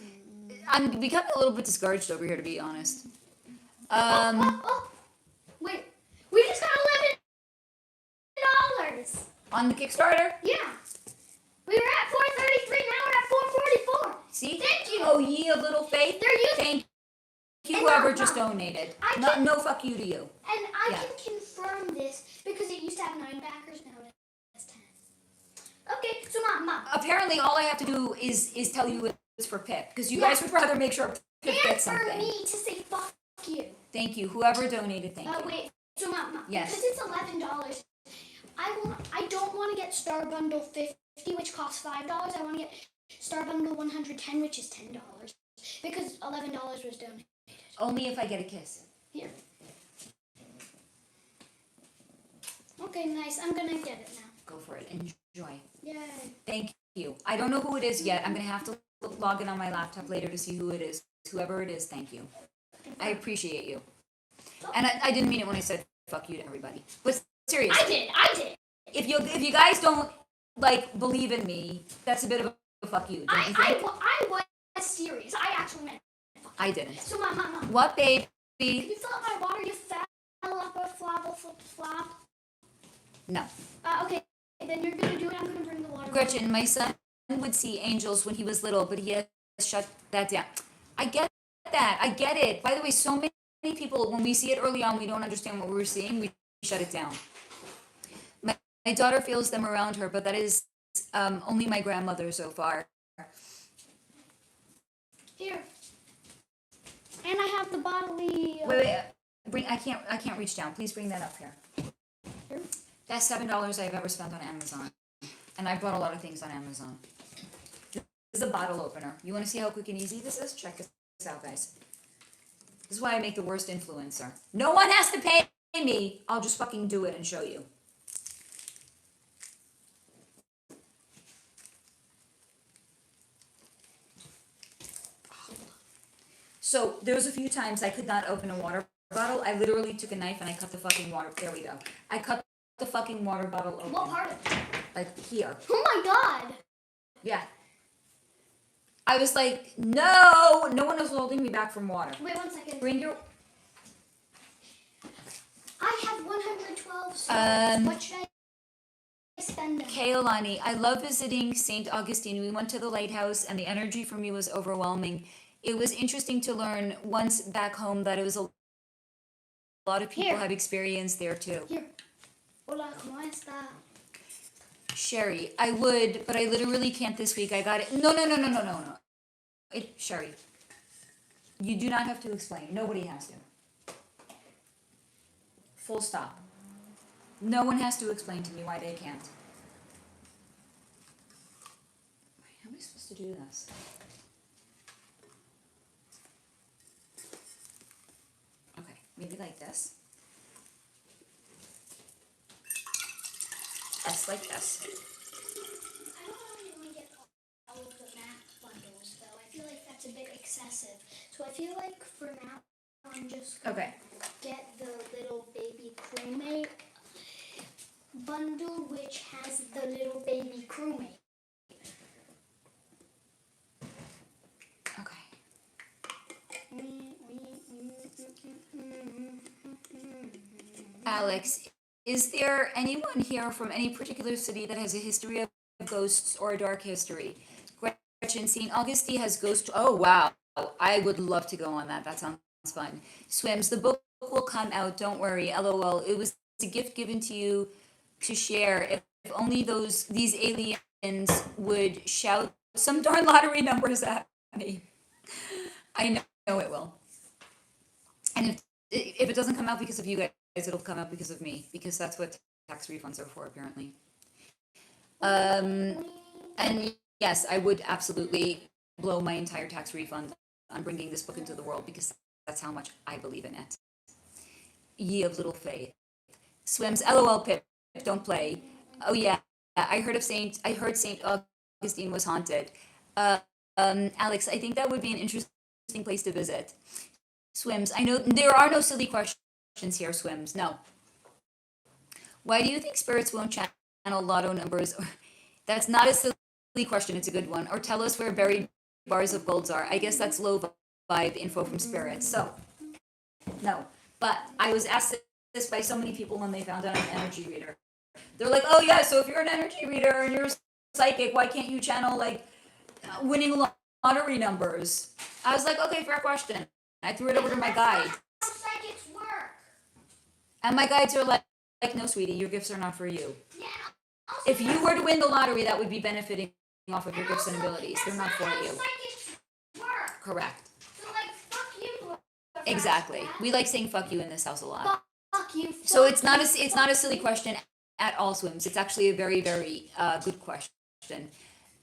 I'm becoming a little bit discouraged over here, to be honest. Wait, we just got $11 On the Kickstarter? Yeah, we were at 433. Now we're at 444. See? Thank you. Oh, ye of little faith. They're using. Thank you, And whoever Mom, just donated. I No fuck you to you. And I Yeah. can confirm this because it used to have 9 backers. Now it has 10. Okay, so Mom. Apparently, all I have to do is tell you it's for Pip, because you guys would rather make sure Pip And gets for something. me to say fuck you. Thank you, whoever donated. Thank you. Wait, so Mom. Yes. Because it's $11. I don't want to get Star Bundle 50, which costs $5. I want to get Star Bundle 110, which is $10. Because $11 was donated. Only if I get a kiss. Here. Okay, nice. I'm gonna get it now. Go for it. Enjoy. Yay. Thank you. I don't know who it is yet. I'm gonna have to log in on my laptop later to see who it is. Whoever it is, thank you. I appreciate you. And I didn't mean it when I said fuck you to everybody. But seriously. I did. If you guys don't believe in me, that's a bit of a fuck you. Don't you think? I was serious. I actually meant fuck. I didn't. So Mom. What, baby? You fill up my water, you fell up a flop. No. Okay, then you're gonna do it. I'm gonna bring the water. Gretchen, my son would see angels when he was little, but he has shut that down. I get that. I get it. By the way, so many people, when we see it early on, we don't understand what we're seeing. We shut it down. My daughter feels them around her, but that is only my grandmother so far. Here. And I have the bodily. Wait. I can't reach down. Please bring that up here. Here? That's $7 I've ever spent on Amazon, and I bought a lot of things on Amazon. This is a bottle opener. You want to see how quick and easy this is? Check this out, guys. This is why I make the worst influencer. No one has to pay me. I'll just fucking do it and show you. So there was a few times I could not open a water bottle. I literally took a knife and I cut the fucking water. There we go. I cut the fucking water bottle open. What part of it? Like here. Oh my god! Yeah. I was like, no one was holding me back from water. Wait 1 second. Bring your. I have 112 stars. What should I spend them. Kaolani, I love visiting St. Augustine. We went to the lighthouse and the energy for me was overwhelming. It was interesting to learn once back home that it was a lot of people Here. have experience there too. Here. Hola, ¿cómo está? Sherry, I would, but I literally can't this week. I got it. No. Sherry, you do not have to explain. Nobody has to. Full stop. No one has to explain to me why they can't. How am I supposed to do this? Okay, maybe like this. Yes, like this. I don't really want to get all of the map bundles, though. I feel like that's a bit excessive. So I feel like for now, I'm just going Okay. to get the little baby crewmate bundle, which has the little baby crewmate. Okay. Alex, is there anyone here from any particular city that has a history of ghosts or a dark history? Gretchen, St. Augustine has ghosts. Oh, wow. I would love to go on that. That sounds fun. Swims, the book will come out. Don't worry. LOL. It was a gift given to you to share. If only these aliens would shout some darn lottery numbers at me. I know it will. And if it doesn't come out because of you guys, it'll come out because of me, because that's what tax refunds are for, apparently. And yes, I would absolutely blow my entire tax refund on bringing this book into the world, because that's how much I believe in it. Ye of little faith. Swims, LOL, Pip, don't play. Oh yeah, I heard St. Augustine was haunted. Alex, I think that would be an interesting place to visit. Swims, I know there are no silly questions here, Swims. No. Why do you think spirits won't channel lotto numbers? That's not a silly question, it's a good one. Or tell us where buried bars of golds are. I guess that's low vibe info from spirits. So, no. But I was asked this by so many people when they found out I'm an energy reader. They're like, oh yeah, so if you're an energy reader and you're psychic, why can't you channel like winning lottery numbers? I was like, okay, fair question. I threw it over to my guide. How psychics work. And my guides are like, no, sweetie, your gifts are not for you. Yeah. If you were to win the lottery, that would be benefiting off of your gifts and abilities. They're not for you. Psychics work. Correct. So like, fuck you. Exactly. We like saying fuck you in this house a lot. Fuck you. So it's not a silly question at all, Swims. It's actually a very, very good question.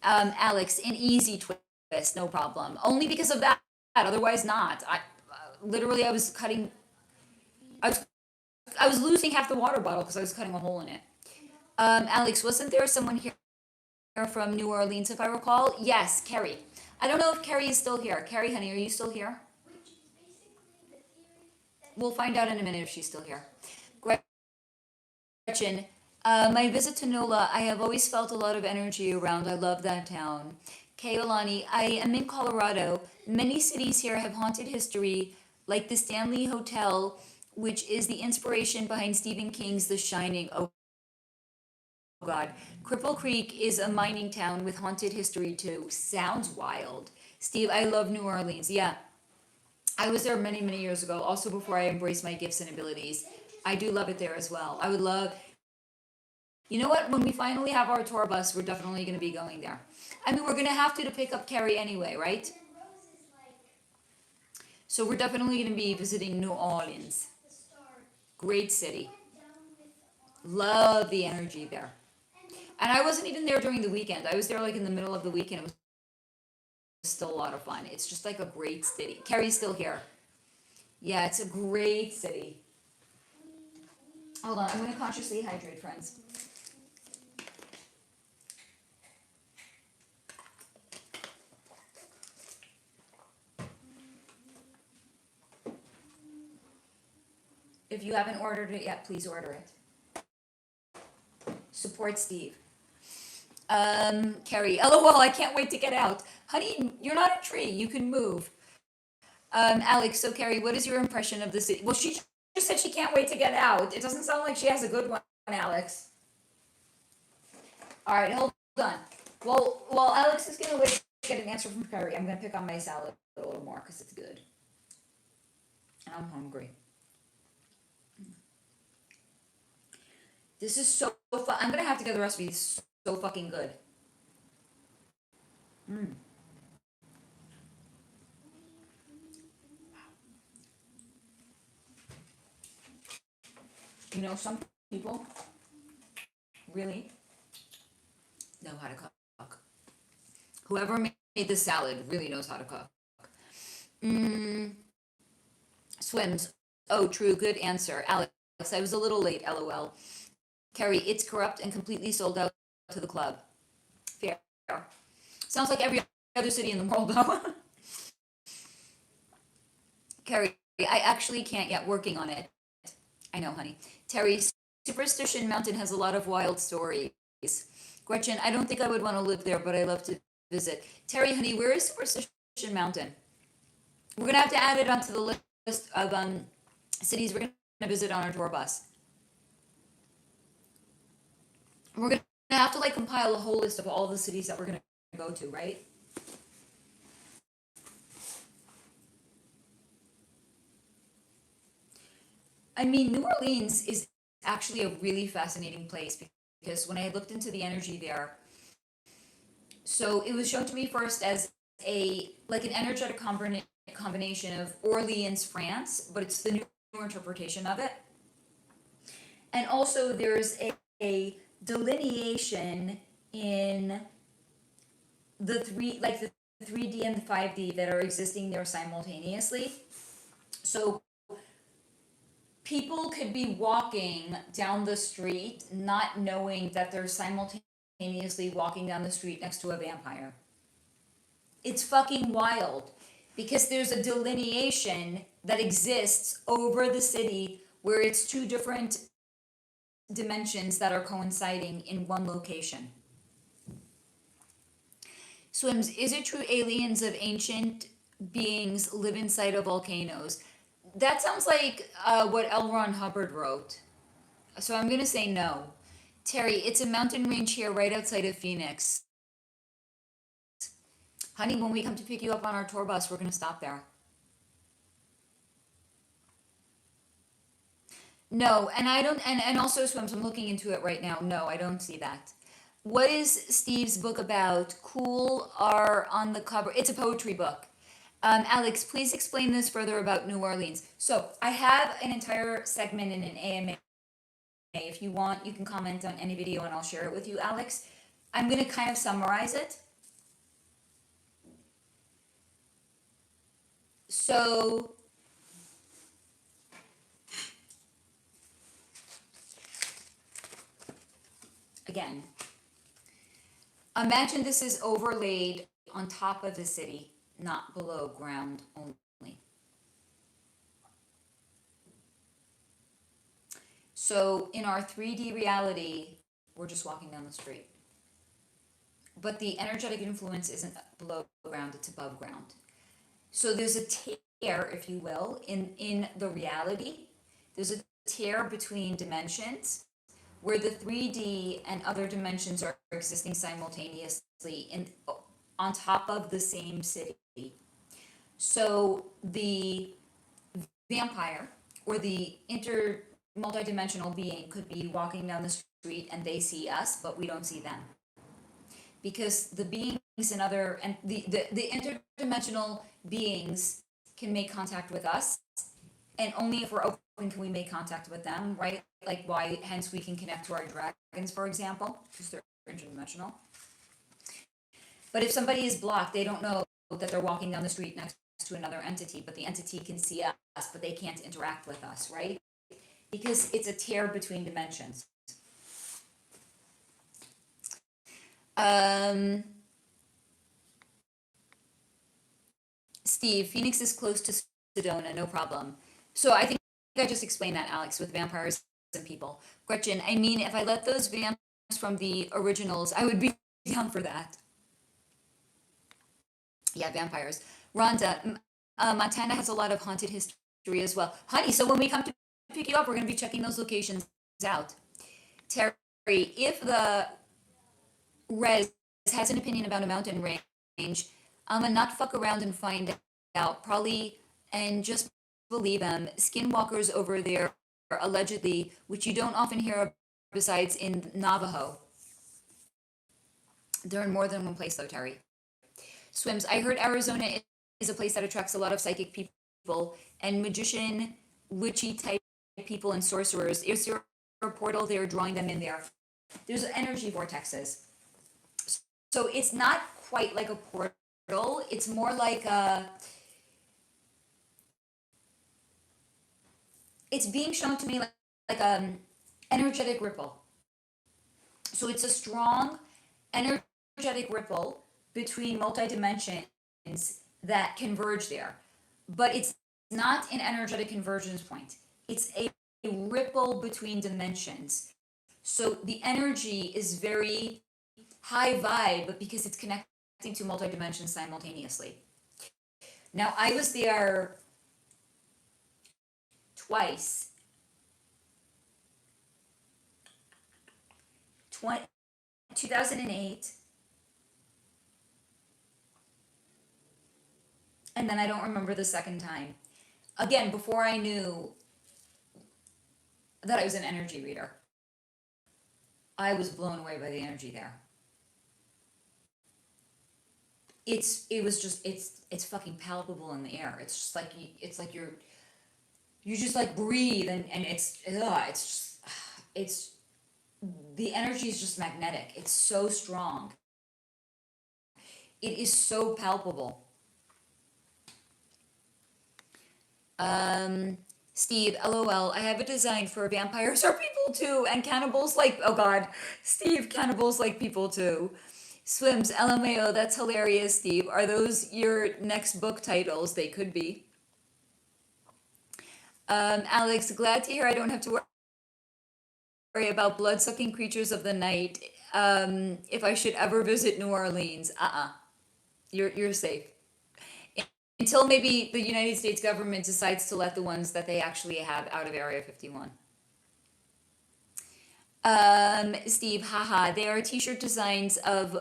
Alex, an easy twist, no problem. Only because of that. Otherwise not. I was cutting. I was losing half the water bottle because I was cutting a hole in it. Alex, wasn't there someone here from New Orleans, if I recall? Yes, Carrie. I don't know if Carrie is still here. Carrie, honey, are you still here? We'll find out in a minute if she's still here. Gretchen, my visit to NOLA, I have always felt a lot of energy around. I love that town. Kaolani, I am in Colorado. Many cities here have haunted history, like the Stanley Hotel, which is the inspiration behind Stephen King's The Shining. Oh God. Cripple Creek is a mining town with haunted history too. Sounds wild. Steve, I love New Orleans. Yeah. I was there many, many years ago, also before I embraced my gifts and abilities. I do love it there as well. I would love, you know what? When we finally have our tour bus, we're definitely going to be going there. I mean, we're going to have to pick up Carrie anyway, right? So we're definitely going to be visiting New Orleans. Great city. Love the energy there. And I wasn't even there during the weekend. I was there like in the middle of the weekend. It was still a lot of fun. It's just like a great city. Carrie's still here. Yeah, it's a great city. Hold on, I'm going to consciously hydrate, friends. If you haven't ordered it yet, please order it. Support Steve. Carrie, LOL, I can't wait to get out. Honey, you're not a tree, you can move. Alex, so Carrie, what is your impression of the city? Well, she just said she can't wait to get out. It doesn't sound like she has a good one, Alex. All right, hold on. Well, while Alex is gonna wait to get an answer from Perry, I'm gonna pick on my salad a little more because it's good. And I'm hungry. This is so fun. I'm gonna have to get the recipe. It's so fucking good. Mm. You know, some people really know how to cook. Whoever made this salad really knows how to cook. Swims. Oh, true. Good answer. Alex, I was a little late, lol. Carrie, it's corrupt and completely sold out to the club. Fair. Sounds like every other city in the world, though. Carrie, I actually can't yet. Working on it. I know, honey. Terry, Superstition Mountain has a lot of wild stories. Gretchen, I don't think I would want to live there, but I love to visit. Terry, honey, where is Superstition Mountain? We're gonna have to add it onto the list of cities we're gonna visit on our tour bus. We're gonna have to like compile a whole list of all the cities that we're gonna go to, right? I mean, New Orleans is actually a really fascinating place because when I looked into the energy there, so it was shown to me first as an energetic combination of Orleans, France, but it's the newer interpretation of it. And also there's a delineation in the 3D and the 5D that are existing there simultaneously. So people could be walking down the street not knowing that they're simultaneously walking down the street next to a vampire. It's fucking wild because there's a delineation that exists over the city where it's two different dimensions that are coinciding in one location. Swims, is it true aliens of ancient beings live inside of volcanoes? That sounds like what L. Ron Hubbard wrote. So I'm going to say no. Terry, it's a mountain range here right outside of Phoenix. Honey, when we come to pick you up on our tour bus, we're going to stop there. No, and I don't, and also Swims, I'm looking into it right now. No, I don't see that. What is Steve's book about? Cool are on the cover. It's a poetry book. Alex, please explain this further about New Orleans. So I have an entire segment in an AMA. If you want, you can comment on any video and I'll share it with you, Alex. I'm going to kind of summarize it. So again, imagine this is overlaid on top of the city, not below ground only. So in our 3D reality, we're just walking down the street. But the energetic influence isn't below ground, it's above ground. So there's a tear, if you will, in the reality. There's a tear between dimensions where the 3D and other dimensions are existing simultaneously on top of the same city. So the vampire or the multidimensional being could be walking down the street and they see us, but we don't see them. Because the beings and the interdimensional beings can make contact with us, and only if we're open can we make contact with them, right? Like why, hence we can connect to our dragons, for example, because they're interdimensional. But if somebody is blocked, they don't know that they're walking down the street next to another entity, but the entity can see us, but they can't interact with us, right? Because it's a tear between dimensions. Steve, Phoenix is close to Sedona, no problem. So I think I just explained that, Alex, with vampires and people. Gretchen, I mean, if I let those vamps from the originals, I would be down for that. Yeah, vampires. Rhonda, Montana has a lot of haunted history as well. Honey, so when we come to pick you up, we're going to be checking those locations out. Terry, if the Rez has an opinion about a mountain range. I'ma not fuck around and find out. Probably and just believe them. Skinwalkers over there, allegedly, which you don't often hear of besides in Navajo. They're in more than one place though, Terry. Swims. I heard Arizona is a place that attracts a lot of psychic people and magician, witchy type people and sorcerers. Is there a portal there drawing them in there? There's energy vortexes. So it's not quite like a portal. It's more like it's being shown to me like energetic ripple. So it's a strong energetic ripple between multi dimensions that converge there. But it's not an energetic convergence point. It's a ripple between dimensions. So the energy is very high vibe, but because it's connecting to multi dimensions simultaneously. Now I was there twice. 2008, and then I don't remember the second time. Again, before I knew that I was an energy reader, I was blown away by the energy there. It's fucking palpable in the air. It's just like it's like you just like breathe and it's just it's the energy is just magnetic. It's so strong. It is so palpable. Steve, LOL. I have a design for vampires are people too, and cannibals like. Oh God, Steve, cannibals like people too. Swims, LMAO. That's hilarious, Steve. Are those your next book titles? They could be. Alex, glad to hear I don't have to worry about blood-sucking creatures of the night. If I should ever visit New Orleans, you're safe. Until maybe the United States government decides to let the ones that they actually have out of Area 51. Steve, haha, they are t-shirt designs of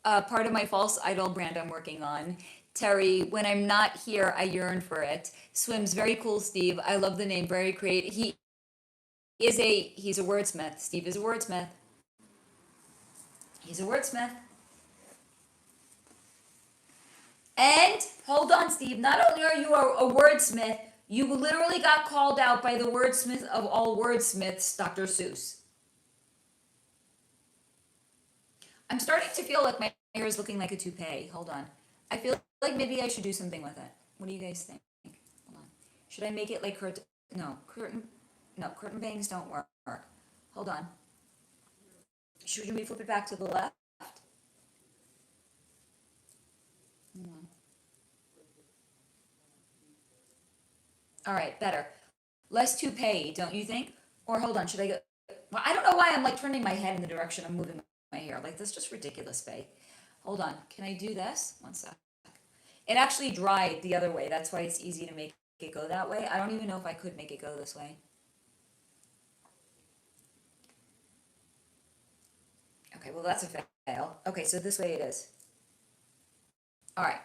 part of my false idol brand I'm working on. Terry, when I'm not here, I yearn for it. Swims, very cool, Steve. I love the name, very creative. He's a wordsmith. Steve is a wordsmith. He's a wordsmith. And hold on, Steve. Not only are you a wordsmith, you literally got called out by the wordsmith of all wordsmiths, Dr. Seuss. I'm starting to feel like my hair is looking like a toupee. Hold on. I feel like maybe I should do something with it. What do you guys think? Hold on. Should I make it like curtain? No, curtain bangs don't work. Hold on. Should we flip it back to the left? All right, better. Less toupee, don't you think? Or hold on, should I go? Well, I don't know why I'm like turning my head in the direction I'm moving my hair. Like, that's just ridiculous, Faye. Hold on, can I do this? One sec. It actually dried the other way. That's why it's easy to make it go that way. I don't even know if I could make it go this way. Okay, well, that's a fail. Okay, so this way it is. All right.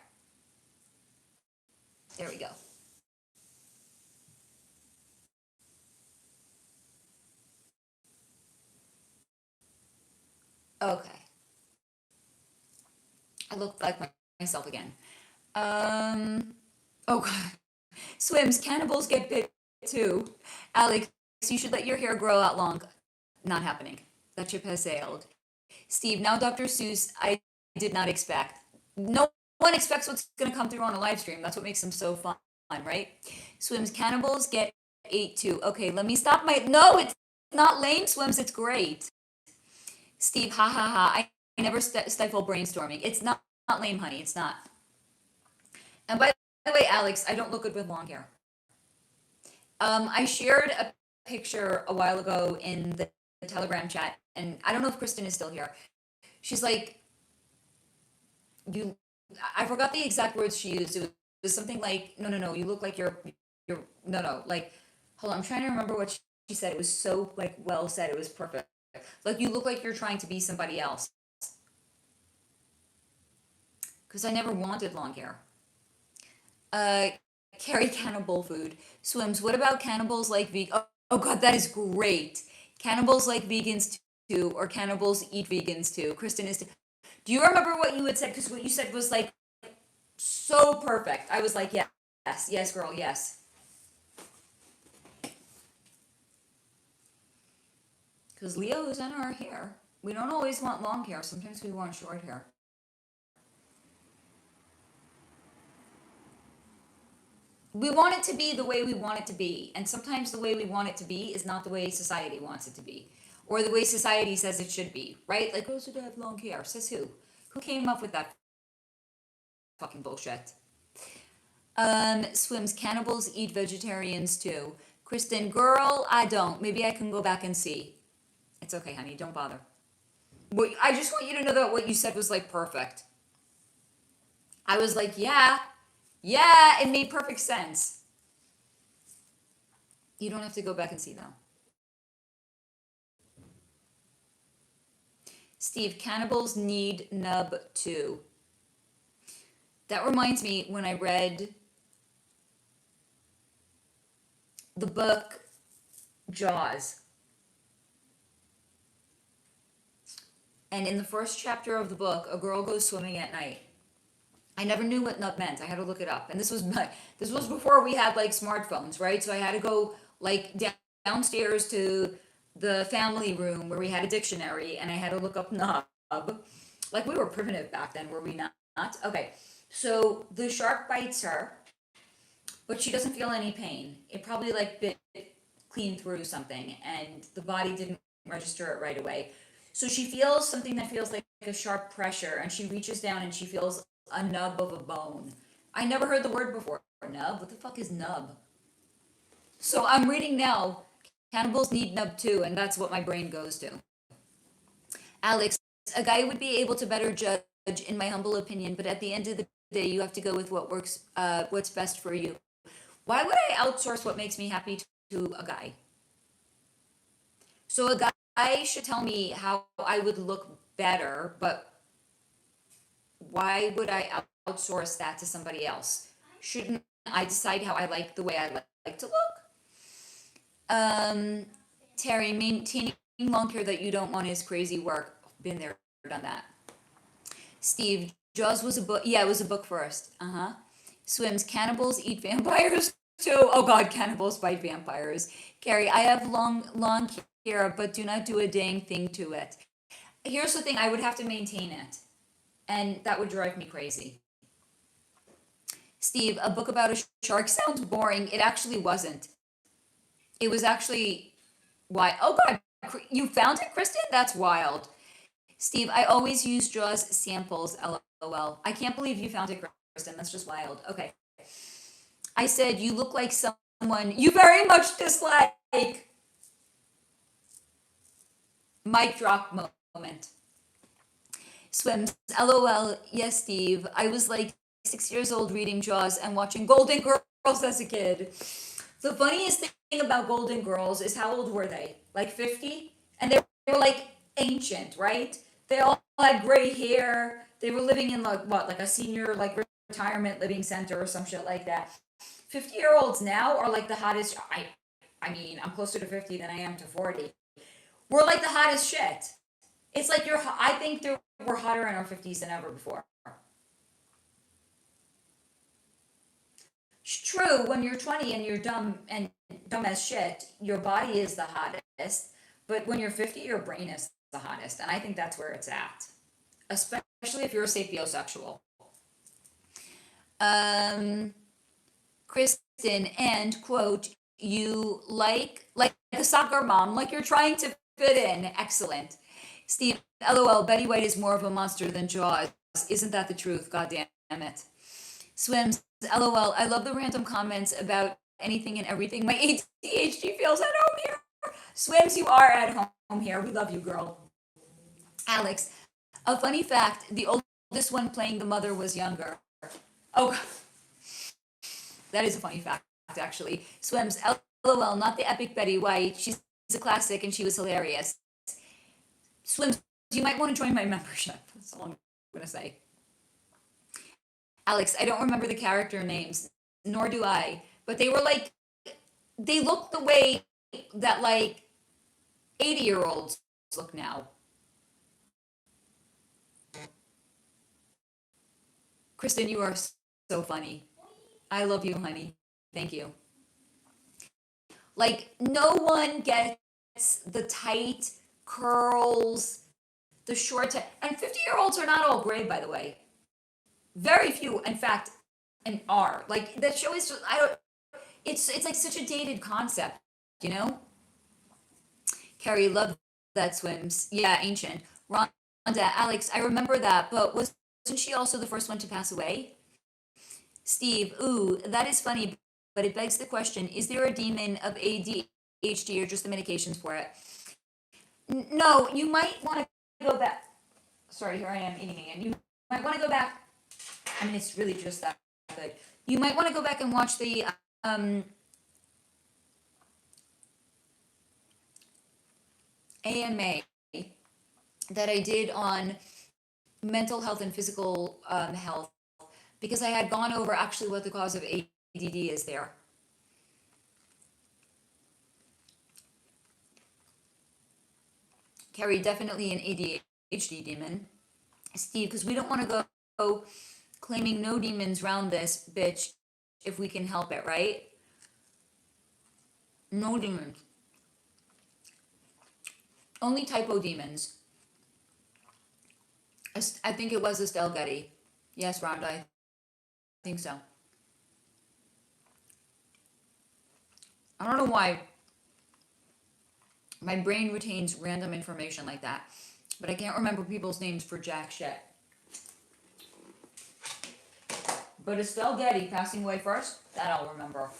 There we go. Okay. I look like myself again. Oh God. Swims, cannibals get bit too. Alex, you should let your hair grow out long. Not happening. That ship has sailed. Steve, now Dr. Seuss, I did not expect. No one expects what's going to come through on a live stream. That's what makes them so fun, right? Swims, cannibals get ate too. Okay, let me stop my. No, it's not lame, Swims. It's great. Steve, ha ha ha. I never stifle brainstorming. It's not lame, honey. It's not. And by the way, Alex, I don't look good with long hair. I shared a picture a while ago in the Telegram chat, and I don't know if Kristen is still here. She's like, I forgot the exact words she used. It was something like, no, you look like no, like, hold on, I'm trying to remember what she said. It was so, like, well said. It was perfect. Like, you look like you're trying to be somebody else. because I never wanted long hair. Uh, Carry cannibal food. Swims, what about cannibals like vegan? Oh God, that is great. Cannibals like vegans too, or cannibals eat vegans too. Kristen is. Do you remember what you had said? Because what you said was like so perfect. I was like, yes, yes, girl, yes. Because Leo's in our hair. We don't always want long hair. Sometimes we want short hair. We want it to be the way we want it to be. And sometimes the way we want it to be is not the way society wants it to be. Or the way society says it should be, right? Like, girls should have long hair. Says who? Who came up with that fucking bullshit? Swims, cannibals eat vegetarians too. Kristen, girl, I don't. Maybe I can go back and see. It's okay, honey. Don't bother. I just want you to know that what you said was like perfect. I was like, yeah, it made perfect sense. You don't have to go back and see though. Steve, cannibals need nub too. That reminds me when I read the book Jaws. And in the first chapter of the book, a girl goes swimming at night. I never knew what nub meant. I had to look it up. And this was before we had like smartphones, right? So I had to go like downstairs to the family room where we had a dictionary and I had to look up nub. Like we were primitive back then, were we not? Okay. So the shark bites her, but she doesn't feel any pain. It probably like bit clean through something and the body didn't register it right away. So she feels something that feels like a sharp pressure and she reaches down and she feels a nub of a bone. I never heard the word before. Nub? What the fuck is nub? So I'm reading now, cannibals need nub too, and that's what my brain goes to. Alex, a guy would be able to better judge, in my humble opinion, but at the end of the day, you have to go with what works, what's best for you. Why would I outsource what makes me happy to a guy? So a guy should tell me how I would look better, but why would I outsource that to somebody else? Shouldn't I decide how I like the way I like to look? Terry, maintaining long hair that you don't want is crazy work. Been there, done that. Steve, Jaws was a book. Yeah, it was a book first. Swims, cannibals eat vampires too. Oh God, cannibals bite vampires. Carrie, I have long hair, but do not do a dang thing to it. Here's the thing, I would have to maintain it. And that would drive me crazy. Steve, a book about a shark sounds boring. It actually wasn't. It was actually why. Oh God, you found it, Kristen? That's wild. Steve, I always use Jaws samples. LOL. I can't believe you found it, Kristen. That's just wild. Okay. I said you look like someone you very much dislike. Mic drop moment. Swims, LOL. Yes, Steve. I was like 6 years old reading Jaws and watching Golden Girls as a kid. The funniest thing about Golden Girls is how old were they? Like 50? And they were like ancient, right? They all had gray hair. They were living in like what, like a senior like retirement living center or some shit like that. 50-year-olds now are like the hottest. I mean, I'm closer to 50 than I am to 40. We're like the hottest shit. It's like I think we're hotter in our 50s than ever before. It's true, when you're 20 and you're dumb as shit, your body is the hottest. But when you're 50, your brain is the hottest. And I think that's where it's at. Especially if you're a sapiosexual. Kristen, and quote, you like a soccer mom, like you're trying to fit in. Excellent. Steve, LOL, Betty White is more of a monster than Jaws. Isn't that the truth? God damn it. Swims, LOL, I love the random comments about anything and everything. My ADHD feels at home here. Swims, you are at home here. We love you, girl. Alex, a funny fact, the oldest one playing the mother was younger. Oh, that is a funny fact, actually. Swims, LOL, not the epic Betty White. She's a classic and she was hilarious. Swims, you might want to join my membership. That's all I'm going to say. Alex, I don't remember the character names, nor do I, but they were like, they look the way that like 80-year-olds look now. Kristen, you are so funny. I love you, honey. Thank you. Like, no one gets the tight curls, the short, and 50-year-olds are not all gray, by the way. Very few, in fact, and are. Like, that show is just, I don't, it's like such a dated concept, you know? Carrie, love that swims. Yeah, ancient. Rhonda, Alex, I remember that, but wasn't she also the first one to pass away? Steve, ooh, that is funny, but it begs the question, is there a demon of ADHD or just the medications for it? No, you might want to go back. Sorry, here I am eating again. You might want to go back. I mean, it's really just that good. You might want to go back and watch the AMA that I did on mental health and physical health, because I had gone over actually what the cause of ADD is there. Carrie, definitely an ADHD demon. Steve, because we don't want to go claiming no demons round this bitch if we can help it, right? No demons. Only typo demons. I think it was Estelle Getty. Yes, Rhonda, I think so. I don't know why my brain retains random information like that, but I can't remember people's names for jack shit. But Estelle Getty passing away first, that I'll remember.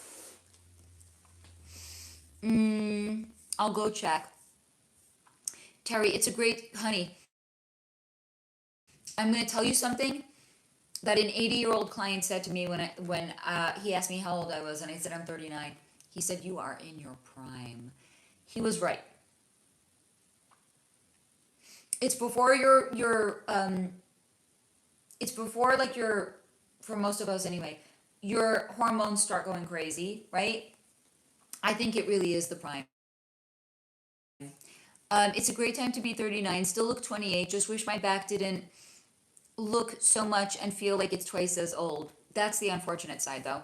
I'll go check. Terry, it's a great, honey, I'm going to tell you something that an 80-year-old client said to me when he asked me how old I was, and I said I'm 39. He said, you are in your prime. He was right. It's before it's before like for most of us anyway, your hormones start going crazy, right? I think it really is the prime. It's a great time to be 39, still look 28, just wish my back didn't look so much and feel like it's twice as old. That's the unfortunate side though.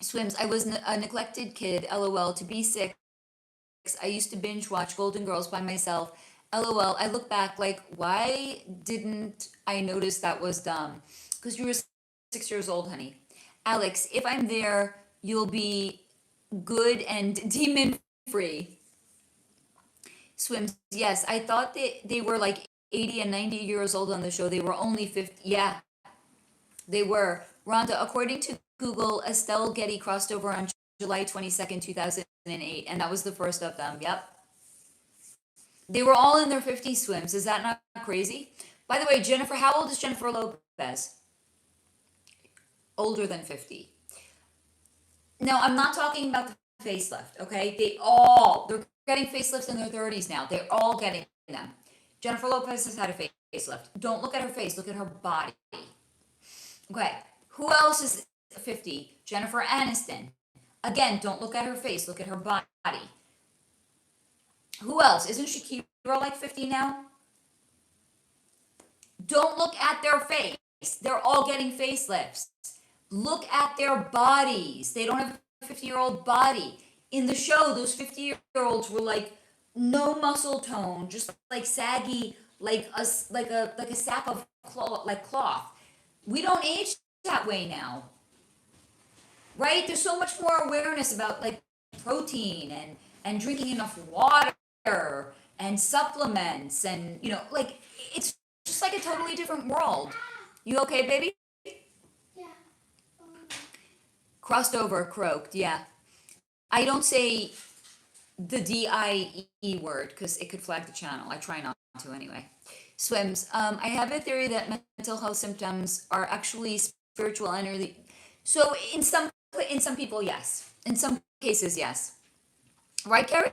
Swims, I was a neglected kid, lol, to be 6. I used to binge watch Golden Girls by myself. LOL, I look back like, why didn't I notice that was dumb? Because you were 6 years old, honey. Alex, if I'm there, you'll be good and demon free. Swims, yes, I thought they were like 80 and 90 years old on the show. They were only 50. Yeah, they were. Rhonda, according to Google, Estelle Getty crossed over on July 22nd, 2008, and that was the first of them. Yep. They were all in their 50s, Swims. Is that not crazy? By the way, Jennifer, how old is Jennifer Lopez? Older than 50. Now, I'm not talking about the facelift, okay? They're getting facelifts in their 30s now. They're all getting them. Jennifer Lopez has had a facelift. Don't look at her face, look at her body. Okay, who else is 50? Jennifer Aniston. Again, don't look at her face, look at her body. Who else? Isn't Shakira like 50 now? Don't look at their face. They're all getting facelifts. Look at their bodies. They don't have a 50-year-old body. In the show, those 50-year-olds were like no muscle tone, just like saggy, like a sack of cloth. We don't age that way now, right? There's so much more awareness about like protein and drinking enough water and supplements, and like it's just like a totally different world. You okay, baby? Yeah. Crossed over, croaked. Yeah. I don't say the DIE word because it could flag the channel. I try not to anyway. Swims. I have a theory that mental health symptoms are actually spiritual and early. So in some people, yes. In some cases, yes. Right, Carrie?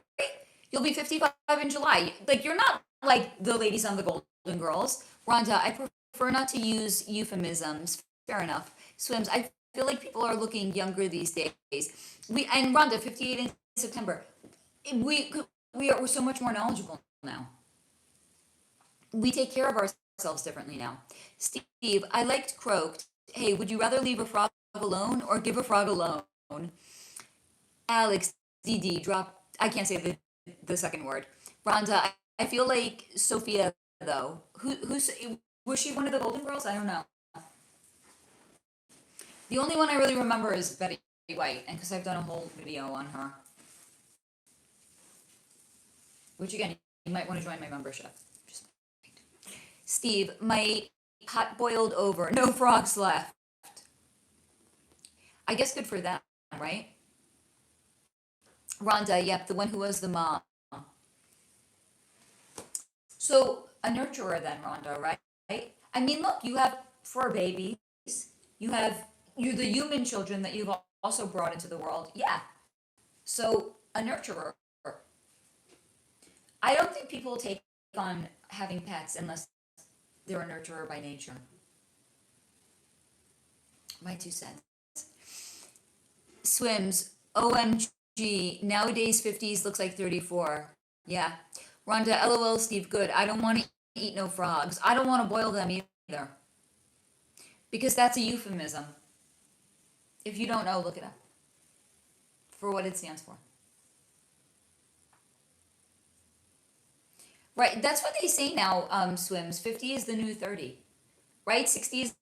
You'll be 55 in July. Like, you're not like the ladies on the Golden Girls. Rhonda, I prefer not to use euphemisms. Fair enough. Swims. I feel like people are looking younger these days. And Rhonda, 58 in September. We're so much more knowledgeable now. We take care of ourselves differently now. Steve, I liked croaked. Hey, would you rather leave a frog alone or give a frog a loan? Alex, DD, drop. I can't say the second word. Rhonda, I feel like Sophia though. Who's was she one of the Golden Girls? I don't know. The only one I really remember is Betty White, and because I've done a whole video on her. Which again, you might want to join my membership. Steve, my pot boiled over, no frogs left. I guess good for them, right? Rhonda, yep, the one who was the mom. So a nurturer then, Rhonda, right? I mean, look, you have 4 babies. You're the human children that you've also brought into the world. Yeah. So a nurturer. I don't think people take on having pets unless they're a nurturer by nature. My 2 cents. Swims, OMG, nowadays 50s looks like 34. Yeah. Rhonda, LOL, Steve, good. I don't want to eat no frogs. I don't want to boil them either. Because that's a euphemism. If you don't know, look it up. For what it stands for. Right, that's what they say now, Swims. 50 is the new 30. Right? 60 is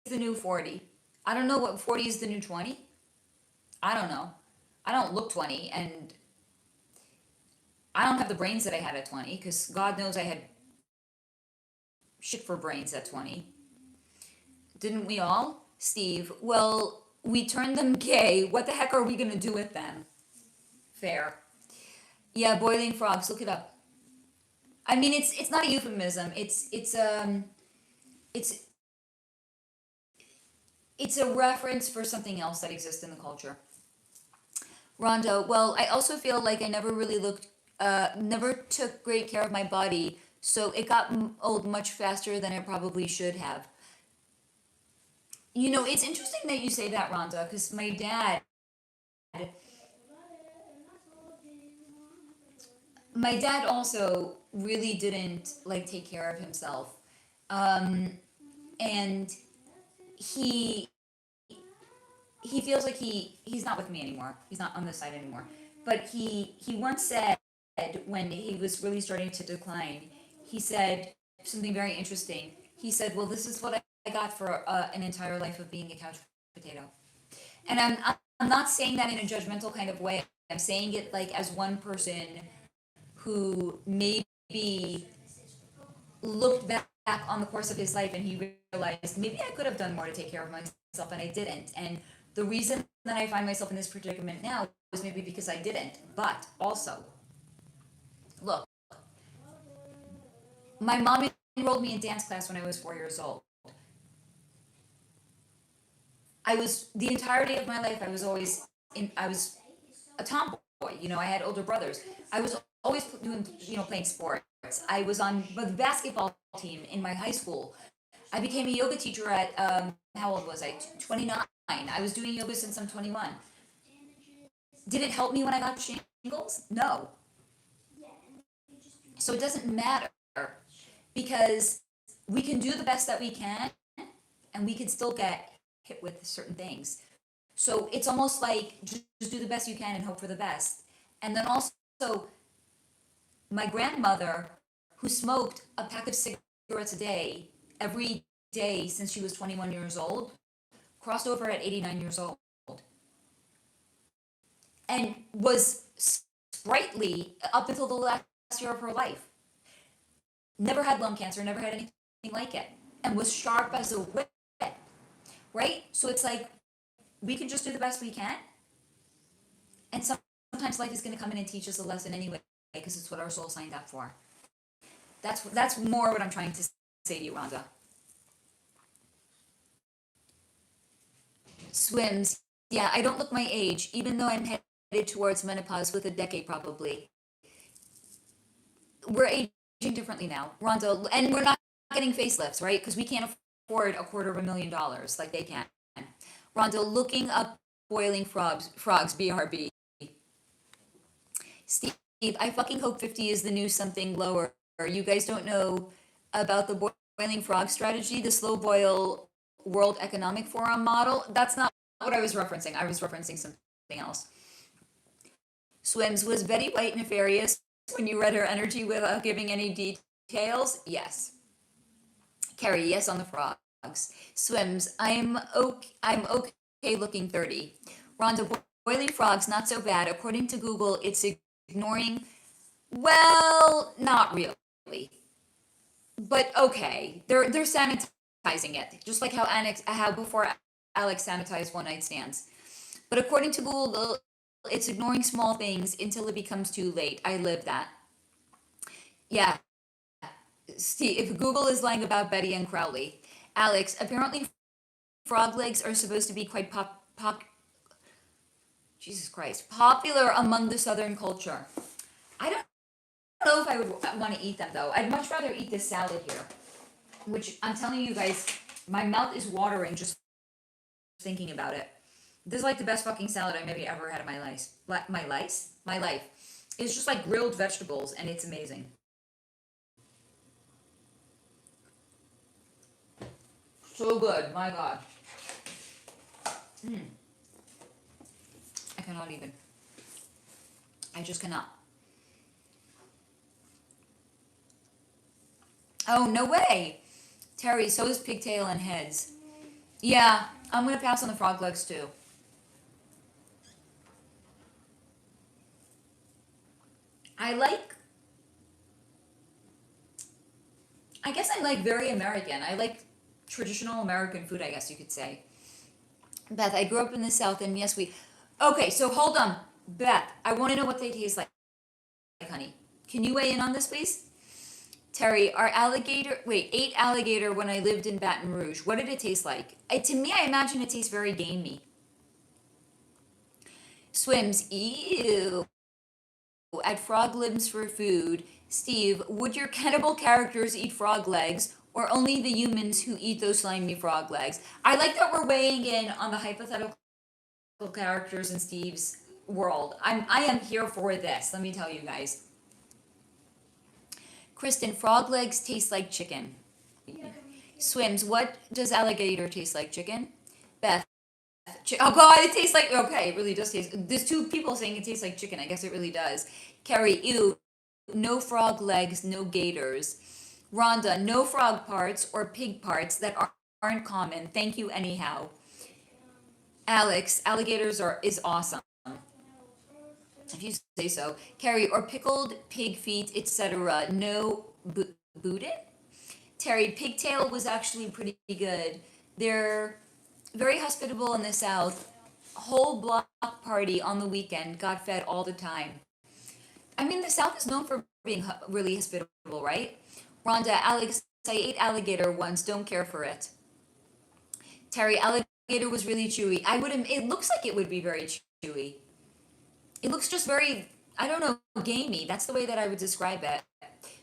the new 40. I don't know what 40 is the new 20. I don't know. I don't look 20, and I don't have the brains that I had at 20, because God knows I had shit for brains at 20. Didn't we all? Steve, well, we turned them gay. What the heck are we going to do with them? Fair. Yeah, boiling frogs. Look it up. I mean, it's not a euphemism. It's a reference for something else that exists in the culture. Rhonda, well, I also feel like I never really never took great care of my body, so it got old much faster than it probably should have. You know, it's interesting that you say that, Rhonda, because my dad also really didn't like take care of himself, and he feels like he's not with me anymore. He's not on this side anymore. But he once said, when he was really starting to decline, he said something very interesting. He said, well, this is what I got for an entire life of being a couch potato. And I'm not saying that in a judgmental kind of way. I'm saying it like as one person who maybe looked back on the course of his life and he realized maybe I could have done more to take care of myself and I didn't. And the reason that I find myself in this predicament now is maybe because I didn't. But also, look, my mom enrolled me in dance class when I was 4 years old. The entirety of my life, I was a tomboy. You know, I had older brothers. I was always doing, playing sports. I was on the basketball team in my high school. I became a yoga teacher at, how old was I? 29. I was doing yoga since I'm 21. Did it help me when I got shingles? No. So it doesn't matter, because we can do the best that we can and we can still get hit with certain things. So it's almost like just do the best you can and hope for the best. And then also, my grandmother, who smoked a pack of cigarettes a day, every day since she was 21 years old, crossed over at 89 years old. And was sprightly up until the last year of her life. Never had lung cancer, never had anything like it. And was sharp as a whip. Right? So it's like, we can just do the best we can. And sometimes life is going to come in and teach us a lesson anyway, because it's what our soul signed up for. That's more what I'm trying to say to you, Rhonda. Swims. Yeah, I don't look my age, even though I'm headed towards menopause with a decade probably. We're aging differently now, Rhonda, and we're not getting facelifts, right? Because we can't afford $250,000 like they can. Rhonda, looking up boiling frogs, BRB. Steve, I fucking hope 50 is the new something lower. You guys don't know about the boiling frog strategy, the slow boil World Economic Forum model? That's not what I was referencing. I was referencing something else. Swims, was Betty White nefarious when you read her energy without giving any details? Yes. Carrie, yes on the frogs. Swims, I'm okay looking 30. Rhonda, boiling frogs, not so bad. According to Google, it's ignoring, well, not really. But okay, they're sanitizing it, just like how before Alex sanitized one night stands. But according to Google, it's ignoring small things until it becomes too late. I live that. Yeah, Steve, if Google is lying about Betty and Crowley. Alex, apparently frog legs are supposed to be quite Jesus Christ, popular among the Southern culture. I don't know if I would want to eat them though. I'd much rather eat this salad here, which I'm telling you guys, my mouth is watering just thinking about it. This is like the best fucking salad I maybe ever had in my life. My life. It's just like grilled vegetables, and it's amazing. So good, my God. I cannot even. I just cannot. Oh, no way. Terry, so is pigtail and heads. Yeah, I'm gonna pass on the frog legs too. I guess I like very American. I like traditional American food, I guess you could say. Beth, I grew up in the South, and yes, okay, so hold on. Beth, I want to know what they taste like, honey. Can you weigh in on this, please? Terry, ate alligator when I lived in Baton Rouge. What did it taste like? To me, I imagine it tastes very gamey. Swims, ew. At frog limbs for food. Steve, would your cannibal characters eat frog legs, or only the humans who eat those slimy frog legs? I like that we're weighing in on the hypothetical characters in Steve's world. I am here for this, let me tell you guys. Kristen, frog legs taste like chicken. Swims, what does alligator taste like? Chicken? Beth, oh God, it tastes like, okay, it really does taste, there's two people saying it tastes like chicken. I guess it really does. Carrie, ew, no frog legs, no gators. Rhonda, no frog parts or pig parts that aren't common. Thank you anyhow. Alex, is awesome. If you say so. Carrie, or pickled pig feet, etc. No boudin? Terry, pigtail was actually pretty good. They're very hospitable in the South. Whole block party on the weekend. Got fed all the time. I mean, the South is known for being really hospitable, right? Rhonda, Alex, I ate alligator once. Don't care for it. Terry, alligator was really chewy. It looks like it would be very chewy. It looks just very, I don't know, gamey. That's the way that I would describe it.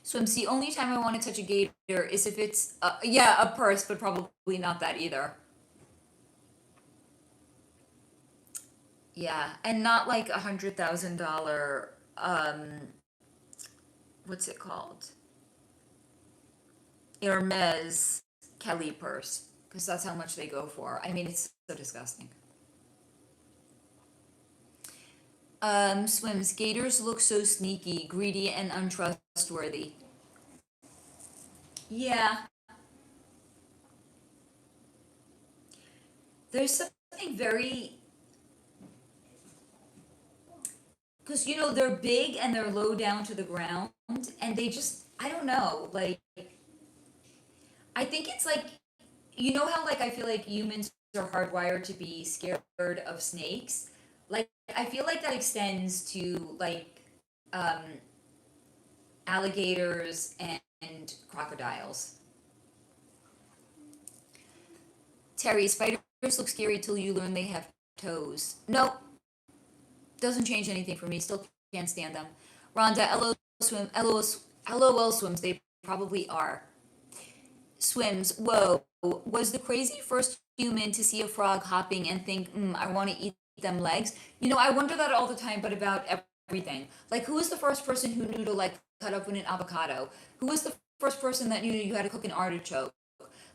Swims, the only time I want to touch a gator is if it's, a purse, but probably not that either. Yeah, and not like $100,000, what's it called? Hermes Kelly purse, because that's how much they go for. I mean, it's so disgusting. Swims, gators look so sneaky, greedy, and untrustworthy. Yeah, there's something very, because they're big and they're low down to the ground, and they just, I don't know, like, I think it's like, how like I feel like humans are hardwired to be scared of snakes. Like, I feel like that extends to like um, alligators and crocodiles. Terry, spiders look scary till you learn they have toes. Nope, doesn't change anything for me. Still can't stand them. Rhonda, LOL swims. They probably are. Swims, whoa, was the crazy first human to see a frog hopping and think, I want to eat them legs? I wonder that all the time, but about everything. Like, who was the first person who knew to, like, cut open an avocado? Who was the first person that knew you had to cook an artichoke?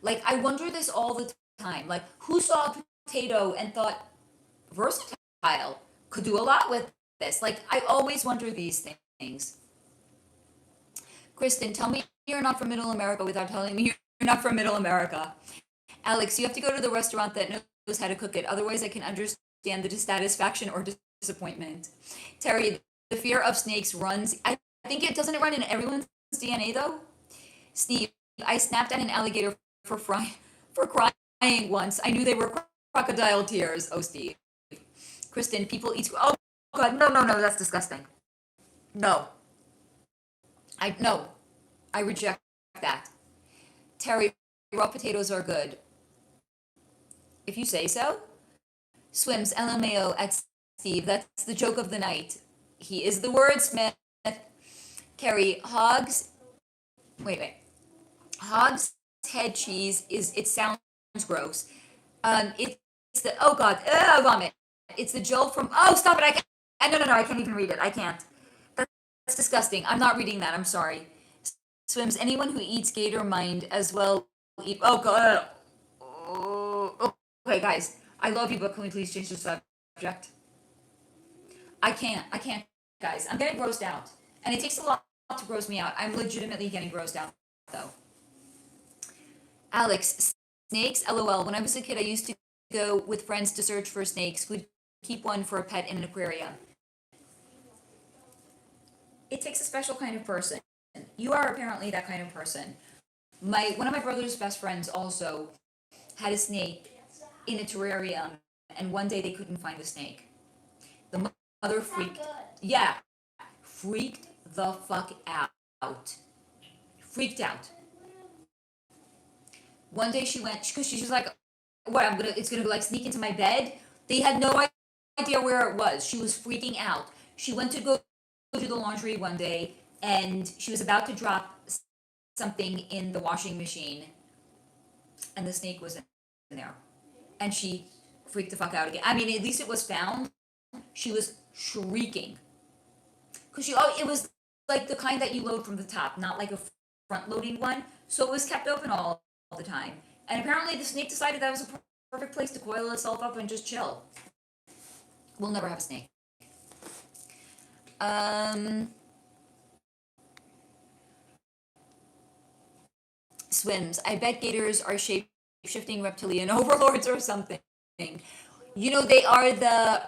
Like, I wonder this all the time. Like, who saw a potato and thought, versatile, could do a lot with this? Like, I always wonder these things. Kristen, tell me you're not from Middle America without telling me you're not from Middle America. Alex, you have to go to the restaurant that knows how to cook it. Otherwise, I can understand the dissatisfaction or disappointment. Terry, the fear of snakes runs. I think it doesn't it run in everyone's DNA though. Steve, I snapped at an alligator for crying once. I knew they were crocodile tears. Oh, Steve. Kristen, people eat. Oh God, no, that's disgusting. No, I reject that. Terry, raw potatoes are good. If you say so. Swims, LMAO at Steve. That's the joke of the night. He is the wordsmith. Carrie, wait. Hogs head cheese it sounds gross. It's the, oh God, vomit. It's the jolt from, oh, stop it. No, I can't even read it. I can't. That's disgusting. I'm not reading that. I'm sorry. Swims, anyone who eats gator mind as well eat, oh God. Oh, okay, guys. I love you, but can we please change the subject? I can't, guys. I'm getting grossed out. And it takes a lot to gross me out. I'm legitimately getting grossed out, though. Alex, snakes? LOL. When I was a kid, I used to go with friends to search for snakes. We'd keep one for a pet in an aquarium. It takes a special kind of person. You are apparently that kind of person. One of my brother's best friends also had a snake in a terrarium, and one day they couldn't find the snake. The mother freaked the fuck out. Freaked out. One day she went, because she was like, what, it's gonna like sneak into my bed? They had no idea where it was. She was freaking out. She went to go to the laundry one day, and she was about to drop something in the washing machine, and the snake was in there. And she freaked the fuck out again. I mean, at least it was found. She was shrieking. Because it was like the kind that you load from the top, not like a front loading one. So it was kept open all the time. And apparently the snake decided that was a perfect place to coil itself up and just chill. We'll never have a snake. Swims. I bet gators are shape-shifting reptilian overlords or something. They are they're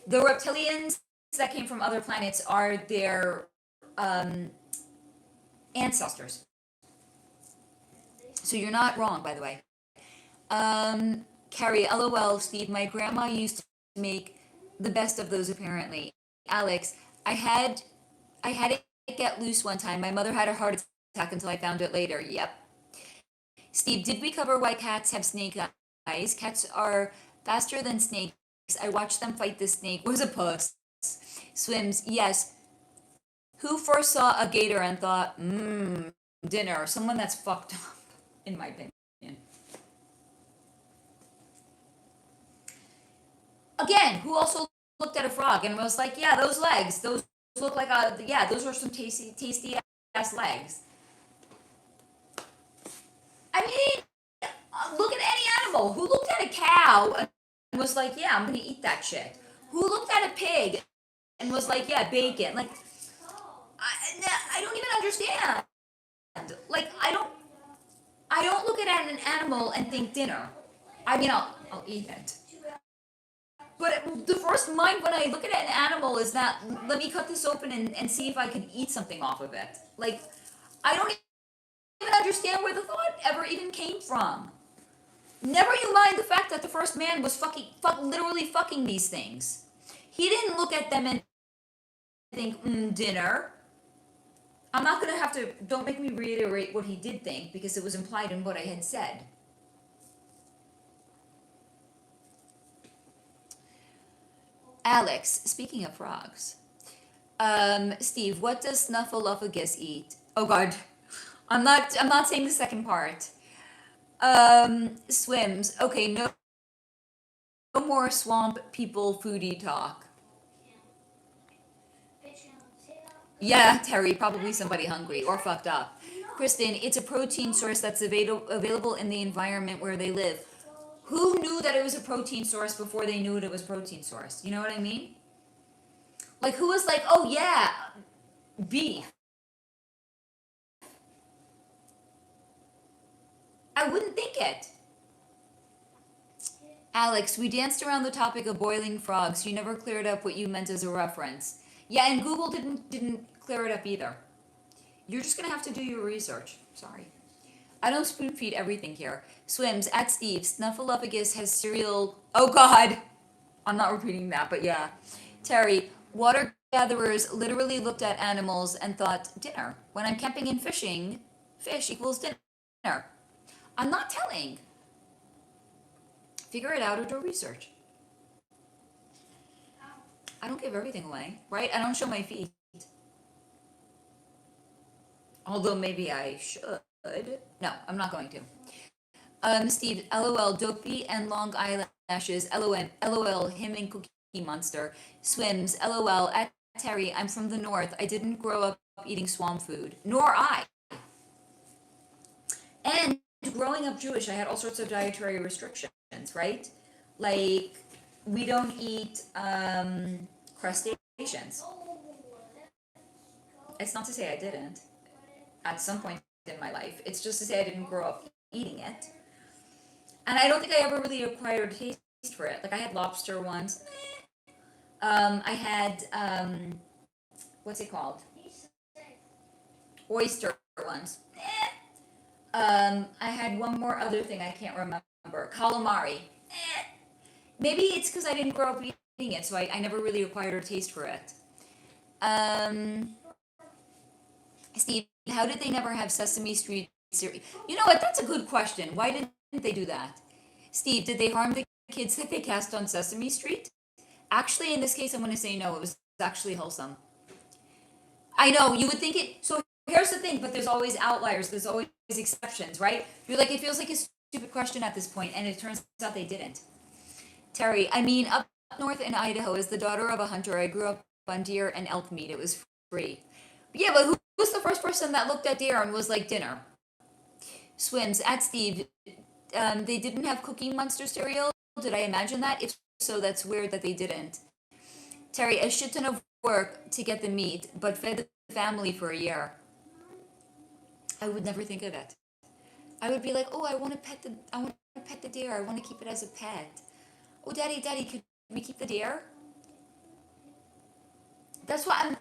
the reptilians that came from other planets are their ancestors. So you're not wrong, by the way. Carrie, LOL, Steve, my grandma used to make the best of those apparently. Alex, I had it get loose one time. My mother had a heart attack until I found it later. Yep. Steve, did we cover why cats have snake eyes? Cats are faster than snakes. I watched them fight the snake. Was a puss. Swims, yes. Who first saw a gator and thought, dinner? Someone that's fucked up, in my opinion. Again, who also looked at a frog and was like, yeah, those legs, those look like those are some tasty ass legs. I mean, look at any animal. Who looked at a cow and was like, yeah, I'm gonna eat that shit? Who looked at a pig and was like, yeah, bacon? Like, I don't even understand. Like, I don't look at an animal and think dinner. I mean, I'll eat it. But the first mind when I look at an animal is that, let me cut this open and see if I can eat something off of it. Like, I don't even understand where the thought ever even came from. Never you mind the fact that the first man was literally fucking these things. He didn't look at them and think, dinner. I'm not going to have to, don't make me reiterate what he did think, because it was implied in what I had said. Alex, speaking of frogs, Steve, what does Snuffleupagus eat? Oh God, I'm not saying the second part. Swims. Okay, no more swamp people foodie talk. Yeah, Terry, probably somebody hungry or fucked up. Kristen, it's a protein source that's available in the environment where they live. Who knew that it was a protein source before they knew it was protein source? You know what I mean? Like, who was like, oh yeah, beef? I wouldn't think it. Alex, we danced around the topic of boiling frogs. You never cleared up what you meant as a reference. Yeah, and Google didn't clear it up either. You're just gonna have to do your research. Sorry. I don't spoon feed everything here. Swims at Steve. Snuffleupagus has cereal. Oh God. I'm not repeating that, but yeah. Terry, water gatherers literally looked at animals and thought dinner. When I'm camping and fishing, fish equals dinner. I'm not telling. Figure it out or do research. I don't give everything away, right? I don't show my feet. Although maybe I should. No, I'm not going to. Steve, LOL, dopey and long eyelashes. LOL, him and Cookie Monster. Swims, LOL, at Terry, I'm from the north. I didn't grow up eating swamp food. Nor I. And growing up Jewish, I had all sorts of dietary restrictions, right? Like, we don't eat crustaceans. It's not to say I didn't at some point in my life. It's just to say I didn't grow up eating it. And I don't think I ever really acquired a taste for it. Like, I had lobster once. I had, what's it called? Oyster once. I had one more other thing I can't remember. Calamari. Maybe it's because I didn't grow up eating it, so I never really acquired a taste for it. Steve, how did they never have Sesame Street cereal? You know what? That's a good question. Why didn't they do that? Steve, did they harm the kids that they cast on Sesame Street? Actually, in this case, I'm going to say no. It was actually wholesome. I know, you would think it. So here's the thing, but there's always outliers. There's always exceptions, right? You're like, it feels like a stupid question at this point, and it turns out they didn't. Terry, I mean, up north in Idaho, as the daughter of a hunter, I grew up on deer and elk meat. It was free. But yeah, but who was the first person that looked at deer and was like dinner? Swims at Steve. They didn't have Cookie Monster cereal. Did I imagine that? If so, that's weird that they didn't. Terry, a shit ton of work to get the meat, but fed the family for a year. I would never think of it. I would be like, oh, I want to pet the deer. I want to keep it as a pet. Oh, daddy, could we keep the deer? That's what I'm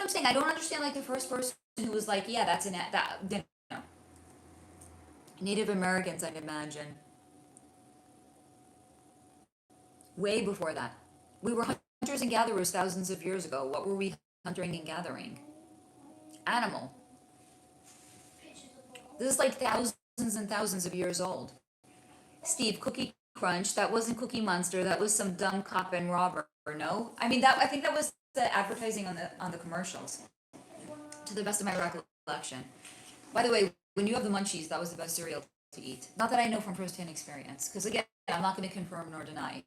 saying. I don't understand like the first person who was like, yeah, that's that. No. Native Americans, I'd imagine. Way before that. We were hunters and gatherers thousands of years ago. What were we hunting and gathering? Animal. This is like thousands and thousands of years old. Steve, Cookie Crunch, that wasn't Cookie Monster, that was some dumb cop and robber, no? I mean, I think that was the advertising on the commercials, to the best of my recollection. By the way, when you have the munchies, that was the best cereal to eat. Not that I know from first-hand experience, because again, I'm not going to confirm nor deny.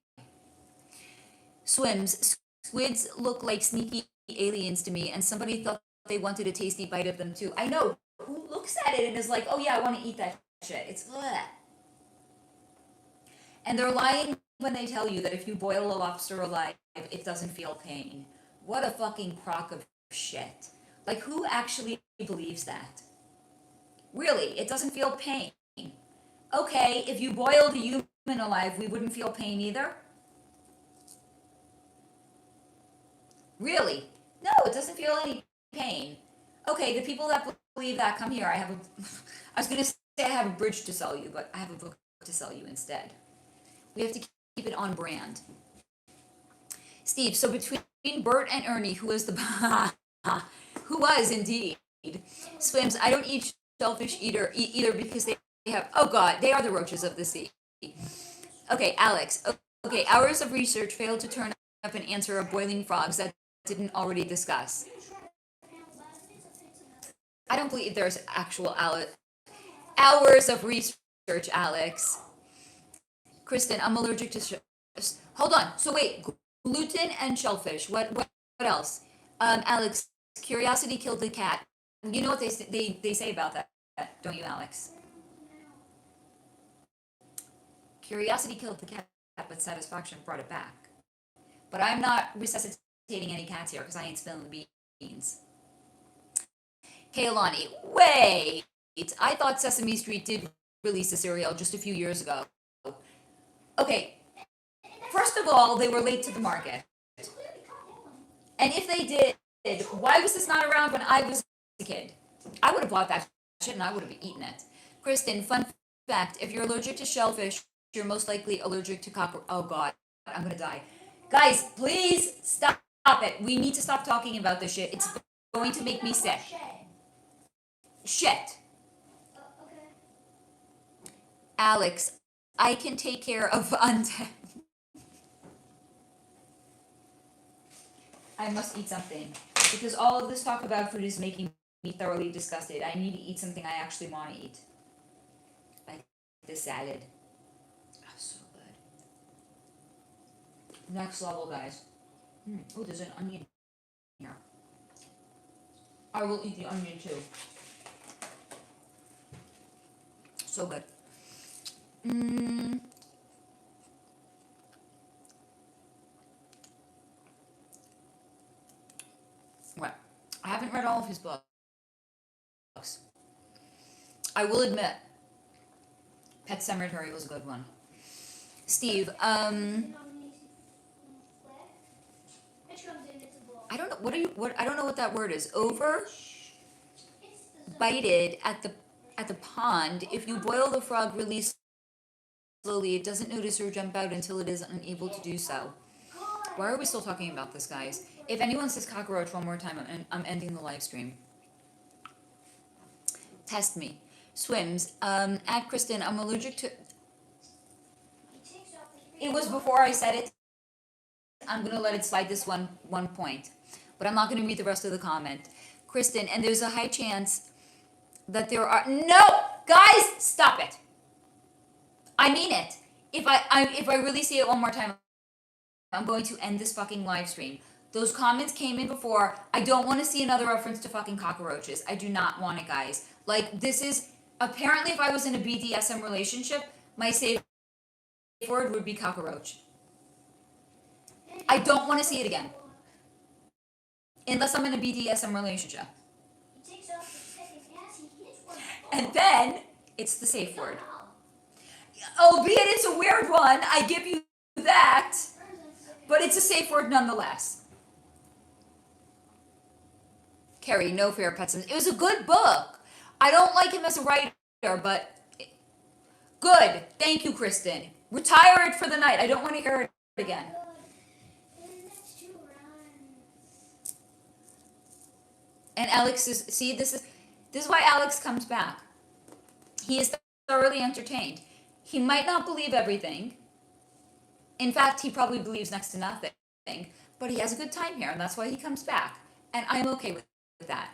Swims, squids look like sneaky aliens to me, and somebody thought they wanted a tasty bite of them too. I know, who looks at it and is like, oh yeah, I want to eat that shit. It's bleh. And they're lying when they tell you that if you boil a lobster alive, it doesn't feel pain. What a fucking crock of shit. Like, who actually believes that? Really, it doesn't feel pain. Okay, if you boiled a human alive, we wouldn't feel pain either? Really? No, it doesn't feel any pain. Okay, the people that believe that, come here. I was going to say I have a bridge to sell you, but I have a book to sell you instead. We have to keep it on brand. Steve, so between Bert and Ernie, who was who was indeed, Swims, I don't eat shellfish either because they have, oh God, they are the roaches of the sea. Okay, Alex, okay, hours of research failed to turn up an answer of boiling frogs that didn't already discuss. I don't believe there's actual hours of research, Alex. Kristen, I'm allergic to hold on. So wait, gluten and shellfish. What else? Alex, curiosity killed the cat. You know what they say about that, don't you, Alex? Curiosity killed the cat, but satisfaction brought it back. But I'm not resuscitating any cats here because I ain't spilling the beans. Kaylani, wait! I thought Sesame Street did release a cereal just a few years ago. Okay, first of all, they were late to the market. And if they did, why was this not around when I was a kid? I would have bought that shit and I would have eaten it. Kristen, fun fact, if you're allergic to shellfish, you're most likely allergic to cockroach. Oh God, I'm gonna die. Guys, please stop it. We need to stop talking about this shit. It's going to make me sick. Shit. Alex, I can take care of undead. I must eat something. Because all of this talk about food is making me thoroughly disgusted. I need to eat something I actually want to eat. Like this salad. Oh, so good. Next level, guys. Oh, there's an onion here. I will eat the onion too. So good. Well, I haven't read all of his books. I will admit, Pet Sematary was a good one. Steve, I don't know I don't know what that word is. Over bited at the pond. If you boil the frog really slowly, it doesn't notice or jump out until it is unable to do so. Why are we still talking about this, guys? If anyone says cockroach one more time, I'm ending the live stream. Test me. Swims. At Kristen, I'm allergic to... It was before I said it. I'm going to let it slide this one point. But I'm not going to read the rest of the comment. Kristen, and there's a high chance that there are... No! Guys, stop it. I mean it. If I really see it one more time, I'm going to end this fucking live stream. Those comments came in before. I don't want to see another reference to fucking cockroaches. I do not want it, guys. Like, this is... Apparently, if I was in a BDSM relationship, my safe word would be cockroach. I don't want to see it again. Unless I'm in a BDSM relationship. And then, it's the safe word. Albeit it's a weird one, I give you that. But it's a safe word nonetheless. Carrie, no fair pets. It was a good book. I don't like him as a writer, but good. Thank you, Kristen. Retire it for the night. I don't want to hear it again. And Alex is, see, this is why Alex comes back. He is thoroughly entertained. He might not believe everything. In fact, he probably believes next to nothing. But he has a good time here, and that's why he comes back. And I'm okay with that.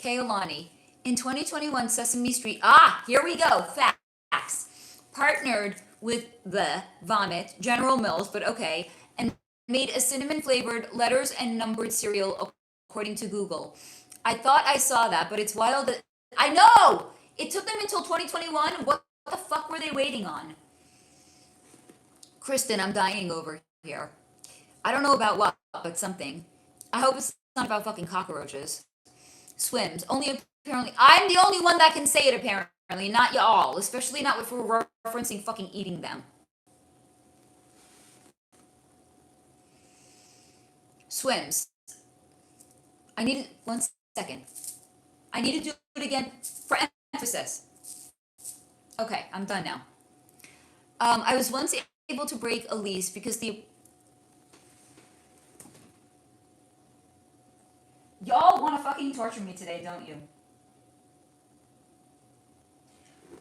Kaylani, in 2021, Sesame Street, here we go, facts, partnered with the Vomit, General Mills, but okay, and made a cinnamon-flavored letters and numbered cereal, according to Google. I thought I saw that, but it's wild that... I know! It took them until 2021. What the fuck were they waiting on? Kristen, I'm dying over here. I don't know about what, but something. I hope it's not about fucking cockroaches. Swims. Only apparently... I'm the only one that can say it, apparently, not y'all. Especially not if we're referencing fucking eating them. Swims. I need... 1 second. I need to do it again for emphasis. Okay, I'm done now. I was once able to break a lease because the... Y'all want to fucking torture me today, don't you?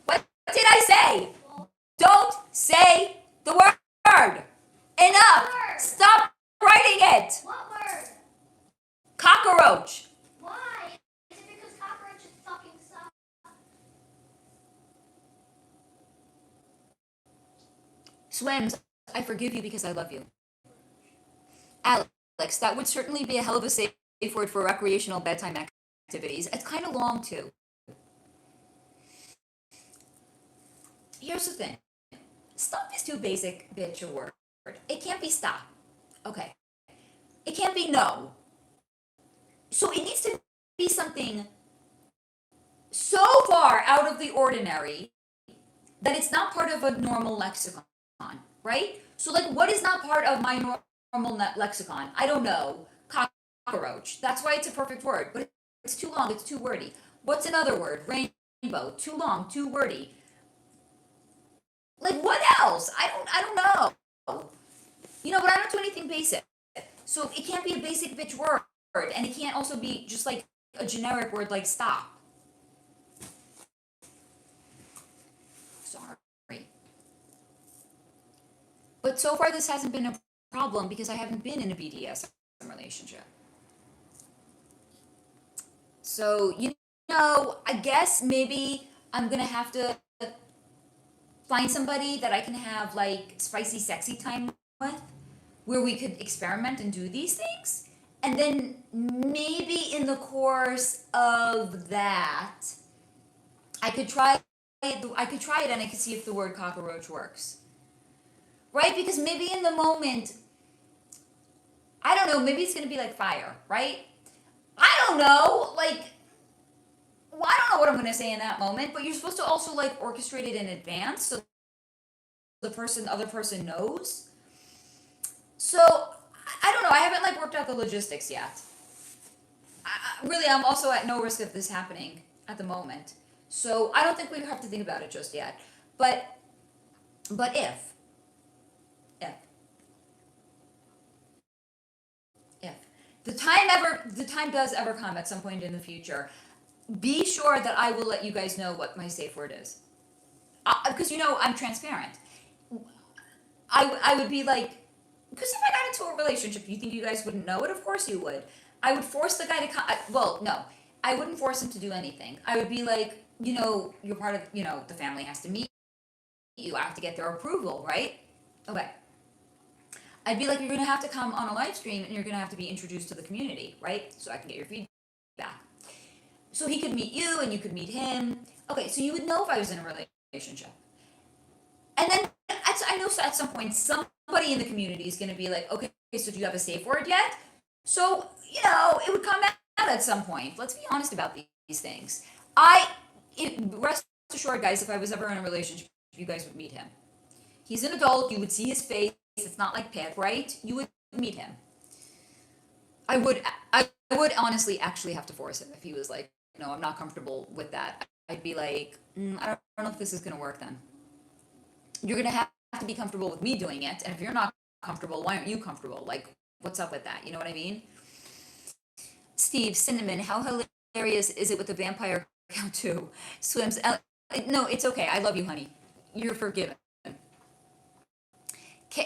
What did I say? Don't say the word! Enough! Stop writing it! What word? Cockroach. Why? Is it because cockroaches Swims, I forgive you because I love you. Alex, that would certainly be a hell of a safe word for recreational bedtime activities. It's kind of long too. Here's the thing. Stop is too basic, bitch, a word. It can't be stop. Okay. It can't be no. So it needs to be something so far out of the ordinary that it's not part of a normal lexicon, right? So like, what is not part of my normal lexicon? I don't know. Cockroach. That's why it's a perfect word, but it's too long, it's too wordy. What's another word? Rainbow. Too long, too wordy. Like what else? I don't know. You know, but I don't do anything basic. So it can't be a basic bitch word, and it can't also be just like a generic word like stop. Sorry. But so far this hasn't been a problem because I haven't been in a BDSM relationship. So, you know, I guess maybe I'm gonna have to find somebody that I can have like spicy sexy time with, where we could experiment and do these things. And then maybe in the course of that, I could try it and I could see if the word cockroach works. Right? Because maybe in the moment, I don't know, maybe it's going to be like fire, right? I don't know, like, well, I don't know what I'm going to say in that moment, but you're supposed to also like orchestrate it in advance so the other person knows. So, I don't know, I haven't like worked out the logistics yet. Really, I'm also at no risk of this happening at the moment. So, I don't think we have to think about it just yet. But if the time does ever come at some point in the future, be sure that I will let you guys know what my safe word is. Because you know I'm transparent. I would be like, because if I got into a relationship, you think you guys wouldn't know it? Of course you would. I would force the guy to come. Well, no, I wouldn't force him to do anything. I would be like, you know, you're part of, you know, the family has to meet you. I have to get their approval, right? Okay. I'd be like, you're going to have to come on a live stream and you're going to have to be introduced to the community, right? So I can get your feedback. So he could meet you and you could meet him. Okay, so you would know if I was in a relationship. And then I know at some point, somebody in the community is going to be like, okay, so do you have a safe word yet? So, you know, it would come out at some point. Let's be honest about these things. Rest assured, guys, if I was ever in a relationship, you guys would meet him. He's an adult. You would see his face. It's not like Pip, right? You would meet him. I would honestly actually have to force him if he was like, no, I'm not comfortable with that. I'd be like, I don't know if this is going to work then. You're going to have to be comfortable with me doing it. And if you're not comfortable, why aren't you comfortable? Like, what's up with that? You know what I mean? Steve, Cinnamon, how hilarious is it with the vampire count too? Swims. No, it's okay. I love you, honey. You're forgiven.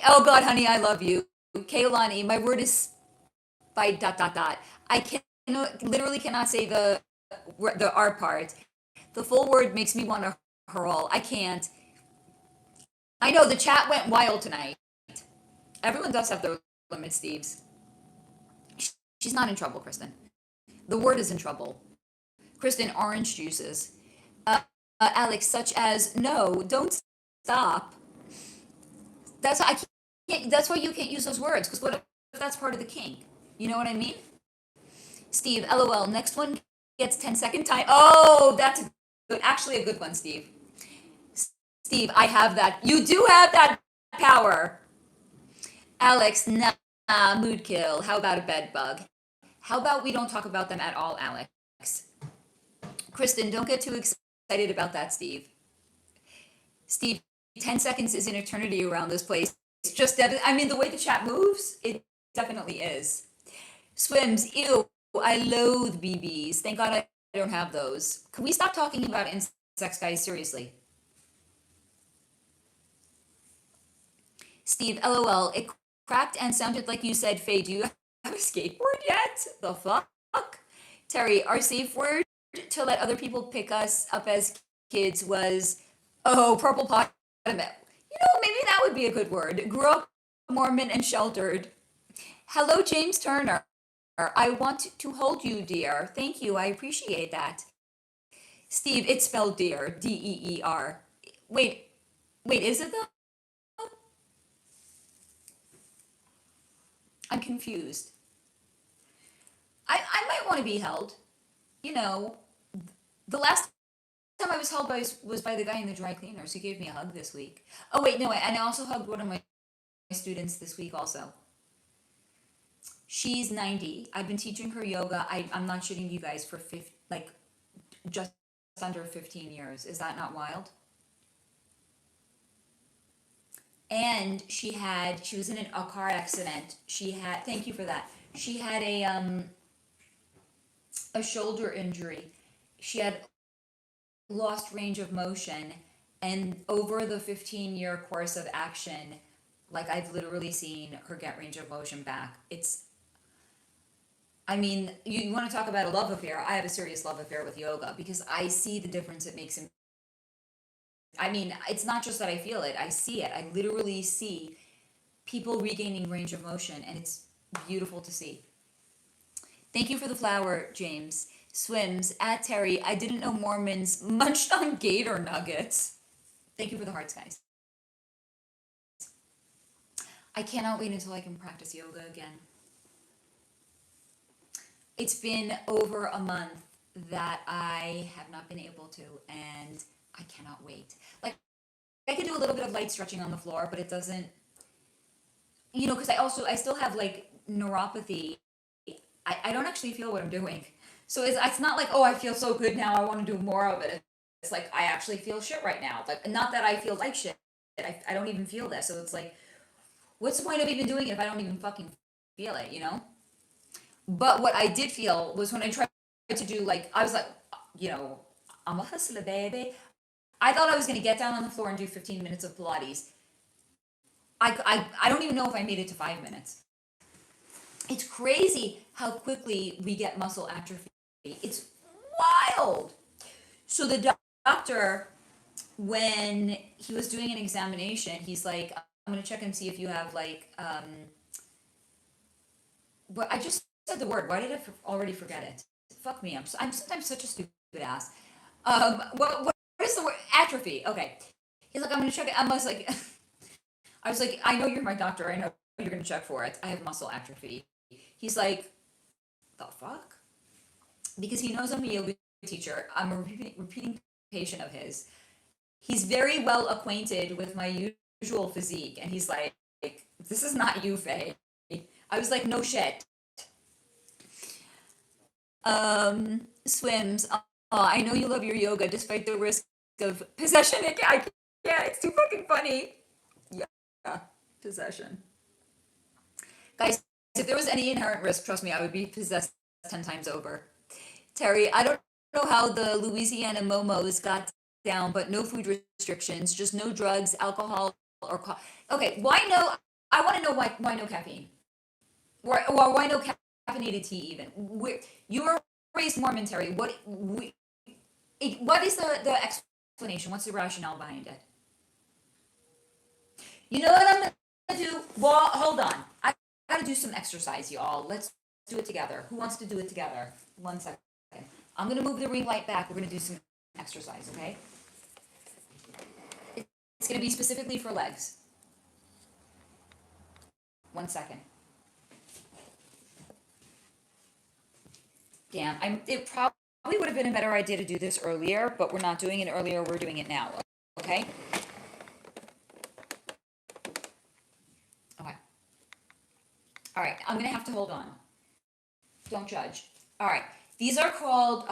Oh God, honey, I love you. Kaylani, my word is by ... I literally cannot say the R part. The full word makes me want to hurl. I can't. I know the chat went wild tonight. Everyone does have their limits, Steves. She's not in trouble, Kristen. The word is in trouble. Kristen, orange juices. Alex, such as no, don't stop. That's why you can't use those words, because what if that's part of the kink? You know what I mean? Steve, LOL, next one gets 10-second time. Oh, that's actually a good one, Steve. Steve, I have that. You do have that power. Alex, nah, mood kill. How about a bed bug? How about we don't talk about them at all, Alex? Kristen, don't get too excited about that, Steve. Steve, 10 seconds is an eternity around this place. It's just, I mean, the way the chat moves, it definitely is. Swims, ew, I loathe BBs. Thank God I don't have those. Can we stop talking about insects, guys? Seriously. Steve, LOL, it cracked and sounded like you said, Faye, do you have a skateboard yet? The fuck? Terry, our safe word to let other people pick us up as kids was, oh, purple pot. You know, maybe that that would be a good word. Grew up Mormon and sheltered. Hello, James Turner. I want to hold you, dear. Thank you. I appreciate that. Steve, it's spelled dear. Deer. Wait, is it though? I'm confused. I might want to be held. You know, the last time I was held was by the guy in the dry cleaners who gave me a hug this week. Oh wait, no, and I also hugged one of my students this week also. She's 90. I've been teaching her yoga. I'm not shitting you guys for just under 15 years. Is that not wild? And she was in a car accident. Thank you for that. She had a shoulder injury. She had lost range of motion, and over the 15-year course of action, like I've literally seen her get range of motion back. You want to talk about a love affair? I have a serious love affair with yoga because I see the difference it makes in. It's not just that I feel it, I see it. I literally see people regaining range of motion, and it's beautiful to see. Thank you for the flower, James. Swims at Terry. I didn't know Mormons munched on gator nuggets. Thank you for the hearts, guys. I cannot wait until I can practice yoga again. It's been over a month that I have not been able to, and I cannot wait. Like, I could do a little bit of light stretching on the floor, but it doesn't, because I still have like neuropathy. I don't actually feel what I'm doing. So it's not like, oh, I feel so good now, I want to do more of it. It's like, I actually feel shit right now. Like, not that I feel like shit. I don't even feel this. So it's like, what's the point of even doing it if I don't even fucking feel it, But what I did feel was when I tried to do, I was like, I'm a hustler, baby. I thought I was going to get down on the floor and do 15 minutes of Pilates. I don't even know if I made it to 5 minutes. It's crazy how quickly we get muscle atrophy. It's wild. So the doctor, when he was doing an examination, he's like, I'm going to check and see if you have but I just said the word. Why did I already forget it? Fuck me. I'm sometimes such a stupid ass. What is the word? Atrophy. Okay. He's like, I'm going to check it. I was like, I know you're my doctor. I know you're going to check for it. I have muscle atrophy. He's like, the fuck? Because he knows I'm a yoga teacher. I'm a repeating patient of his. He's very well acquainted with my usual physique. And he's like, this is not you, Faye. I was like, no shit. Swims. I know you love your yoga despite the risk of possession. Yeah, it's too fucking funny. Yeah, possession. Guys, if there was any inherent risk, trust me, I would be possessed 10 times over. Terry, I don't know how the Louisiana Momos got down, but no food restrictions, just no drugs, alcohol, or okay, why no? I want to know why no caffeine? Why no caffeinated tea even? You were raised Mormon, Terry. What is the explanation? What's the rationale behind it? You know what I'm gonna do? Well, hold on. I gotta do some exercise, y'all. Let's do it together. Who wants to do it together? 1 second. I'm gonna move the ring light back. We're gonna do some exercise, okay? It's gonna be specifically for legs. 1 second. Damn, it probably would have been a better idea to do this earlier, but we're not doing it earlier, we're doing it now, okay? Okay. All right, I'm gonna have to hold on. Don't judge. All right, these are called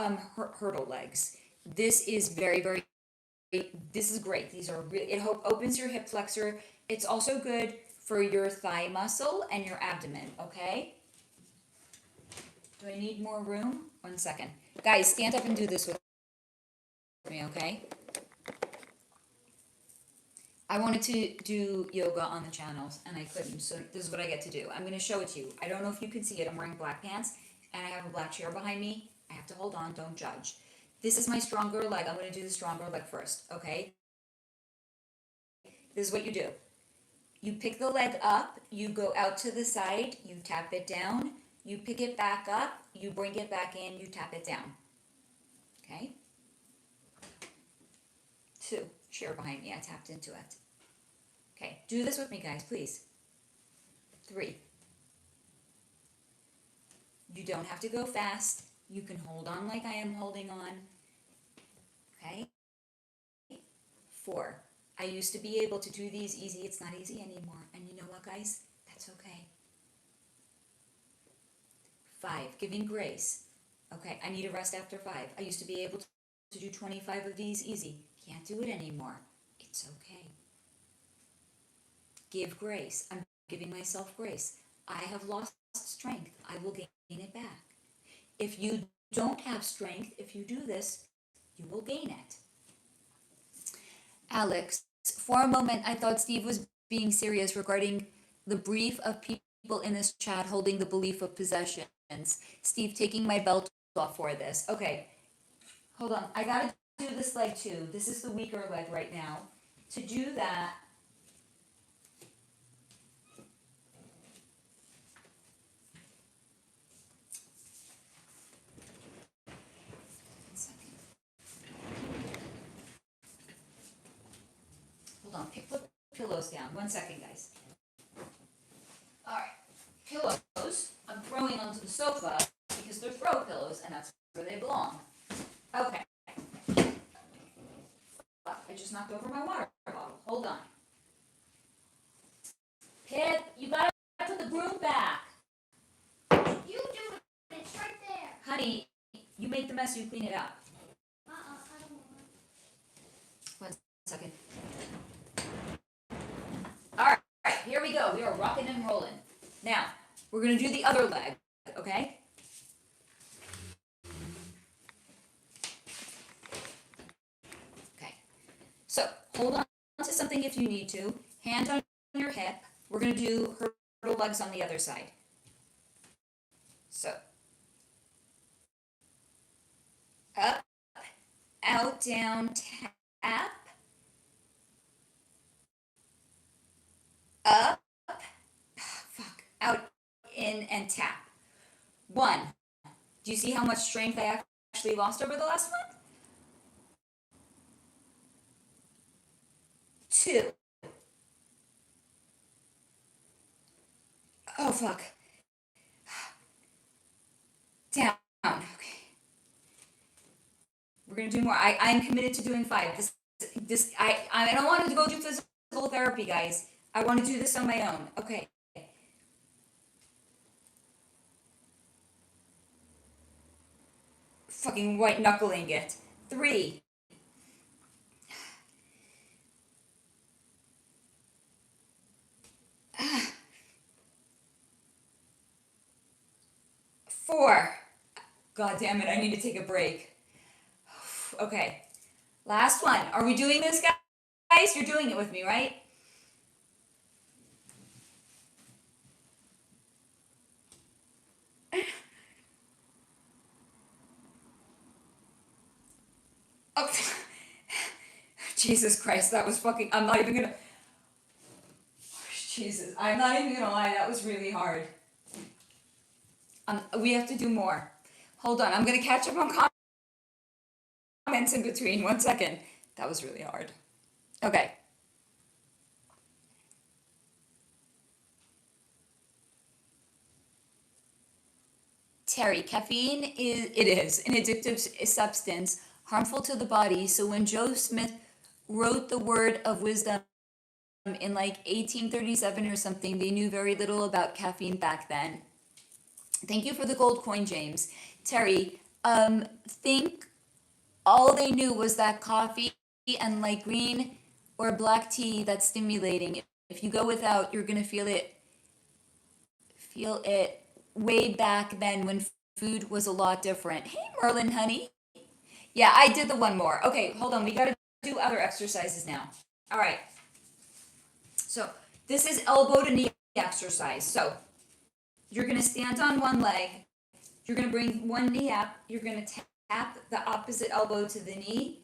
hurdle legs. This is this is great. These are it opens your hip flexor. It's also good for your thigh muscle and your abdomen, okay? Do I need more room? 1 second. Guys, stand up and do this with me, okay? I wanted to do yoga on the channels and I couldn't, so this is what I get to do. I'm going to show it to you. I don't know if you can see it. I'm wearing black pants and I have a black chair behind me. I have to hold on, don't judge. This is my stronger leg. I'm going to do the stronger leg first, okay? This is what you do. You pick the leg up, you go out to the side, you tap it down, you pick it back up, you bring it back in, you tap it down. Okay? 2, chair behind me, I tapped into it. Okay, do this with me, guys, please. 3. You don't have to go fast. You can hold on like I am holding on. Okay? 4. I used to be able to do these easy. It's not easy anymore. And you know what, guys? That's okay. 5. Giving grace. Okay, I need a rest after 5. I used to be able to do 25 of these easy. Can't do it anymore. It's okay. Give grace. I'm giving myself grace. I have lost strength. I will gain it back. If you don't have strength, if you do this, you will gain it. Alex, for a moment, I thought Steve was being serious regarding the brief of people in this chat holding the belief of possessions. Steve, taking my belt off for this. Okay, hold on. I gotta do this leg too. This is the weaker leg right now. To do that, put pillows down. 1 second, guys. Alright, pillows I'm throwing onto the sofa because they're throw pillows and that's where they belong. Okay. Fuck, I just knocked over my water bottle. Hold on. Pip, you gotta put the broom back. You do it. It's right there. Honey, you make the mess, you clean it up. I don't want it. 1 second. Alright, here we go. We are rocking and rolling. Now, we're going to do the other leg, okay? Okay. So, hold on to something if you need to. Hand on your hip. We're going to do hurdle legs on the other side. So, up, out, down, tap. Up, out, in, and tap. 1. Do you see how much strength I actually lost over the last one? 2. Oh, fuck. Down. Okay. We're going to do more. I'm committed to doing 5. I don't want to go do physical therapy, guys. I want to do this on my own. Okay. Fucking white knuckling it. 3. 4. God damn it, I need to take a break. Okay. Last one. Are we doing this, guys? You're doing it with me, right? Oh, Jesus Christ, that was fucking, I'm not even gonna, Jesus, I'm not even gonna lie, that was really hard. We have to do more. Hold on, I'm gonna catch up on comments in between, 1 second. That was really hard. Okay. Terry, caffeine is an addictive substance harmful to the body. So when Joe Smith wrote the Word of Wisdom in like 1837 or something, they knew very little about caffeine back then. Thank you for the gold coin, James. Terry, think all they knew was that coffee and like green or black tea that's stimulating. If you go without, you're gonna feel it way back then when food was a lot different. Hey, Merlin, honey. Yeah, I did the one more. Okay, hold on. We got to do other exercises now. All right. So this is elbow to knee exercise. So you're going to stand on one leg. You're going to bring one knee up. You're going to tap the opposite elbow to the knee.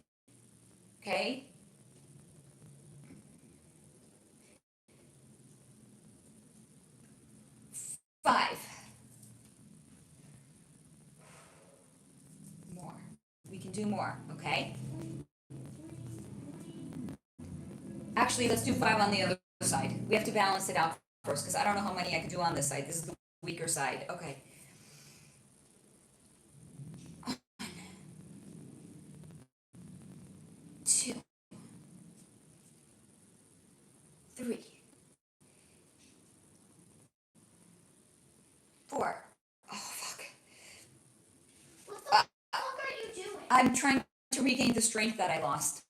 Okay. can do more, okay? Actually, let's do 5 on the other side. We have to balance it out first, because I don't know how many I can do on this side. This is the weaker side. Okay. 1, 2, 3, 4. Oh, fuck. What the fuck are you doing? I'm trying to regain the strength that I lost.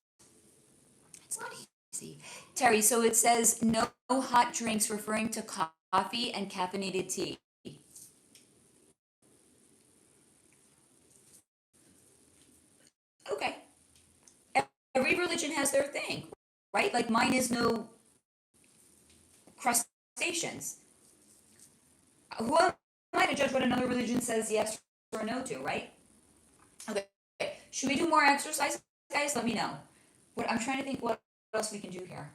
It's not easy. Terry, so it says no hot drinks, referring to coffee and caffeinated tea. Okay. Every religion has their thing, right? Like mine is no crustaceans. Who am I to judge what another religion says yes or no to, right? Okay. Should we do more exercise, guys? Let me know. What I'm trying to think what else we can do here.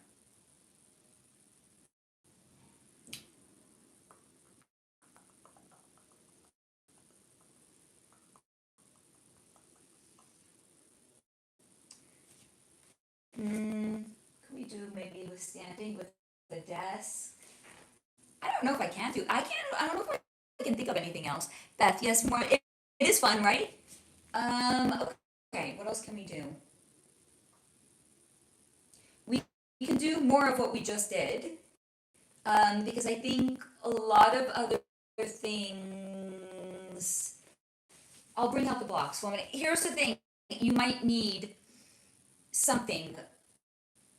Can we do maybe with standing with the desk? I don't know if I can do. I don't know if I can think of anything else. Beth, yes, more. It is fun, right? Okay. What else can we do? We can do more of what we just did, because I think a lot of other things. I'll bring out the blocks. Well, here's the thing: you might need something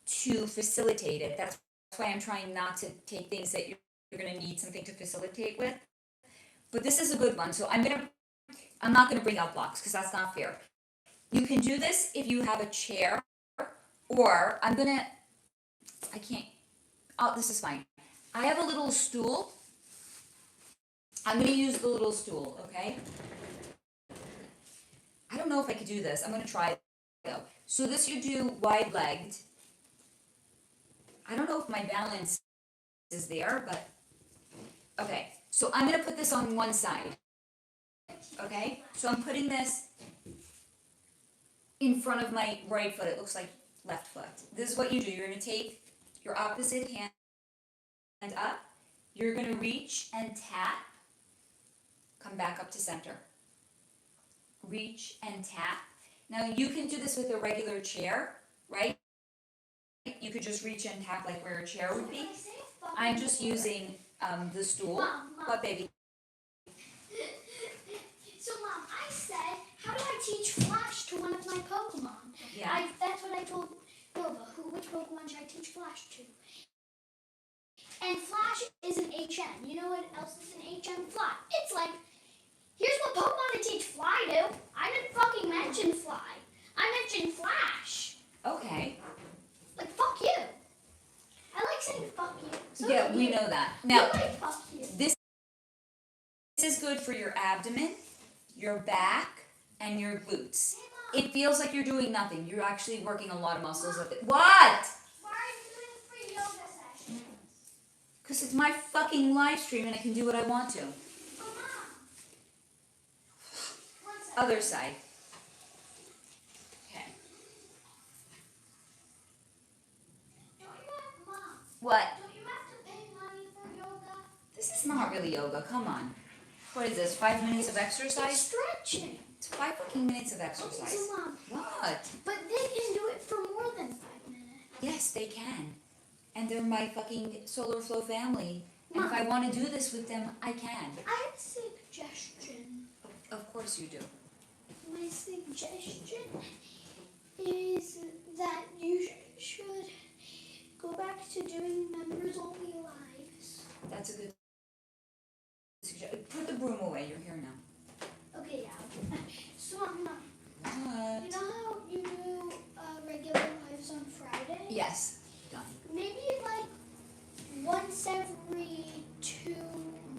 to facilitate it. That's why I'm trying not to take things that you're going to need something to facilitate with. But this is a good one. So I'm not going to bring out blocks because that's not fair. You can do this if you have a chair, or I can't. Oh, this is fine. I have a little stool. I'm going to use the little stool, okay? I don't know if I could do this. I'm going to try it though. So this you do wide-legged. I don't know if my balance is there, but okay. So I'm going to put this on one side. Okay? So I'm putting this in front of my right foot. It looks like left foot. This is what you do. You're going to take your opposite hand up. You're going to reach and tap. Come back up to center. Reach and tap. Now you can do this with a regular chair, right? You could just reach and tap like where a chair would be. I'm just using the stool. Mom. What, baby? So, Mom, I said, how do I teach Flash to one of my Pokemon? Yeah. That's what I told Nova. Which Pokemon should I teach Flash to? And Flash is an HM. You know what else is an HM? Fly. It's like, here's what Pokemon to teach Fly to. I didn't fucking mention Fly. I mentioned Flash. Okay. Like, fuck you. I like saying fuck you. So Yeah, we know that. Now, you like fuck you. this is good for your abdomen, your back, and your glutes. Hey, It feels like you're doing nothing. You're actually working a lot of muscles Mom. with it. What? Why are you doing free yoga sessions? Because it's my fucking live stream and I can do what I want to. Oh, Mom. One second. Other side. Okay. Don't you have, Mom? What? Don't you have to pay money for yoga? This is not really yoga. Come on. What is this? 5 minutes of It's exercise? stretching. It's 5 fucking minutes of Okay, exercise. so Mom, What? but they can do it for more than 5 minutes. Yes, they can. And they're my fucking solar flow family. And if Mom. I want to do this with them, I can. I have a suggestion. Of course you do. My suggestion is that you should go back to doing members only lives. That's a good suggestion. Put the broom away. You're here now. Okay, yeah. So, Mom, What? you know how you do regular lives on Friday? Yes. Done. Maybe like once every 2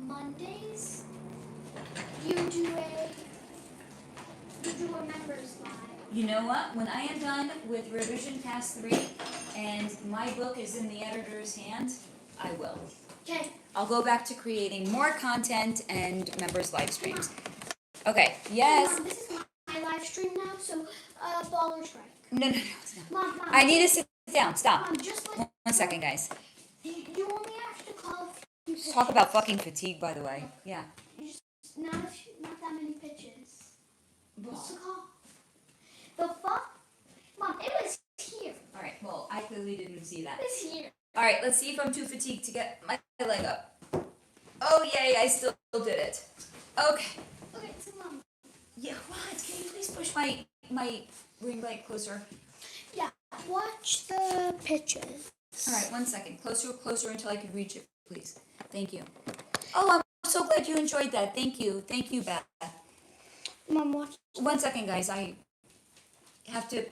Mondays, you do a members live. You know what? When I am done with revision task 3 and my book is in the editor's hand, I will. Okay. I'll go back to creating more content and members live streams. Okay. Yes. Mom, this is my live stream now. so ball or strike. No. Mom. I need to sit down. Stop. Mom, just like One second, guys. you only have to call a few pitches. Talk about fucking fatigue, by the way. Yeah. Not that many pitches. Ball. What's the call? The fuck? Mom, it was here. All right. Well, I clearly didn't see that. It was here. All right. Let's see if I'm too fatigued to get my leg up. Oh yay! I still did it. Okay. Okay, so Mom. Yeah. What? Can you please push my ring light closer? Yeah. Watch the pitches. All right. 1 second. Closer until I can reach it, please. Thank you. Oh, I'm so glad you enjoyed that. Thank you, Beth. Mom, watch. 1 second, guys. I have to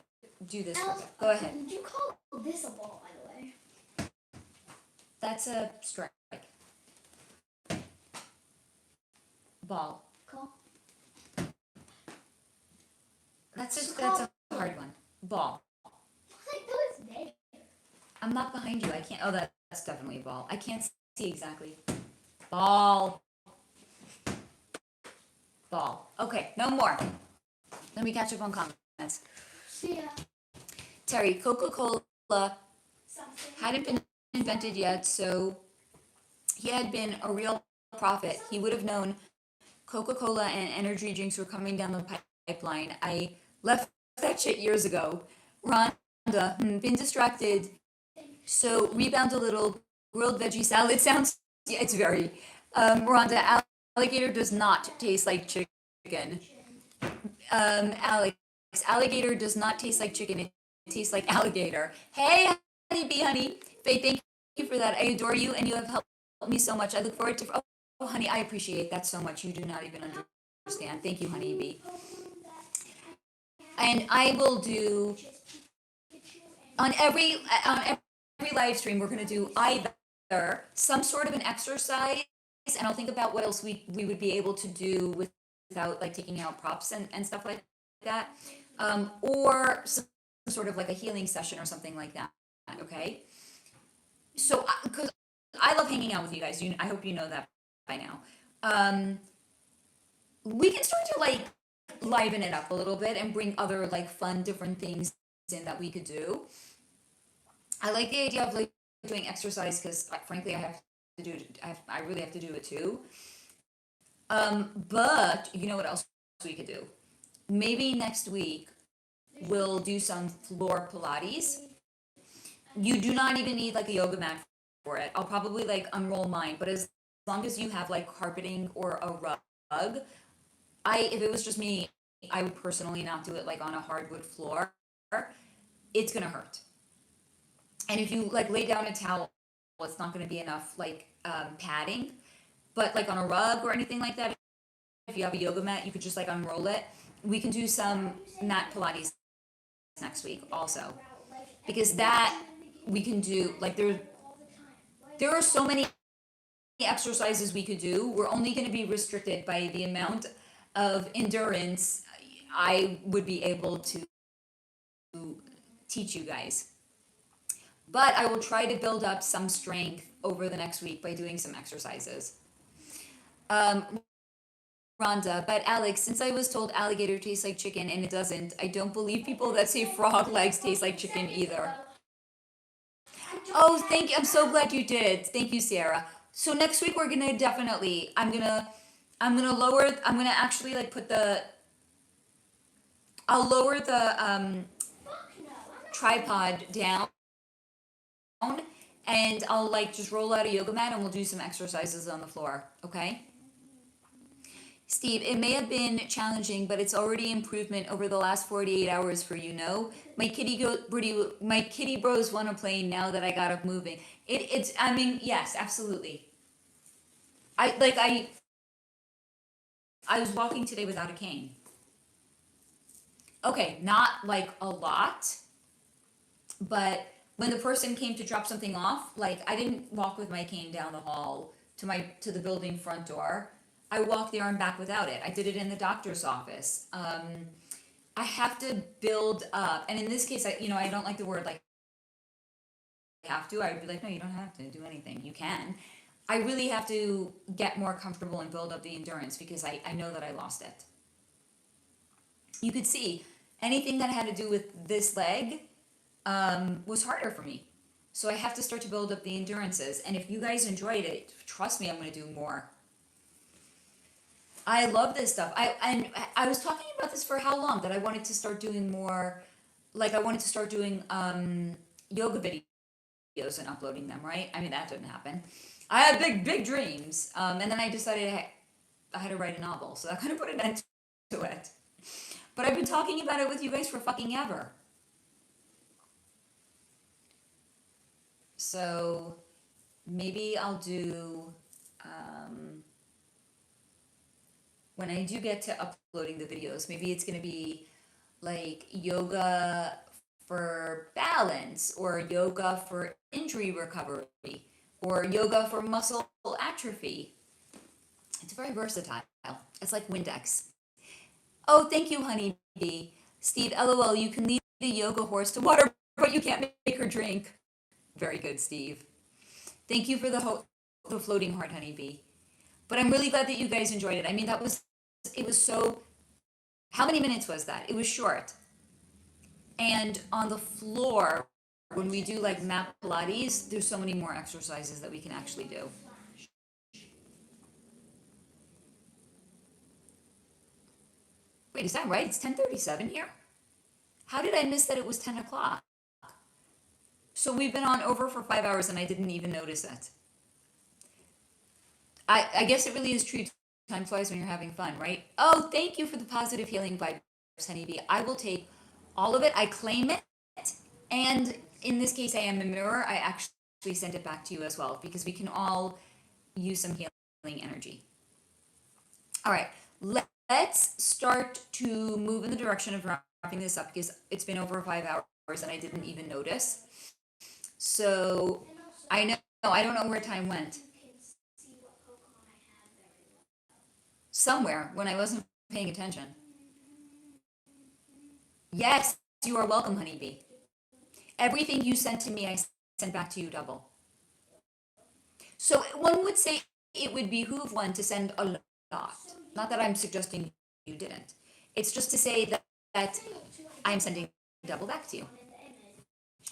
do this. Alice, Go ahead. Did you call this a ball, by the way? That's a strike. Ball. Call. That's a hard one. Ball. Like, that was there. I'm not behind you. I can't. Oh, that's definitely a ball. I can't see exactly. Ball. Okay, no more. Let me catch up on comments. See ya. Terry, Coca-Cola Something. hadn't been invented yet, so he had been a real prophet. He would have known Coca-Cola and energy drinks were coming down the pipeline. I left that shit years ago. Rhonda, been distracted. So rebound a little. Grilled veggie salad sounds. Yeah, it's very. Rhonda, alligator does not taste like chicken. Alex, alligator does not taste like chicken. It tastes like alligator. Hey, honeybee, honey. Faye, thank you for that. I adore you, and you have helped me so much. I look forward to. Oh, honey, I appreciate that so much. You do not even understand. Thank you, honeybee. And I will do on every live stream. We're going to do either some sort of an exercise, and I'll think about what else we would be able to do without like taking out props and stuff like that, or some sort of like a healing session or something like that. Okay. So, because I love hanging out with you guys. I hope you know that by now. We can start to like liven it up a little bit and bring other like fun different things in that we could do. I like the idea of like doing exercise because frankly I have to do it. I really have to do it too. But you know what else we could do? Maybe next week we'll do some floor Pilates. You do not even need like a yoga mat for it. I'll probably like unroll mine, but as long as you have like carpeting or a rug, if it was just me, I would personally not do it like on a hardwood floor. It's gonna hurt. And if you like lay down a towel, it's not gonna be enough like padding. But like on a rug or anything like that, if you have a yoga mat, you could just like unroll it. We can do some mat Pilates next week also, because that we can do like there are so many exercises we could do. We're only going to be restricted by the amount of endurance I would be able to teach you guys. But I will try to build up some strength over the next week by doing some exercises. Rhonda, but Alex, since I was told alligator tastes like chicken and it doesn't, I don't believe people that say frog legs taste like chicken either. Oh, thank you. I'm so glad you did. Thank you, Sierra. So next week we're gonna definitely, I'm gonna actually like I'll lower the tripod down, and I'll like just roll out a yoga mat and we'll do some exercises on the floor, okay? Steve, it may have been challenging, but it's already improvement over the last 48 hours for you know. My kitty bros want to play now that I got up moving. I mean, yes, absolutely. I was walking today without a cane. Okay, not like a lot, but when the person came to drop something off, like I didn't walk with my cane down the hall to the building front door. I walked there and back without it. I did it in the doctor's office. I have to build up, and in this case, I don't like the word like have to. I would be like, no, you don't have to do anything. You can. I really have to get more comfortable and build up the endurance because I know that I lost it. You could see anything that had to do with this leg was harder for me. So I have to start to build up the endurances. And if you guys enjoyed it, trust me, I'm going to do more. I love this stuff. I was talking about this for how long that I wanted to start doing more. Like I wanted to start doing yoga videos and uploading them. Right? I mean that didn't happen. I had big dreams, and then I decided I had to write a novel, so that kind of put an end to it. But I've been talking about it with you guys for fucking ever. So maybe I'll do, when I do get to uploading the videos, maybe it's going to be like yoga for balance, or yoga for injury recovery, or yoga for muscle atrophy. It's very versatile. It's like Windex. Oh, thank you, honeybee. Steve, LOL, you can lead a yoga horse to water, but you can't make her drink. Very good, Steve. Thank you for the floating heart, honeybee. But I'm really glad that you guys enjoyed it. I mean, it was so, how many minutes was that? It was short. And on the floor, when we do like mat Pilates, there's so many more exercises that we can actually do. Wait, is that right? It's 10:37 here? How did I miss that it was 10 o'clock? So we've been on over for 5 hours and I didn't even notice it. I guess it really is true. Time flies when you're having fun, right? Oh, thank you for the positive healing vibes, honeybee. I will take all of it. I claim it. And in this case, I am a mirror. I actually send it back to you as well, because we can all use some healing energy. All right. Let's start to move in the direction of wrapping this up, because it's been over 5 hours and I didn't even notice. So I don't know where time went. Somewhere when I wasn't paying attention. Yes, you are welcome, honeybee. Everything you sent to me, I sent back to you double. So one would say it would behoove one to send a lot. Not that I'm suggesting you didn't. It's just to say that I'm sending double back to you.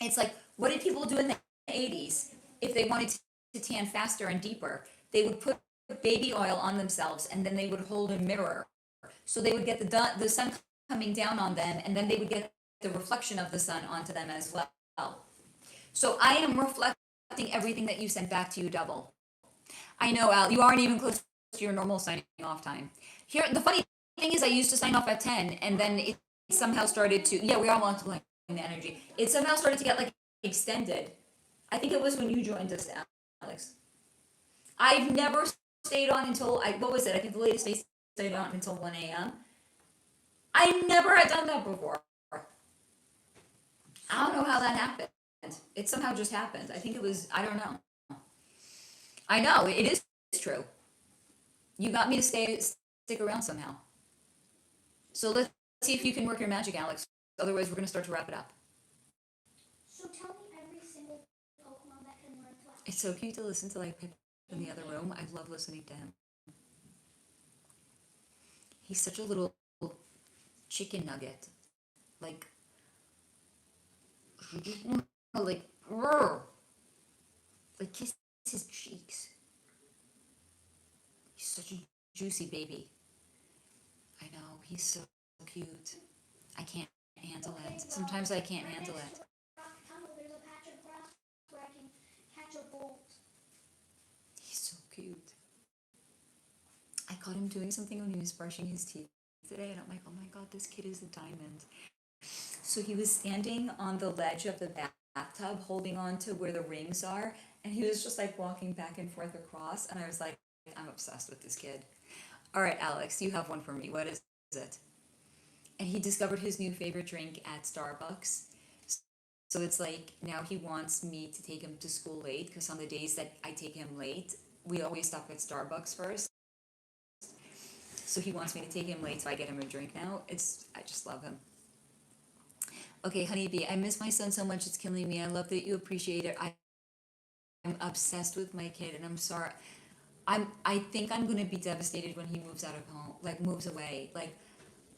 It's like, what did people do in the 80s? If they wanted to tan faster and deeper, they would put baby oil on themselves, and then they would hold a mirror. So they would get the sun coming down on them, and then they would get the reflection of the sun onto them as well. So I am reflecting everything that you sent back to you double. I know, Al, you aren't even close to your normal signing off time. Here, the funny thing is I used to sign off at 10, and then it somehow started to, yeah, we are multiplying the energy. It somehow started to get like extended. I think it was when you joined us, Alex. I've never stayed on until, what was it? I think the latest day stayed on until 1 a.m. I never had done that before. I don't know how that happened. It somehow just happened. I think it was, I don't know. I know, it is true. You got me to stick around somehow. So let's see if you can work your magic, Alex. Otherwise, we're going to start to wrap it up. So tell me every single Pokemon that can learn flash. It's so cute to listen to like Pip in the other room. I love listening to him. He's such a little chicken nugget. Like kiss his cheeks. He's such a juicy baby. I know, he's so cute. I can't handle it. Sometimes I can't handle it. There's a patch of grass where I can catch a bolt. He's so cute. I caught him doing something when he was brushing his teeth today, and I'm like, oh my god, this kid is a diamond. So he was standing on the ledge of the bathtub holding on to where the rings are, and he was just like walking back and forth across, and I was like, I'm obsessed with this kid. All right, Alex, you have one for me. What is it? And he discovered his new favorite drink at Starbucks. So it's like now he wants me to take him to school late, because on the days that I take him late, we always stop at Starbucks first. So he wants me to take him late, so I get him a drink now. I just love him. Okay, honeybee, I miss my son so much, it's killing me. I love that you appreciate it. I'm obsessed with my kid, and I'm sorry. I think I'm gonna be devastated when he moves out of home, like moves away. Like,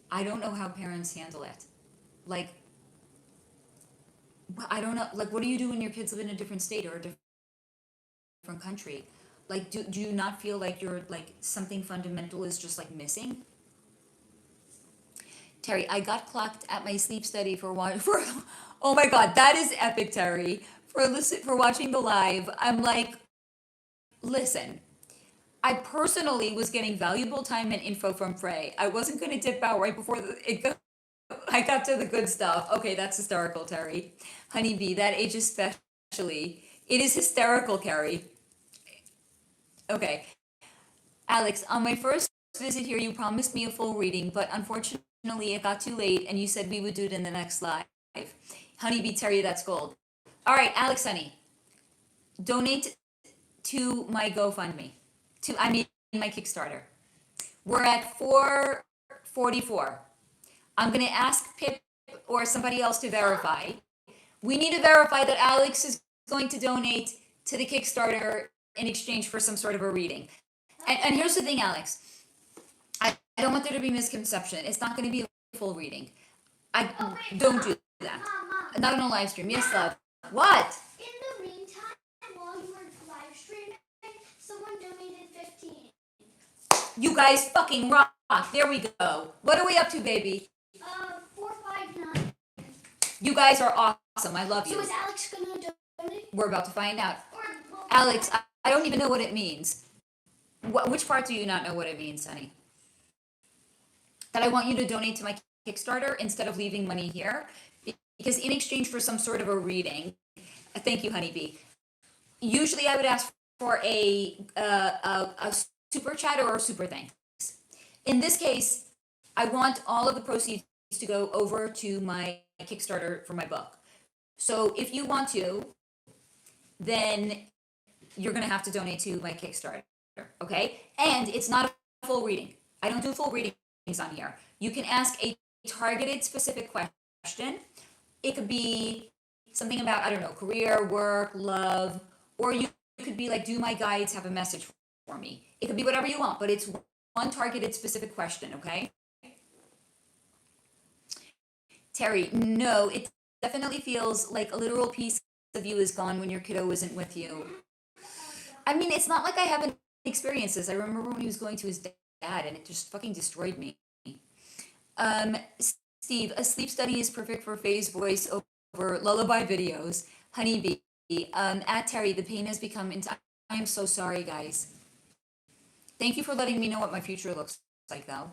I don't know how parents handle it. like, I don't know, like, what do you do when your kids live in a different state or a different country? Like, do you not feel like you're, like, something fundamental is just, like, missing? Terry, I got clocked at my sleep study for oh my God, that is epic, Terry. For watching the live. I'm like, listen, I personally was getting valuable time and info from Frey. I wasn't going to dip out right before I got to the good stuff. Okay, that's hysterical, Terry. Honeybee, that age especially. It is hysterical, Carrie. Okay. Alex, on my first visit here, you promised me a full reading, but unfortunately it got too late and you said we would do it in the next live. Honeybee, Terry, that's gold. All right, Alex, honey, donate to my GoFundMe. My Kickstarter. We're at 444. I'm going to ask Pip or somebody else to verify. We need to verify that Alex is going to donate to the Kickstarter in exchange for some sort of a reading. And here's the thing, Alex. I don't want there to be misconception. It's not going to be a full reading. Don't do that. Mom. Not on a live stream. Yes, love. What? In the meantime, while you were live streaming, someone donated 15. You guys fucking rock. There we go. What are we up to, baby? 459. You guys are awesome. I love you. So is Alex gonna donate? We're about to find out. Well, Alex, I don't even know what it means. Which part do you not know what it means, honey? That I want you to donate to my Kickstarter instead of leaving money here. Because in exchange for some sort of a reading, thank you, Honeybee. Usually I would ask for a super chat or a super thanks. In this case, I want all of the proceeds to go over to my Kickstarter for my book. So if you want to, then you're going to have to donate to my Kickstarter, okay? And it's not a full reading. I don't do full readings on here. You can ask a targeted specific question. It could be something about, I don't know, career, work, love, or you could be like, do my guides have a message for me? It could be whatever you want, but it's one targeted specific question, okay? Terry, no, it definitely feels like a literal piece of you is gone when your kiddo isn't with you. I mean, it's not like I haven't experienced this. I remember when he was going to his dad and it just fucking destroyed me. Steve, a sleep study is perfect for Faye's voice over lullaby videos. Honeybee, at Terry, the pain has become I am so sorry, guys. Thank you for letting me know what my future looks like, though.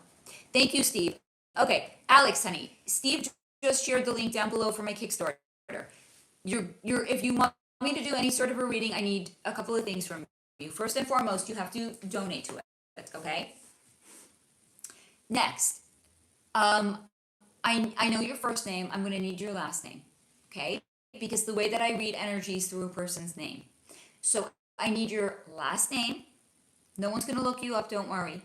Thank you, Steve. Okay, Alex, honey, Steve just shared the link down below for my Kickstarter. If you want me to do any sort of a reading, I need a couple of things from you. First and foremost, you have to donate to it, okay? Next, I know your first name. I'm going to need your last name, okay? Because the way that I read energy is through a person's name. So I need your last name. No one's going to look you up, don't worry.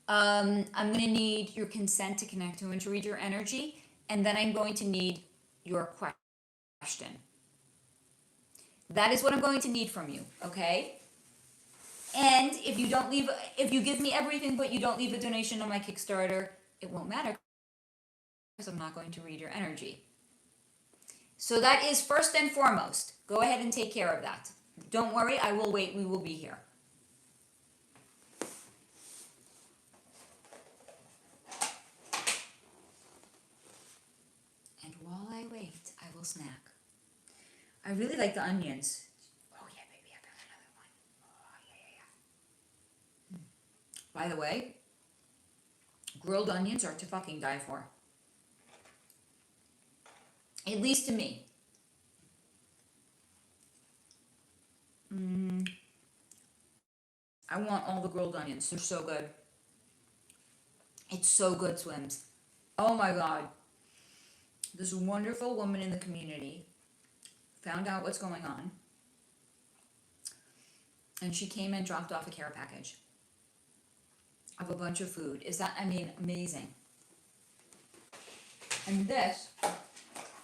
I'm going to need your consent to connect to and to read your energy. And then I'm going to need your question. That is what I'm going to need from you, okay? And if you give me everything but you don't leave a donation on my Kickstarter, it won't matter because I'm not going to read your energy. So that is first and foremost. Go ahead and take care of that. Don't worry, I will wait. We will be here. And while I wait, I will snack. I really like the onions. Oh yeah, baby, I got another one. Oh yeah. By the way, grilled onions are to fucking die for. At least to me. I want all the grilled onions. They're so good. It's so good, Swims. Oh my God. This wonderful woman in the community found out what's going on. And she came and dropped off a care package of a bunch of food. Amazing. And this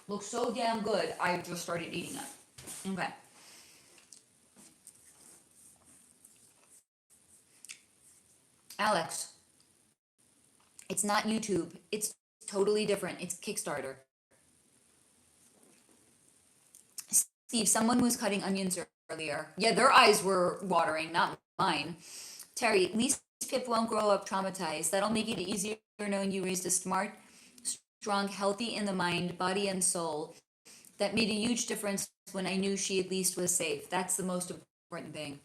looks so damn good, I just started eating it. Okay. Alex, it's not YouTube. It's totally different. It's Kickstarter. Steve, someone was cutting onions earlier. Yeah, their eyes were watering, not mine. Terry, at least Pip won't grow up traumatized. That'll make it easier knowing you raised a smart, strong, healthy in the mind, body, and soul. That made a huge difference when I knew she at least was safe. That's the most important thing.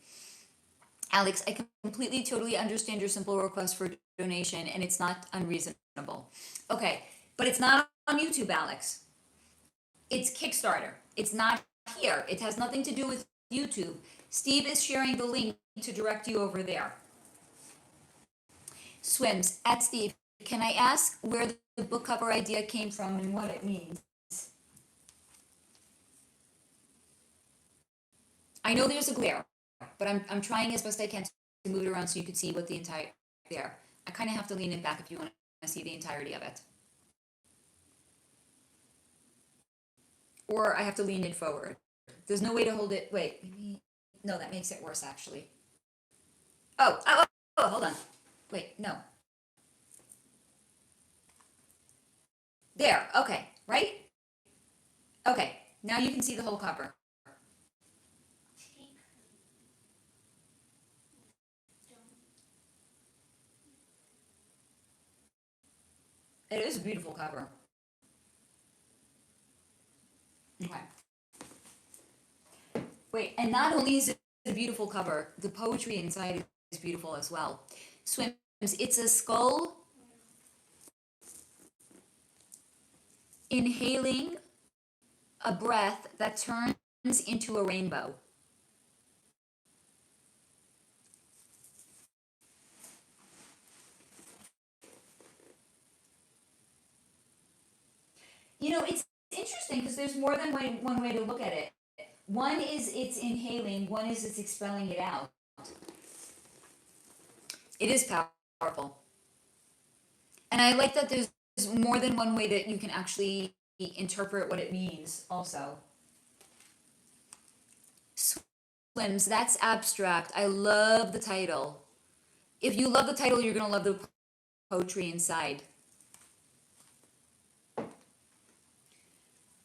Alex, I completely, totally understand your simple request for donation, and it's not unreasonable. Okay, but it's not on YouTube, Alex. It's Kickstarter. It's not here. It has nothing to do with YouTube. Steve is sharing the link to direct you over there. Swims, at Steve, can I ask where the book cover idea came from and what it means? I know there's a glare, but I'm trying as best I can to move it around so you can see what the entire there. I kind of have to lean it back if you want to see the entirety of it. Or I have to lean it forward. There's no way to hold it. Wait, maybe, no, that makes it worse actually. Oh, hold on. Wait, no. There, okay, right? Okay, now you can see the whole cover. It is a beautiful cover. Okay. Wait, and not only is it a beautiful cover, the poetry inside is beautiful as well. Swims, it's a skull inhaling a breath that turns into a rainbow. You know, it's interesting because there's more than one way to look at it. One is it's inhaling, one is it's expelling it out. It is powerful. And I like that there's more than one way that you can actually interpret what it means also. Swims, that's abstract. I love the title. If you love the title, you're going to love the poetry inside.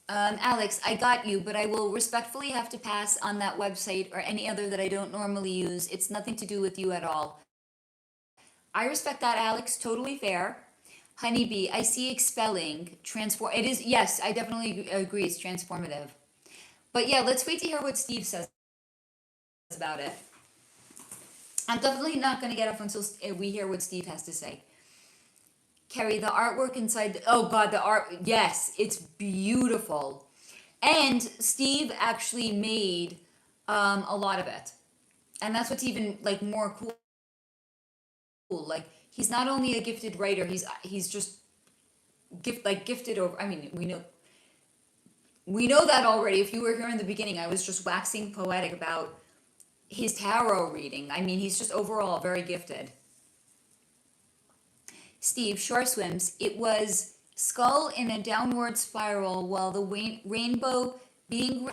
Alex, I got you, but I will respectfully have to pass on that website or any other that I don't normally use. It's nothing to do with you at all. I respect that, Alex. Totally fair. Honeybee, I see expelling. Transform. It is, yes, I definitely agree. It's transformative. But yeah, let's wait to hear what Steve says about it. I'm definitely not going to get off until we hear what Steve has to say. Carrie, the artwork inside, oh God, the art, yes, it's beautiful. And Steve actually made a lot of it. And that's what's even like more cool. Like he's not only a gifted writer, he's just gifted over. I mean, we know that already. If you were here in the beginning, I was just waxing poetic about his tarot reading. I mean, he's just overall very gifted. Steve, Shore Swims, it was skull in a downward spiral while the rainbow being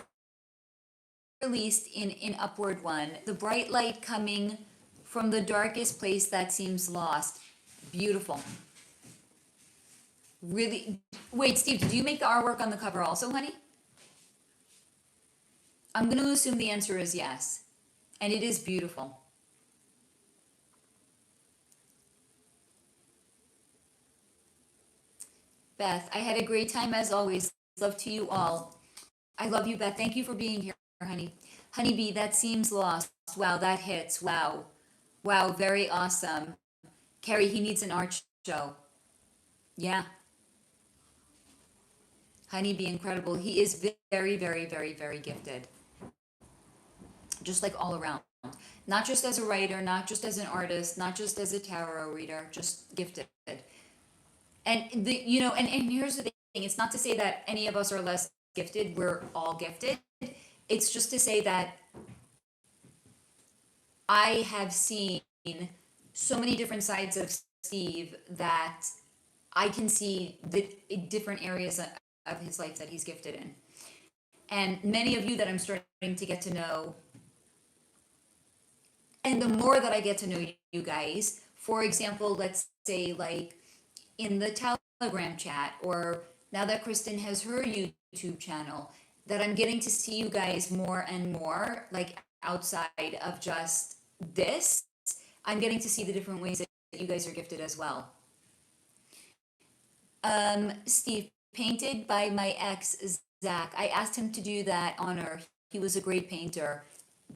released in an upward one. The bright light coming from the darkest place that seems lost. Beautiful. Really, wait, Steve, did you make the artwork on the cover also, honey? I'm going to assume the answer is yes. And it is beautiful. Beth, I had a great time as always. Love to you all. I love you, Beth. Thank you for being here, honey. Honeybee, that seems lost. Wow, that hits. Wow. Wow, very awesome. Carrie, he needs an art show. Yeah. Honeybee, incredible. He is very, very, very, very gifted. Just like all around. Not just as a writer, not just as an artist, not just as a tarot reader, just gifted. And and here's the thing, it's not to say that any of us are less gifted, we're all gifted. It's just to say that I have seen so many different sides of Steve that I can see the different areas of his life that he's gifted in. And many of you that I'm starting to get to know, and the more that I get to know you guys, for example, let's say like in the Telegram chat, or now that Kristen has her YouTube channel, that I'm getting to see you guys more and more, like outside of just this. I'm getting to see the different ways that you guys are gifted as well. Steve, painted by my ex, Zach. I asked him to do that honor. He was a great painter.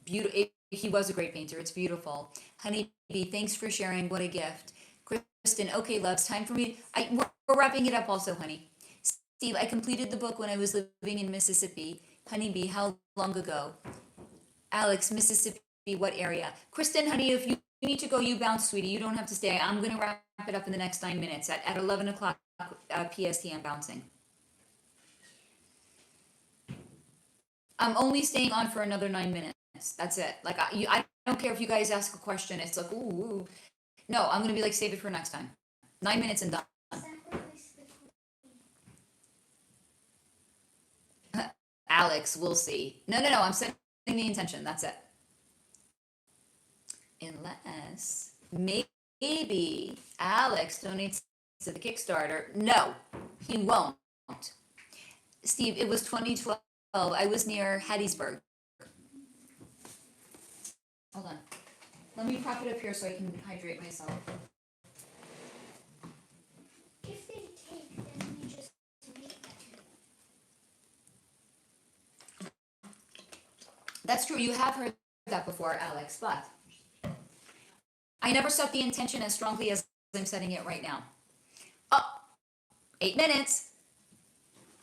Beautiful. He was a great painter. It's beautiful. Honeybee, thanks for sharing. What a gift. Kristen, okay, loves, time for me. We're wrapping it up also, honey. Steve, I completed the book when I was living in Mississippi. Honeybee, how long ago? Alex, Mississippi, what area? Kristen, honey, if you need to go, you bounce, sweetie. You don't have to stay. I'm going to wrap it up in the next 9 minutes. At 11 o'clock PST, I'm bouncing. I'm only staying on for another 9 minutes. That's it. Like, I don't care if you guys ask a question. It's like, ooh. No, I'm going to be like, save it for next time. 9 minutes and done. Alex, we'll see. No, I'm setting the intention. That's it. Unless maybe Alex donates to the Kickstarter. No, he won't. Steve, it was 2012. I was near Hattiesburg. Hold on. Let me prop it up here so I can hydrate myself. If they take, then we just make that. That's true. You have heard that before, Alex, but I never set the intention as strongly as I'm setting it right now. Oh, 8 minutes.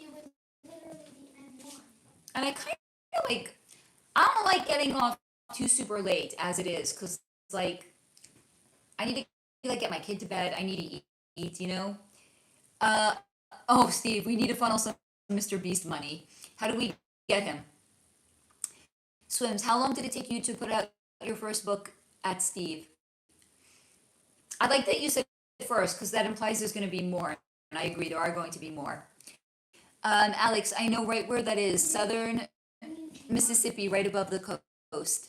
It would literally be N1. And I kind of like, I don't like getting off too super late as it is, because like, I need to like get my kid to bed. I need to eat, you know? Oh, Steve, we need to funnel some Mr. Beast money. How do we get him? Swims, how long did it take you to put out your first book at Steve? I like that you said first, because that implies there's going to be more. And I agree, there are going to be more. Alex, I know right where that is. Southern Mississippi, right above the coast.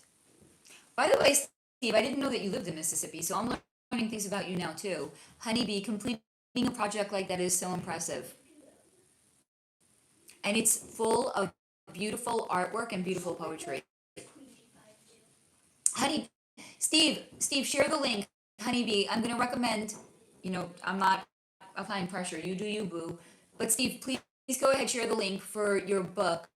By the way, Steve, I didn't know that you lived in Mississippi, so I'm learning things about you now too. Honeybee, completing a project like that is so impressive. And it's full of beautiful artwork and beautiful poetry. Steve, share the link. Honeybee, I'm going to recommend, I'm not applying pressure. You do you, boo. But Steve, please go ahead, share the link for your book.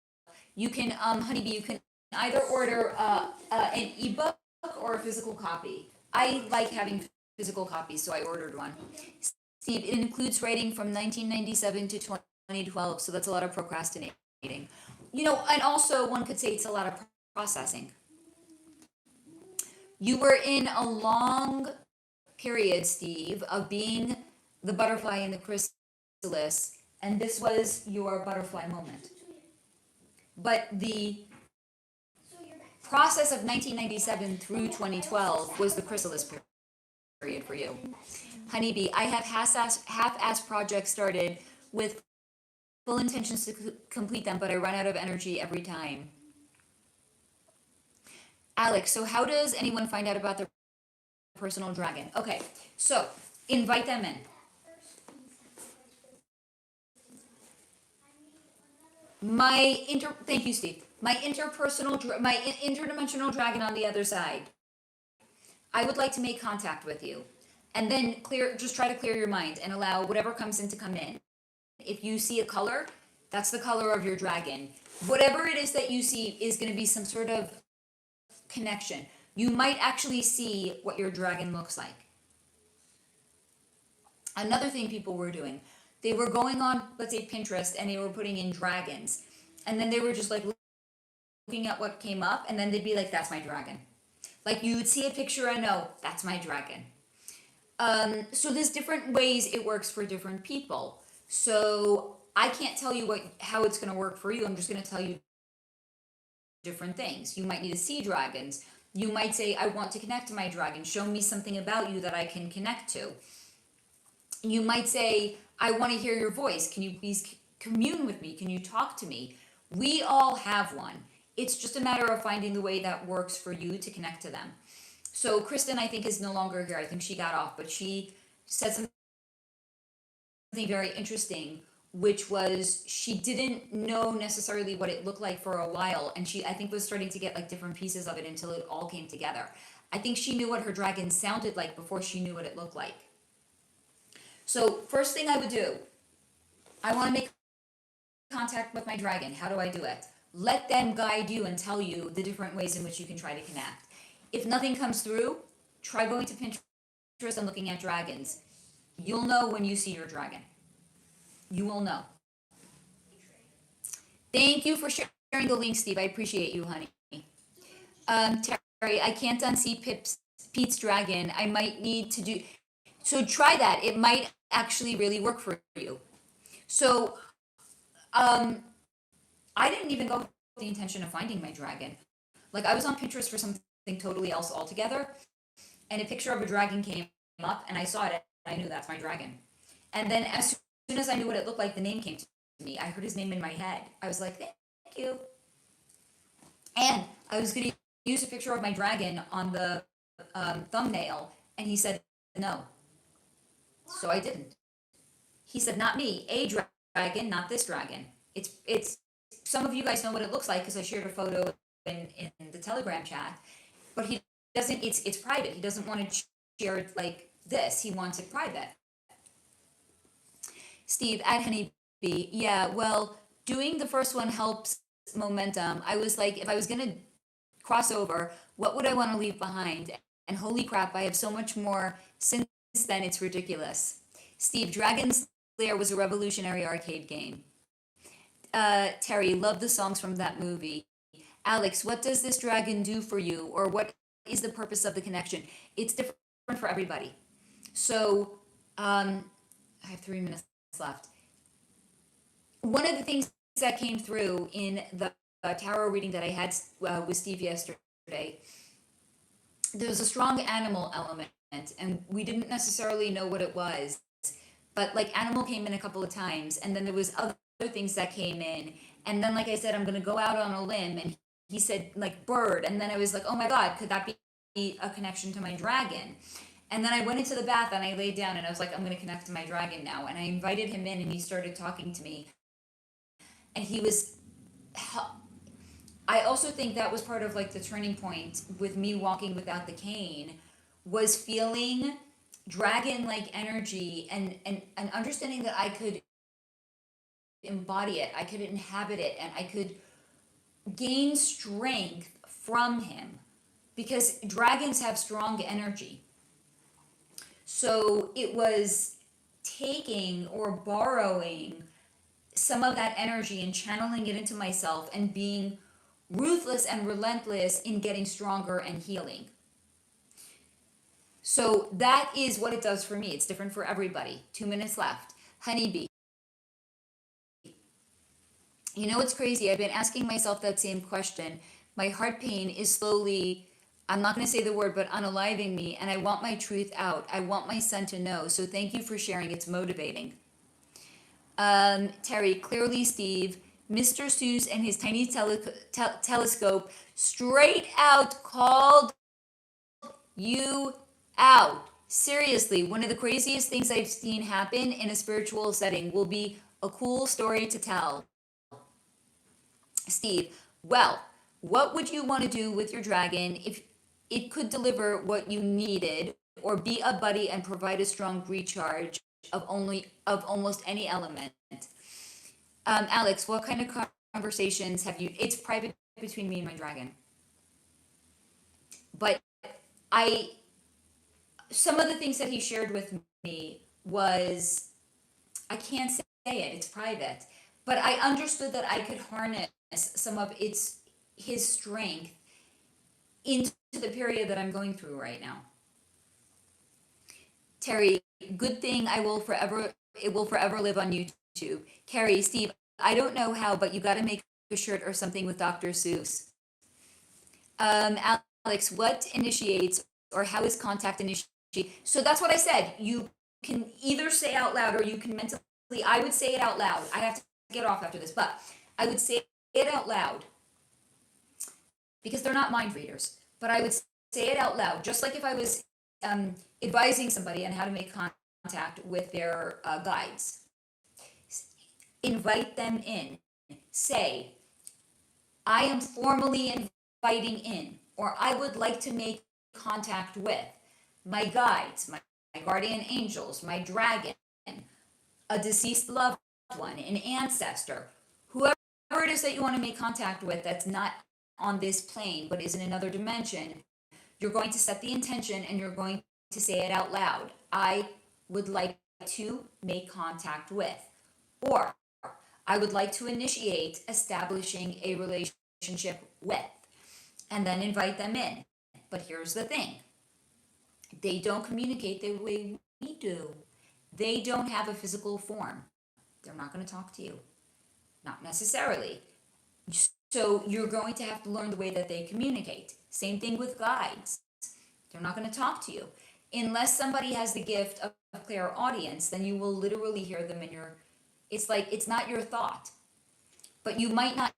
You can, Honeybee, you can either order an ebook or a physical copy. I like having physical copies, so I ordered one. Steve, it includes writing from 1997 to 2012, so that's a lot of procrastinating. And also one could say it's a lot of processing. You were in a long period, Steve, of being the butterfly in the chrysalis, and this was your butterfly moment. But the process of 1997 through 2012 was the chrysalis period for you. Honeybee, I have half-assed projects started with full intentions to complete them, but I run out of energy every time. Alex, so how does anyone find out about their personal dragon? Okay, so invite them in. Thank you, Steve. My interdimensional dragon on the other side. I would like to make contact with you, and then just try to clear your mind and allow whatever comes in to come in. If you see a color, that's the color of your dragon. Whatever it is that you see is going to be some sort of connection. You might actually see what your dragon looks like. Another thing people were doing, they were going on, let's say, Pinterest, and they were putting in dragons. And then they were just like looking at what came up, and then they'd be like, that's my dragon. Like you would see a picture and know, that's my dragon. So there's different ways it works for different people. So I can't tell you how it's going to work for you. I'm just going to tell you different things. You might need to see dragons. You might say, I want to connect to my dragon. Show me something about you that I can connect to. You might say, I want to hear your voice. Can you please commune with me? Can you talk to me? We all have one. It's just a matter of finding the way that works for you to connect to them. So Kristen, I think, is no longer here. I think she got off, but she said something very interesting which was she didn't know necessarily what it looked like for a while, and she I think was starting to get like different pieces of it until it all came together. I think she knew what her dragon sounded like before she knew what it looked like. So first thing I would do, I want to make contact with my dragon. How do I do it? Let them guide you and tell you the different ways in which you can try to connect. If nothing comes through, try going to Pinterest and looking at dragons. You'll know when you see your dragon. You will know. Thank you for sharing the link, Steve. I appreciate you, honey. Terry, I can't unsee Pete's dragon. I might need to do... So try that. It might actually really work for you. So, I didn't even go with the intention of finding my dragon. Like, I was on Pinterest for something totally else altogether, and a picture of a dragon came up, and I saw it, and I knew that's my dragon. And then as soon as I knew what it looked like, the name came to me. I heard his name in my head. I was like, thank you. And I was going to use a picture of my dragon on the thumbnail, and he said no. So I didn't. He said, not me, a dragon, not this dragon. It's some of you guys know what it looks like because I shared a photo in the Telegram chat, but he doesn't, it's private. He doesn't want to share it like this. He wants it private. Steve, at Honeybee, yeah, well, doing the first one helps momentum. I was like, if I was going to cross over, what would I want to leave behind? And holy crap, I have so much more since then, it's ridiculous. Steve, Dragon Slayer was a revolutionary arcade game. Terry, love the songs from that movie. Alex, what does this dragon do for you? Or what is the purpose of the connection? It's different for everybody. So, I have 3 minutes left. One of the things that came through in the tarot reading that I had with Steve yesterday, there's a strong animal element, and we didn't necessarily know what it was, but like animal came in a couple of times, and then there was other things that came in, and then like I said, I'm going to go out on a limb, and he said like bird, and then I was like, oh my god, could that be a connection to my dragon? And then I went into the bath and I laid down and I was like, I'm going to connect to my dragon now, and I invited him in and he started talking to me, and he was, I also think that was part of like the turning point with me walking without the cane, was feeling dragon-like energy and understanding that I could embody it, I could inhabit it, and I could gain strength from him, because dragons have strong energy. So it was taking or borrowing some of that energy and channeling it into myself and being ruthless and relentless in getting stronger and healing. So that is what it does for me. It's different for everybody. 2 minutes left. Honeybee. You know what's crazy? I've been asking myself that same question. My heart pain is slowly, I'm not going to say the word, but unaliving me, and I want my truth out. I want my son to know. So thank you for sharing. It's motivating. Terry, clearly Steve, Mr. Seuss and his tiny telescope straight out called you out. Seriously, one of the craziest things I've seen happen in a spiritual setting will be a cool story to tell. Steve, well, what would you want to do with your dragon if it could deliver what you needed, or be a buddy and provide a strong recharge of almost any element? Alex, what kind of conversations have you? It's private between me and my dragon. But some of the things that he shared with me was, I can't say it, it's private, but I understood that I could harness some of his strength into the period that I'm going through right now. Terry, good thing it will forever live on YouTube. Carrie, Steve, I don't know how, but you got to make a shirt or something with Dr. Seuss. Alex, what initiates, or how is contact initiated? So that's what I said. You can either say out loud, or you can mentally, I would say it out loud. I have to get off after this, but I would say it out loud, because they're not mind readers, but I would say it out loud, just like if I was advising somebody on how to make contact with their guides. invite them in. Say, I am formally inviting in, or I would like to make contact with my guides, my guardian angels, my dragon, a deceased loved one, an ancestor, whoever it is that you want to make contact with that's not on this plane but is in another dimension. You're going to set the intention and you're going to say it out loud. I would like to make contact with, or I would like to initiate establishing a relationship with, and then invite them in. But here's the thing, they don't communicate the way we do. They don't have a physical form. They're not going to talk to you. Not necessarily. So you're going to have to learn the way that they communicate. Same thing with guides. They're not going to talk to you. Unless somebody has the gift of clairaudience, then you will literally hear them in your, it's like, it's not your thought. But you might not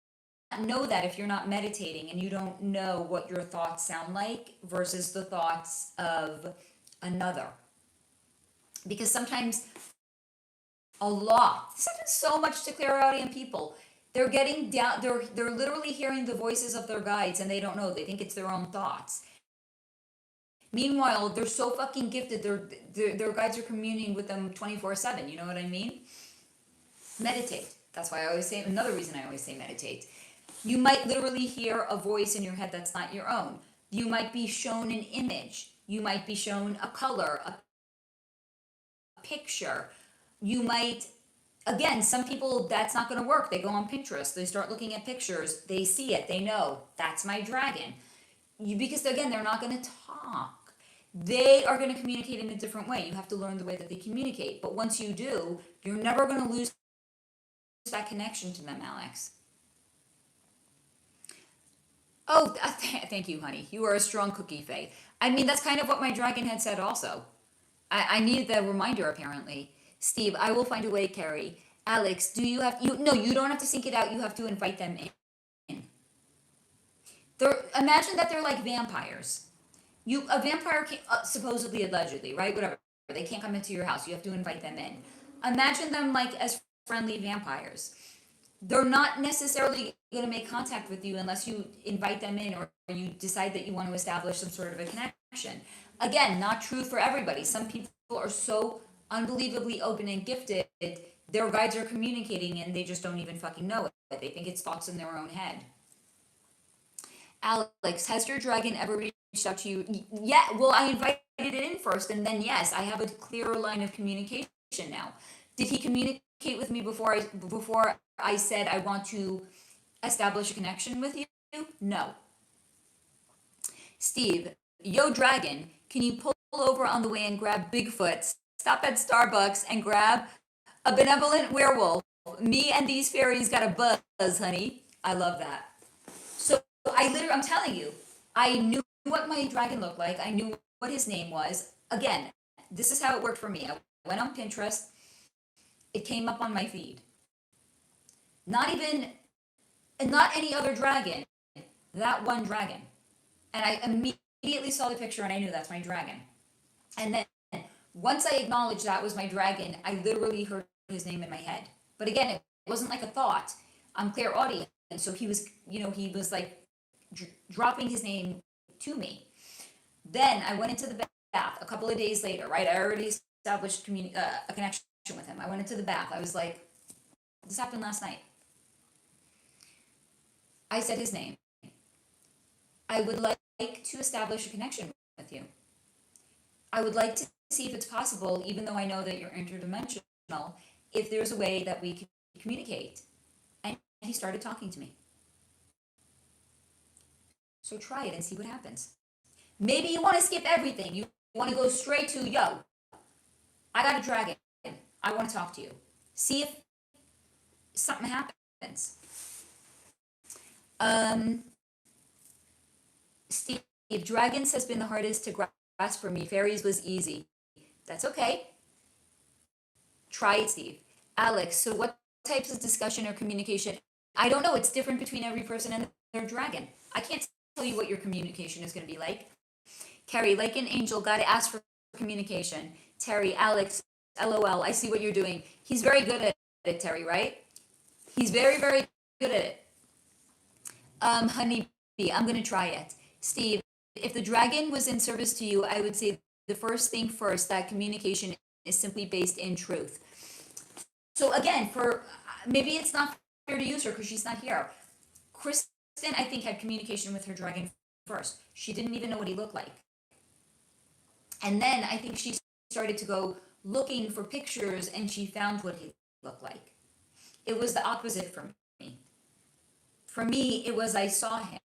know that if you're not meditating and you don't know what your thoughts sound like versus the thoughts of another. Because sometimes this happens so much to clairaudient people. They're getting down, they're literally hearing the voices of their guides and they don't know. They think it's their own thoughts. Meanwhile, they're so fucking gifted, their guides are communing with them 24/7, you know what I mean? Meditate. That's why I always say, another reason I always say meditate. You might literally hear a voice in your head that's not your own. You might be shown an image. You might be shown a color, a picture. You might, again, some people, that's not going to work. They go on Pinterest. They start looking at pictures. They see it. They know, that's my dragon. Because, again, they're not going to talk. They are going to communicate in a different way. You have to learn the way that they communicate. But once you do, you're never going to lose that connection to them, Alex. Oh, thank you, honey. You are a strong cookie, Faye. I mean, that's kind of what my dragon had said also. I needed that reminder, apparently. Steve, I will find a way, Carrie. Alex, do you have... No, you don't have to sync it out. You have to invite them in. Imagine that they're like vampires. A vampire can't, supposedly, allegedly, right? Whatever. They can't come into your house. You have to invite them in. Imagine them like as friendly vampires. They're not necessarily going to make contact with you unless you invite them in or you decide that you want to establish some sort of a connection. Again, not true for everybody. Some people are so unbelievably open and gifted, their guides are communicating and they just don't even fucking know it. They think it's thoughts in their own head. Alex, has your dragon ever reached out to you? Yeah, well, I invited it in first, and then yes, I have a clearer line of communication now. Did he communicate with me before I said I want to establish a connection with you? No. Steve, yo dragon, can you pull over on the way and grab Bigfoot? Stop at Starbucks and grab a benevolent werewolf. Me and these fairies got a buzz, honey. I love that. So I'm telling you, I knew what my dragon looked like. I knew what his name was. Again, this is how it worked for me. I went on Pinterest. It came up on my feed. Not any other dragon. That one dragon. And I immediately saw the picture and I knew that's my dragon. And then once I acknowledged that was my dragon, I literally heard his name in my head. But again, it wasn't like a thought. I'm clairaudient. And so he was like dropping his name to me. Then I went into the bath a couple of days later, right? I already established a connection with him. I went into the bath. I was like, this happened last night. I said his name. I would like to establish a connection with you. I would like to see if it's possible, even though I know that you're interdimensional, if there's a way that we can communicate. And he started talking to me. So try it and see what happens. Maybe you want to skip everything. You want to go straight to, yo, I got a dragon. I want to talk to you. See if something happens. Steve, dragons has been the hardest to grasp for me. Fairies was easy. That's okay. Try it, Steve. Alex, so what types of discussion or communication? I don't know. It's different between every person and their dragon. I can't tell you what your communication is going to be like. Carrie, like an angel, got to ask for communication. Terry, Alex, LOL, I see what you're doing. He's very good at it, Terry, right? He's very, very good at it. Honeybee, I'm gonna try it. Steve, if the dragon was in service to you, I would say the first thing first, that communication is simply based in truth. So again, for maybe it's not fair to use her because she's not here. Kristen, I think, had communication with her dragon first. She didn't even know what he looked like. And then I think she started to go looking for pictures and she found what he looked like. It was the opposite for me. For me, it was I saw him.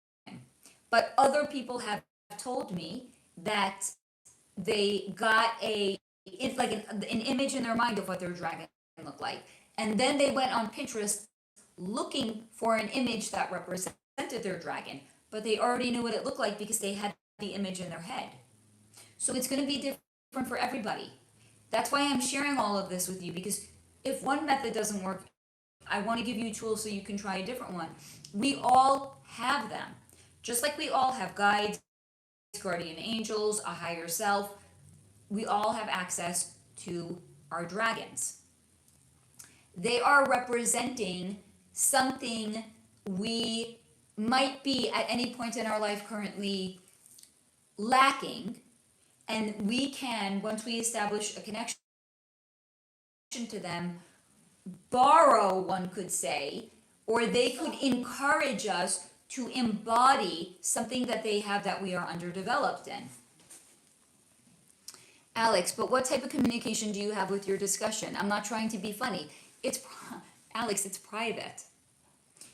But other people have told me that they got it's like an image in their mind of what their dragon looked like. And then they went on Pinterest looking for an image that represented their dragon, but they already knew what it looked like because they had the image in their head. So it's going to be different for everybody. That's why I'm sharing all of this with you, because if one method doesn't work, I want to give you tools so you can try a different one. We all have them. Just like we all have guides, guardian angels, a higher self, we all have access to our dragons. They are representing something we might be at any point in our life currently lacking, and we can, once we establish a connection to them, borrow, one could say, or they could encourage us to embody something that they have that we are underdeveloped in. Alex, but what type of communication do you have with your discussion? I'm not trying to be funny. Alex, it's private.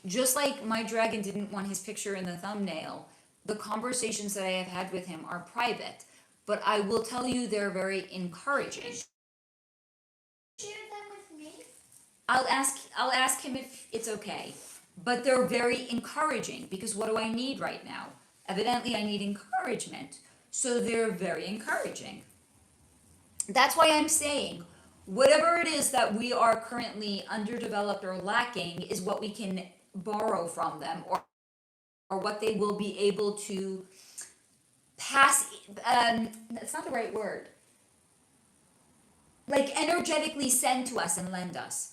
Just like my dragon didn't want his picture in the thumbnail, the conversations that I have had with him are private. But I will tell you they're very encouraging. Share them with me. I'll ask him if it's okay. But they're very encouraging, because what do I need right now? Evidently I need encouragement. So they're very encouraging. That's why I'm saying whatever it is that we are currently underdeveloped or lacking is what we can borrow from them, or what they will be able to pass. That's not the right word. Like energetically send to us and lend us.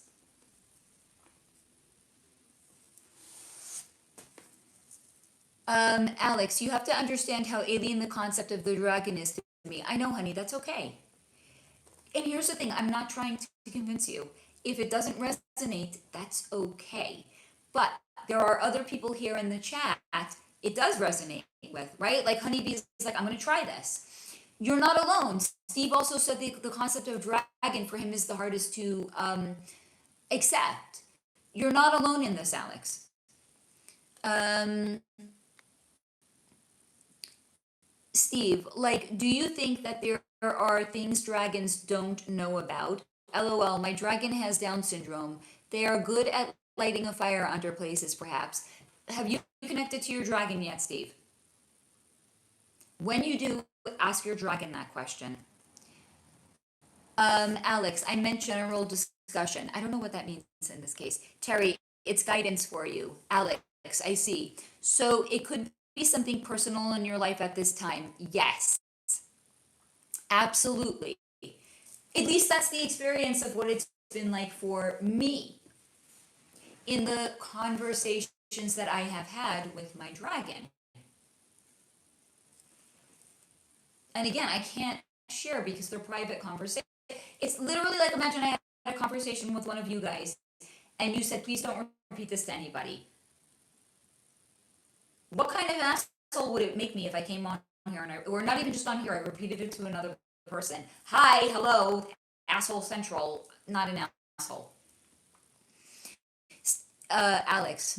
Alex, you have to understand how alien the concept of the dragon is to me. I know, honey, that's okay. And here's the thing, I'm not trying to convince you. If it doesn't resonate, that's okay. But there are other people here in the chat it does resonate with, right? Like Honeybee's like, I'm going to try this. You're not alone. Steve also said the concept of dragon for him is the hardest to accept. You're not alone in this, Alex. Steve, like, do you think that there are things dragons don't know about? LOL, my dragon has Down syndrome. They are good at lighting a fire under places, perhaps. Have you connected to your dragon yet, Steve? When you do, ask your dragon that question. Alex, I meant general discussion. I don't know what that means in this case. Terry, it's guidance for you. Alex, I see. So it could be something personal in your life at this time. Yes, absolutely. At least that's the experience of what it's been like for me in the conversations that I have had with my dragon. And again, I can't share because they're private conversations. It's literally like, imagine I had a conversation with one of you guys and you said, please don't repeat this to anybody. What kind of asshole would it make me if I came on here or not even just on here, I repeated it to another person. Hi, hello, asshole central, not an asshole. Alex.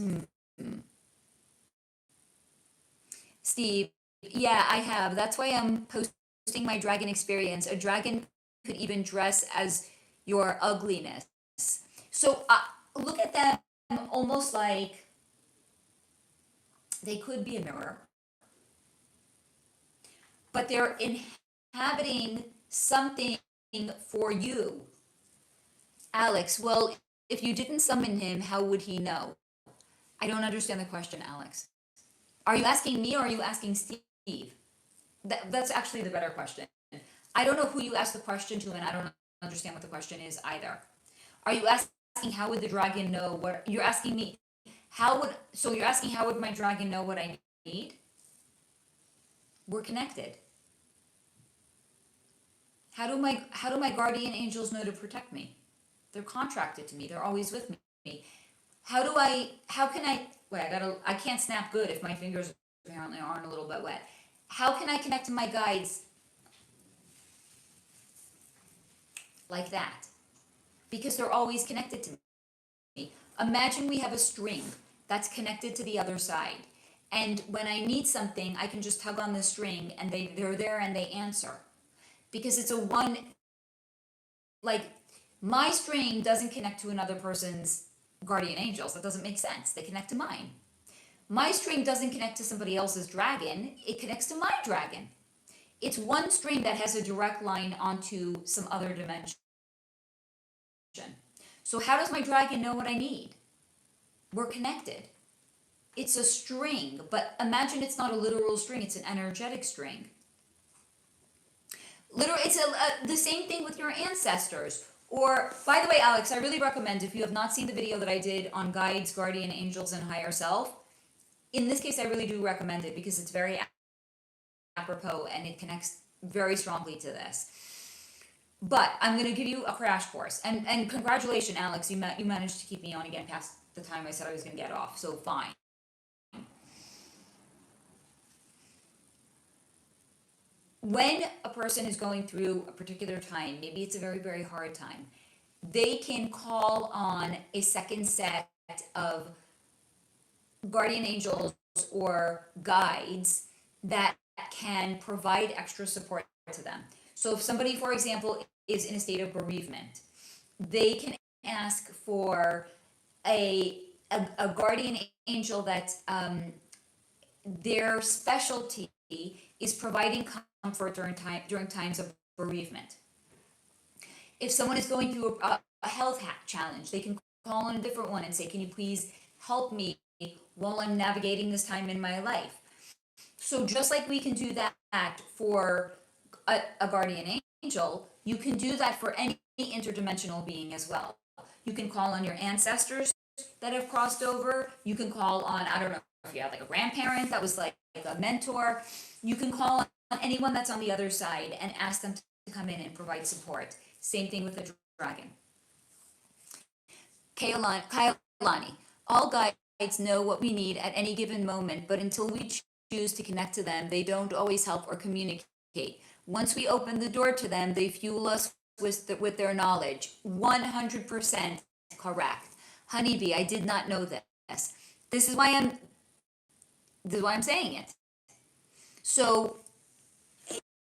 Steve, yeah, I have. That's why I'm posting my dragon experience. A dragon could even dress as your ugliness. So look at them almost like they could be a mirror, but they're inhabiting something for you. Alex, well, if you didn't summon him, how would he know? I don't understand the question, Alex. Are you asking me or are you asking Steve? That's actually the better question. I don't know who you asked the question to, and I don't understand what the question is either. Are you asking how would the dragon know what you're asking me? You're asking how would my dragon know what I need? We're connected. How do my guardian angels know to protect me? They're contracted to me. They're always with me. How can I, wait, I can't snap good if my fingers apparently aren't a little bit wet. How can I connect to my guides like that? Because they're always connected to me. Imagine we have a string that's connected to the other side. And when I need something, I can just tug on the string and they're there and they answer. Because it's a one, like, my string doesn't connect to another person's guardian angels. That doesn't make sense. They connect to mine. My string doesn't connect to somebody else's dragon. It connects to my dragon. It's one string that has a direct line onto some other dimension. So how does my dragon know what I need? We're connected. It's a string, but imagine it's not a literal string. It's an energetic string. It's the same thing with your ancestors. Or, by the way, Alex, I really recommend, if you have not seen the video that I did on guides, guardian angels, and higher self, in this case, I really do recommend it because it's very apropos and it connects very strongly to this. But I'm going to give you a crash course. And congratulations, Alex, you managed to keep me on again past the time I said I was going to get off, so fine. When a person is going through a particular time, maybe it's a very, very hard time, they can call on a second set of guardian angels or guides that can provide extra support to them. So if somebody, for example, is in a state of bereavement, they can ask for a guardian angel that their specialty is providing comfort during times of bereavement. If someone is going through a health challenge, they can call on a different one and say, can you please help me while I'm navigating this time in my life? So just like we can do that for a guardian angel, you can do that for any interdimensional being as well. You can call on your ancestors that have crossed over. You can call on, I don't know if you have like a grandparent that was like a mentor. You can call on anyone that's on the other side and ask them to come in and provide support. Same thing with the dragon. Kailani, all guides know what we need at any given moment, but until we choose to connect to them, they don't always help or communicate. Once we open the door to them, they fuel us with their knowledge. 100% correct. Honeybee, I did not know this. This is why I'm saying it. So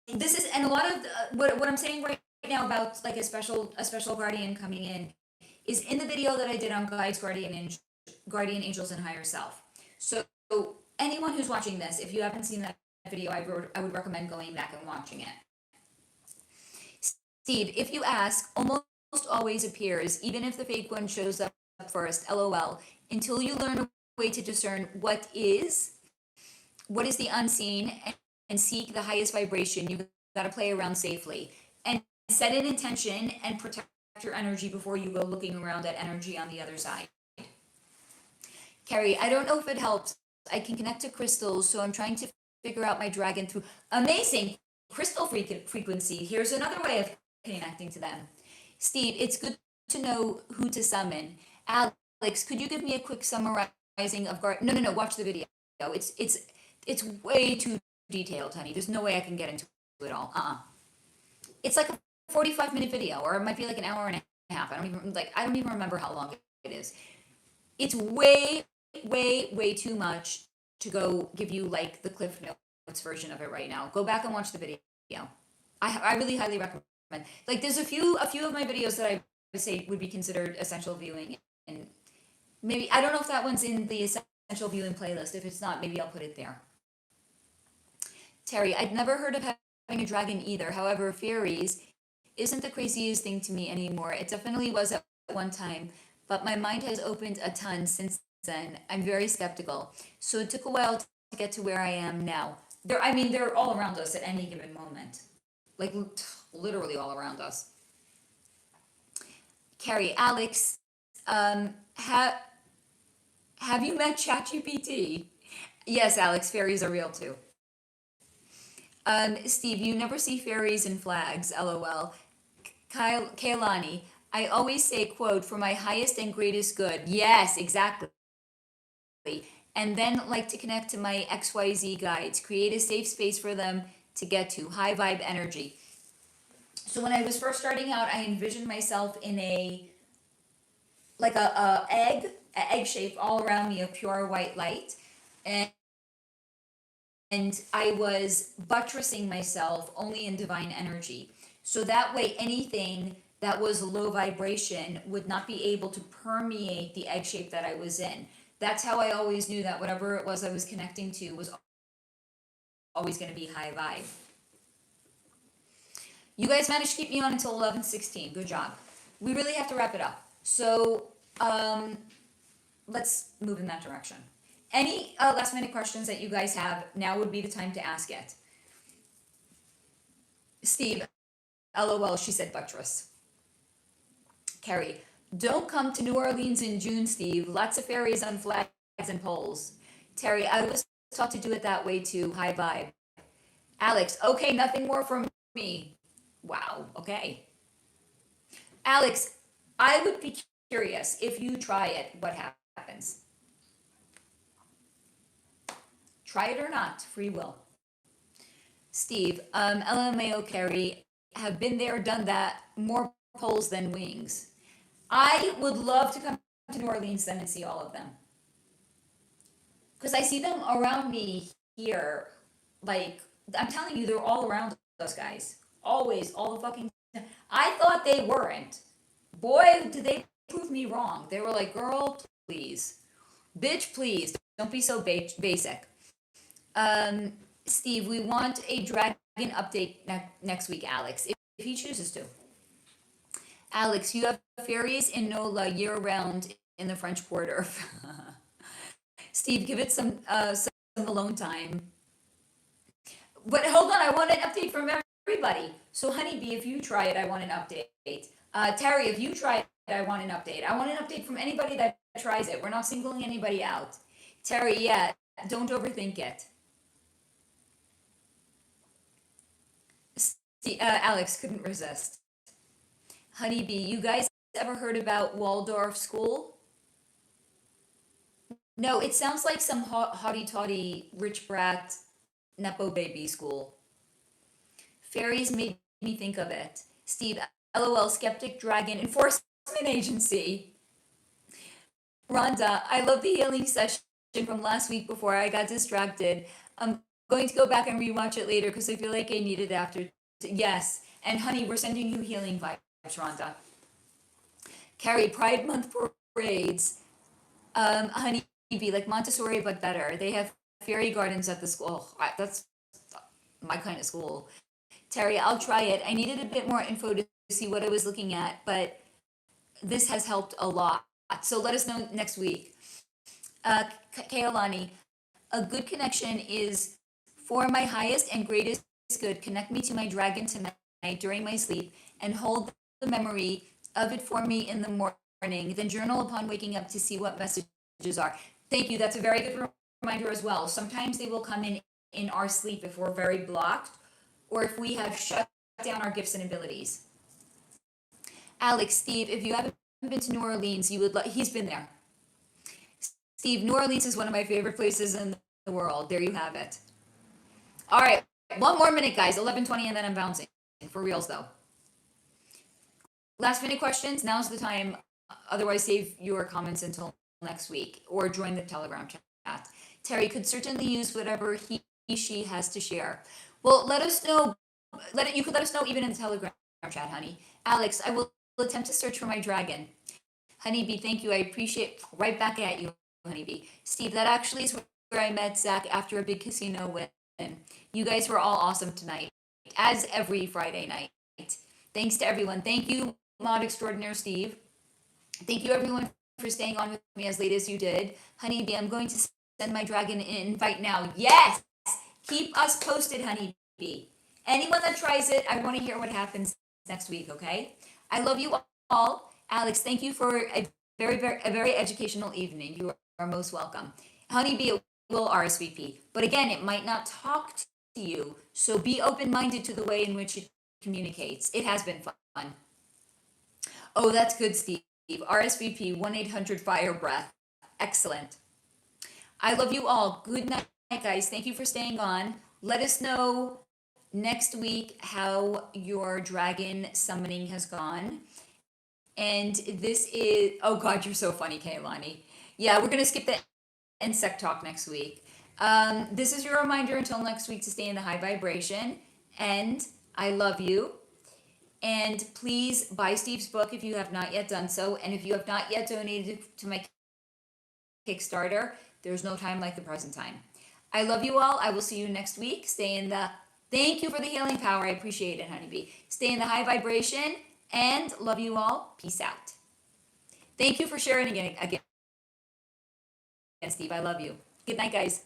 this is, and a lot of what I'm saying right now about like a special guardian coming in is in the video that I did on guides, guardian guardian angels, and higher self. So anyone who's watching this, if you haven't seen that video, I would recommend going back and watching it. Steve, if you ask, almost always appears, even if the fake one shows up first, LOL, until you learn a way to discern what is the unseen and seek the highest vibration. You got to play around safely and set an intention and protect your energy before you go looking around at energy on the other side. Carrie, I don't know if it helps. I can connect to crystals, so I'm trying to figure out my dragon through amazing crystal frequency. Here's another way of connecting to them. Steve, it's good to know who to summon. Alex, could you give me a quick summarizing of No, watch the video. It's way too detailed, honey. There's no way I can get into it all. It's like a 45-minute video, or it might be like an hour and a half. I don't even remember how long it is. It's way too much to go give you like the Cliff Notes version of it right now. Go back and watch the video. I really highly recommend. Like there's a few of my videos that I would say would be considered essential viewing, and maybe I don't know if that one's in the essential viewing playlist. If it's not, maybe I'll put it there. Terry, I'd never heard of having a dragon either. However, fairies isn't the craziest thing to me anymore. It definitely was at one time, but my mind has opened a ton since then. I'm very skeptical. So it took a while to get to where I am now. They're all around us at any given moment. Like literally all around us. Carrie, Alex, Have you met ChatGPT? Yes, Alex, fairies are real too. Steve, you never see fairies and flags, lol. Kailani, I always say, quote, for my highest and greatest good. Yes, exactly. And then like to connect to my XYZ guides, create a safe space for them to get to, high vibe energy. So when I was first starting out, I envisioned myself in a egg shape all around me of pure white light. And I was buttressing myself only in divine energy. So that way, anything that was low vibration would not be able to permeate the egg shape that I was in. That's how I always knew that whatever it was I was connecting to was always going to be high vibe. You guys managed to keep me on until 11:16. Good job. We really have to wrap it up. So let's move in that direction. Any last minute questions that you guys have, now would be the time to ask it. Steve, lol, she said buttress. Carrie, don't come to New Orleans in June, Steve. Lots of fairies on flags and poles. Terry, I was taught to do it that way too. High vibe. Alex, okay, nothing more from me. Wow, okay. Alex, I would be curious if you try it, what happens? Try it or not, free will. Steve, LMAO Carrie, have been there, done that, more poles than wings. I would love to come to New Orleans then and see all of them. Because I see them around me here. Like, I'm telling you, they're all around us guys. Always, all the fucking time. I thought they weren't. Boy, did they prove me wrong. They were like, girl, please. Bitch, please. Don't be so basic. Steve, we want a dragon update next week, Alex, if he chooses to. Alex, you have fairies in NOLA year round in the French Quarter. Steve, give it some alone time. But hold on, I want an update from everybody. So Honeybee, if you try it, I want an update. Terry, if you try it, I want an update. I want an update from anybody that tries it. We're not singling anybody out. Terry, yeah, don't overthink it. Alex couldn't resist. Honeybee, you guys ever heard about Waldorf School? No, it sounds like some haughty-taughty, rich brat, nepo baby school. Fairies made me think of it. Steve, LOL, Skeptic Dragon Enforcement Agency. Rhonda, I love the healing session from last week before I got distracted. I'm going to go back and rewatch it later because I feel like I need it after. Yes, and honey, we're sending you healing vibes, Rhonda. Carrie, Pride Month parades. Honey, be like Montessori but better. They have fairy gardens at the school. That's my kind of school. Terry, I'll try it. I needed a bit more info to see what I was looking at, but this has helped a lot. So let us know next week. Kailani, a good connection is for my highest and greatest good. Connect me to my dragon tonight during my sleep and hold the memory of it for me in the morning. Then journal upon waking up to see what messages are. Thank you. That's a very good reminder as well. Sometimes they will come in our sleep if we're very blocked or if we have shut down our gifts and abilities. Alex, Steve, if you haven't been to New Orleans, you would he's been there. Steve, New Orleans is one of my favorite places in the world. There you have it. All right, one more minute, guys. 11:20, and then I'm bouncing. For reals, though. Last minute questions. Now's the time. Otherwise, save your comments until next week or join the Telegram chat. Terry could certainly use whatever she has to share. Well, let us know. You could let us know even in the Telegram chat, honey. Alex, I will attempt to search for my dragon. Honeybee, thank you. I appreciate. Right back at you, Honeybee. Steve, that actually is where I met Zach after a big casino win. You guys were all awesome tonight, as every Friday night. Thanks to everyone. Thank you, Mod Extraordinaire Steve. Thank you, everyone, for staying on with me as late as you did. Honeybee, I'm going to send my dragon an invite now. Yes! Keep us posted, Honeybee. Anyone that tries it, I want to hear what happens next week, okay? I love you all. Alex, thank you for a very educational evening. You are most welcome. Honeybee will RSVP, but again, it might not talk to you, so be open-minded to the way in which it communicates. It has been fun. Oh, that's good, Steve. RSVP 1-800-FIRE-BREATH. Excellent. I love you all. Good night, guys. Thank you for staying on. Let us know next week how your dragon summoning has gone. And this is, oh God, you're so funny, Kaylani. Yeah, we're going to skip the insect talk next week. This is your reminder until next week to stay in the high vibration. And I love you. And please buy Steve's book if you have not yet done so. And if you have not yet donated to my Kickstarter, there's no time like the present time. I love you all. I will see you next week. Stay in the, thank you for the healing power. I appreciate it, honeybee. Stay in the high vibration and love you all. Peace out. Thank you for sharing again, Steve. I love you. Good night, guys.